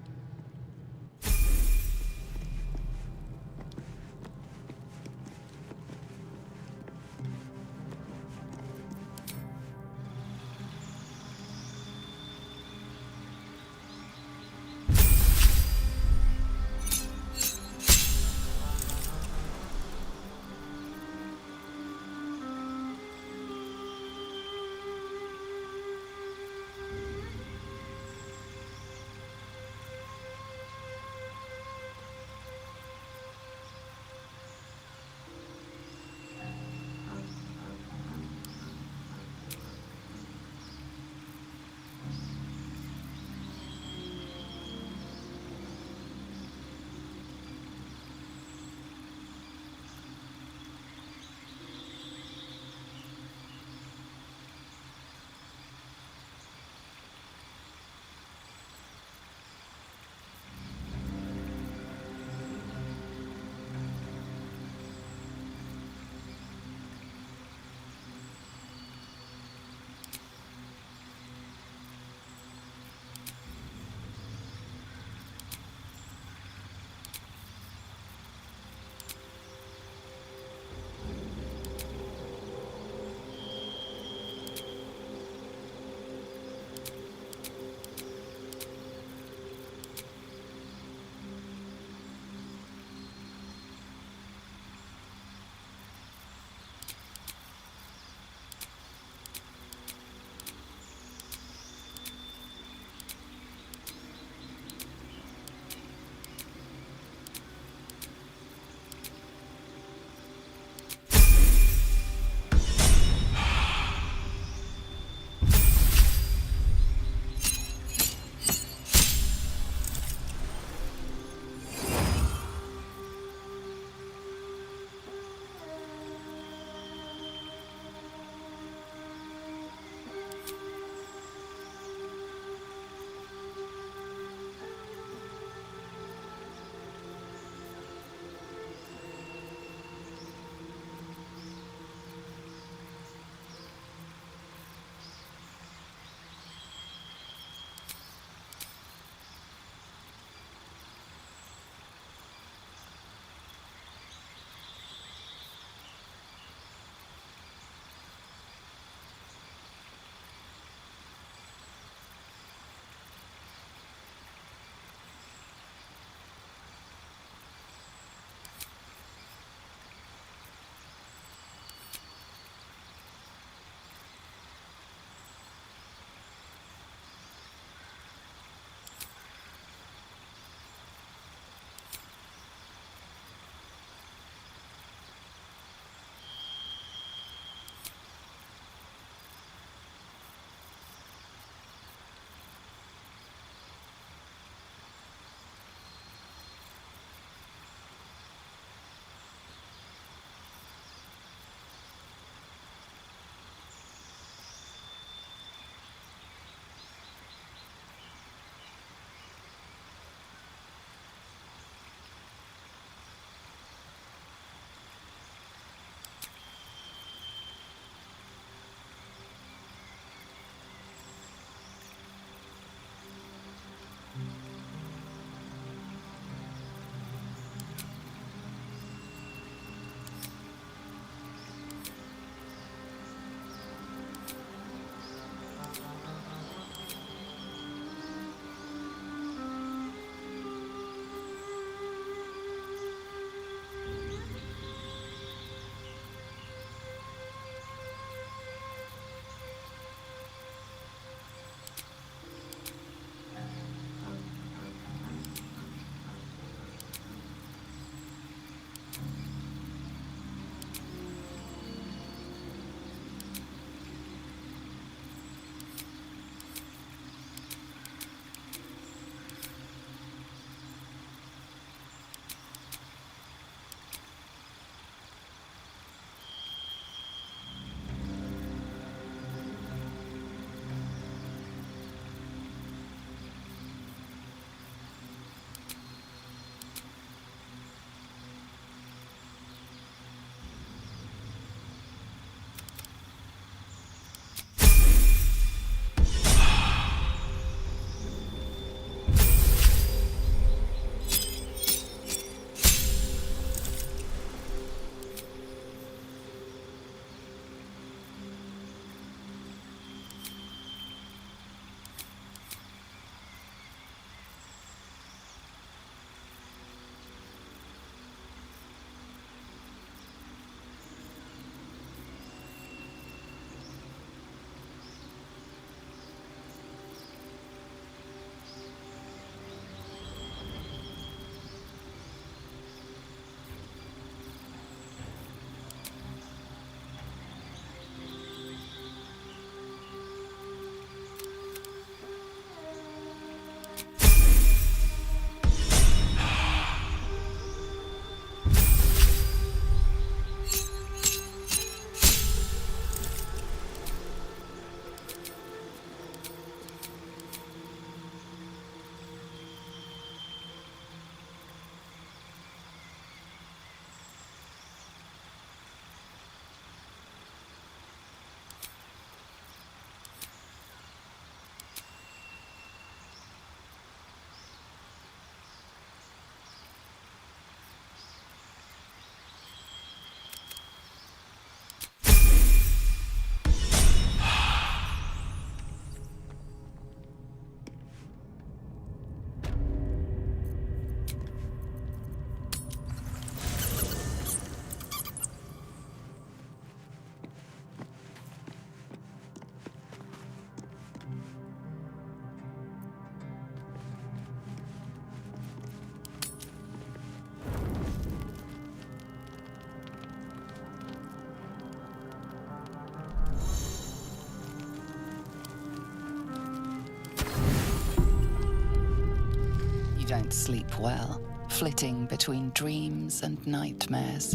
don't sleep well, flitting between dreams and nightmares.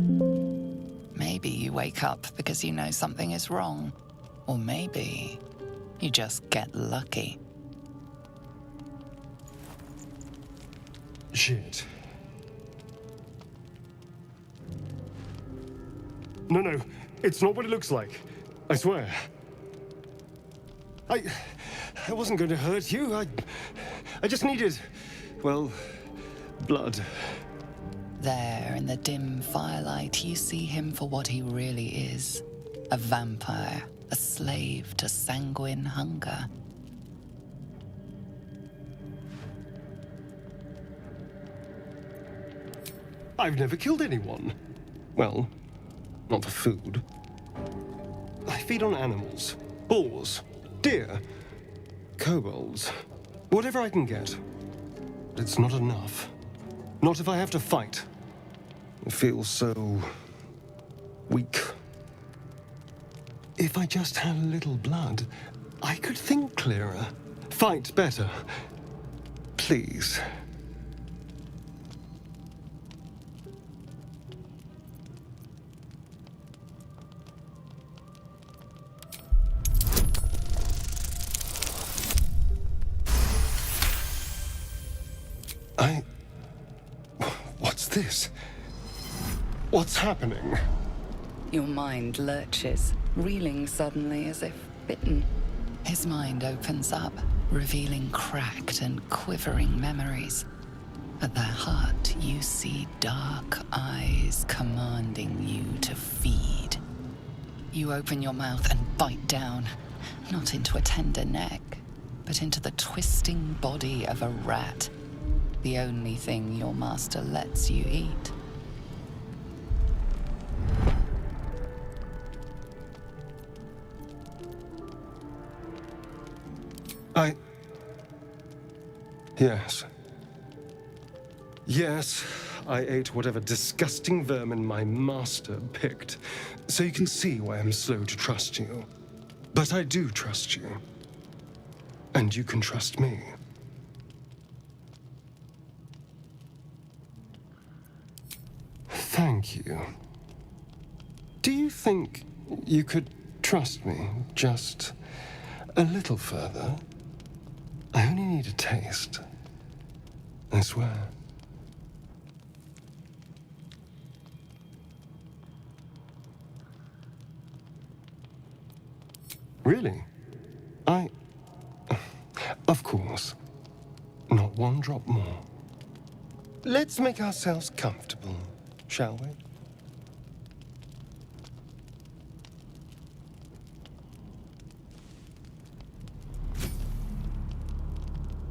Maybe you wake up because you know something is wrong, or maybe you just get lucky. Shit. No, it's not what it looks like. I swear. I wasn't going to hurt you. I just needed, well, blood. There, in the dim firelight, you see him for what he really is. A vampire, a slave to sanguine hunger. I've never killed anyone. Well, not for food. I feed on animals. Boars. Deer. Kobolds. Whatever I can get. But it's not enough. Not if I have to fight. I feel so weak. If I just had a little blood, I could think clearer, fight better. Please. What's this? What's happening? Your mind lurches, reeling suddenly as if bitten. His mind opens up, revealing cracked and quivering memories. At their heart, you see dark eyes commanding you to feed. You open your mouth and bite down, not into a tender neck, but into the twisting body of a rat. The only thing your master lets you eat. Yes. Yes, I ate whatever disgusting vermin my master picked, so you can see why I'm slow to trust you. But I do trust you. And you can trust me. Thank you. Do you think you could trust me just a little further? I only need a taste. I swear. Really? Of course. Not one drop more. Let's make ourselves comfortable, shall we?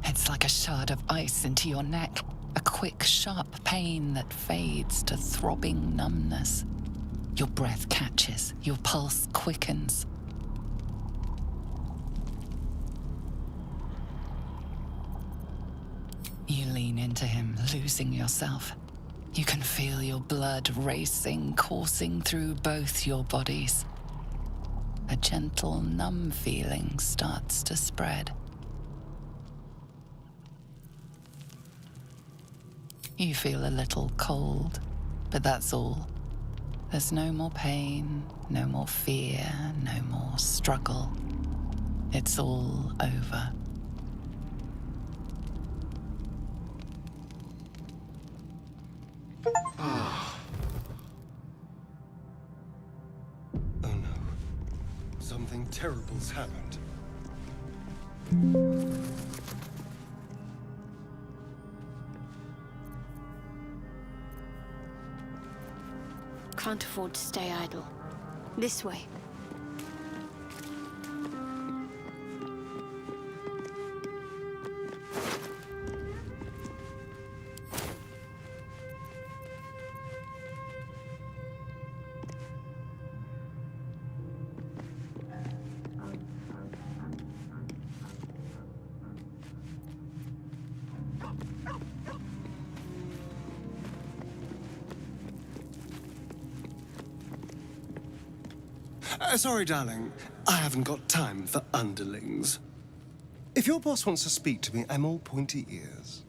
It's like a shard of ice into your neck, a quick, sharp pain that fades to throbbing numbness. Your breath catches, your pulse quickens. You lean into him, losing yourself. You can feel your blood racing, coursing through both your bodies. A gentle, numb feeling starts to spread. You feel a little cold, but that's all. There's no more pain, no more fear, no more struggle. It's all over. Oh no. Something terrible's happened. Can't afford to stay idle. This way. Sorry, darling. I haven't got time for underlings. If your boss wants to speak to me, I'm all pointy ears.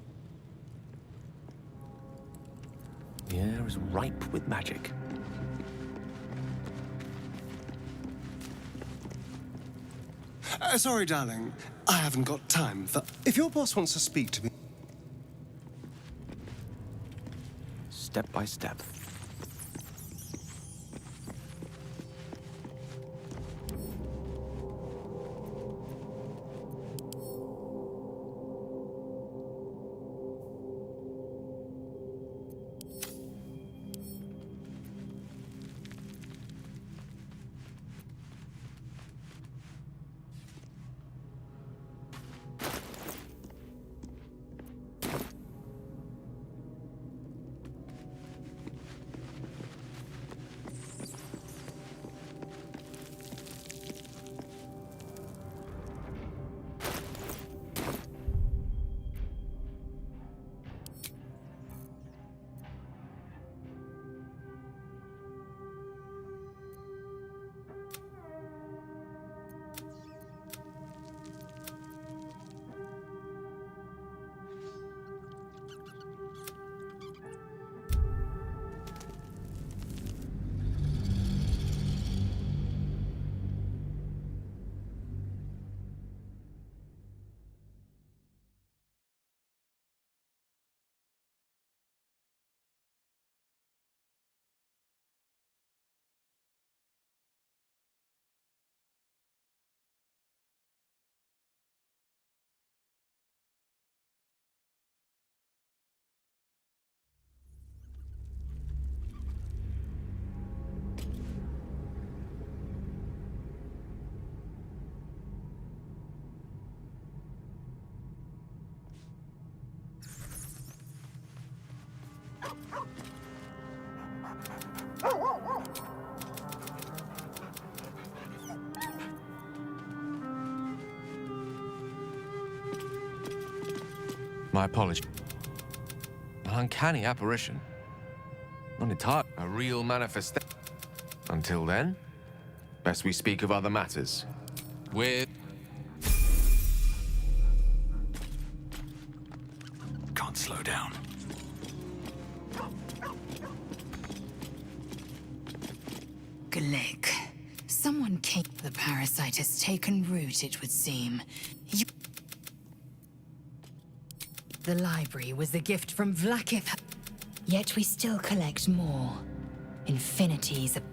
The air is ripe with magic. Sorry, darling. I haven't got time for... If your boss wants to speak to me... Step by step. My apologies. An uncanny apparition. Not entirely a real manifestation. Until then, best we speak of other matters. With... Can't slow down. Glick. Someone came. The parasite has taken root, it would seem. The library was the gift from Vlakith. Yet we still collect more. Infinities of...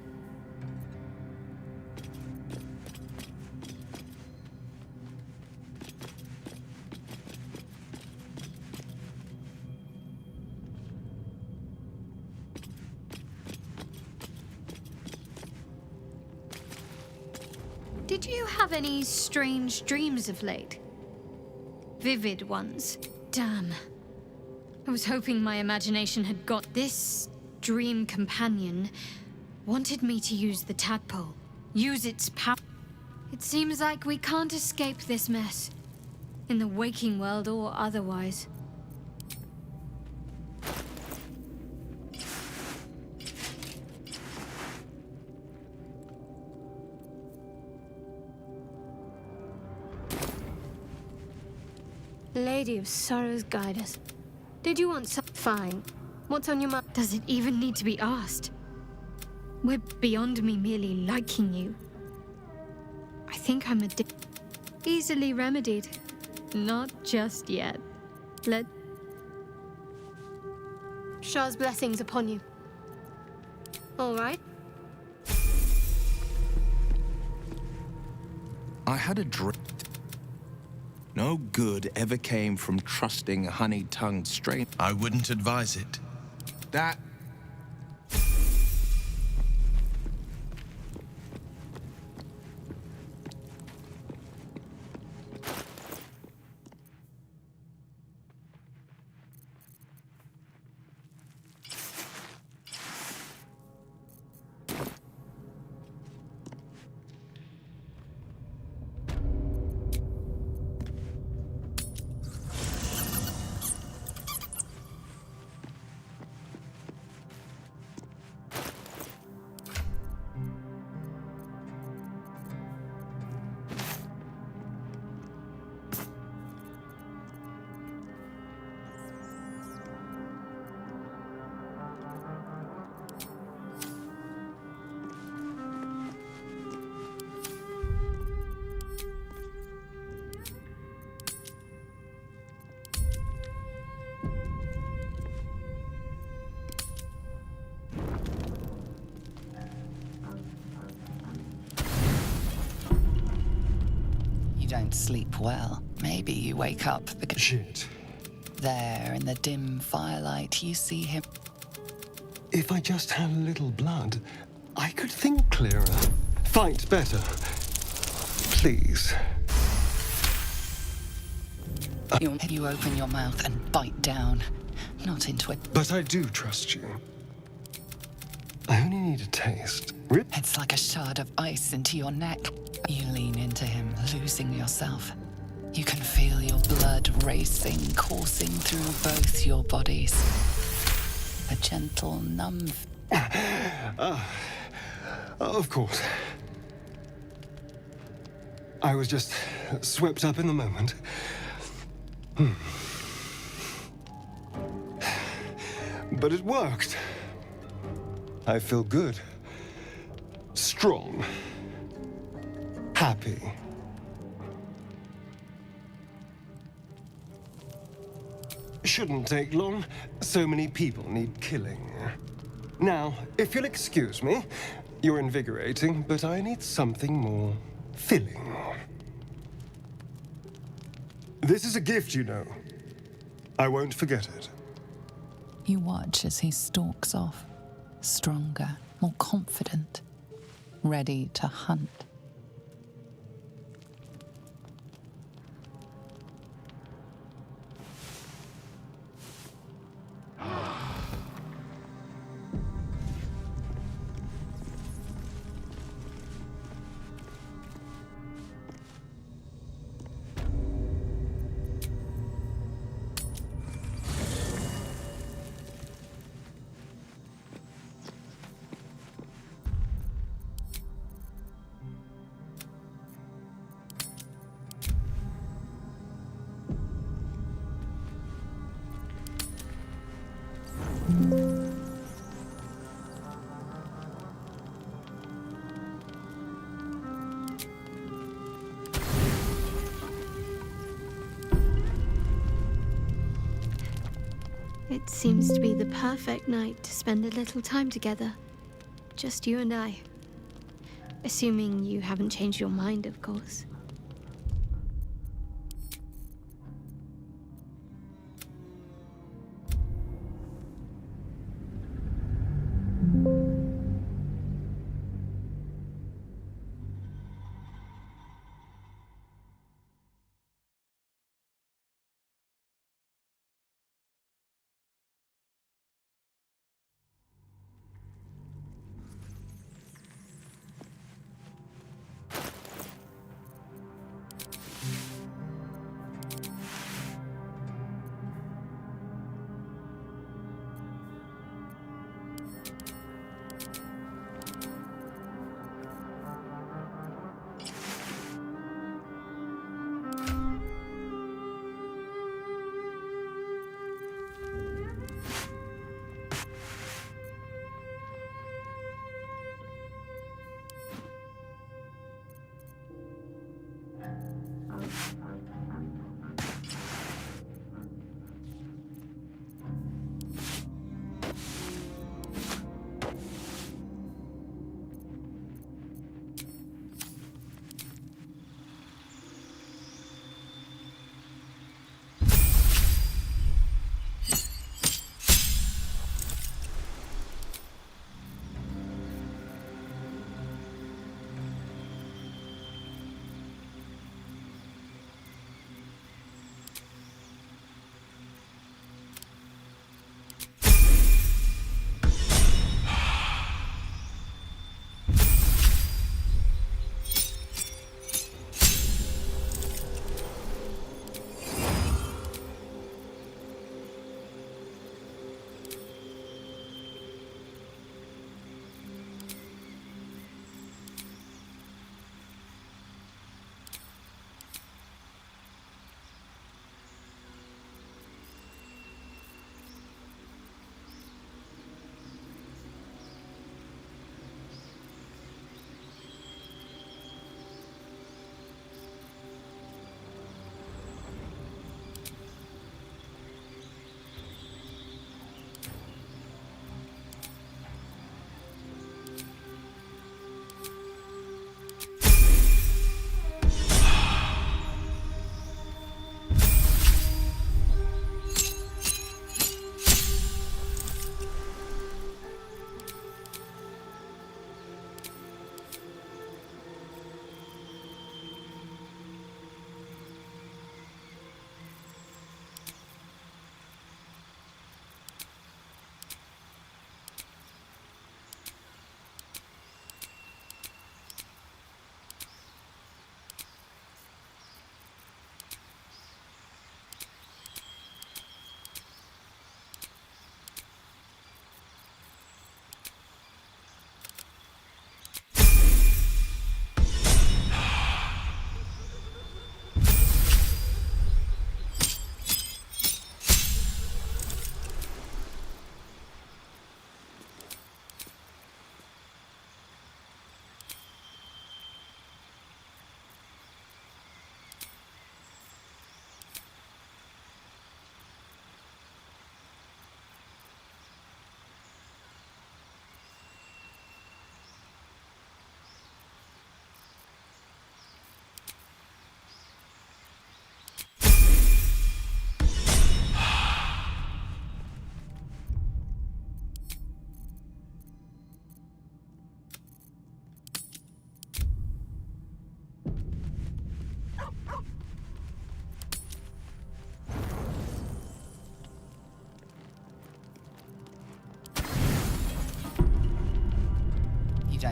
Did you have any strange dreams of late? Vivid ones? Damn. I was hoping my imagination had got this dream companion. Wanted me to use the tadpole. Use its power. It seems like we can't escape this mess. In the waking world or otherwise. Lady of Sorrows, guide us. Did you want some? Fine. What's on your mind? Does it even need to be asked? We're beyond me merely liking you. I think I'm easily remedied. Not just yet. Shah's blessings upon you. All right. I had a dream. No good ever came from trusting a honey-tongued stranger. I wouldn't advise it. That... don't sleep well. Maybe you wake up because... Shit. There, in the dim firelight, you see him. If I just had a little blood, I could think clearer. Fight better. Please. You open your mouth and bite down. Not into it. But I do trust you. I only need a taste. It's like a shard of ice into your neck. You lean into him, losing yourself. You can feel your blood racing, coursing through both your bodies. A gentle, numb... Of course. I was just swept up in the moment. But it worked. I feel good. Strong. Happy. Shouldn't take long. So many people need killing. Now, if you'll excuse me, you're invigorating, but I need something more filling. This is a gift, you know. I won't forget it. You watch as he stalks off, stronger, more confident, ready to hunt. It seems to be the perfect night to spend a little time together. Just you and I. Assuming you haven't changed your mind, of course.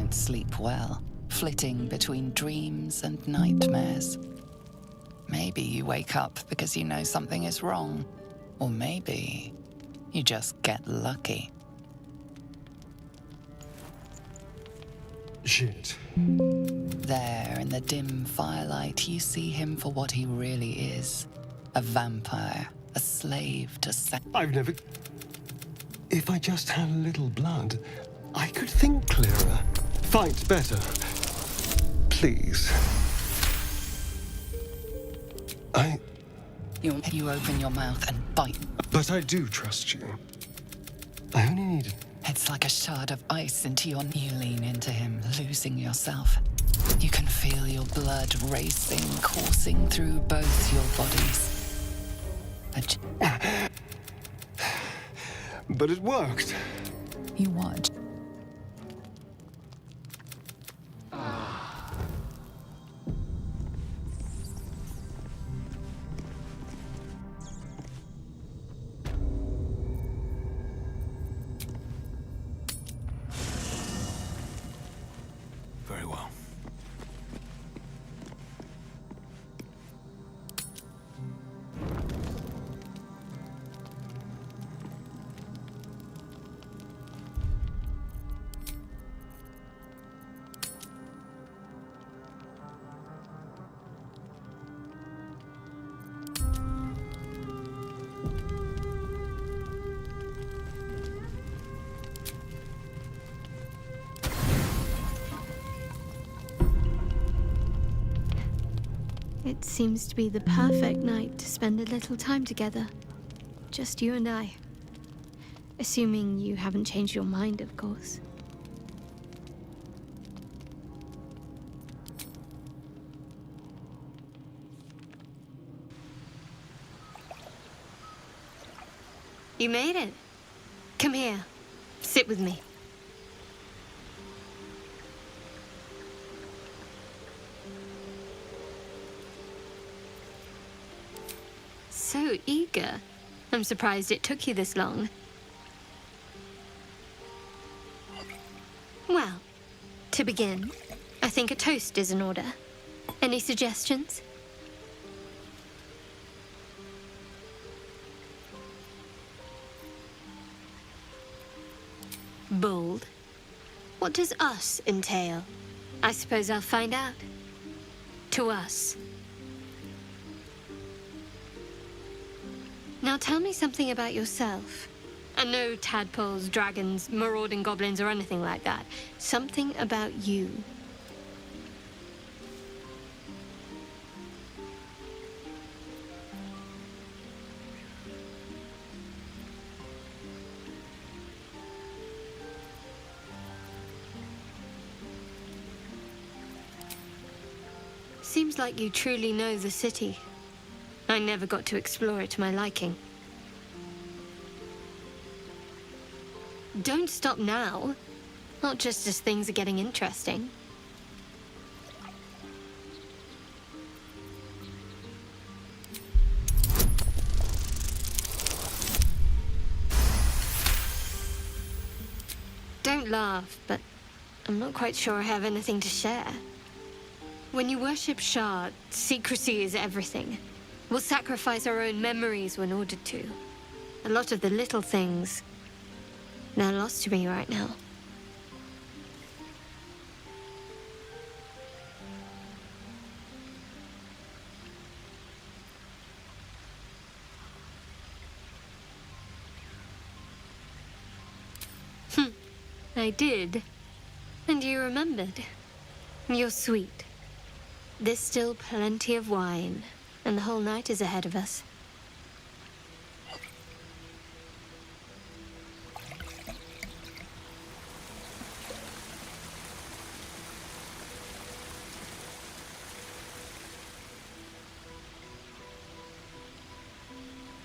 don't sleep well, flitting between dreams and nightmares. Maybe you wake up because you know something is wrong, or maybe you just get lucky. Shit. There, in the dim firelight, you see him for what he really is. A vampire, a slave to I've never... If I just had a little blood, I could think clearer, fight better. Please. You open your mouth and bite. But I do trust you. I only need... It's like a shard of ice into your... You lean into him, losing yourself. You can feel your blood racing, coursing through both your bodies. But it worked. You watch. Very well. It seems to be the perfect night to spend a little time together. Just you and I. Assuming you haven't changed your mind, of course. You made it. Come here. Sit with me. So eager. I'm surprised it took you this long. Well, to begin, I think a toast is in order. Any suggestions? Bold. What does us entail? I suppose I'll find out. To us. Now tell me something about yourself. And no tadpoles, dragons, marauding goblins, or anything like that. Something about you. Seems like you truly know the city. I never got to explore it to my liking. Don't stop now. Not just as things are getting interesting. Don't laugh, but I'm not quite sure I have anything to share. When you worship Shah, secrecy is everything. We'll sacrifice our own memories when ordered to. A lot of the little things, they're lost to me right now. I did. And you remembered. You're sweet. There's still plenty of wine, and the whole night is ahead of us.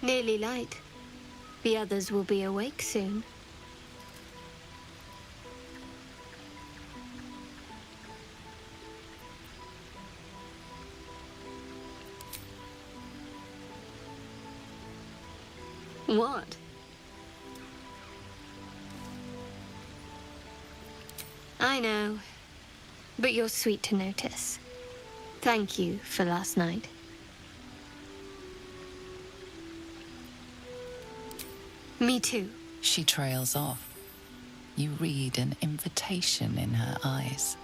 Nearly light. The others will be awake soon. What? I know. But you're sweet to notice. Thank you for last night. Me too. She trails off. You read an invitation in her eyes.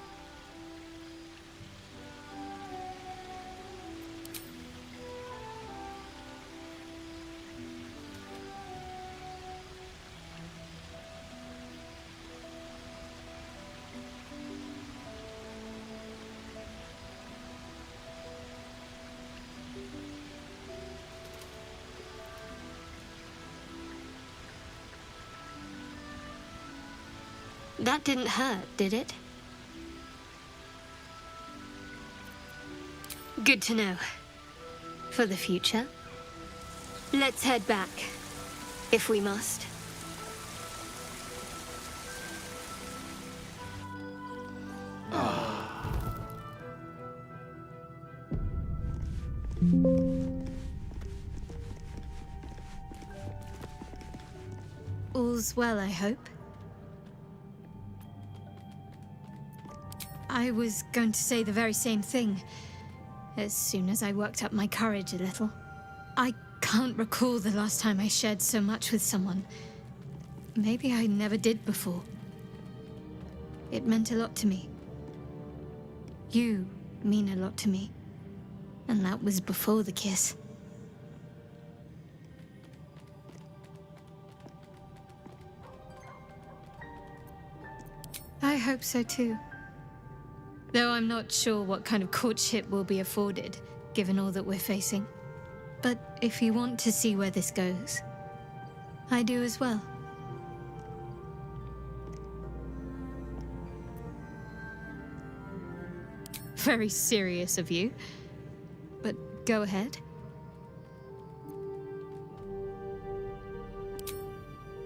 That didn't hurt, did it? Good to know. For the future. Let's head back, if we must. All's well, I hope. I was going to say the very same thing, as soon as I worked up my courage a little. I can't recall the last time I shared so much with someone. Maybe I never did before. It meant a lot to me. You mean a lot to me. And that was before the kiss. I hope so too. Though I'm not sure what kind of courtship will be afforded, given all that we're facing. But if you want to see where this goes, I do as well. Very serious of you, but go ahead.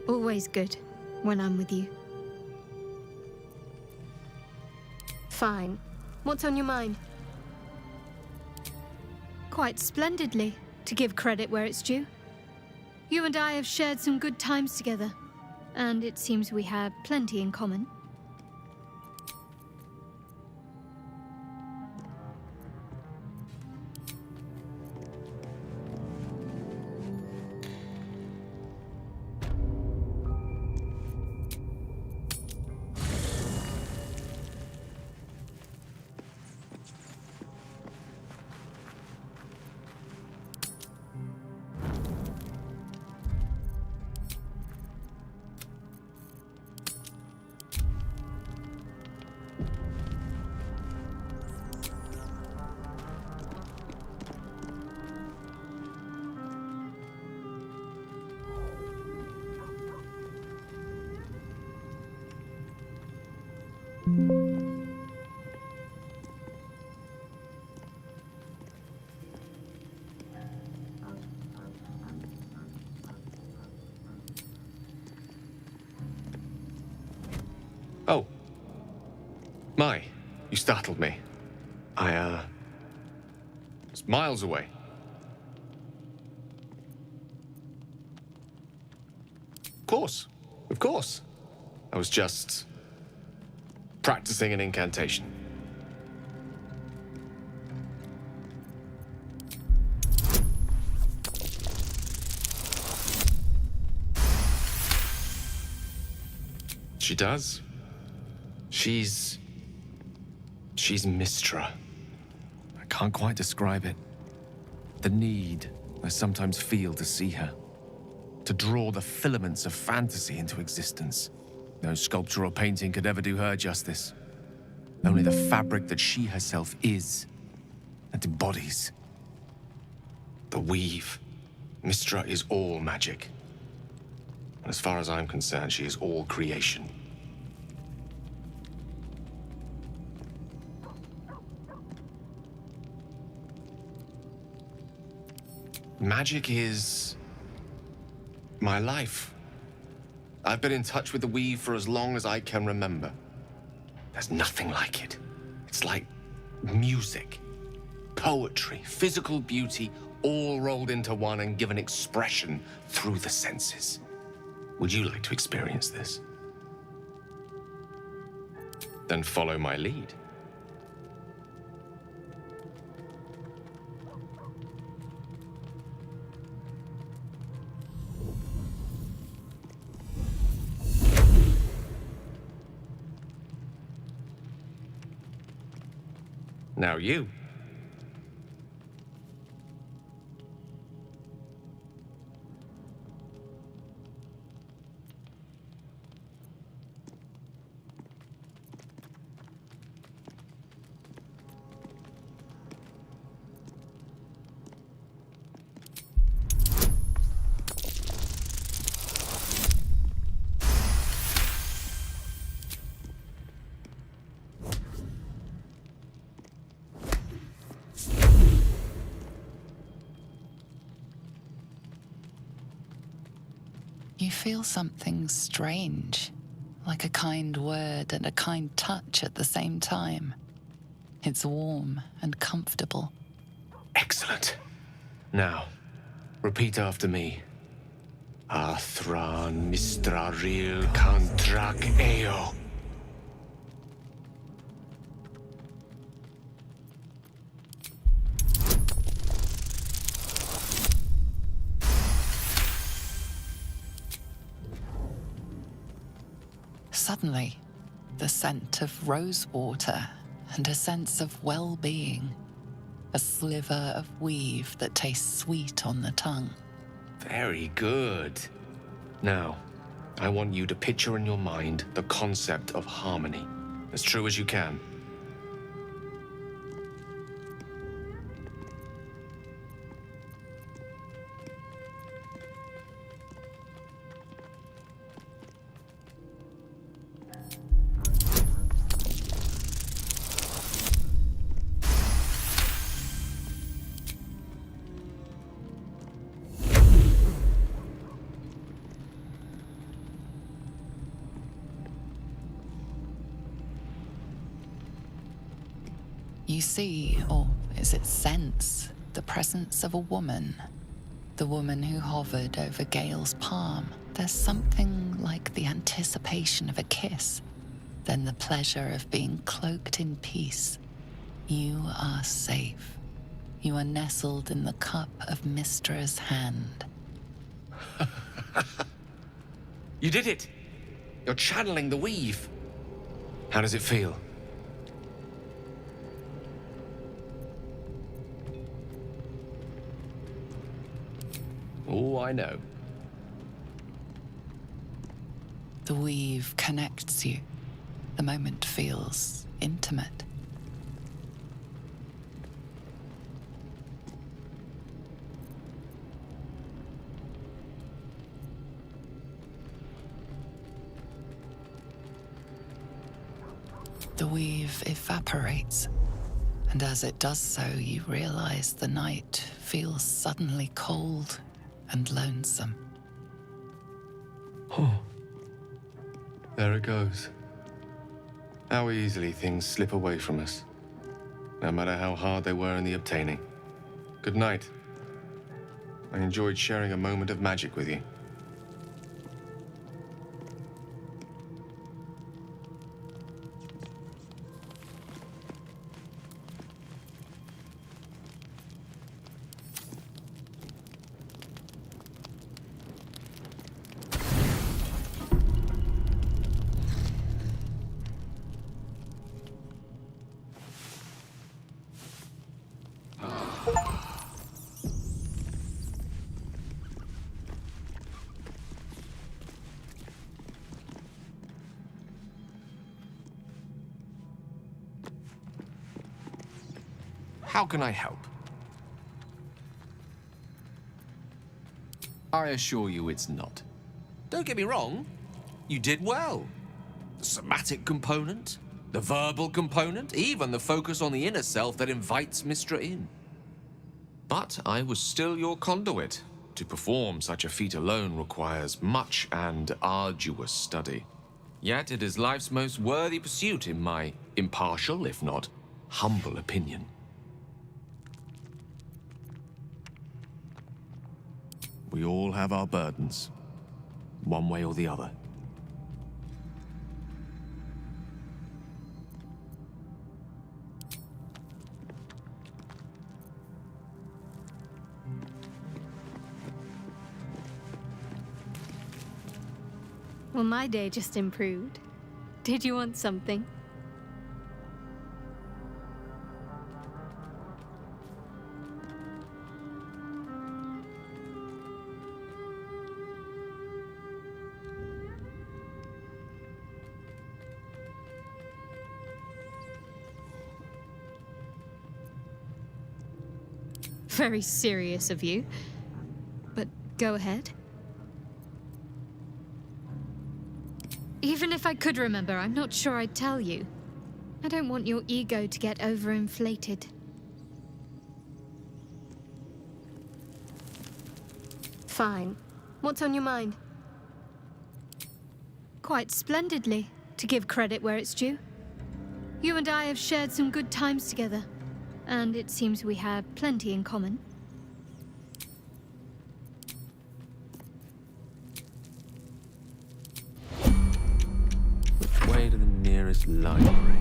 Always good when I'm with you. Fine. What's on your mind? Quite splendidly, to give credit where it's due. You and I have shared some good times together, and it seems we have plenty in common. Oh. My, you startled me. It's miles away. Of course. I was just practicing an incantation. She does. She's Mistra. I can't quite describe it. The need I sometimes feel to see her. To draw the filaments of fantasy into existence. No sculpture or painting could ever do her justice. Only the fabric that she herself is and embodies. The weave. Mistra is all magic. And as far as I'm concerned, she is all creation. Magic is my life. I've been in touch with the weave for as long as I can remember. There's nothing like it. It's like music, poetry, physical beauty, all rolled into one and given expression through the senses. Would you like to experience this? Then follow my lead. Now you. You feel something strange, like a kind word and a kind touch at the same time. It's warm and comfortable. Excellent. Now, repeat after me. Athran mistraril kantrak eo. Suddenly, the scent of rosewater and a sense of well-being. A sliver of weave that tastes sweet on the tongue. Very good. Now, I want you to picture in your mind the concept of harmony, as true as you can. You see, or is it sense, the presence of a woman. The woman who hovered over Gale's palm. There's something like the anticipation of a kiss, then the pleasure of being cloaked in peace. You are safe. You are nestled in the cup of Mystra's hand. You did it! You're channeling the weave. How does it feel? Oh, I know. The weave connects you. The moment feels intimate. The weave evaporates, and as it does so, you realize the night feels suddenly cold and lonesome. Oh. There it goes. How easily things slip away from us, no matter how hard they were in the obtaining. Good night. I enjoyed sharing a moment of magic with you. How can I help? I assure you it's not. Don't get me wrong, you did well. The somatic component, the verbal component, even the focus on the inner self that invites Mystra in. But I was still your conduit. To perform such a feat alone requires much and arduous study. Yet it is life's most worthy pursuit in my impartial, if not humble opinion. We all have our burdens, one way or the other. Well, my day just improved. Did you want something? Very serious of you. But go ahead. Even if I could remember, I'm not sure I'd tell you. I don't want your ego to get overinflated. Fine. What's on your mind? Quite splendidly, to give credit where it's due. You and I have shared some good times together, and it seems we have plenty in common. Which way to the nearest library?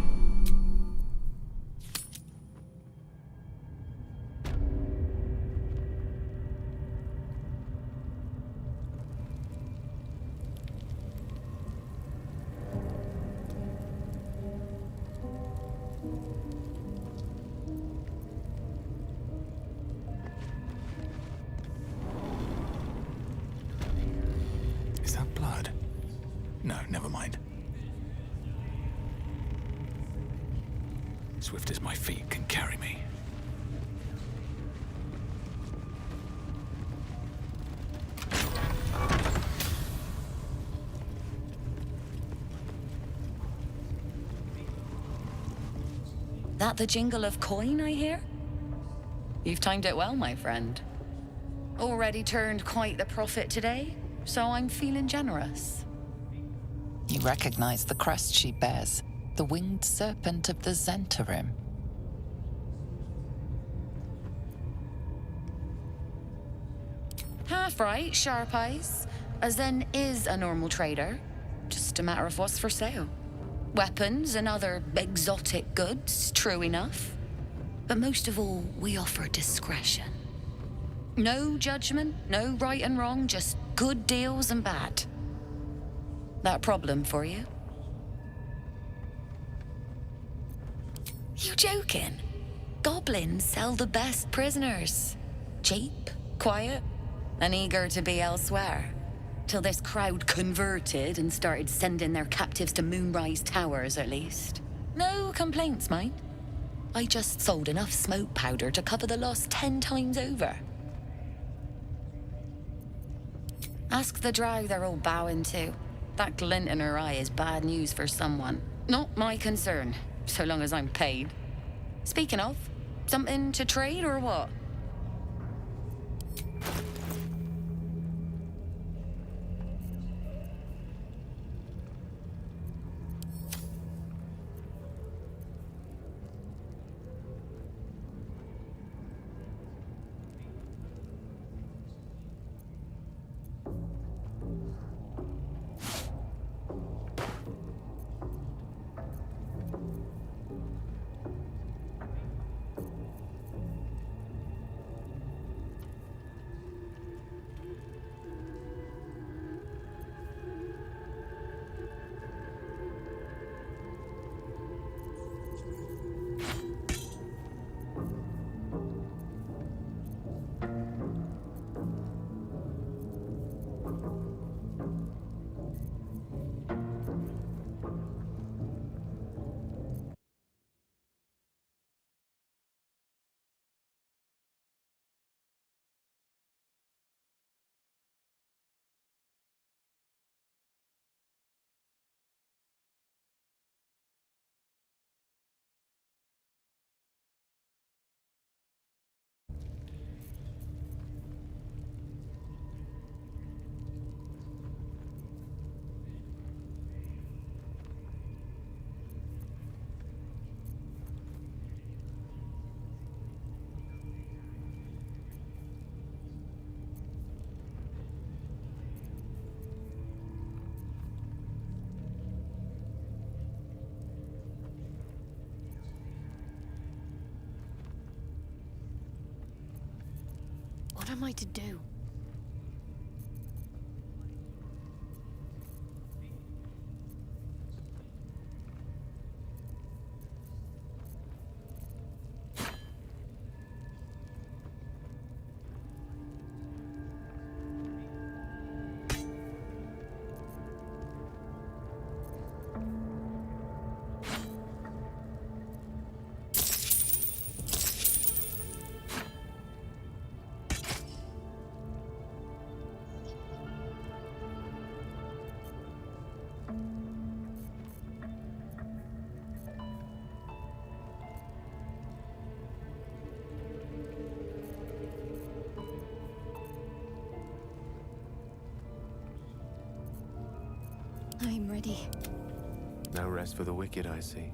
Is that blood? No, never mind. Swift as my feet can carry me. That the jingle of coin I hear? You've timed it well, my friend. Already turned quite the profit today, so I'm feeling generous. You recognize the crest she bears, the winged serpent of the Zentarim. Half right, sharp eyes. A Zen is a normal trader. Just a matter of what's for sale. Weapons and other exotic goods, true enough. But most of all, we offer discretion. No judgment, no right and wrong, just good deals and bad. That problem for you? You joking? Goblins sell the best prisoners. Cheap, quiet, and eager to be elsewhere. Till this crowd converted and started sending their captives to Moonrise Towers, at least. No complaints, mind. I just sold enough smoke powder to cover the loss 10 times over. Ask the drow they're all bowing to. That glint in her eye is bad news for someone. Not my concern, so long as I'm paid. Speaking of, something to trade or what? What am I to do? I'm ready. No rest for the wicked, I see.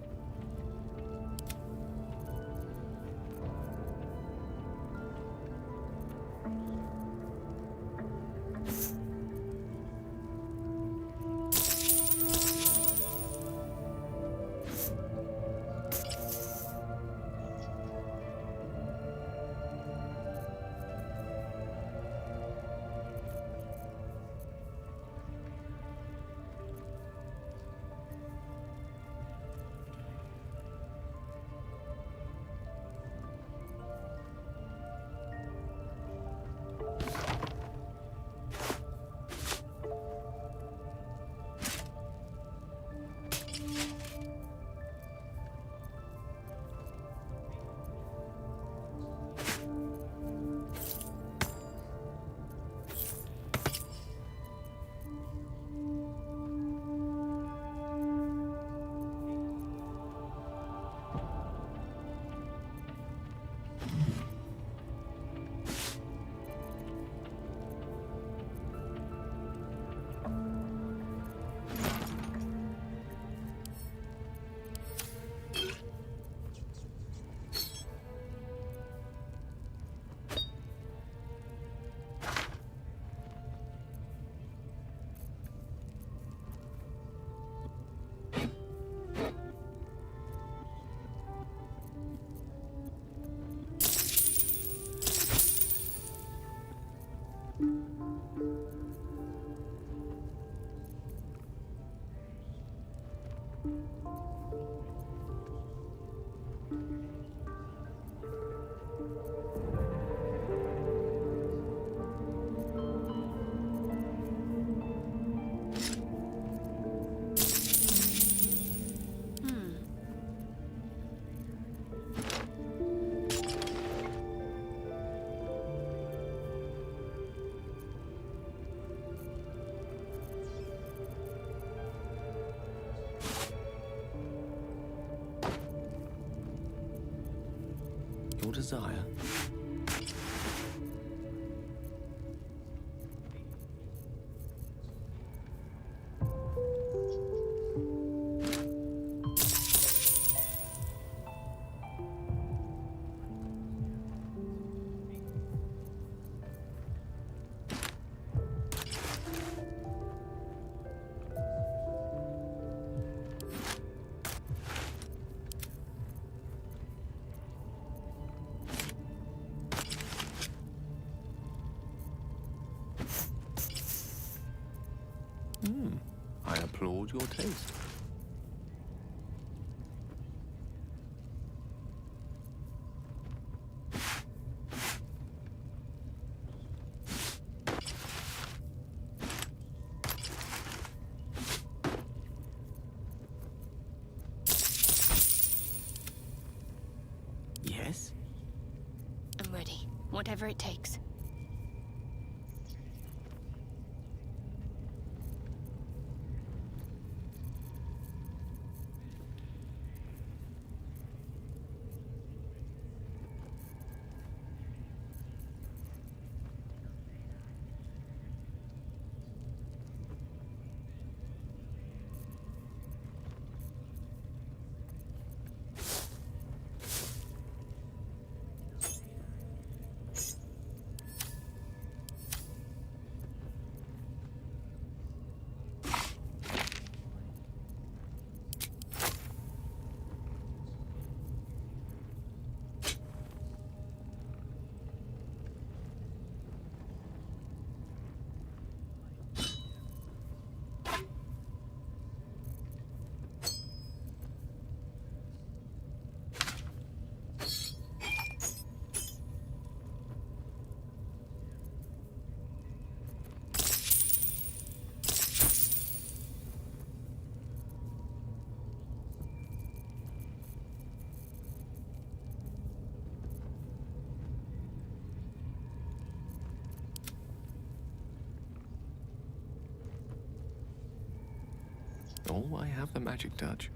Your desire? I applaud your taste. Yes? I'm ready. Whatever it takes. Oh, I have the magic touch.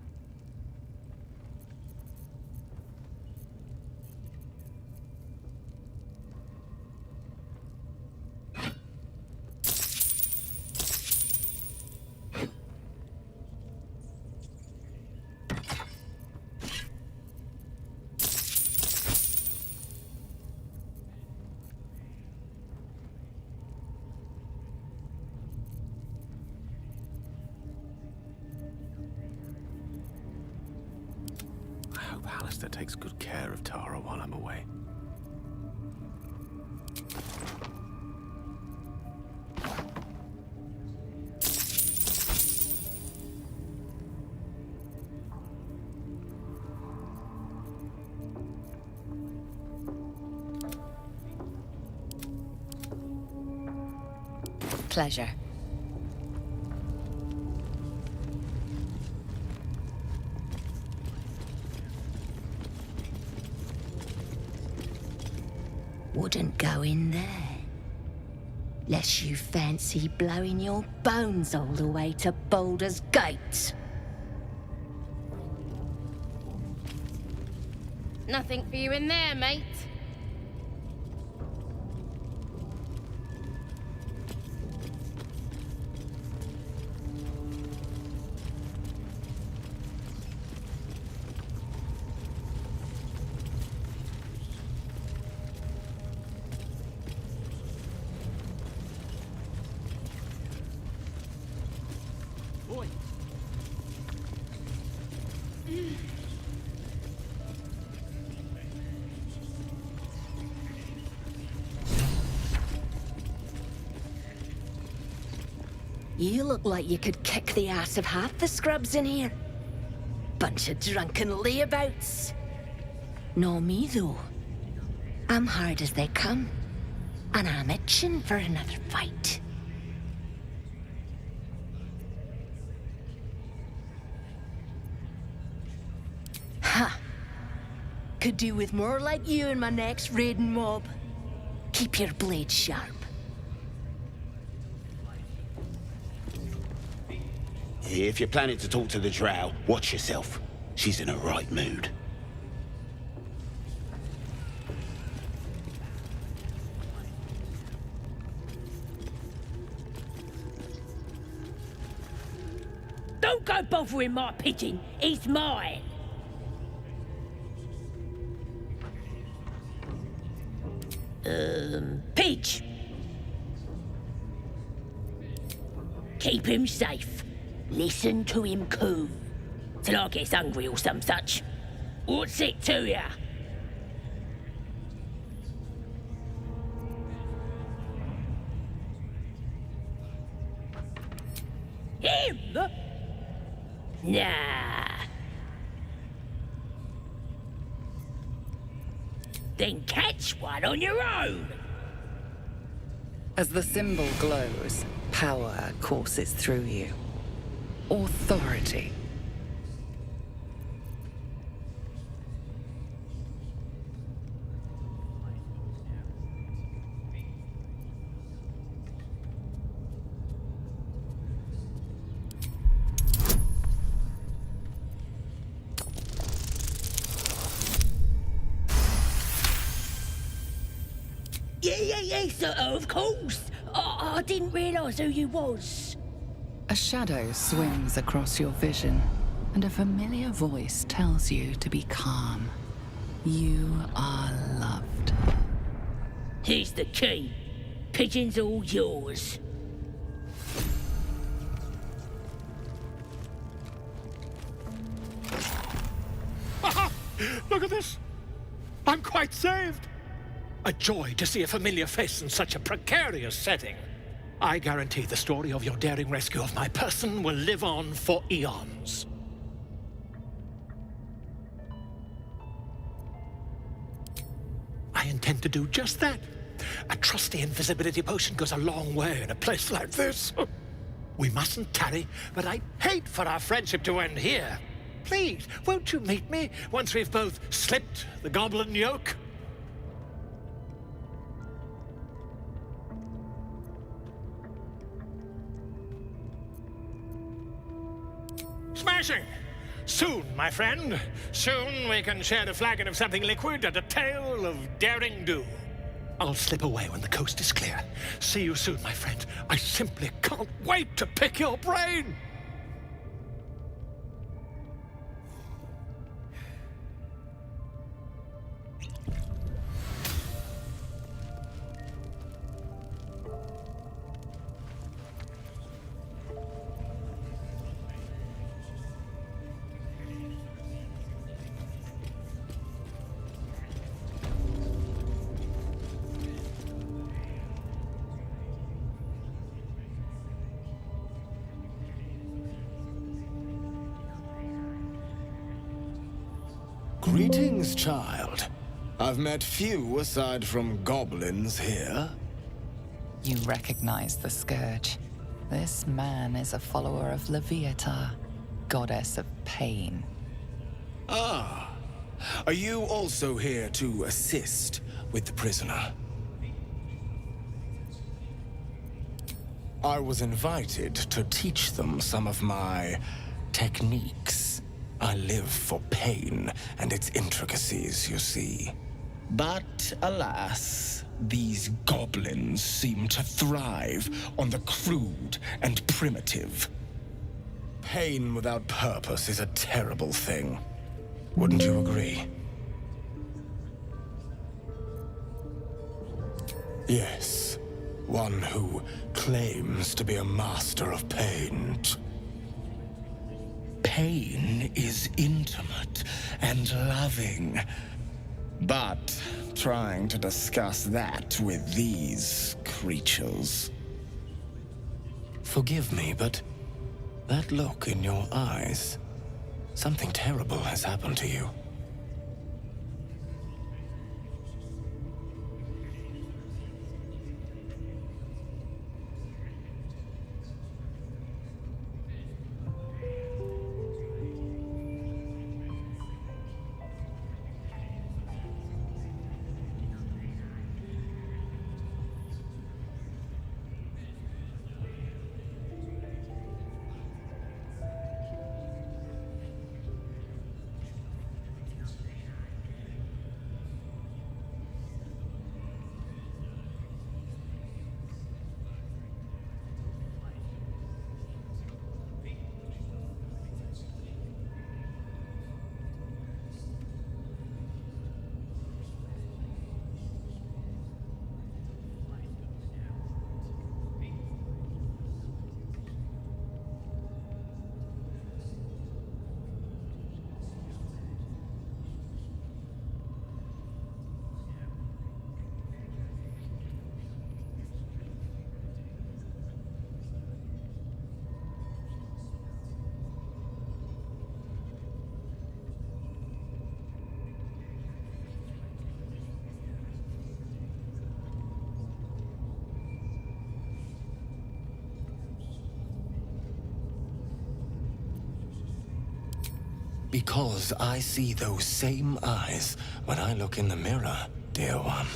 master takes good care of Tara while I'm away. Pleasure. Wouldn't go in there. Lest you fancy blowing your bones all the way to Baldur's Gate. Nothing for you in there, mate. You look like you could kick the ass of half the scrubs in here. Bunch of drunken layabouts. No me, though. I'm hard as they come. And I'm itching for another fight. Ha! Could do with more like you in my next raiding mob. Keep your blade sharp. If you're planning to talk to the drow, watch yourself. She's in a right mood. Don't go bothering my pigeon. It's mine. Pidge. Keep him safe. Listen to him coo. Till I gets hungry or some such. What's it to ya? Him? Nah. Then catch one on your own. As the symbol glows, power courses through you. Authority. Yes, of course. I didn't realise who you was. A shadow swings across your vision, and a familiar voice tells you to be calm. You are loved. Here's the key. Pigeon's all yours. Look at this! I'm quite saved! A joy to see a familiar face in such a precarious setting. I guarantee the story of your daring rescue of my person will live on for eons. I intend to do just that. A trusty invisibility potion goes a long way in a place like this. We mustn't tarry, but I'd hate for our friendship to end here. Please, won't you meet me once we've both slipped the goblin yoke? Smashing! Soon, my friend. Soon we can share a flagon of something liquid and a tale of daring do. I'll slip away when the coast is clear. See you soon, my friend. I simply can't wait to pick your brain! Greetings, child. I've met few aside from goblins here. You recognize the Scourge. This man is a follower of Leviatar, goddess of pain. Ah, are you also here to assist with the prisoner? I was invited to teach them some of my techniques. I live for pain and its intricacies, you see. But alas, these goblins seem to thrive on the crude and primitive. Pain without purpose is a terrible thing. Wouldn't you agree? Yes, one who claims to be a master of pain. Pain is intimate and loving. But trying to discuss that with these creatures... Forgive me, but that look in your eyes... Something terrible has happened to you. Because I see those same eyes when I look in the mirror, dear one.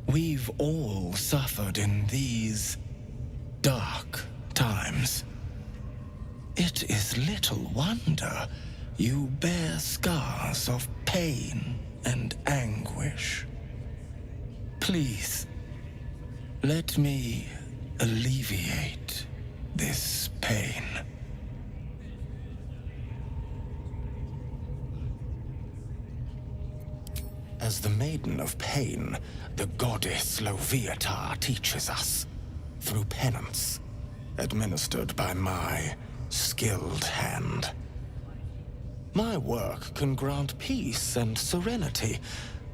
We've all suffered in these dark times. It is little wonder you bear scars of pain and anguish. Please, let me alleviate this pain. As the Maiden of Pain, the goddess Leviatar teaches us, through penance, administered by my skilled hand. My work can grant peace and serenity,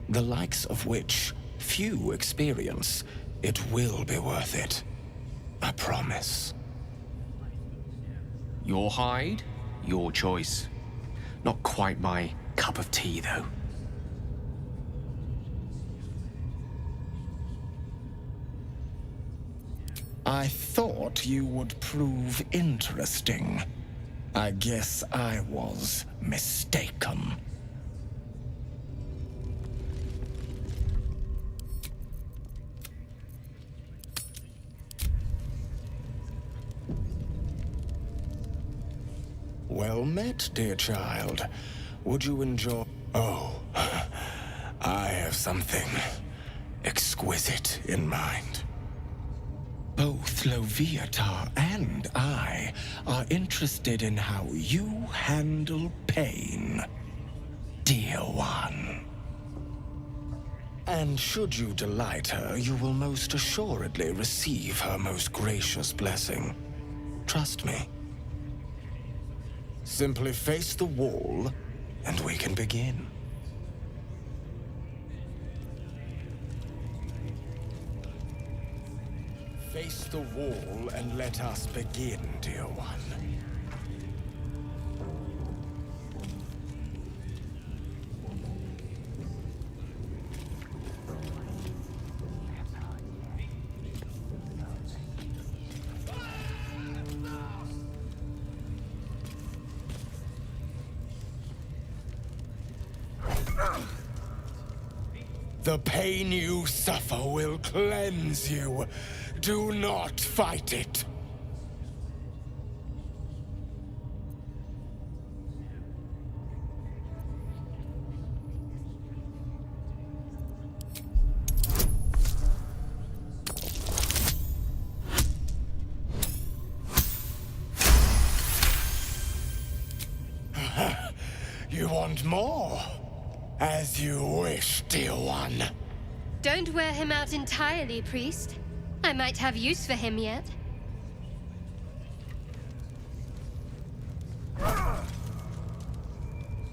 the likes of which few experience. It will be worth it. I promise. Your hide, your choice. Not quite my cup of tea, though. I thought you would prove interesting. I guess I was mistaken. Well met, dear child. Would you enjoy... Oh, I have something exquisite in mind. Both Leviatar and I are interested in how you handle pain, dear one. And should you delight her, you will most assuredly receive her most gracious blessing. Trust me. Simply face the wall, and we can begin. Face the wall and let us begin, dear one. The pain you suffer will cleanse you. Do not fight it. You want more? As you wish, dear one. Don't wear him out entirely, priest. I might have use for him yet.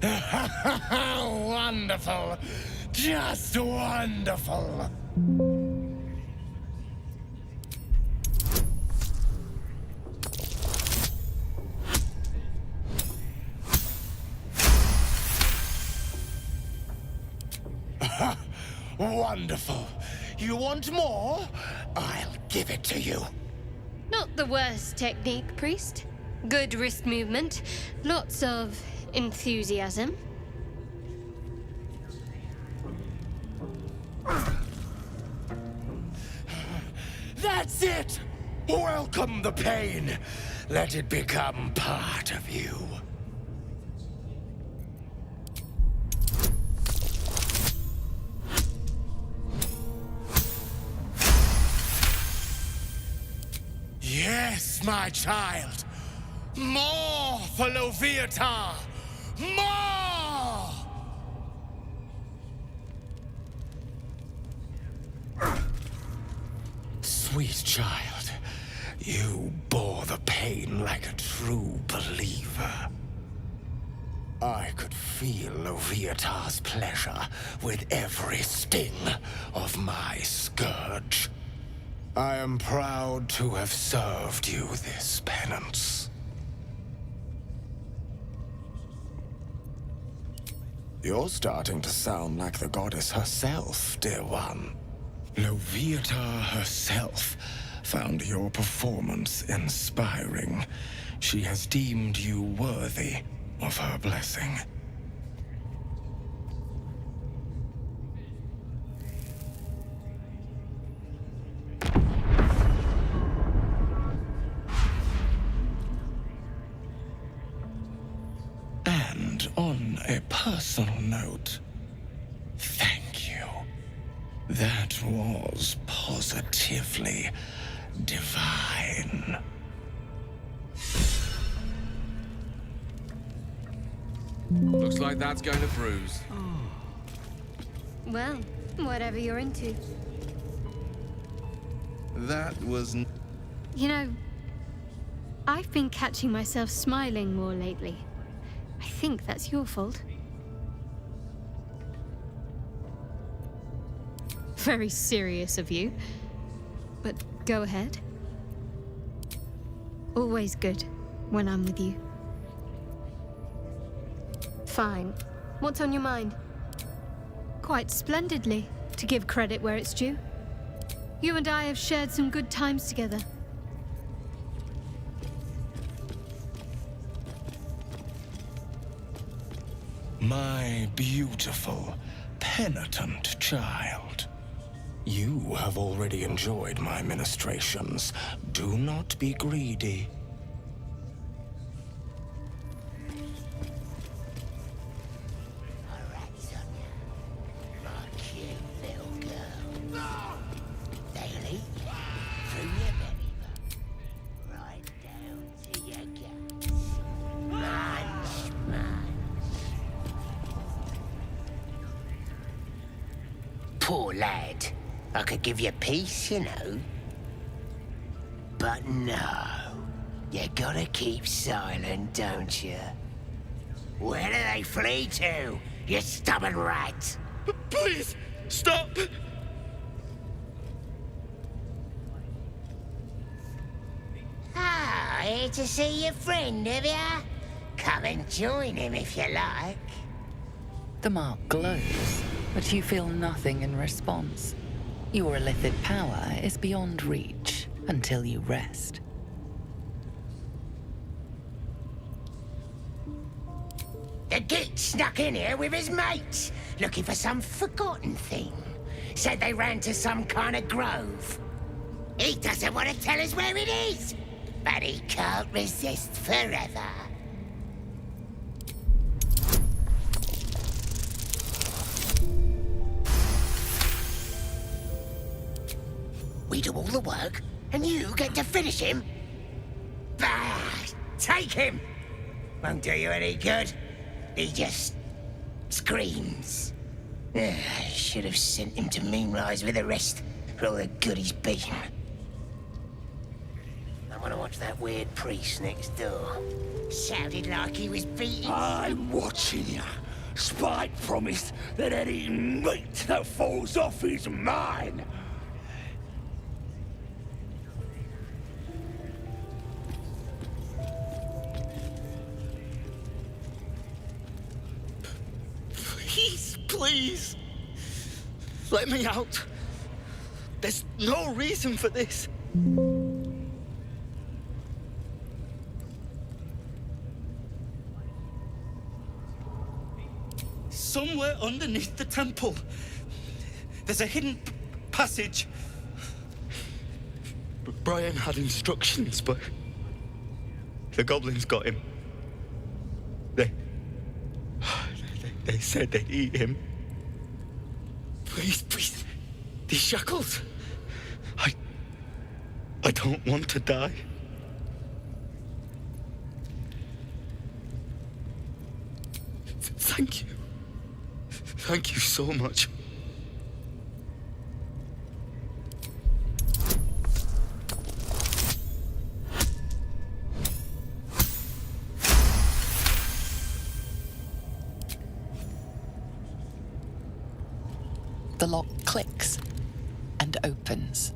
Wonderful. Just wonderful. Wonderful. You want more? I'll give it to you. Not the worst technique, priest. Good wrist movement. Lots of enthusiasm. That's it! Welcome the pain. Let it become part of you. Yes, my child. More for Loviatar. More! Sweet child, you bore the pain like a true believer. I could feel Loviatar's pleasure with every sting of my scourge. I am proud to have served you this penance. You're starting to sound like the goddess herself, dear one. Loviatar herself found your performance inspiring. She has deemed you worthy of her blessing. And on a personal note, thank you. That was positively divine. Looks like that's going to bruise. Well, whatever you're into. That was... You know, I've been catching myself smiling more lately. I think that's your fault. Very serious of you. But go ahead. Always good when I'm with you. Fine. What's on your mind? Quite splendidly, to give credit where it's due. You and I have shared some good times together. My beautiful, penitent child. You have already enjoyed my ministrations. Do not be greedy. Poor lad. I could give you peace, you know. But no. You gotta keep silent, don't you? Where do they flee to, you stubborn rat? Please, stop! Ah, here to see your friend, have ya? Come and join him if you like. The mark glows, but you feel nothing in response. Your illithid power is beyond reach until you rest. The geek snuck in here with his mates, looking for some forgotten thing. Said they ran to some kind of grove. He doesn't want to tell us where it is, but he can't resist forever. We do all the work, and you get to finish him? Bah! Take him! Won't do you any good. He just screams. I should have sent him to Moonrise with the rest for all the good he's been. I want to watch that weird priest next door. Sounded like he was beating... I'm watching you. Spike promised that any meat that falls off is mine. Please, let me out. There's no reason for this. Somewhere underneath the temple, there's a hidden passage. Brian had instructions, but the goblins got him. They said they'd eat him. Please, these shackles. I don't want to die. Thank you. Thank you so much. The lock clicks and opens.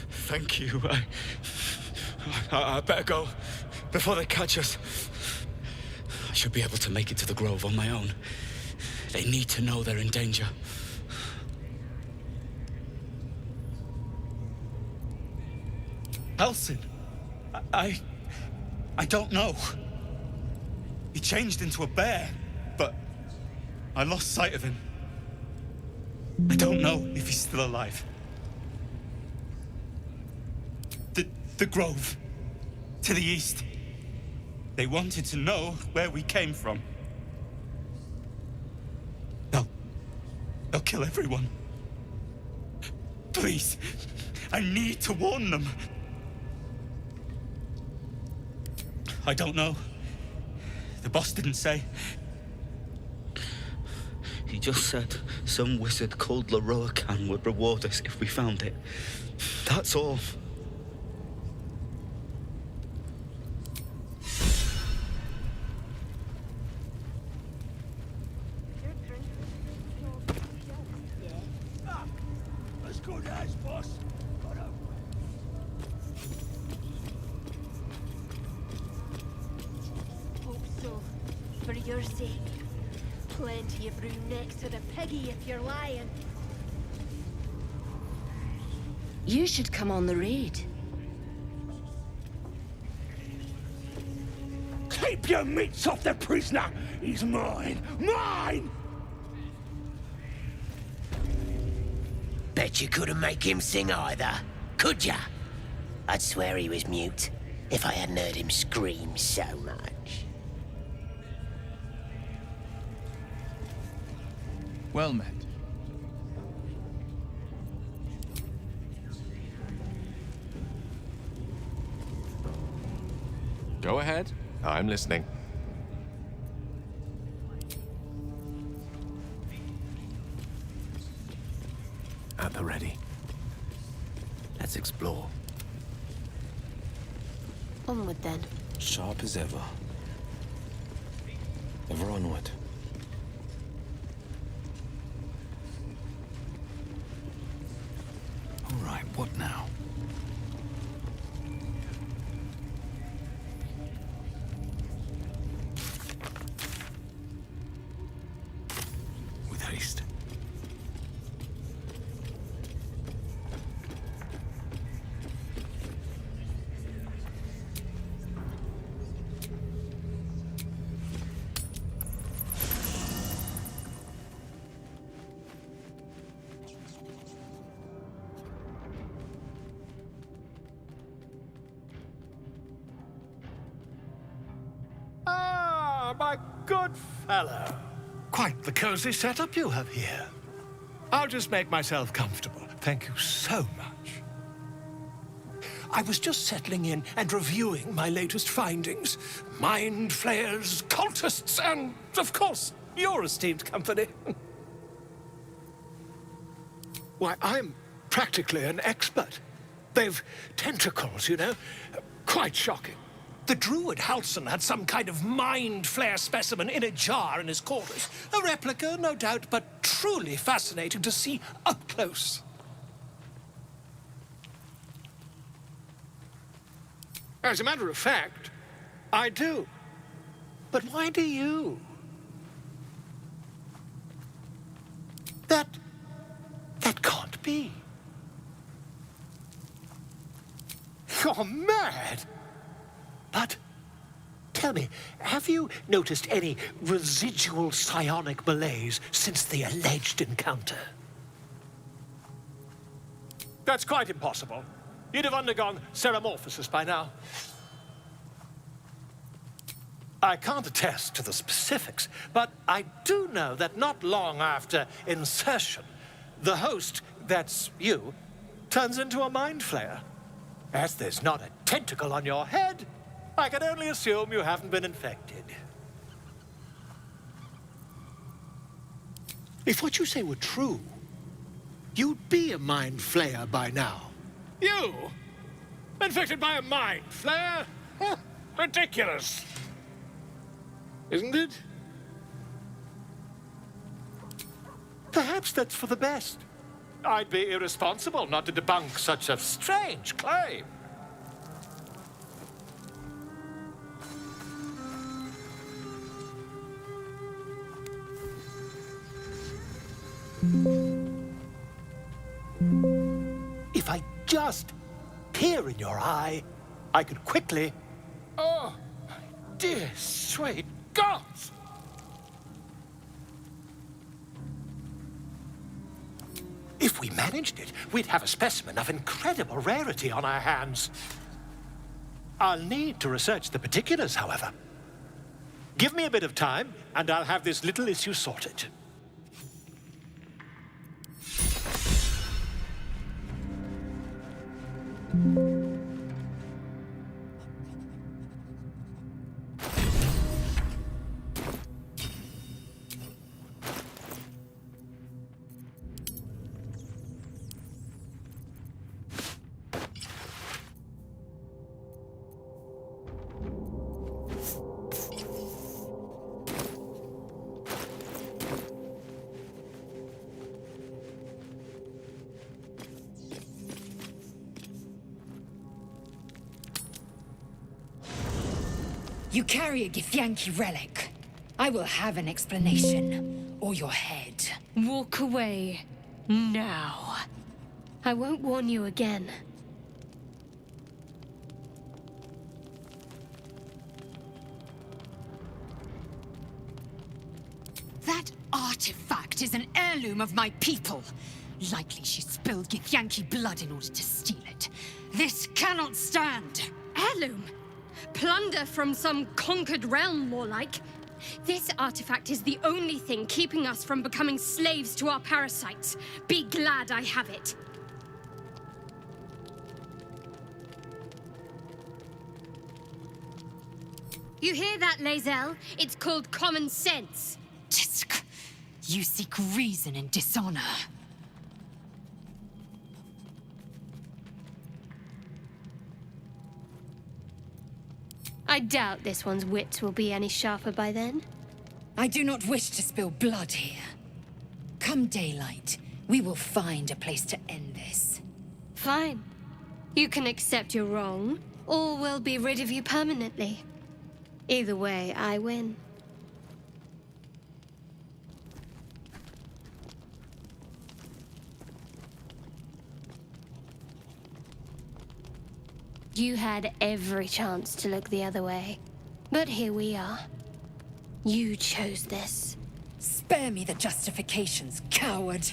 Thank you. I better go before they catch us. I should be able to make it to the grove on my own. They need to know they're in danger. Elsin, I don't know. He changed into a bear, but I lost sight of him. I don't know if he's still alive. The grove, to the east. They wanted to know where we came from. They'll kill everyone. Please, I need to warn them. I don't know. The boss didn't say. He just said some wizard called Leroacan would reward us if we found it. That's all. As good as, boss. Hope so. For your sake. Plenty of room next to the piggy if you're lying. You should come on the raid. Keep your mitts off the prisoner! He's mine! Mine! Bet you couldn't make him sing either, could ya? I'd swear he was mute if I hadn't heard him scream so much. Well met. Go ahead. I'm listening. At the ready. Let's explore. Onward then. Sharp as ever. Ever onward. All right, what now? With haste. my good fellow. Quite the cozy setup you have here. I'll just make myself comfortable. Thank you so much. I was just settling in and reviewing my latest findings. Mind flayers, cultists, and, of course, your esteemed company. Why, I'm practically an expert. They've tentacles, you know. Quite shocking. The druid Halson had some kind of mind flare specimen in a jar in his quarters. A replica, no doubt, but truly fascinating to see up close. As a matter of fact, I do. But why do you? That can't be. You're mad. But tell me, have you noticed any residual psionic malaise since the alleged encounter? That's quite impossible. You'd have undergone ceramorphosis by now. I can't attest to the specifics, but I do know that not long after insertion, the host, that's you, turns into a mind flayer. As there's not a tentacle on your head, I can only assume you haven't been infected. If what you say were true, you'd be a mind flayer by now. You? Infected by a mind flayer? Huh, ridiculous. Isn't it? Perhaps that's for the best. I'd be irresponsible not to debunk such a strange claim. If I just peer in your eye, I could quickly... Oh, my dear, sweet gods! If we managed it, we'd have a specimen of incredible rarity on our hands. I'll need to research the particulars, however. Give me a bit of time, and I'll have this little issue sorted. You carry a Githyanki relic. I will have an explanation, or your head. Walk away. Now. I won't warn you again. That artifact is an heirloom of my people. Likely she spilled Githyanki blood in order to steal it. This cannot stand. Heirloom? Plunder from some conquered realm, more like. This artifact is the only thing keeping us from becoming slaves to our parasites. Be glad I have it. You hear that, Lae'zel? It's called common sense. Tisk. You seek reason in dishonor. I doubt this one's wits will be any sharper by then. I do not wish to spill blood here. Come daylight, we will find a place to end this. Fine. You can accept you're wrong, or we'll be rid of you permanently. Either way, I win. You had every chance to look the other way. But here we are. You chose this. Spare me the justifications, coward.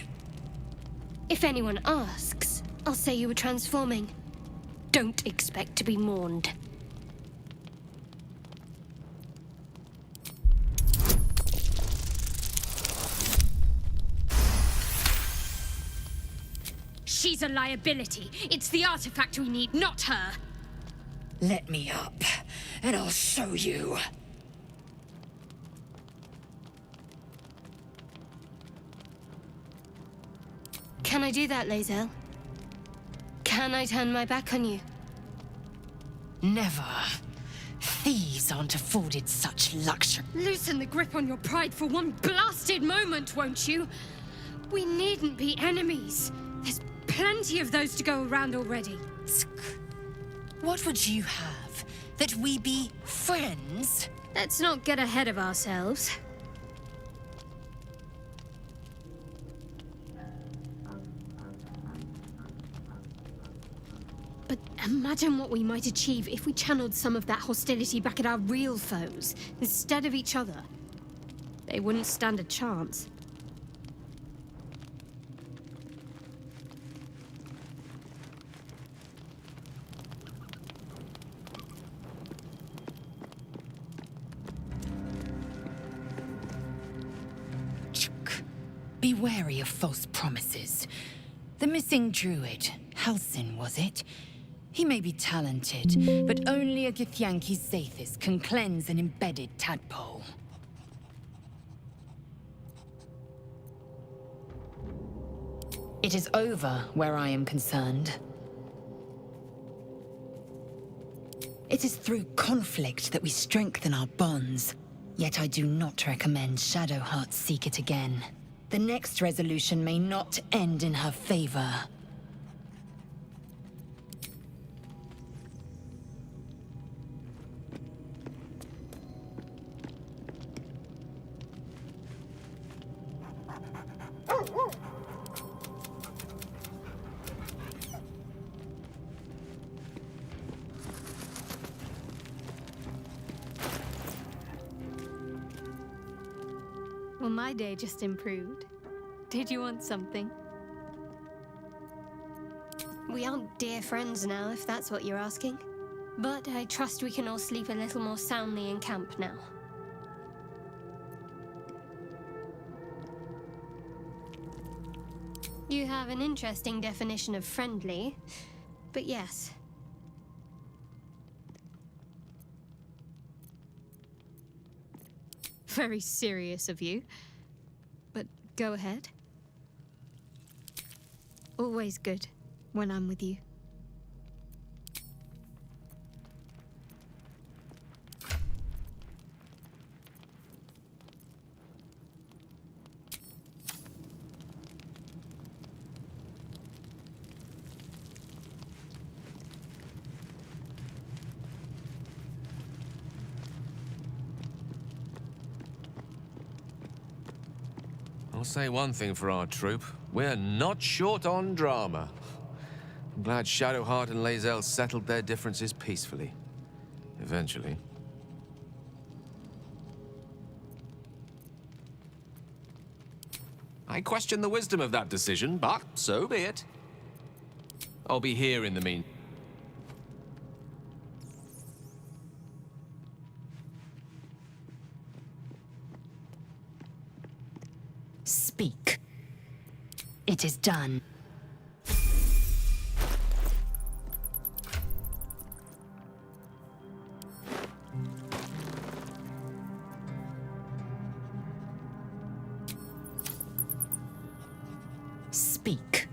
If anyone asks, I'll say you were transforming. Don't expect to be mourned. She's a liability. It's the artifact we need, not her. Let me up, and I'll show you. Can I do that, Lae'zel? Can I turn my back on you? Never. Thieves aren't afforded such luxury. Loosen the grip on your pride for one blasted moment, won't you? We needn't be enemies. There's plenty of those to go around already. What would you have? That we be friends? Let's not get ahead of ourselves. But imagine what we might achieve if we channeled some of that hostility back at our real foes, instead of each other. They wouldn't stand a chance. Be wary of false promises. The missing druid, Halsin, was it? He may be talented, but only a Githyanki Zathis can cleanse an embedded tadpole. It is over where I am concerned. It is through conflict that we strengthen our bonds. Yet I do not recommend Shadowheart seek it again. The next resolution may not end in her favor. Well, my day just improved. Did you want something? We aren't dear friends now, if that's what you're asking. But I trust we can all sleep a little more soundly in camp now. You have an interesting definition of friendly, but yes. Very serious of you. But go ahead. Always good when I'm with you. I'll say one thing for our troop. We're not short on drama. I'm glad Shadowheart and Lae'zel settled their differences peacefully. Eventually. I question the wisdom of that decision, but so be it. I'll be here in the meantime. Speak. It is done. Speak.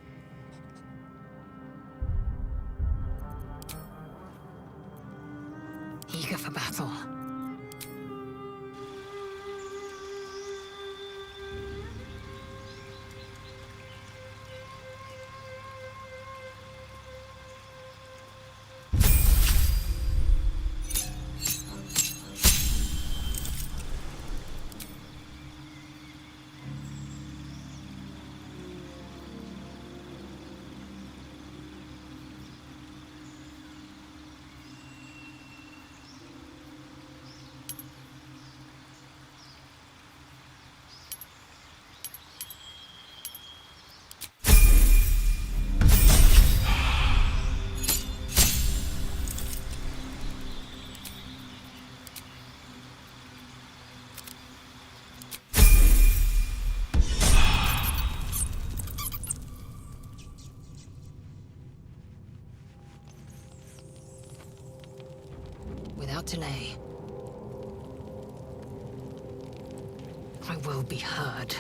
Eager for battle. delay. I will be heard.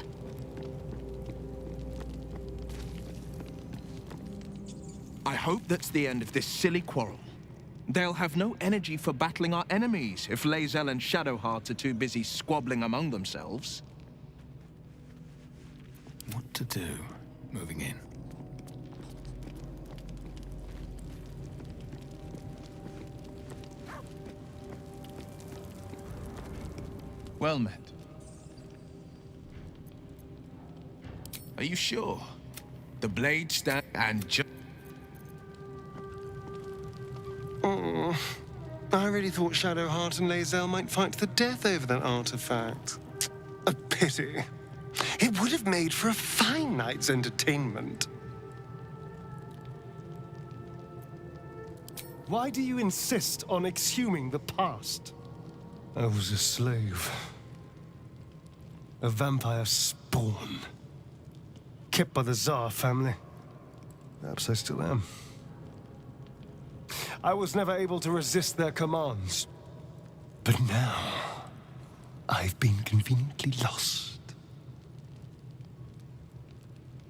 I hope that's the end of this silly quarrel. They'll have no energy for battling our enemies if Lae'zel and Shadowheart are too busy squabbling among themselves. What to do? Moving in. Well met. Are you sure? The blade stand and just... Oh, I really thought Shadowheart and Lae'zel might fight to the death over that artifact. A pity. It would have made for a fine night's entertainment. Why do you insist on exhuming the past? I was a slave. A vampire spawn. Kept by the Tsar family. Perhaps I still am. I was never able to resist their commands. But now, I've been conveniently lost.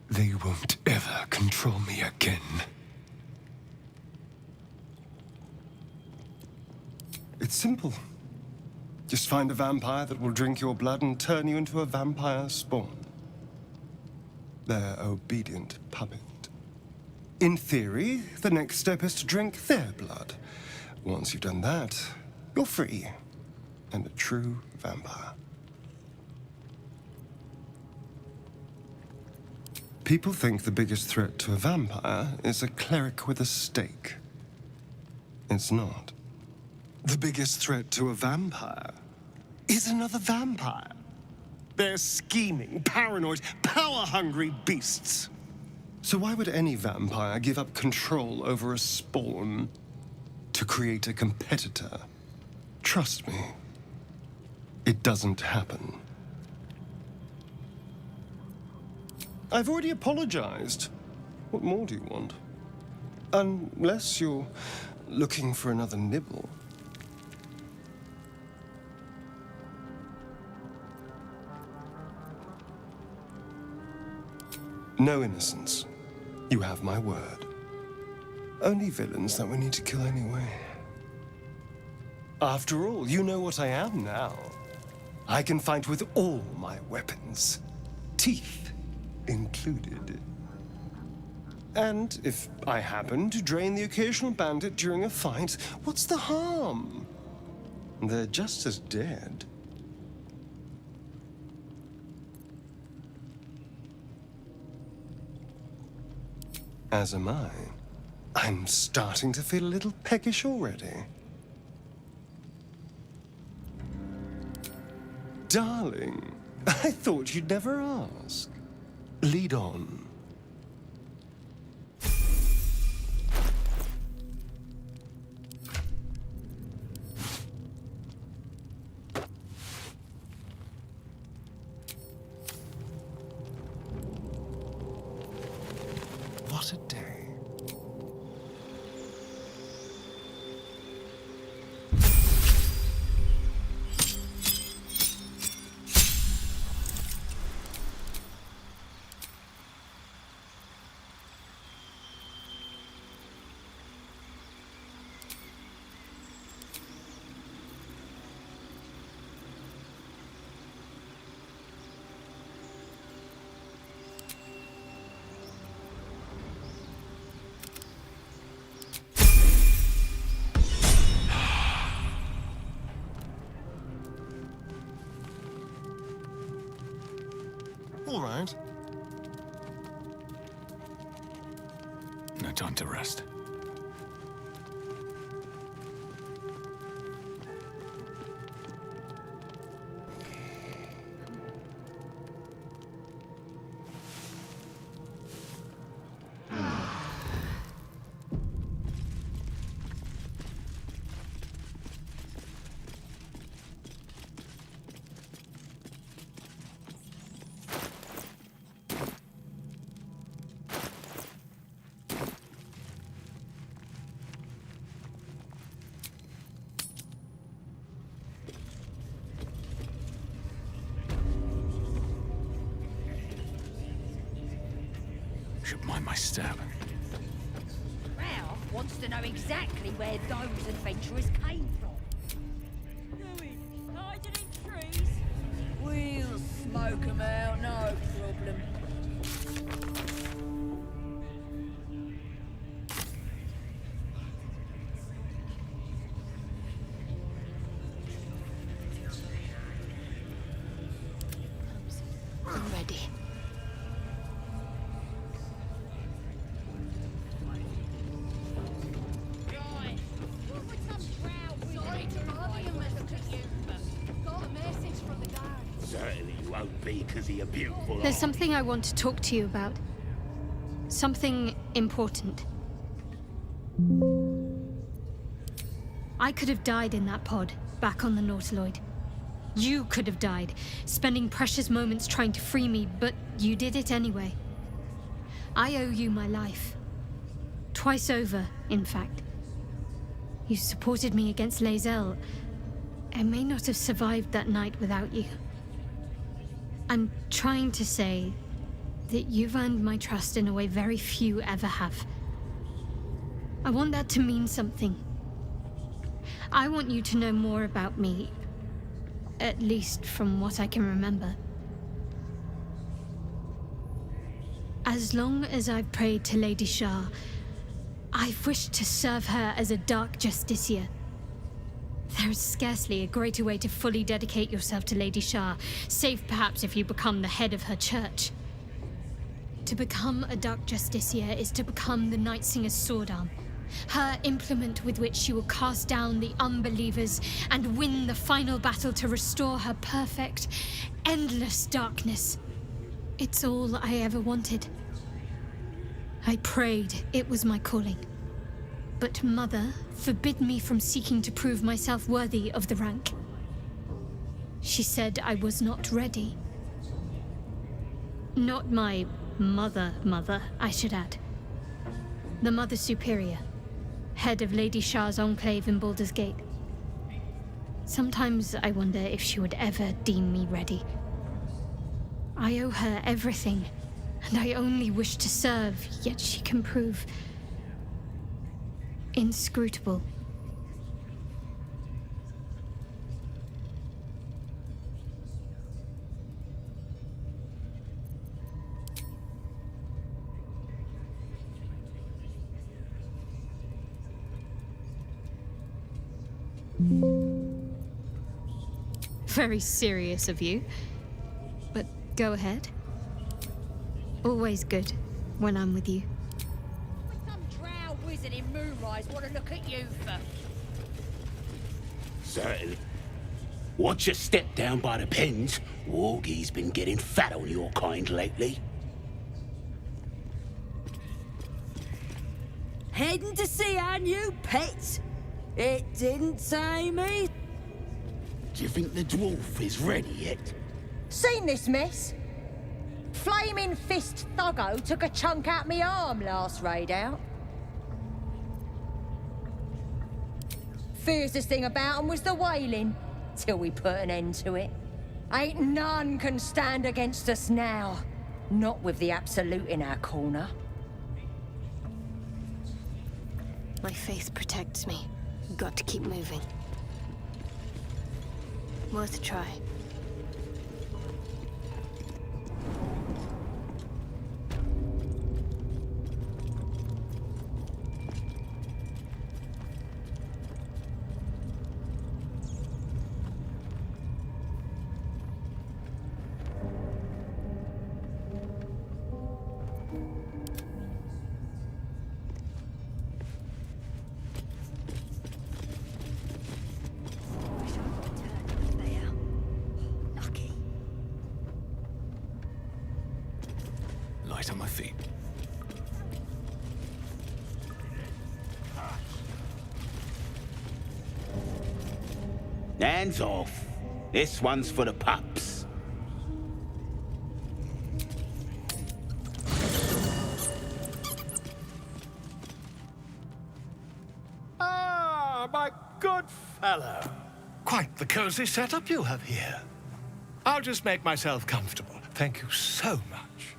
They won't ever control me again. It's simple. Just find a vampire that will drink your blood and turn you into a vampire spawn. Their obedient puppet. In theory, the next step is to drink their blood. Once you've done that, you're free. And a true vampire. People think the biggest threat to a vampire is a cleric with a stake. It's not. The biggest threat to a vampire is another vampire. They're scheming, paranoid, power-hungry beasts. So why would any vampire give up control over a spawn to create a competitor? Trust me, it doesn't happen. I've already apologized. What more do you want? Unless you're looking for another nibble. No innocence. You have my word. Only villains that we need to kill anyway. After all, you know what I am now. I can fight with all my weapons. Teeth included. And if I happen to drain the occasional bandit during a fight, what's the harm? They're just as dead. As am I. I'm starting to feel a little peckish already. Darling, I thought you'd never ask. Lead on. What a day. All right. No time to rest. should mind my step. Ralph wants to know exactly where those adventurers came from. Hiding in trees? We'll smoke 'em out, no problem. I'm ready. Certainly you won't be, because you're beautiful. There's something I want to talk to you about. Something important. I could have died in that pod, back on the Nautiloid. You could have died, spending precious moments trying to free me, but you did it anyway. I owe you my life. Twice over, in fact. You supported me against Lae'zel. I may not have survived that night without you. I'm trying to say that you've earned my trust in a way very few ever have. I want that to mean something. I want you to know more about me, at least from what I can remember. As long as I've prayed to Lady Shah, I've wished to serve her as a Dark Justiciar. There is scarcely a greater way to fully dedicate yourself to Lady Shah, save perhaps if you become the head of her church. To become a Dark Justiciar is to become the Night Singer's sword arm, her implement with which she will cast down the unbelievers and win the final battle to restore her perfect, endless darkness. It's all I ever wanted. I prayed it was my calling. But Mother forbid me from seeking to prove myself worthy of the rank. She said I was not ready. Not my mother, I should add. The Mother Superior, head of Lady Shah's enclave in Baldur's Gate. Sometimes I wonder if she would ever deem me ready. I owe her everything, and I only wish to serve, yet she can prove inscrutable. Very serious of you, but go ahead. Always good when I'm with you. Some drow wizard in Moonrise want to look at you for. Certainly. Watch your step down by the pens. Wargie's been getting fat on your kind lately. Heading to see our new pet? It didn't say me. Do you think the dwarf is ready yet? Seen this mess? Flaming Fist Thuggo took a chunk out me arm last raid out. Fiercest thing about 'em was the wailing, till we put an end to it. Ain't none can stand against us now. Not with the Absolute in our corner. My faith protects me. Got to keep moving. Worth a try. Light on my feet. Hands off. This one's for the pups. Ah, my good fellow. Quite the cozy setup you have here. I'll just make myself comfortable. Thank you so much.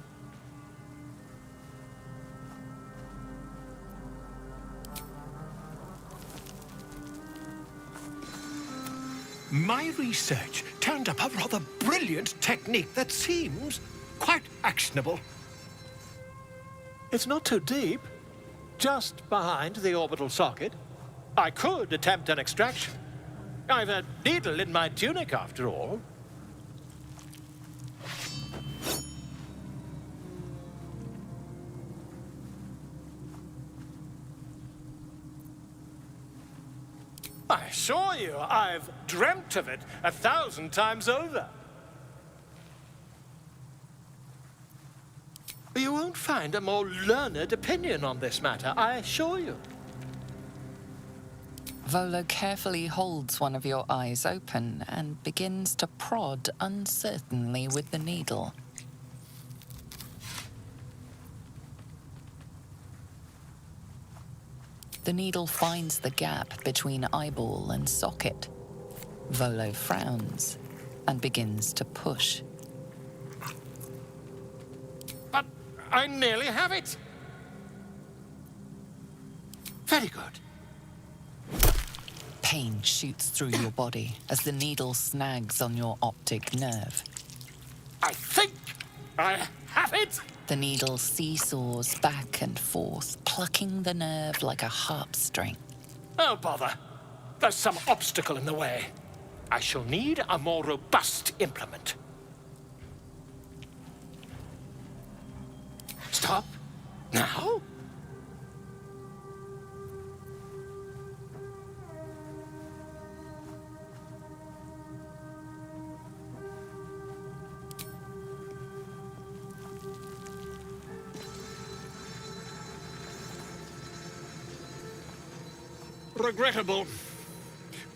My research turned up a rather brilliant technique that seems quite actionable. It's not too deep, just behind the orbital socket. I could attempt an extraction. I've a needle in my tunic, after all. I assure you, I've dreamt of it 1,000 times over. You won't find a more learned opinion on this matter, I assure you. Volo carefully holds one of your eyes open and begins to prod uncertainly with the needle. The needle finds the gap between eyeball and socket. Volo frowns and begins to push. But I nearly have it. Very good. Pain shoots through your body as the needle snags on your optic nerve. I think I have it. The needle seesaws back and forth, plucking the nerve like a harp string. Oh, bother. There's some obstacle in the way. I shall need a more robust implement. Stop. Now? Regrettable.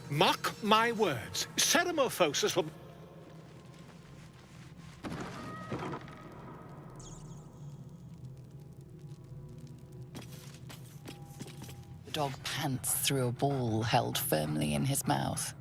Mark my words. Ceramorphosis will... The dog pants through a ball held firmly in his mouth.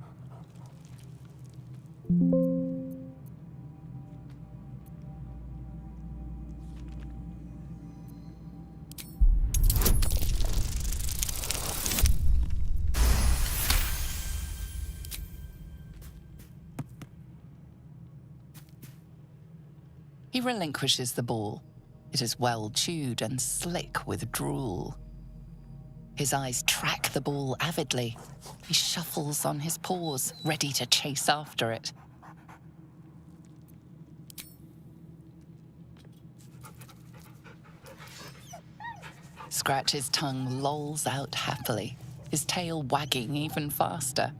He relinquishes the ball. It is well chewed and slick with drool. His eyes track the ball avidly. He shuffles on his paws, ready to chase after it. Scratch's tongue lolls out happily, his tail wagging even faster.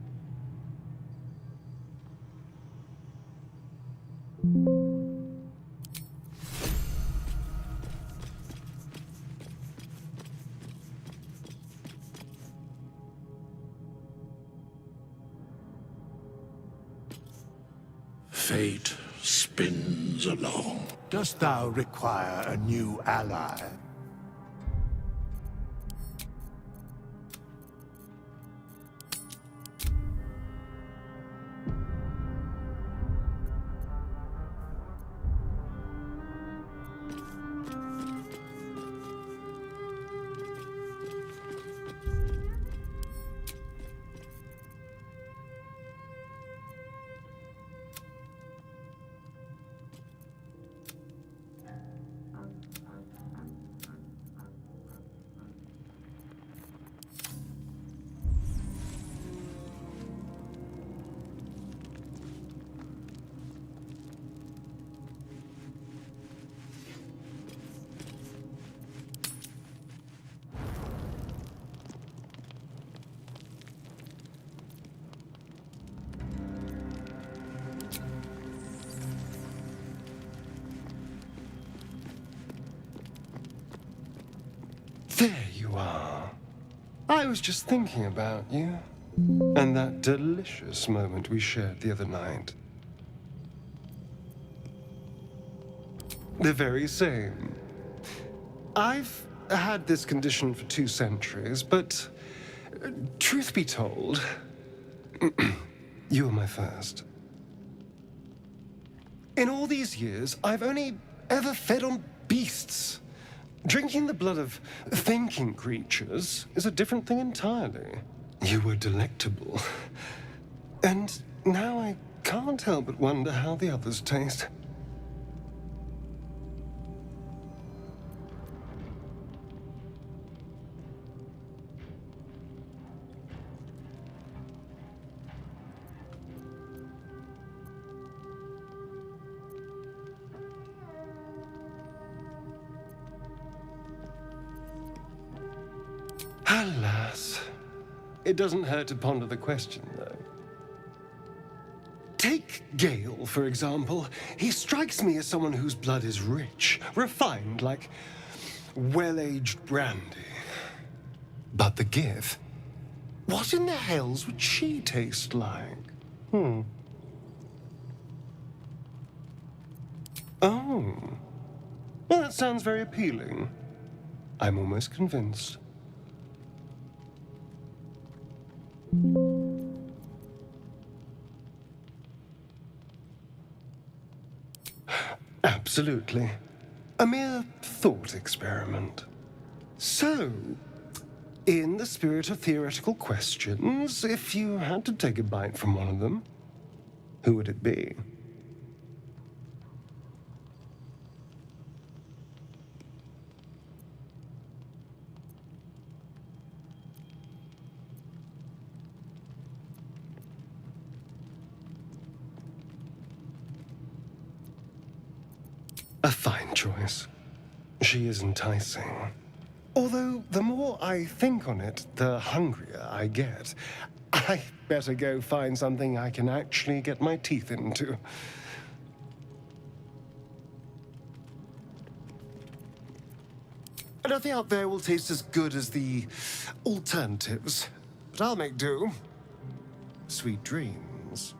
Fate spins along. Dost thou require a new ally? There you are. I was just thinking about you, and that delicious moment we shared the other night. The very same. I've had this condition for 2 centuries, but truth be told, you were my first. In all these years, I've only ever fed on beasts. Drinking the blood of thinking creatures is a different thing entirely. You were delectable. And Now I can't help but wonder how the others taste. Alas. It doesn't hurt to ponder the question, though. Take Gale, for example. He strikes me as someone whose blood is rich, refined, like well-aged brandy. But the Gith? What in the hells would she taste like? Oh. Well, that sounds very appealing. I'm almost convinced. Absolutely. A mere thought experiment. So, in the spirit of theoretical questions, if you had to take a bite from one of them, who would it be? A fine choice. She is enticing. Although, the more I think on it, the hungrier I get. I better go find something I can actually get my teeth into. Nothing out there will taste as good as the alternatives, but I'll make do. Sweet dreams.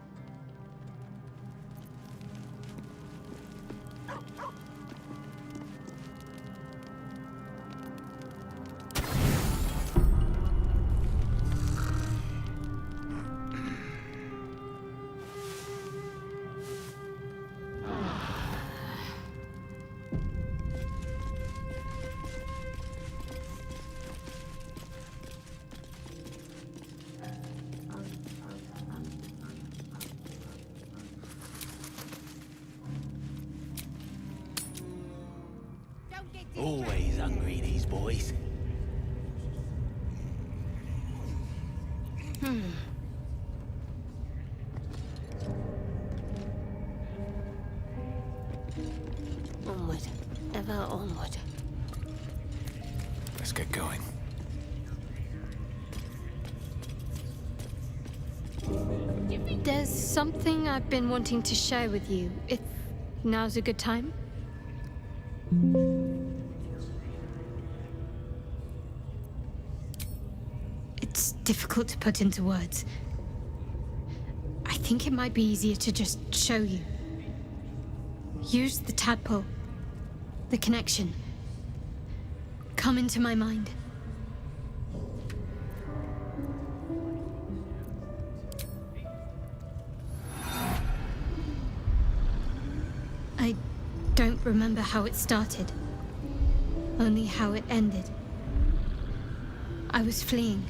Always hungry, these boys. Onward. Ever onward. Let's get going. There's something I've been wanting to share with you, if now's a good time. It's difficult to put into words. I think it might be easier to just show you. Use the tadpole, the connection. Come into my mind. I don't remember how it started, only how it ended. I was fleeing.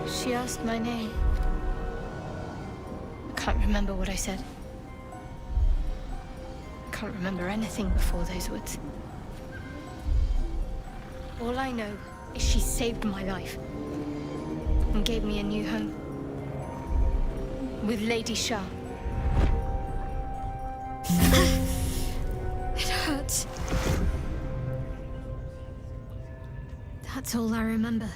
She asked my name. I can't remember what I said. I can't remember anything before those words. All I know is she saved my life and gave me a new home with Lady Shah. That's all I remember.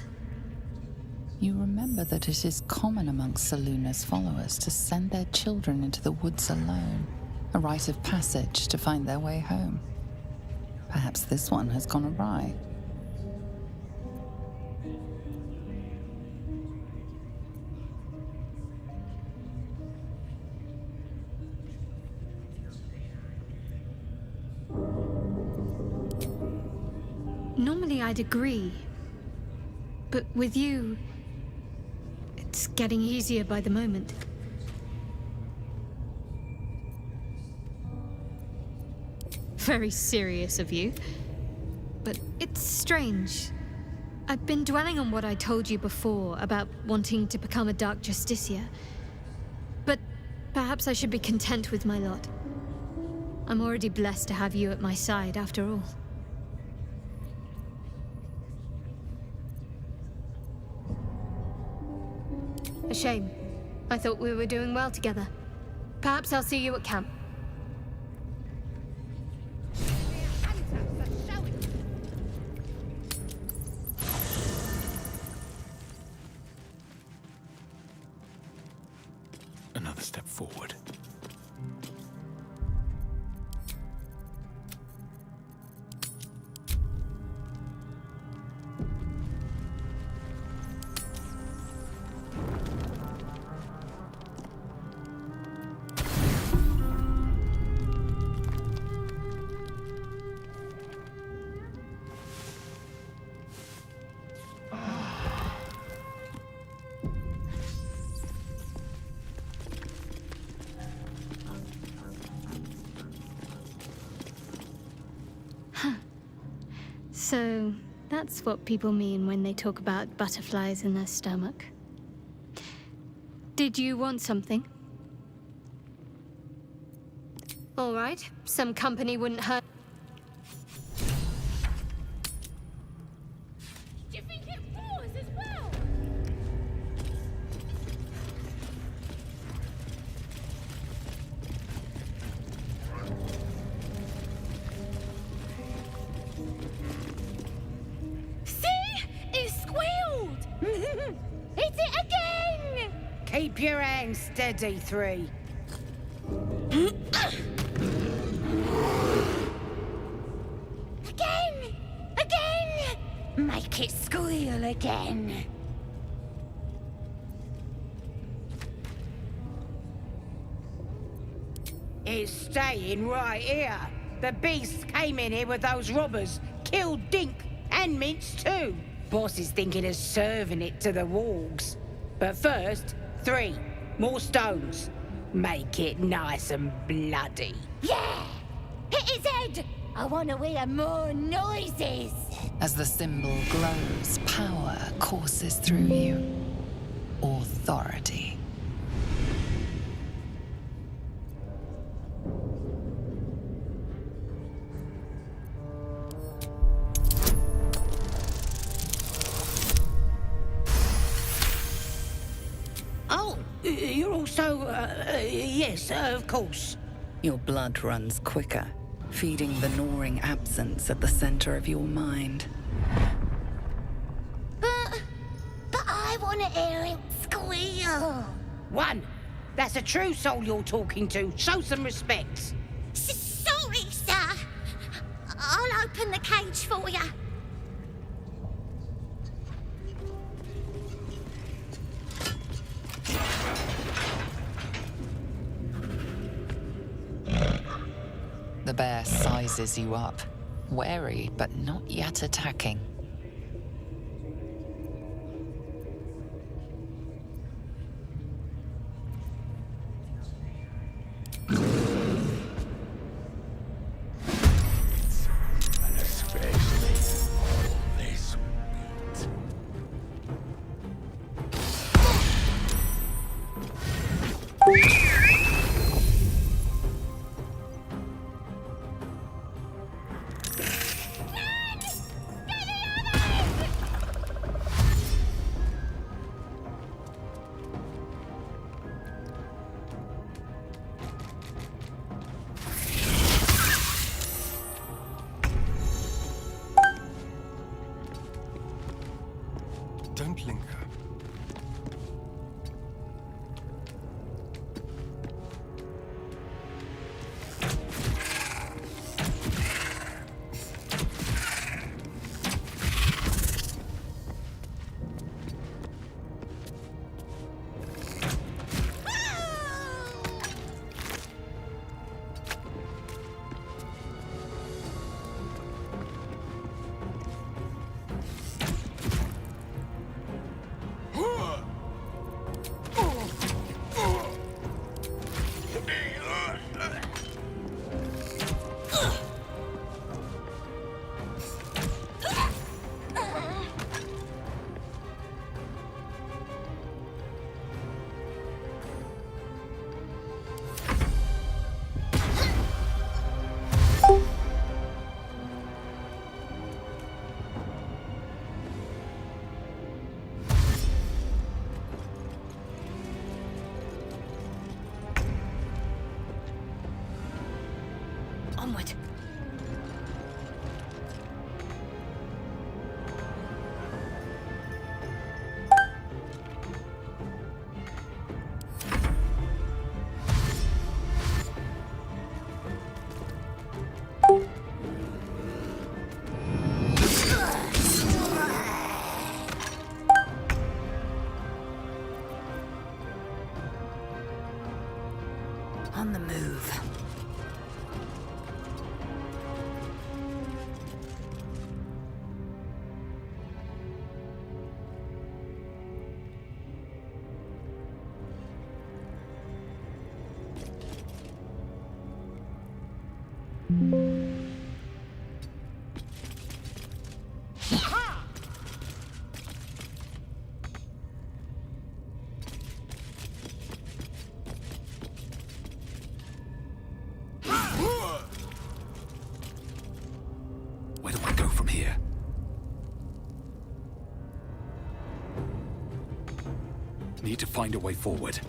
You remember that it is common amongst Seluna's followers to send their children into the woods alone, a rite of passage to find their way home. Perhaps this one has gone awry. Normally I'd agree, but with you, it's getting easier by the moment. Very serious of you, but it's strange. I've been dwelling on what I told you before about wanting to become a Dark Justiciar, but perhaps I should be content with my lot. I'm already blessed to have you at my side, after all. A shame. I thought we were doing well together. Perhaps I'll see you at camp. Another step forward. So, that's what people mean when they talk about butterflies in their stomach. Did you want something? All right, some company wouldn't hurt. Do you think it was as well? Hit it again! Keep your hands steady, 3. Again! Again! Make it squeal again. It's staying right here. The beast came in here with those robbers, killed Dink and Mince too. Boss is thinking of serving it to the wargs. But first, 3 more stones. Make it nice and bloody. Yeah! Hit his head! I want to hear more noises! As the symbol glows, power courses through you. Authority. You're also, yes, of course. Your blood runs quicker, feeding the gnawing absence at the center of your mind. But I want to hear it squeal. 1. That's a true soul you're talking to. Show some respect. Sorry, sir. I'll open the cage for you. The bear sizes you up, wary but not yet attacking. Onward. On the move. Where do I go from here? Need to find a way forward.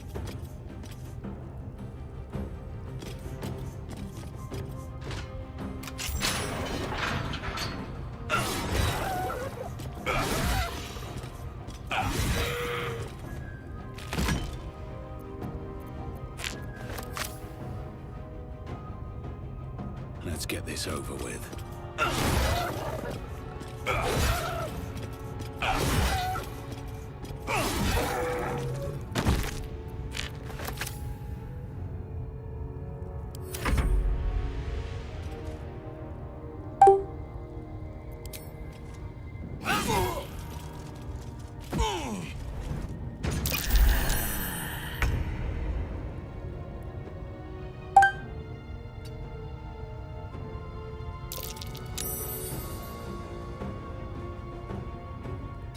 Let's get this over with.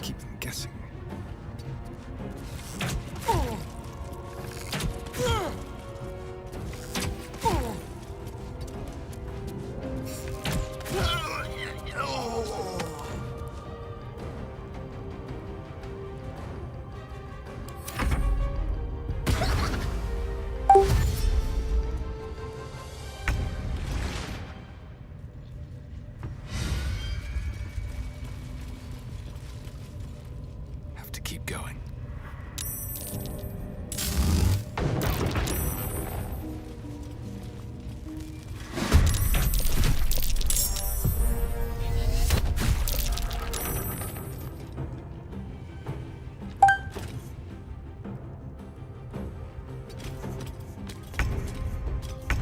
Keep them guessing. Have to keep going.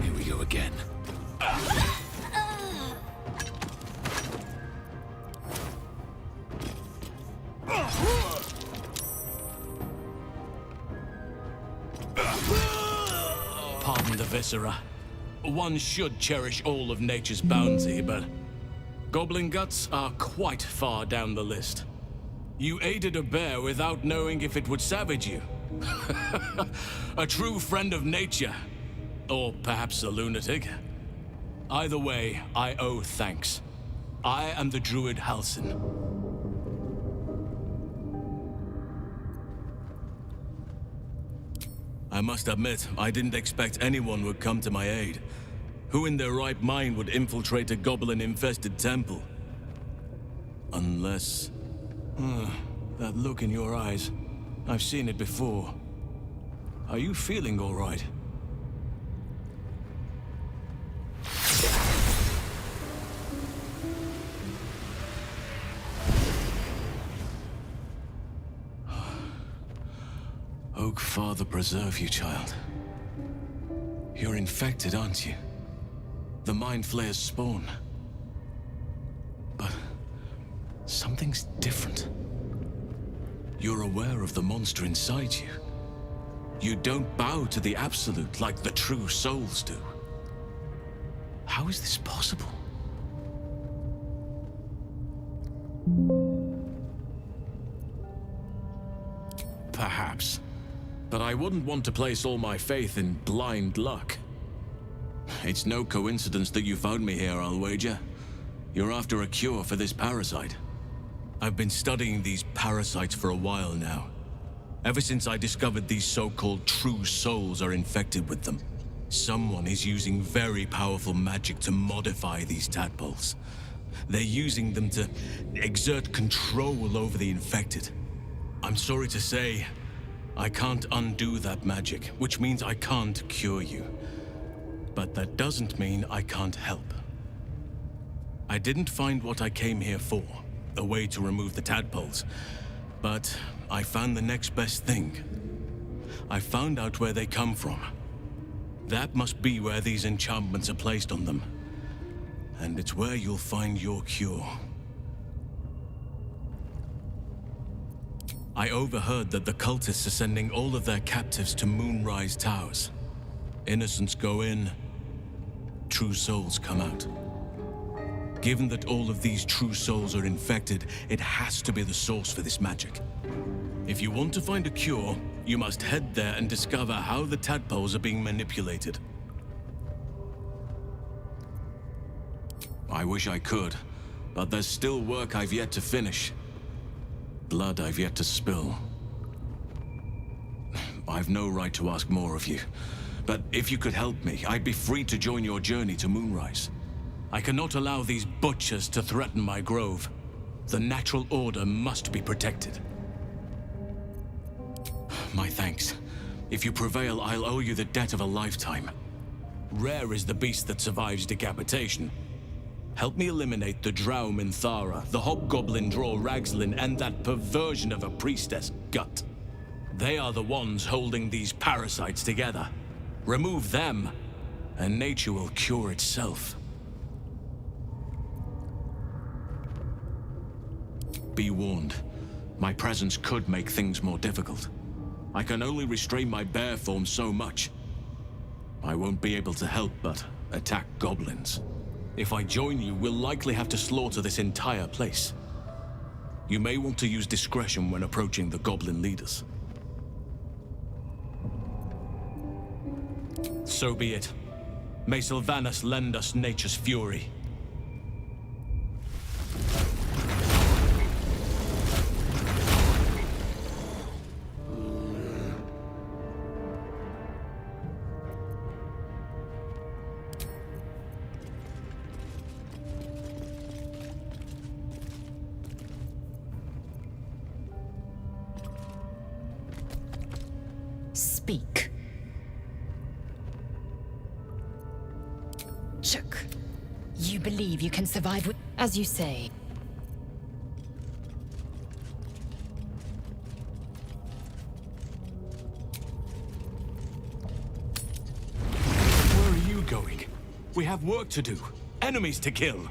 Here we go again. Pardon the viscera. One should cherish all of nature's bounty, but goblin guts are quite far down the list. You aided a bear without knowing if it would savage you. A true friend of nature. Or perhaps a lunatic. Either way, I owe thanks. I am the druid Halsin. I must admit, I didn't expect anyone would come to my aid. Who in their right mind would infiltrate a goblin-infested temple? Unless... that look in your eyes. I've seen it before. Are you feeling all right? Oak Father preserve you, child. You're infected, aren't you? The Mind Flayer's spawn. But something's different. You're aware of the monster inside you. You don't bow to the Absolute like the true souls do. How is this possible? Perhaps. But I wouldn't want to place all my faith in blind luck. It's no coincidence that you found me here, I'll wager. You're after a cure for this parasite. I've been studying these parasites for a while now. Ever since I discovered these so-called true souls are infected with them. Someone is using very powerful magic to modify these tadpoles. They're using them to exert control over the infected. I'm sorry to say, I can't undo that magic, which means I can't cure you. But that doesn't mean I can't help. I didn't find what I came here for, a way to remove the tadpoles, but I found the next best thing. I found out where they come from. That must be where these enchantments are placed on them. And it's where you'll find your cure. I overheard that the cultists are sending all of their captives to Moonrise Towers. Innocents go in, true souls come out. Given that all of these true souls are infected, it has to be the source for this magic. If you want to find a cure, you must head there and discover how the tadpoles are being manipulated. I wish I could, but there's still work I've yet to finish. Blood I've yet to spill. I've no right to ask more of you, but if you could help me, I'd be free to join your journey to Moonrise. I cannot allow these butchers to threaten my grove. The natural order must be protected. My thanks. If you prevail, I'll owe you the debt of a lifetime. Rare is the beast that survives decapitation. Help me eliminate the Drow Minthara, the Hobgoblin Draw Ragslin, and that perversion of a priestess, Gut. They are the ones holding these parasites together. Remove them, and nature will cure itself. Be warned. My presence could make things more difficult. I can only restrain my bear form so much. I won't be able to help but attack goblins. If I join you, we'll likely have to slaughter this entire place. You may want to use discretion when approaching the goblin leaders. So be it. May Sylvanas lend us nature's fury. Speak. Chook, you believe you can survive with... As you say. Where are you going? We have work to do. Enemies to kill.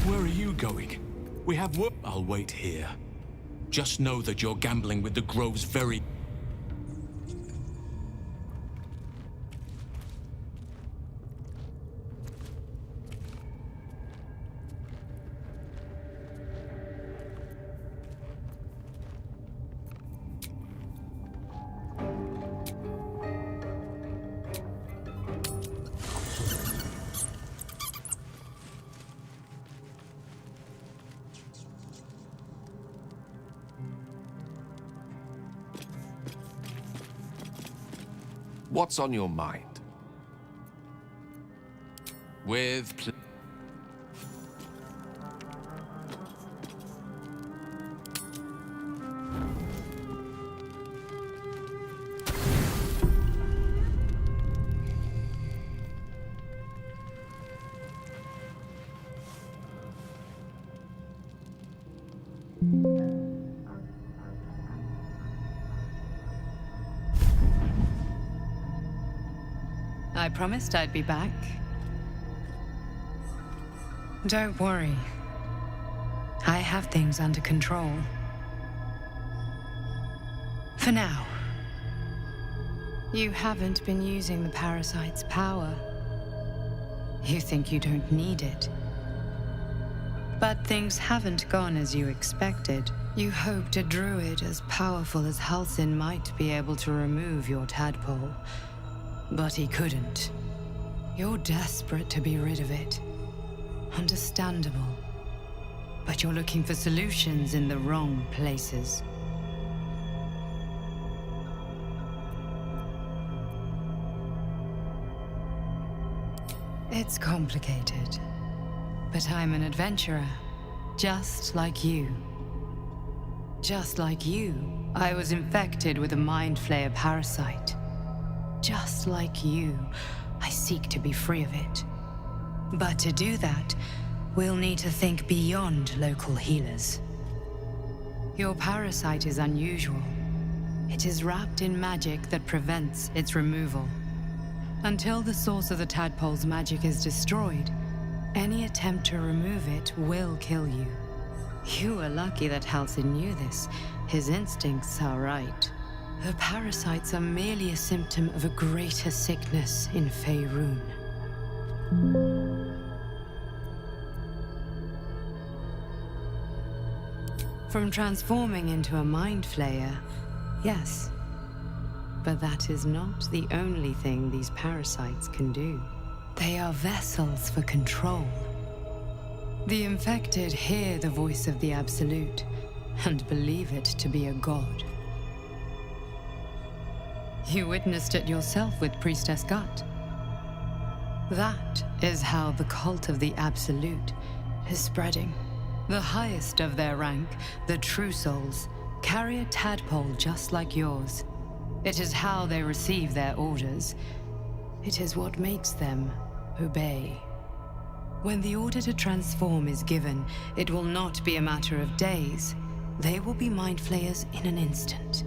Where are you going? We have work. I'll wait here. Just know that you're gambling with the Grove's very... What's on your mind? With I promised I'd be back. Don't worry. I have things under control. For now. You haven't been using the parasite's power. You think you don't need it. But things haven't gone as you expected. You hoped a druid as powerful as Halsin might be able to remove your tadpole, but he couldn't. You're desperate to be rid of it. Understandable. But you're looking for solutions in the wrong places. It's complicated, but I'm an adventurer, just like you. Just like you, I was infected with a Mind Flayer parasite. Just like you, I seek to be free of it. But to do that, we'll need to think beyond local healers. Your parasite is unusual. It is wrapped in magic that prevents its removal. Until the source of the tadpole's magic is destroyed, any attempt to remove it will kill you. You were lucky that Halsin knew this. His instincts are right. The parasites are merely a symptom of a greater sickness in Faerun. From transforming into a Mind Flayer, yes. But that is not the only thing these parasites can do. They are vessels for control. The infected hear the voice of the Absolute and believe it to be a god. You witnessed it yourself with Priestess Gut. That is how the cult of the Absolute is spreading. The highest of their rank, the True Souls, carry a tadpole just like yours. It is how they receive their orders. It is what makes them obey. When the order to transform is given, it will not be a matter of days. They will be Mind Flayers in an instant.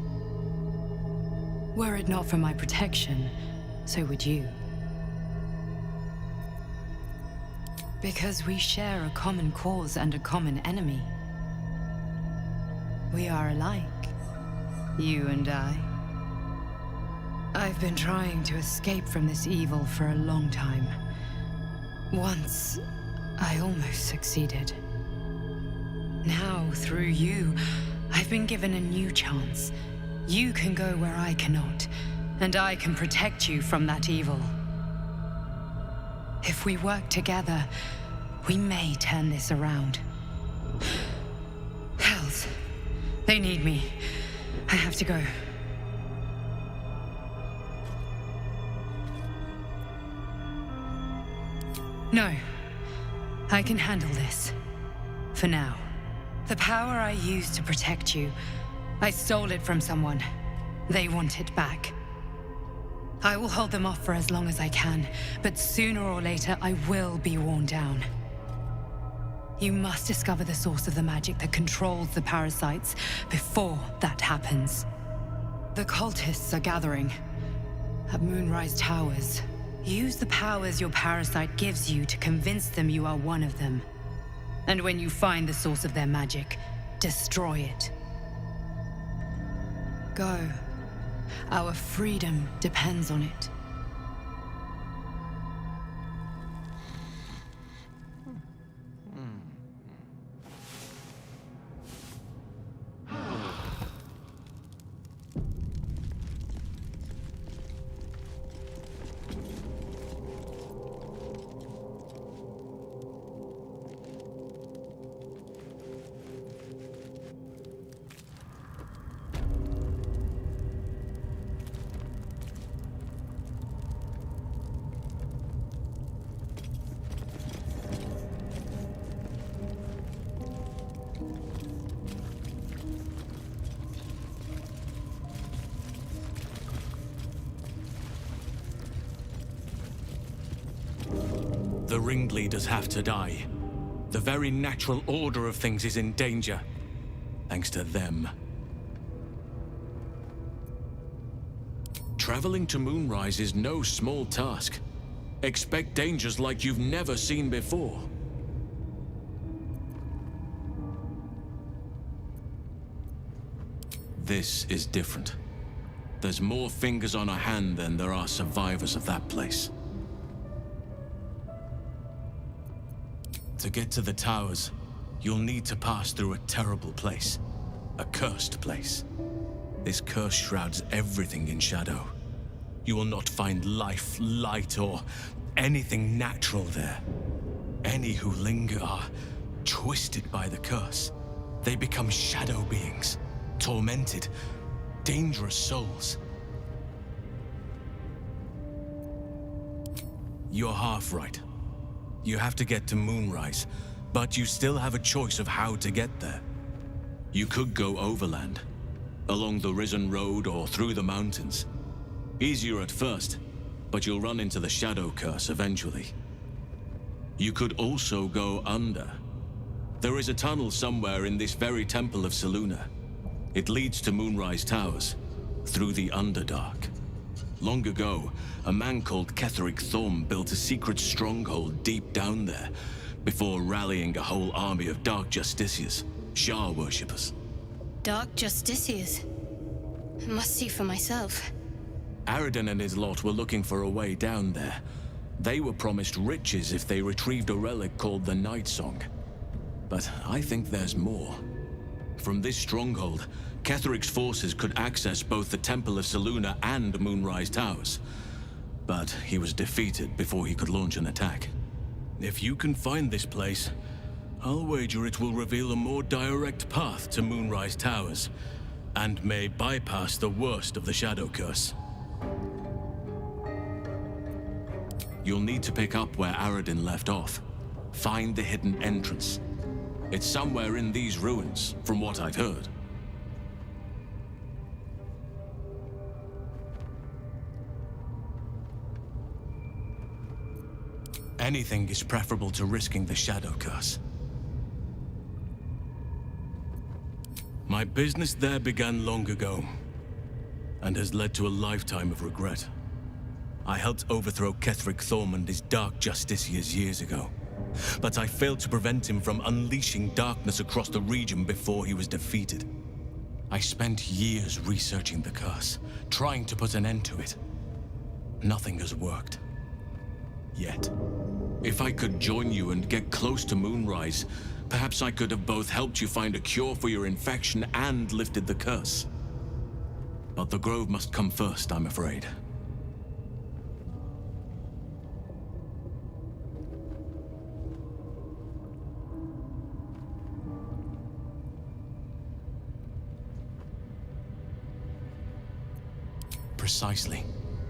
Were it not for my protection, so would you. Because we share a common cause and a common enemy. We are alike, you and I. I've been trying to escape from this evil for a long time. Once, I almost succeeded. Now, through you, I've been given a new chance. You can go where I cannot, and I can protect you from that evil. If we work together, we may turn this around. Hells, they need me. I have to go. No, I can handle this. For now. The power I used to protect you, I stole it from someone. They want it back. I will hold them off for as long as I can, but sooner or later I will be worn down. You must discover the source of the magic that controls the parasites before that happens. The cultists are gathering at Moonrise Towers. Use the powers your parasite gives you to convince them you are one of them. And when you find the source of their magic, destroy it. Go. Our freedom depends on it. The ringleaders have to die. The very natural order of things is in danger, thanks to them. Traveling to Moonrise is no small task. Expect dangers like you've never seen before. This is different. There's more fingers on a hand than there are survivors of that place. To get to the towers, you'll need to pass through a terrible place. A cursed place. This curse shrouds everything in shadow. You will not find life, light, or anything natural there. Any who linger are twisted by the curse. They become shadow beings, tormented, dangerous souls. You're half right. You have to get to Moonrise, but you still have a choice of how to get there. You could go overland, along the Risen Road or through the mountains. Easier at first, but you'll run into the Shadow Curse eventually. You could also go under. There is a tunnel somewhere in this very Temple of Selûne. It leads to Moonrise Towers, through the Underdark. Long ago, a man called Ketheric Thorm built a secret stronghold deep down there, before rallying a whole army of Dark Justiciars, Shah worshippers. Dark Justiciars? I must see for myself. Aradin and his lot were looking for a way down there. They were promised riches if they retrieved a relic called the Night Song. But I think there's more. From this stronghold, Ketheric's forces could access both the Temple of Selûne and Moonrise Towers. But he was defeated before he could launch an attack. If you can find this place, I'll wager it will reveal a more direct path to Moonrise Towers, and may bypass the worst of the Shadow Curse. You'll need to pick up where Aradin left off. Find the hidden entrance. It's somewhere in these ruins, from what I've heard. Anything is preferable to risking the Shadow Curse. My business there began long ago, and has led to a lifetime of regret. I helped overthrow Ketheric Thorm and his Dark Justiciars years ago, but I failed to prevent him from unleashing darkness across the region before he was defeated. I spent years researching the curse, trying to put an end to it. Nothing has worked. Yet. If I could join you and get close to Moonrise, perhaps I could have both helped you find a cure for your infection and lifted the curse. But the Grove must come first, I'm afraid. Precisely.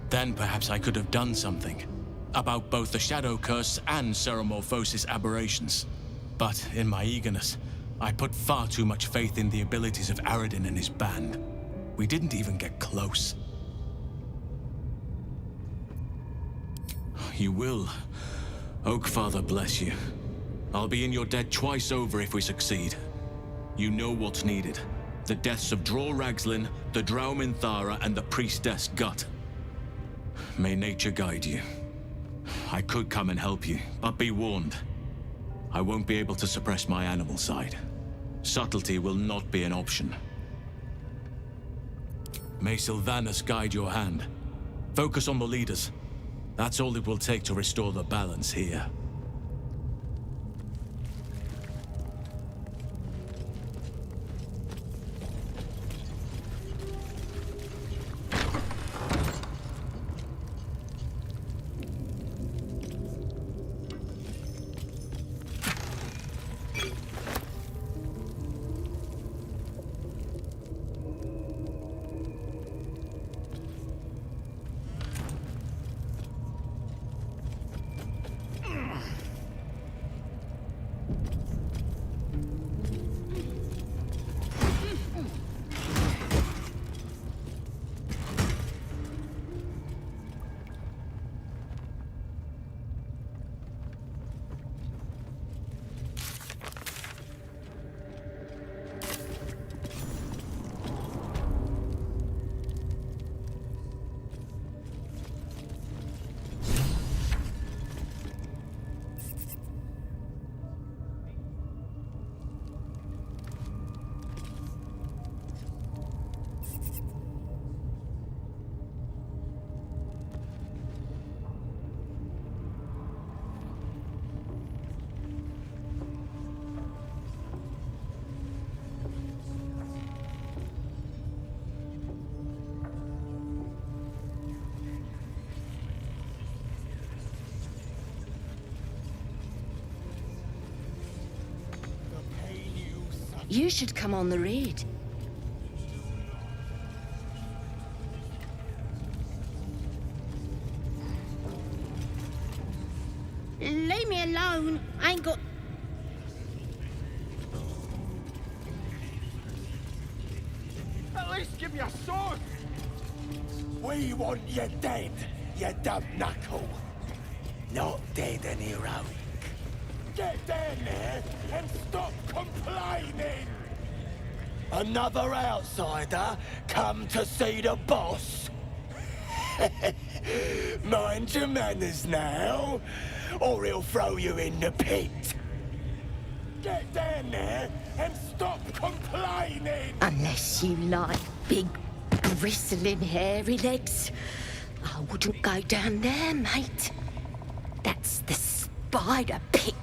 Then perhaps I could have done something about both the Shadow Curse and Ceramorphosis aberrations. But in my eagerness, I put far too much faith in the abilities of Aradin and his band. We didn't even get close. You will. Oakfather bless you. I'll be in your debt twice over if we succeed. You know what's needed. The deaths of Dror Ragzlin, the Drow Minthara, and the Priestess Gut. May nature guide you. I could come and help you, but be warned. I won't be able to suppress my animal side. Subtlety will not be an option. May Sylvanas guide your hand. Focus on the leaders. That's all it will take to restore the balance here. You should come on the raid. Leave me alone. I ain't got... At least give me a sword! We want you dead, you dumb knuckle. Not dead and heroic. Get down there and stop complaining! Another outsider come to see the boss? Mind your manners now, or he'll throw you in the pit. Get down there and stop complaining! Unless you like big, bristling, hairy legs. I wouldn't go down there, mate. That's the spider pit.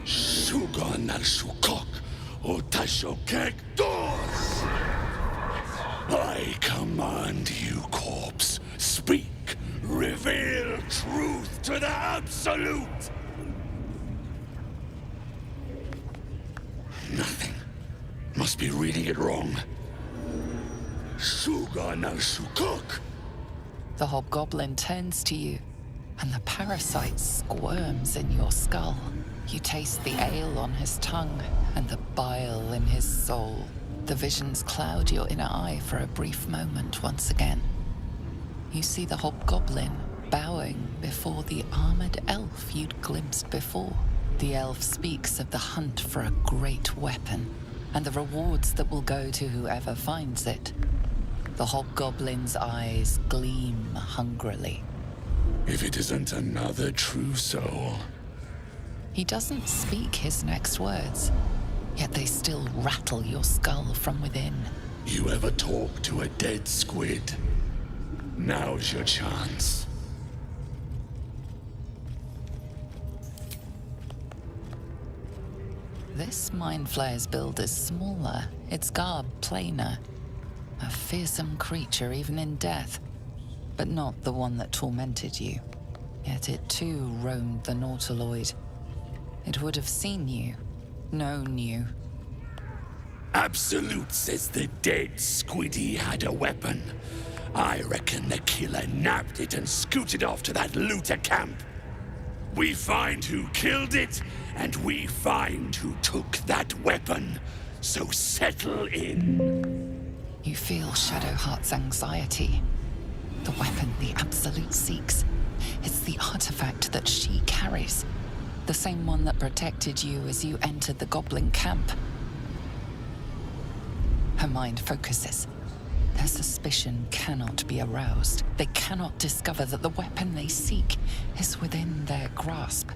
Sugan al Sukok, Otashokek doors! I command you, corpse. Speak. Reveal truth to the absolute! Nothing. Must be reading it wrong. Sugan al Sukok. The hobgoblin turns to you, and the parasite squirms in your skull. You taste the ale on his tongue and the bile in his soul. The visions cloud your inner eye for a brief moment once again. You see the hobgoblin bowing before the armored elf you'd glimpsed before. The elf speaks of the hunt for a great weapon and the rewards that will go to whoever finds it. The hobgoblin's eyes gleam hungrily. If it isn't another true soul. He doesn't speak his next words, yet they still rattle your skull from within. You ever talk to a dead squid? Now's your chance. This Mind Flayer's build is smaller, its garb plainer. A fearsome creature even in death, but not the one that tormented you. Yet it too roamed the Nautiloid. It would have seen you, known you. Absolute says the dead squiddy had a weapon. I reckon the killer nabbed it and scooted off to that looter camp. We find who killed it, and we find who took that weapon. So settle in. You feel Shadowheart's anxiety. The weapon the Absolute seeks. It's the artifact that she carries. The same one that protected you as you entered the goblin camp. Her mind focuses. Their suspicion cannot be aroused. They cannot discover that the weapon they seek is within their grasp.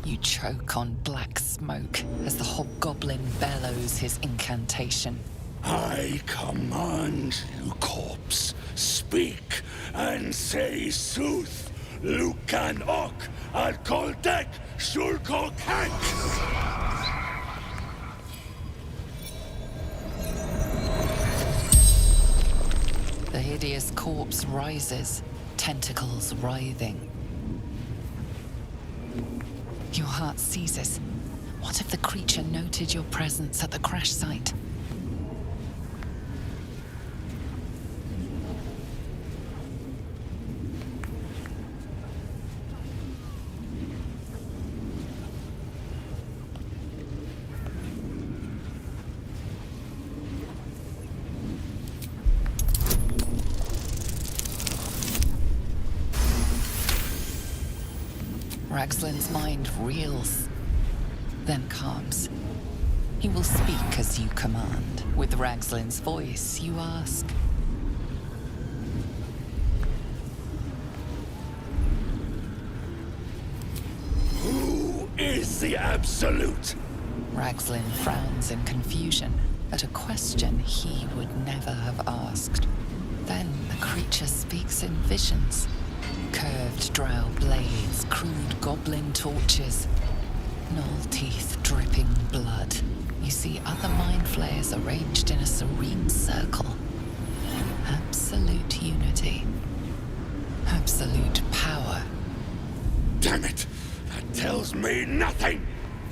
You choke on black smoke as the hobgoblin bellows his incantation. I command you, corpse. Speak and say sooth. Lucan ok al koldek shulko kank. The hideous corpse rises, tentacles writhing. Your heart seizes. What if the creature noted your presence at the crash site? Ragslin's mind reels, then calms. He will speak as you command. With Ragslin's voice, you ask. Who is the Absolute? Ragslin frowns in confusion at a question he would never have asked. Then the creature speaks in visions. Curved drow blades, crude goblin torches, gnoll teeth dripping blood. You see other mind flayers arranged in a serene circle. Absolute unity. Absolute power. Damn it! That tells me nothing!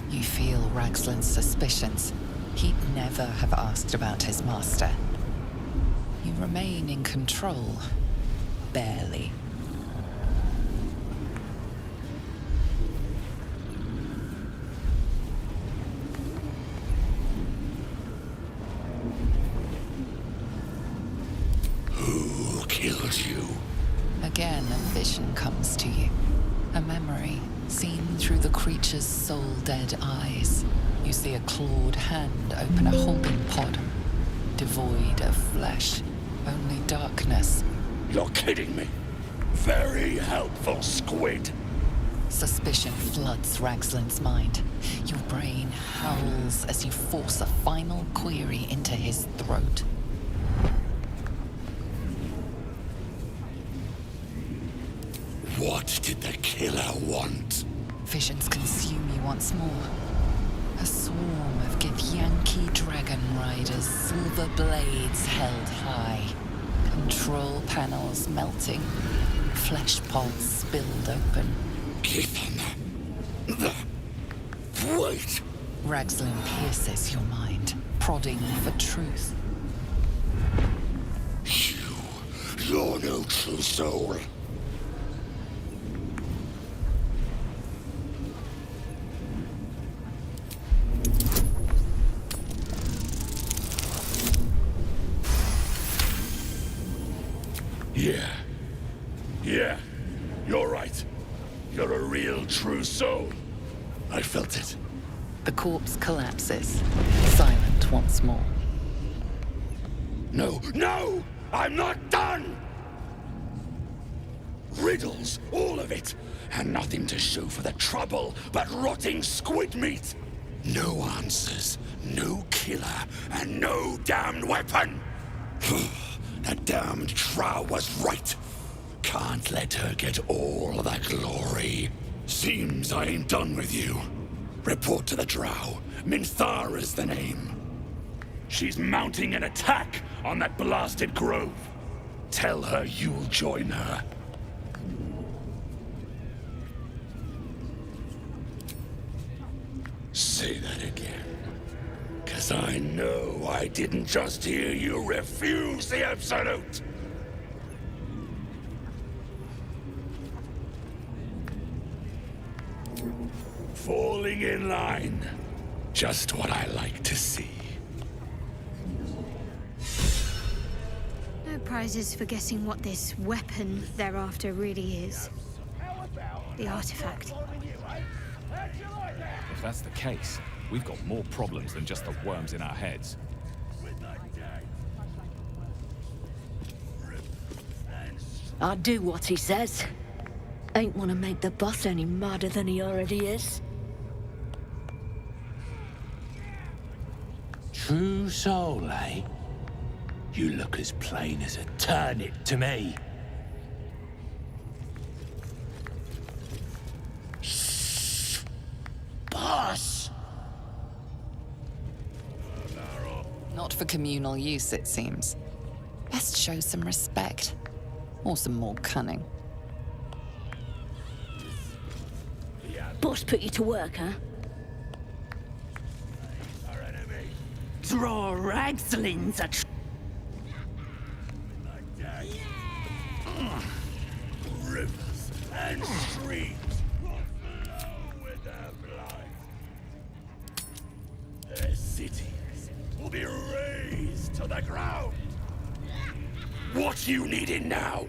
You feel Ragslin's suspicions. He'd never have asked about his master. You remain in control. Barely. Who killed you? Again, a vision comes to you. A memory, seen through the creature's soul-dead eyes. You see a clawed hand open a holding pod. Devoid of flesh. Only darkness. You're kidding me. Very helpful, Squid. Suspicion floods Ragslin's mind. Your brain howls as you force a final query into his throat. What did the killer want? Visions consume you once more. A swarm of Githyanki dragon riders, silver blades held high. Control panels melting. Flesh pods spilled open. Wait! Ragslin pierces your mind, prodding for truth. You're no true soul. Yeah, you're right. You're a real true soul. I felt it. The corpse collapses, silent once more. No! I'm not done! Riddles, all of it, and nothing to show for the trouble but rotting squid meat. No answers, no killer, and no damned weapon. That damned Trow was right. Can't let her get all the glory. Seems I ain't done with you. Report to the Drow. Minthara's the name. She's mounting an attack on that blasted grove. Tell her you'll join her. Say that again. 'Cause I know I didn't just hear you refuse the Absolute. Falling in line. Just what I like to see. No prizes for guessing what this weapon thereafter really is. The artifact. If that's the case, we've got more problems than just the worms in our heads. I'll do what he says. Ain't want to make the boss any madder than he already is. True soul, eh? You look as plain as a turnip to me. Shh. Boss! Not for communal use, it seems. Best show some respect. Or some more cunning. Boss put you to work, huh? Draw Ragslins a Rivers and streams flow with their blood. Their cities will be razed to the ground. What you needing now?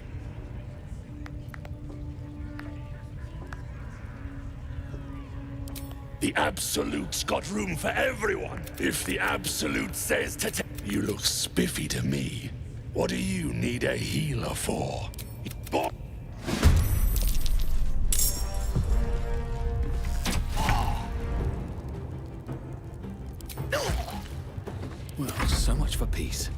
The Absolute's got room for everyone. If the Absolute says to you look spiffy to me. What do you need a healer for? Well, so much for peace.